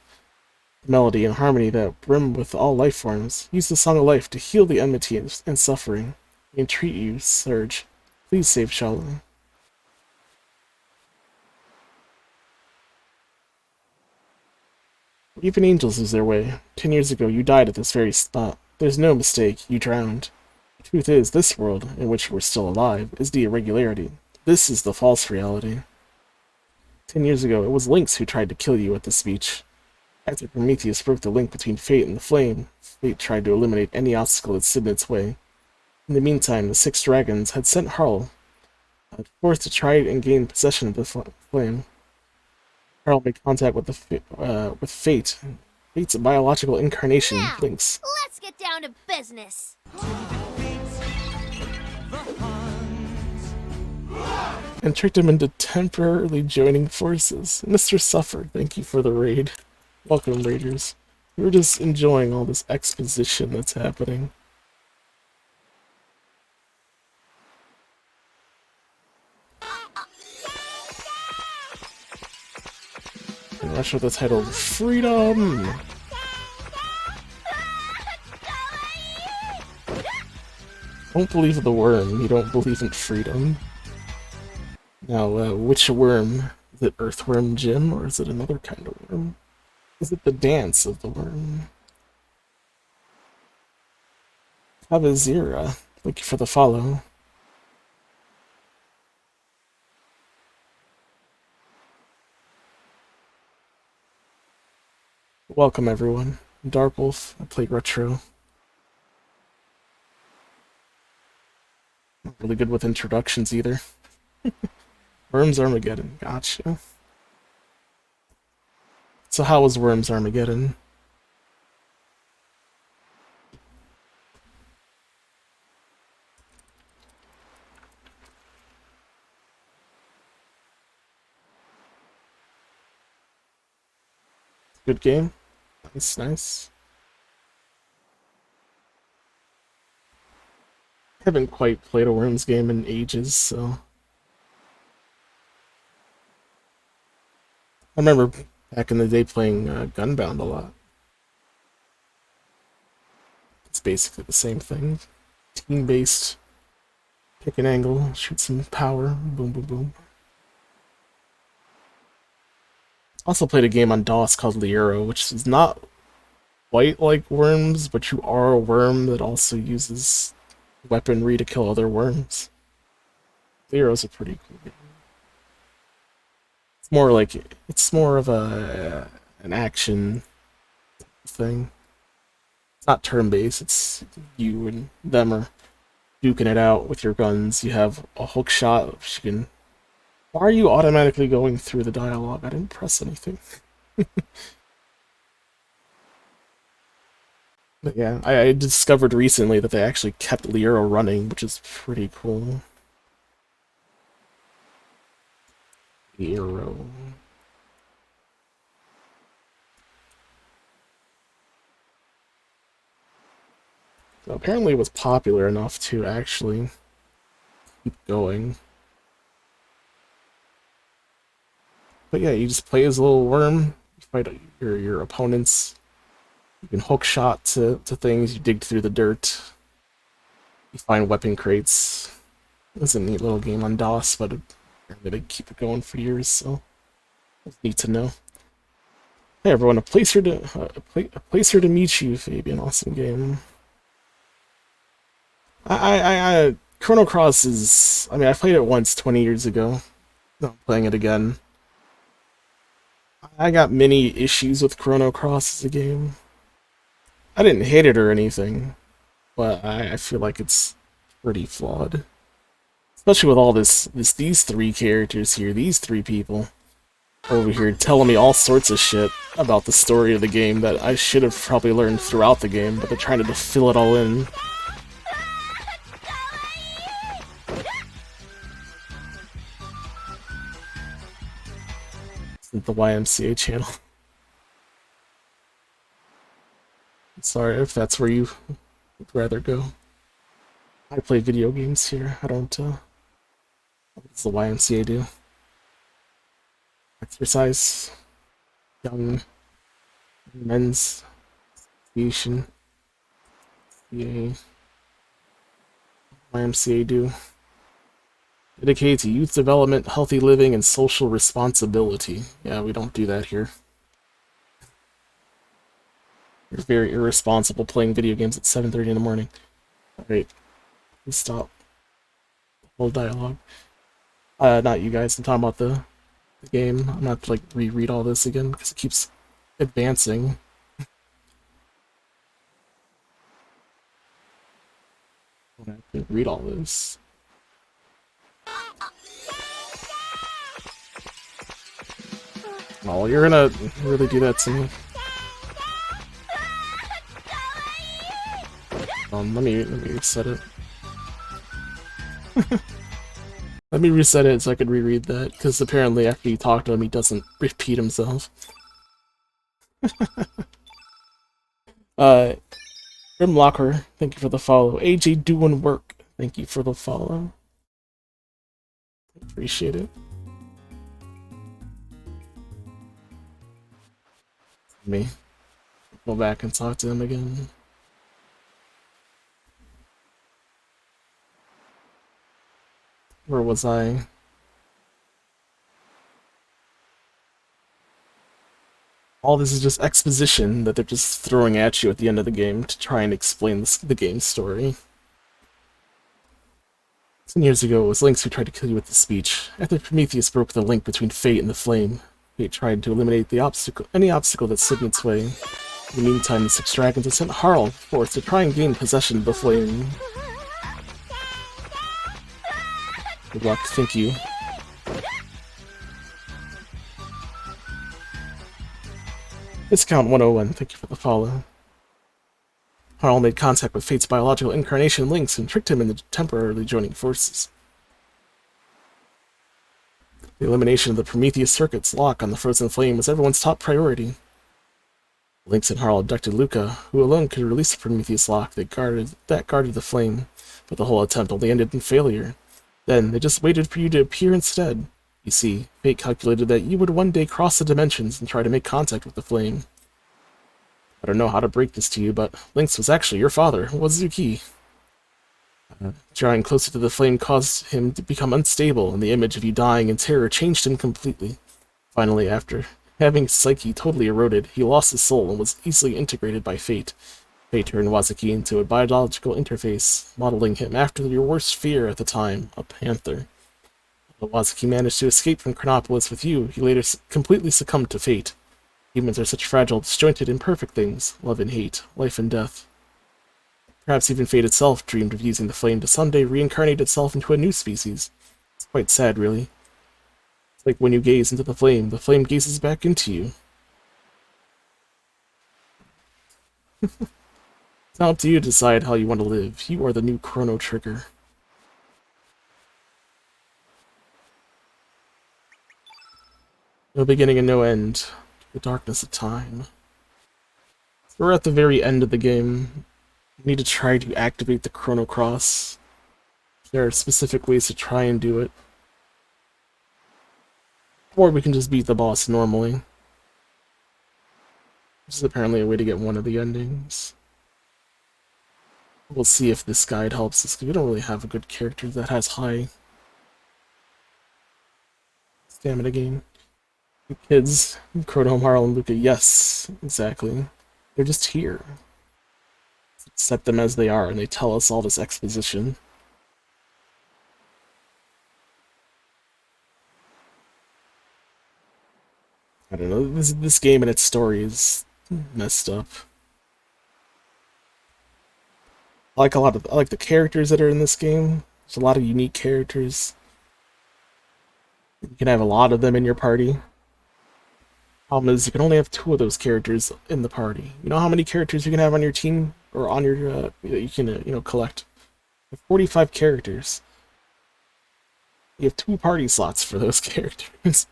The melody and harmony that brim with all life forms. Use the Song of Life to heal the enmity and suffering. We entreat you, Surge. Please save Shala. Even angels lose their way. 10 years ago, you died at this very spot. There's no mistake, you drowned. The truth is, this world, in which we're still alive, is the irregularity. This is the false reality. 10 years ago, it was Lynx who tried to kill you at the speech. After Prometheus broke the link between fate and the flame, fate tried to eliminate any obstacle that stood in its way. In the meantime, the 6 dragons had sent Harl forth to try and gain possession of the flame. Harl made contact with with fate. Fate's biological incarnation, Now, Lynx, let's get down to business. and tricked him into temporarily joining forces. Mr. Suffer, thank you for the raid. Welcome, raiders. We're just enjoying all this exposition that's happening. And rush with the title Freedom! Don't believe in the worm, you don't believe in freedom. Now, which worm? Is it Earthworm Jim, or is it another kind of worm? Is it the dance of the worm? Kavazira, thank you for the follow. Welcome, everyone. Dark Wolf, I play retro. Not really good with introductions either. Worms Armageddon, gotcha. So how was Worms Armageddon? Good game? Nice, nice. Haven't quite played a Worms game in ages, so... I remember back in the day playing Gunbound a lot. It's basically the same thing. Team-based. Pick an angle, shoot some power, boom, boom, boom. Also played a game on DOS called Liero, which is not quite like Worms, but you are a worm that also uses weaponry to kill other worms. Liero's a pretty cool game. It's more of a an action thing. It's not turn-based, it's you and them are duking it out with your guns. You have a hook shot, which you can... Why are you automatically going through the dialogue? I didn't press anything. But yeah, I discovered recently that they actually kept Liero running, which is pretty cool. Liero. Apparently it was popular enough to actually keep going. But yeah, you just play as a little worm, you fight your opponents, you can hook shot to things, you dig through the dirt, you find weapon crates. It's a neat little game on DOS, but apparently they keep it going for years, so it's neat to know. Hey everyone, a place here to meet you, Fabian. Awesome game. Chrono Cross is. I mean, I played it once 20 years ago. Not playing it again. I got many issues with Chrono Cross as a game. I didn't hate it or anything, but I feel like it's pretty flawed. Especially with all these three characters here, these three people over here telling me all sorts of shit about the story of the game that I should have probably learned throughout the game, but they're trying to fill it all in. The YMCA channel. Sorry if that's where you would rather go. I play video games here. I don't, what does the YMCA do? Exercise. Young Men's Association. CA. YMCA do. Dedicated to youth development, healthy living, and social responsibility. Yeah, we don't do that here. You're very irresponsible playing video games at 7:30 in the morning. Alright, please stop. Whole dialogue. Not you guys, I'm talking about the game. I'm not to, like, reread all this again, because it keeps advancing. I have to read all this. Oh, you're gonna really do that to me. Let me reset it. Let me reset it so I could reread that, because apparently after you talk to him, he doesn't repeat himself. Grimlocker, thank you for the follow. AJ doing work, thank you for the follow. Appreciate it. Me. Go back and talk to him again. Where was I? All this is just exposition that they're just throwing at you at the end of the game to try and explain the game's story. 10 years ago, it was Lynx who tried to kill you with the speech. After Prometheus broke the link between fate and the flame, fate tried to eliminate any obstacle that stood in its way. In the meantime, the six dragons had sent Harl forth to try and gain possession of the flame. Good luck, thank you. Discount 101, thank you for the follow. Harl made contact with Fate's biological incarnation Lynx and tricked him into temporarily joining forces. The elimination of the Prometheus Circuit's lock on the frozen flame was everyone's top priority. Lynx and Harl abducted Luca, who alone could release the Prometheus lock that guarded the flame, but the whole attempt only ended in failure. Then, they just waited for you to appear instead. You see, Fate calculated that you would one day cross the dimensions and try to make contact with the flame. I don't know how to break this to you, but Lynx was actually your father, Wazuki. Drawing closer to the flame caused him to become unstable, and the image of you dying in terror changed him completely. Finally, after having his psyche totally eroded, he lost his soul and was easily integrated by Fate. Fate turned Wazuki into a biological interface, modeling him after your worst fear at the time, a panther. Although Wazuki managed to escape from Chronopolis with you, he later completely succumbed to fate. Humans are such fragile, disjointed, imperfect things, love and hate, life and death. Perhaps even fate itself dreamed of using the flame to someday reincarnate itself into a new species. It's quite sad, really. It's like when you gaze into the flame gazes back into you. It's now up to you to decide how you want to live. You are the new Chrono Trigger. No beginning and no end. The darkness of time. So we're at the very end of the game. need to try to activate the Chrono Cross. There are specific ways to try and do it. Or we can just beat the boss normally. Which is apparently a way to get one of the endings. We'll see if this guide helps us, because we don't really have a good character that has high stamina gain. Kids, Chrono, Marl, and Luca, yes, exactly. They're just here. Accept them as they are, and they tell us all this exposition. I don't know, this game and its story is messed up. I like the characters that are in this game. There's a lot of unique characters. You can have a lot of them in your party. Problem is, you can only have 2 of those characters in the party. You know how many characters you can have on your team or on your that you can collect? 45 characters. You have 2 party slots for those characters. It's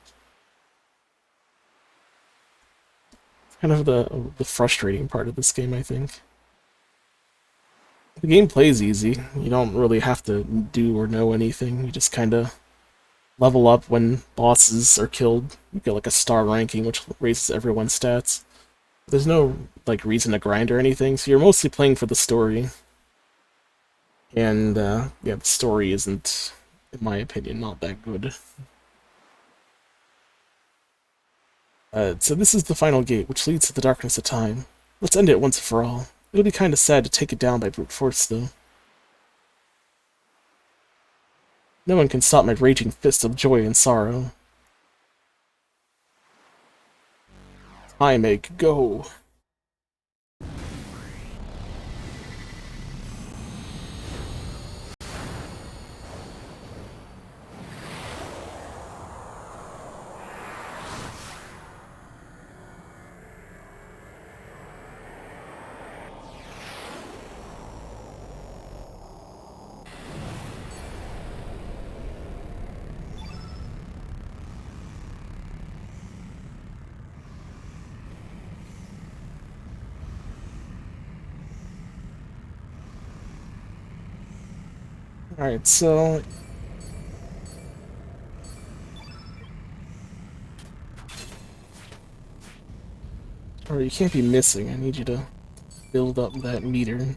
kind of the frustrating part of this game, I think. The gameplay is easy. You don't really have to do or know anything. You just kind of level up when bosses are killed. You get like a star ranking, which raises everyone's stats. There's no like reason to grind or anything, so you're mostly playing for the story. And yeah, the story isn't, in my opinion, not that good. So this is the final gate, which leads to the darkness of time. Let's end it once and for all. It'll be kinda sad to take it down by brute force, though. No one can stop my raging fist of joy and sorrow. I make go. Alright, so... Or you can't be missing. I need you to build up that meter.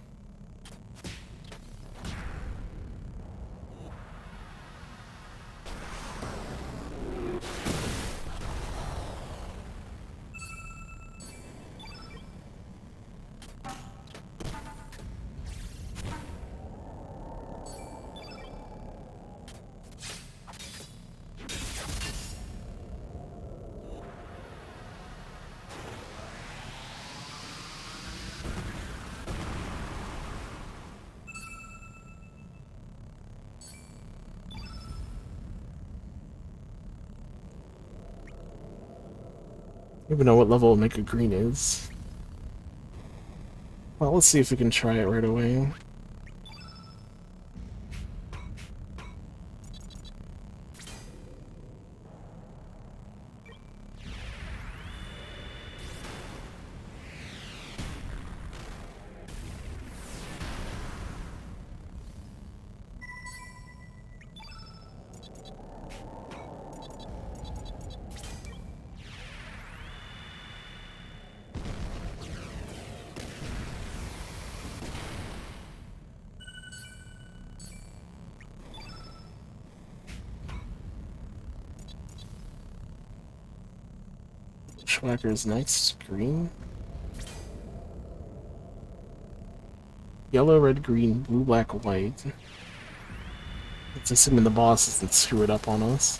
I don't even know what level Mega Green is. Well, let's see if we can try it right away. Schwacker's next. Green. Yellow, red, green, blue, black, white. It's assuming the boss doesn't screw it up on us.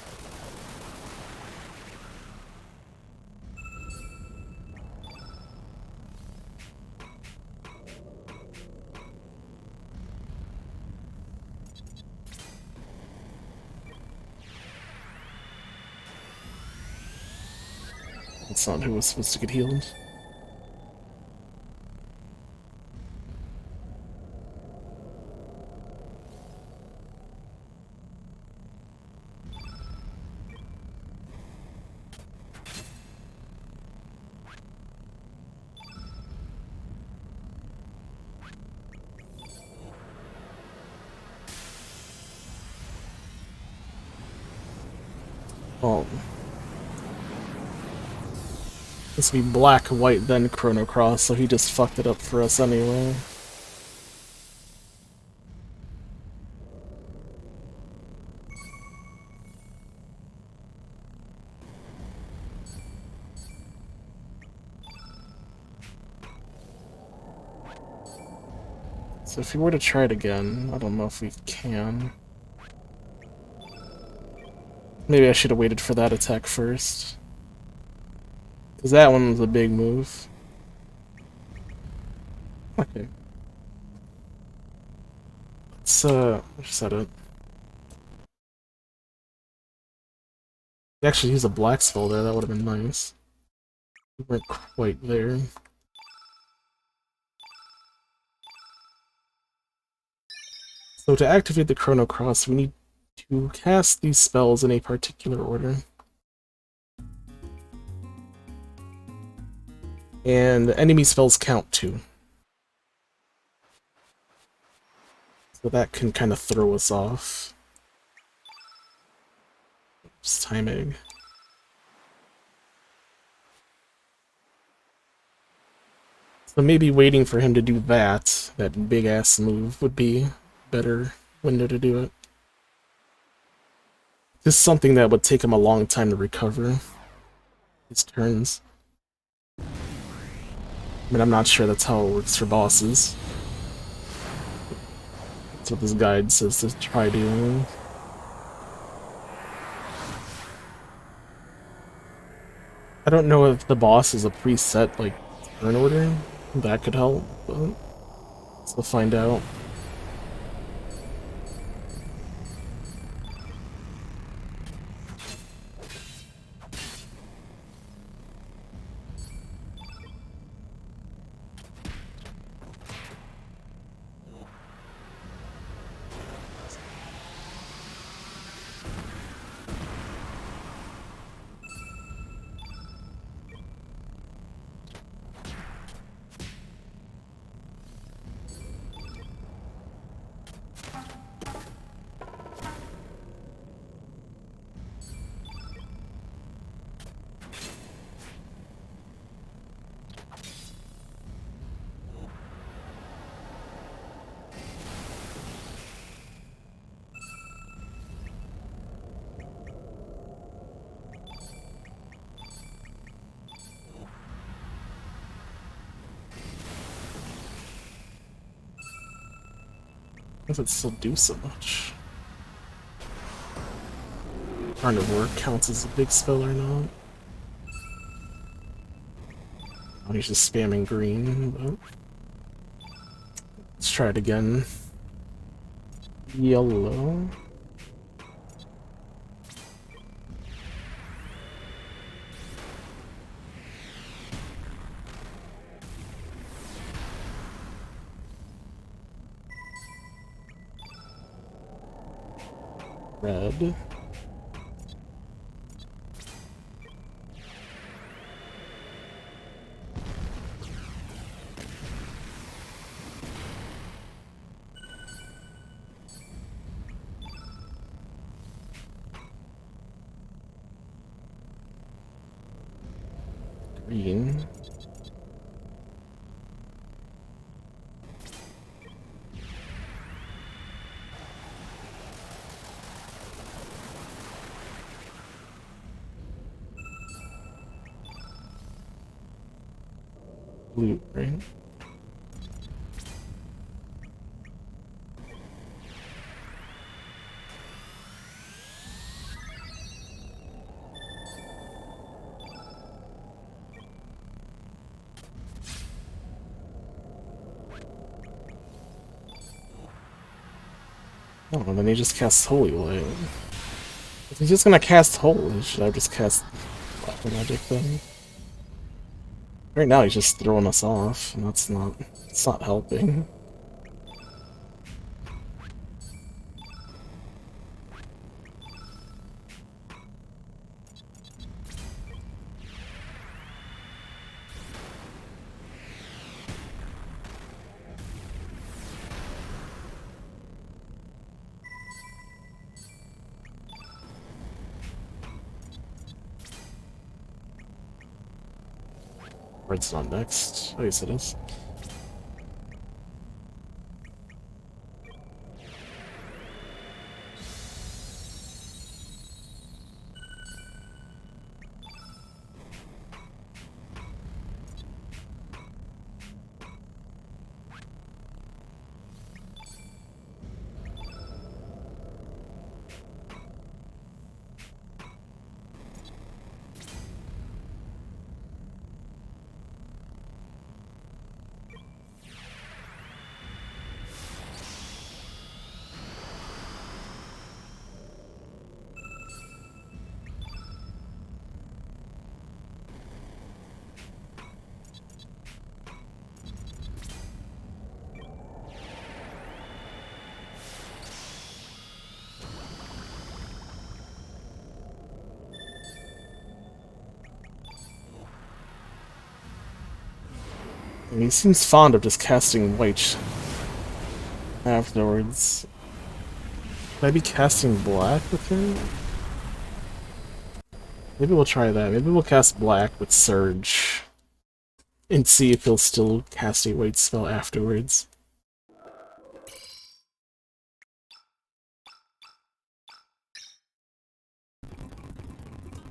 That's not who was supposed to get healed. well, this would be black, white, then Chrono Cross, so he just fucked it up for us anyway. So if we were to try it again, I don't know if we can. Maybe I should have waited for that attack first. Because that one was a big move. Okay. Let's set it. Actually use a black spell there, that would have been nice. We weren't quite there. So to activate the Chrono Cross, we need to cast these spells in a particular order. And enemy spells count too. So that can kind of throw us off. Oops, timing. So maybe waiting for him to do that big ass move, would be a better window to do it. Just something that would take him a long time to recover his turns. I mean, I'm not sure that's how it works for bosses. That's what this guide says to try doing. I don't know if the boss is a preset, like, turn order. That could help, but we'll find out. If it still do so much. Carnivore counts as a big spell or not. Oh, he's just spamming green, but let's try it again. Yellow. Red. Green. Blue, right? Oh, and then he just casts Holy Light. If he's just gonna cast Holy, should I just cast Black Magic then? Right now he's just throwing us off, and it's not helping. Or it's not next. Oh, yes, it is. And he seems fond of just casting white afterwards. Might be casting black with him? Maybe we'll try that. Maybe we'll cast black with Surge. And see if he'll still cast a white spell afterwards.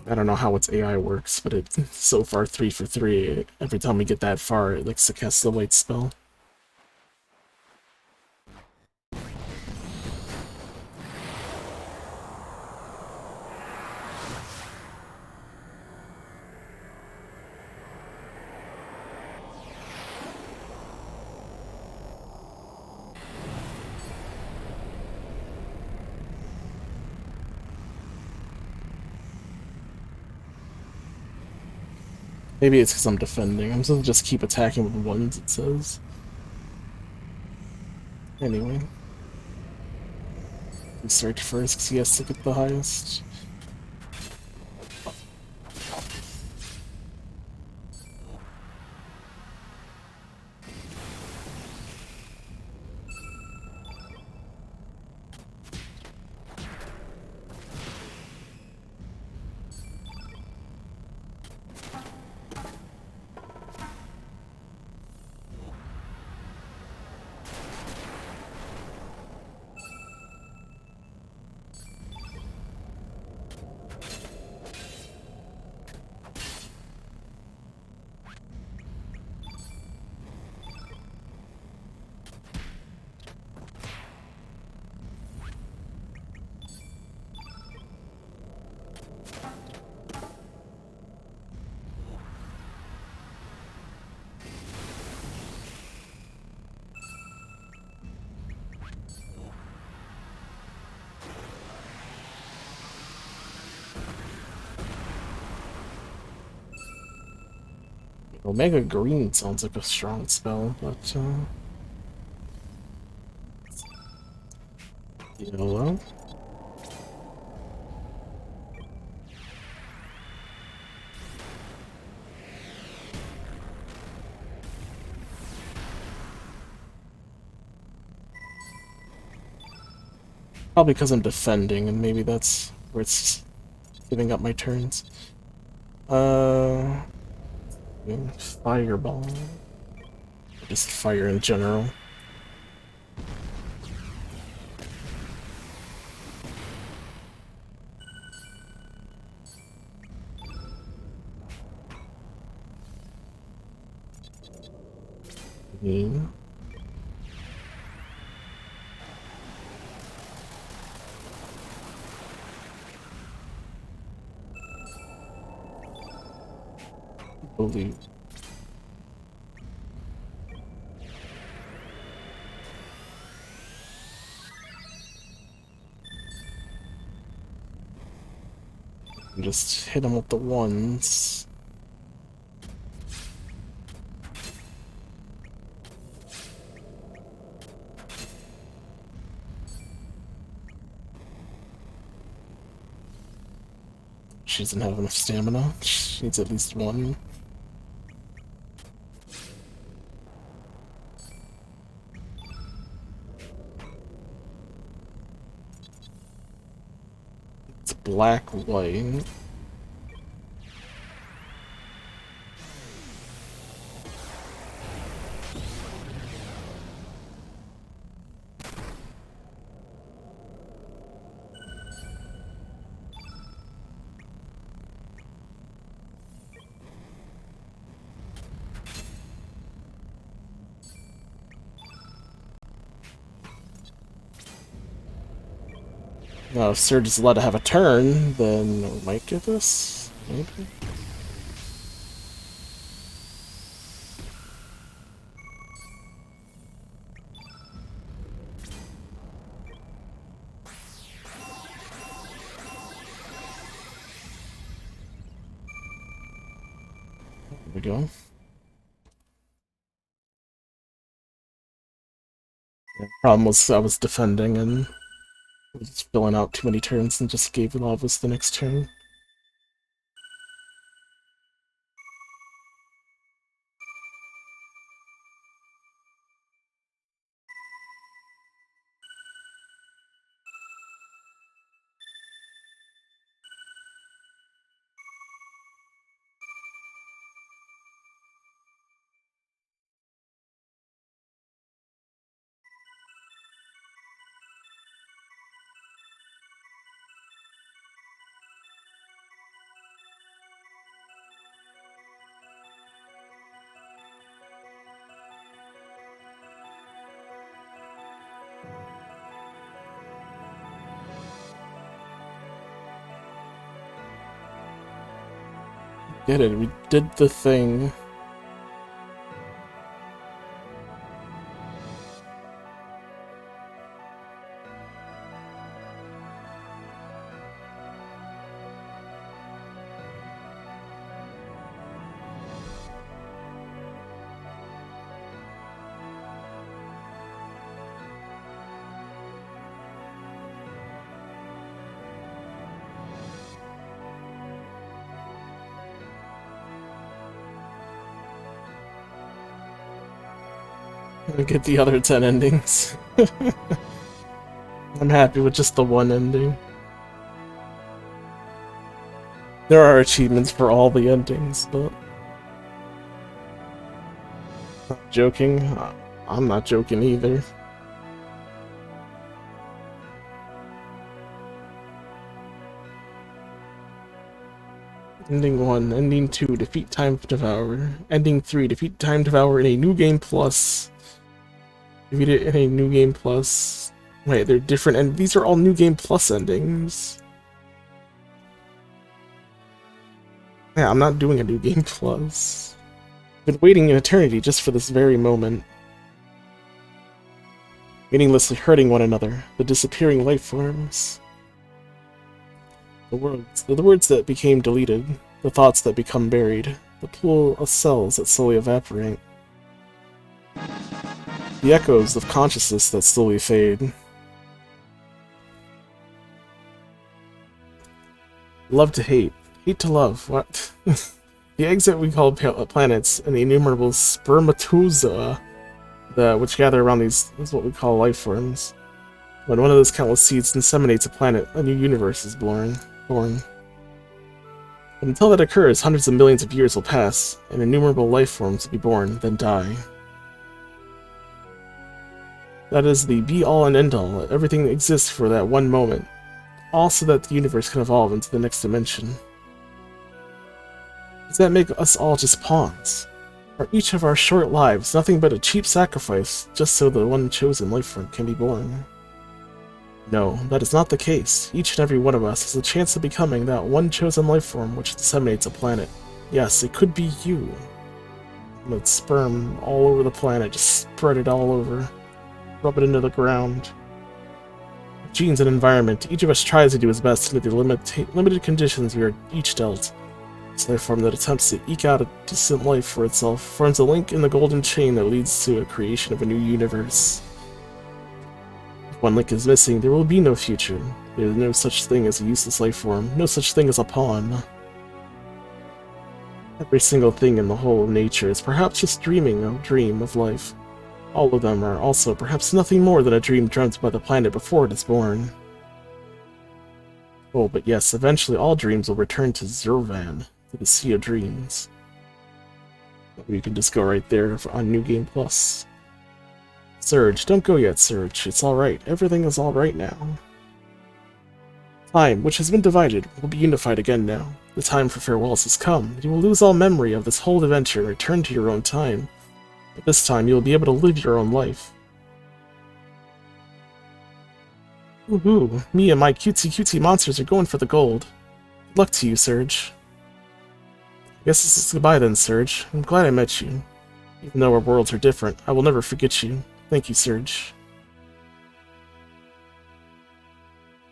I don't know how its AI works, but it's so far 3 for 3. Every time we get that far, it likes to cast the white spell. Maybe it's because I'm defending. I'm supposed to just keep attacking with ones, it says. Anyway. We search first because he has to get the highest. Omega Green sounds like a strong spell, but, yellow. Probably because I'm defending, and maybe that's where it's giving up my turns. Fireball. Just fire in general. Green. Blue. And just hit him with the ones. She doesn't have enough stamina. She needs at least one. It's black, white. Now, if Surge is allowed to have a turn, then we might get this? Maybe? There we go. Yeah, problem was I was defending and was filling out too many turns and just gave Lavas the next turn. Get it, we did the thing. I get the other 10 endings. I'm happy with just the one ending. There are achievements for all the endings, but... Not joking. I'm not joking either. Ending 1, Ending 2, defeat Time Devourer. Ending 3, defeat Time Devourer in a New Game Plus. Defeat it in a New Game Plus. Wait, they're different, and these are all New Game Plus endings. Yeah, I'm not doing a New Game Plus. I've been waiting an eternity just for this very moment. Meaninglessly hurting one another, the disappearing life forms. The words that became deleted, the thoughts that become buried, the pool of cells that slowly evaporate. The echoes of consciousness that slowly fade. Love to hate. Hate to love. What? The eggs that we call planets and the innumerable spermatozoa which gather around these is what we call life forms. When one of those countless seeds inseminates a planet, a new universe is born. But until that occurs, hundreds of millions of years will pass, and innumerable life forms will be born, then die. That is the be-all and end-all. Everything exists for that one moment, all so that the universe can evolve into the next dimension. Does that make us all just pawns? Are each of our short lives nothing but a cheap sacrifice, just so the one chosen life form can be born? No, that is not the case. Each and every one of us has a chance of becoming that one chosen life form which disseminates a planet. Yes, it could be you. With sperm all over the planet, just spread it all over. Rub it into the ground. Genes and environment, each of us tries to do his best under the limited conditions we are each dealt. This life form that attempts to eke out a distant life for itself forms a link in the golden chain that leads to a creation of a new universe. If one link is missing, there will be no future. There is no such thing as a useless life form, no such thing as a pawn. Every single thing in the whole of nature is perhaps just dreaming a dream of life. All of them are also perhaps nothing more than a dream dreamt by the planet before it is born. Oh, but yes, eventually all dreams will return to Zurvan, to the Sea of Dreams. You can just go right there on New Game Plus. Surge, don't go yet, Surge. It's alright. Everything is alright now. Time, which has been divided, will be unified again now. The time for farewells has come. You will lose all memory of this whole adventure and return to your own time. But this time, you will be able to live your own life. Woohoo! Me and my cutesy monsters are going for the gold. Good luck to you, Surge. Guess this is goodbye then, Surge. I'm glad I met you. Even though our worlds are different, I will never forget you. Thank you, Surge.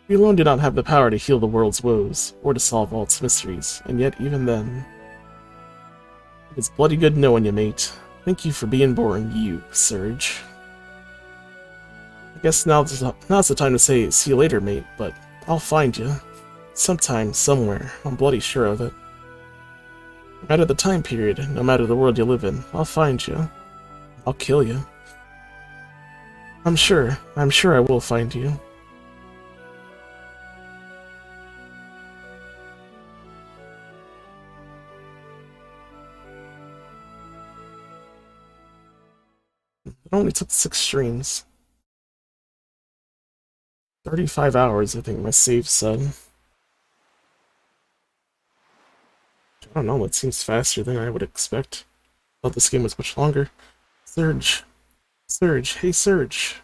We alone do not have the power to heal the world's woes, or to solve all its mysteries, and yet even then... It's bloody good knowing you, mate. Thank you for being born, you, Surge. I guess now's the time to say see you later, mate, but I'll find you. Sometime, somewhere. I'm bloody sure of it. No matter the time period, no matter the world you live in, I'll find you. I'll kill you. I'm sure I will find you. It only took 6 streams. 35 hours, I think my save said. I don't know, it seems faster than I would expect. I thought this game was much longer. Surge. Surge. Hey, Surge.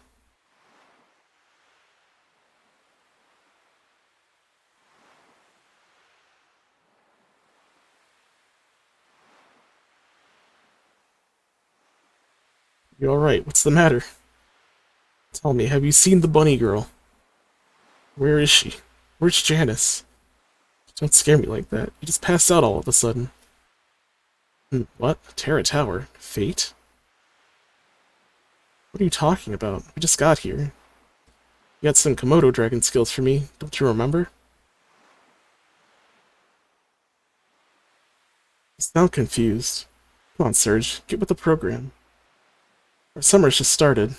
You alright? What's the matter? Tell me, have you seen the bunny girl? Where is she? Where's Janice? Don't scare me like that. You just passed out all of a sudden. What? Terra Tower? Fate? What are you talking about? We just got here. You got some Komodo dragon skills for me, don't you remember? You sound confused. Come on, Surge, get with the program. Our summer's just started.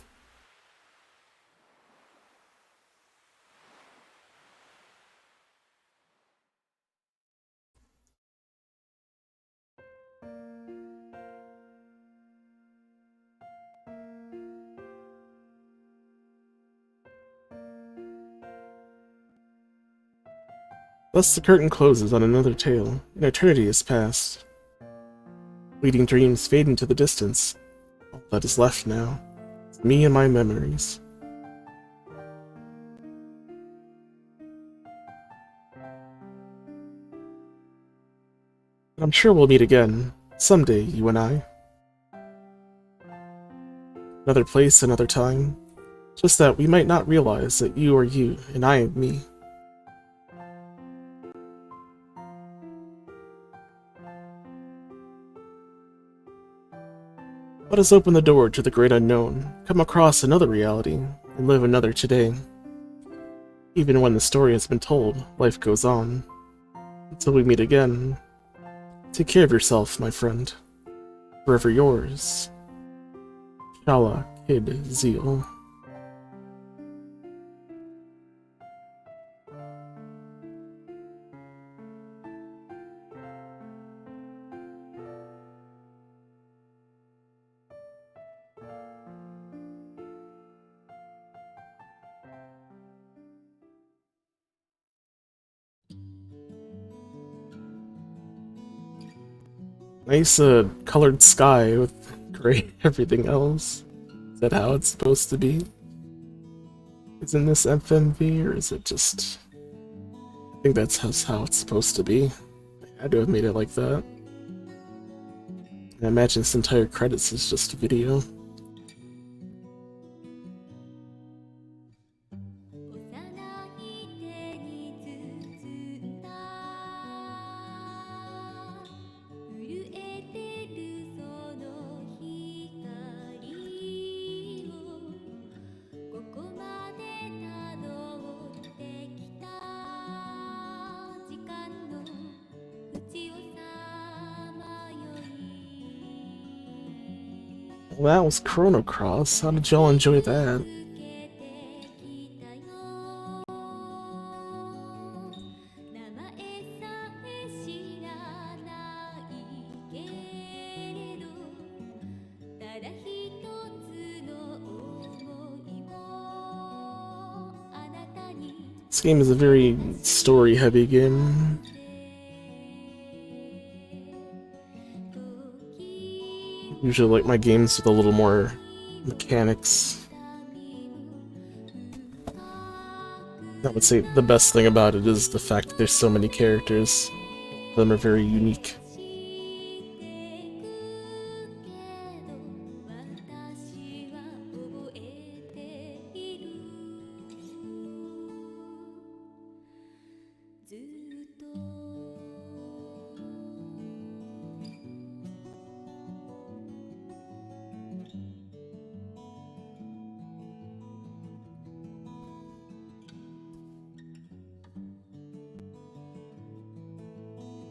Thus the curtain closes on another tale. An eternity has passed. Fleeting dreams fade into the distance. All that is left now is me and my memories. I'm sure we'll meet again, someday, you and I. Another place, another time. Just that we might not realize that you are you, and I am me. Let us open the door to the great unknown, come across another reality, and live another today. Even when the story has been told, life goes on. Until we meet again, take care of yourself, my friend. Forever yours, Shala Kid Zeal. Nice colored sky with gray everything else. Is that how it's supposed to be? Isn't this FMV, or is it just... I think that's how it's supposed to be. I had to have made it like that. I imagine this entire credits is just a video. Well, that was Chrono Cross. How did y'all enjoy that? This game is a very story-heavy game. Usually like my games with a little more mechanics. I would say the best thing about it is the fact that there's so many characters. Some are very unique.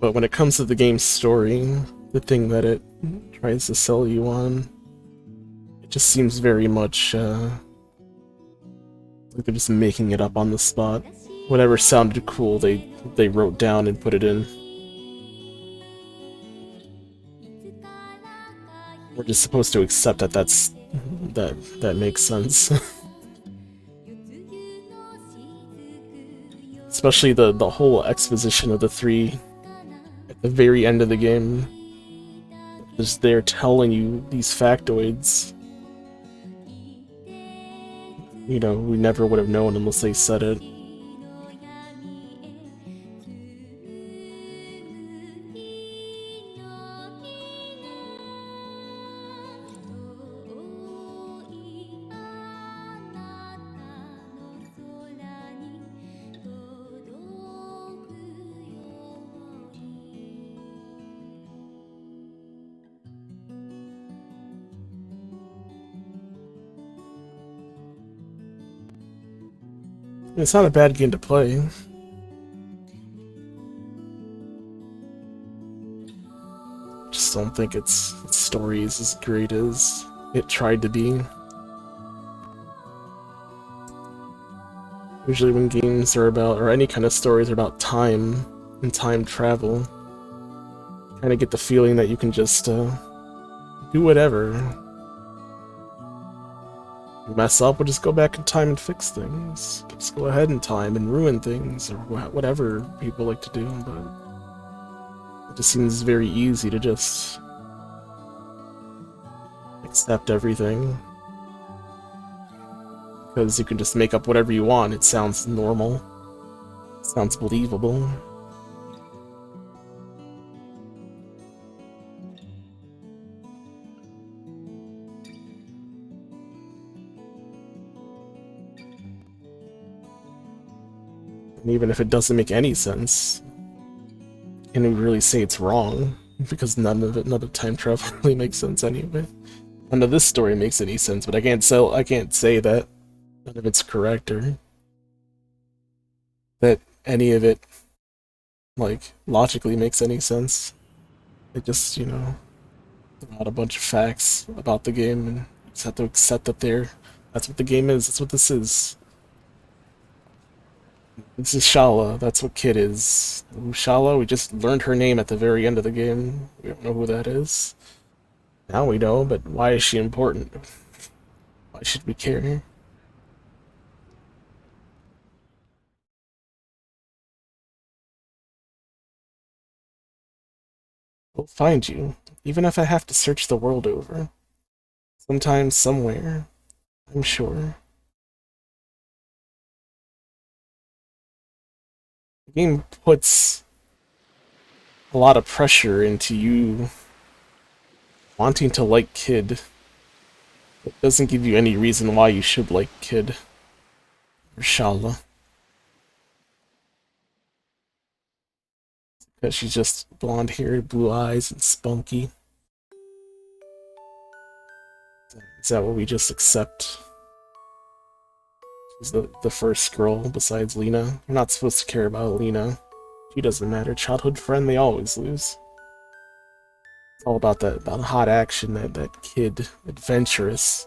But when it comes to the game's story, the thing that it tries to sell you on, it just seems very much like they're just making it up on the spot. Whatever sounded cool, they wrote down and put it in. We're just supposed to accept that that makes sense. Especially the whole exposition of the three at the very end of the game. Just they're telling you these factoids. You know, we never would have known unless they said it. It's not a bad game to play. Just don't think its story is as great as it tried to be. Usually when games are about, or any kind of stories are about time and time travel, I kind of get the feeling that you can just do whatever. You mess up, we'll just go back in time and fix things. Just go ahead in time and ruin things, or whatever people like to do, but it just seems very easy to just accept everything. Because you can just make up whatever you want, it sounds normal. It sounds believable. And even if it doesn't make any sense, can we really say it's wrong? Because none of time travel really makes sense anyway. None of this story makes any sense, but I can't say that none of it's correct or that any of it, like, logically makes any sense. It just, you know, not a bunch of facts about the game, and you just have to accept that that's what the game is, that's what this is. This is Shala, that's what Kid is. Shala, we just learned her name at the very end of the game. We don't know who that is. Now we know, but why is she important? Why should we care? We'll find you, even if I have to search the world over. Sometime, somewhere, I'm sure. The game puts a lot of pressure into you wanting to like Kid. It doesn't give you any reason why you should like Kid. Or Shala. Because she's just blonde-haired, blue eyes, and spunky. Is that what we just accept? She's the first girl besides Lena. You're not supposed to care about Lena. She doesn't matter. Childhood friend, they always lose. It's all about that hot action, that Kid, adventurous.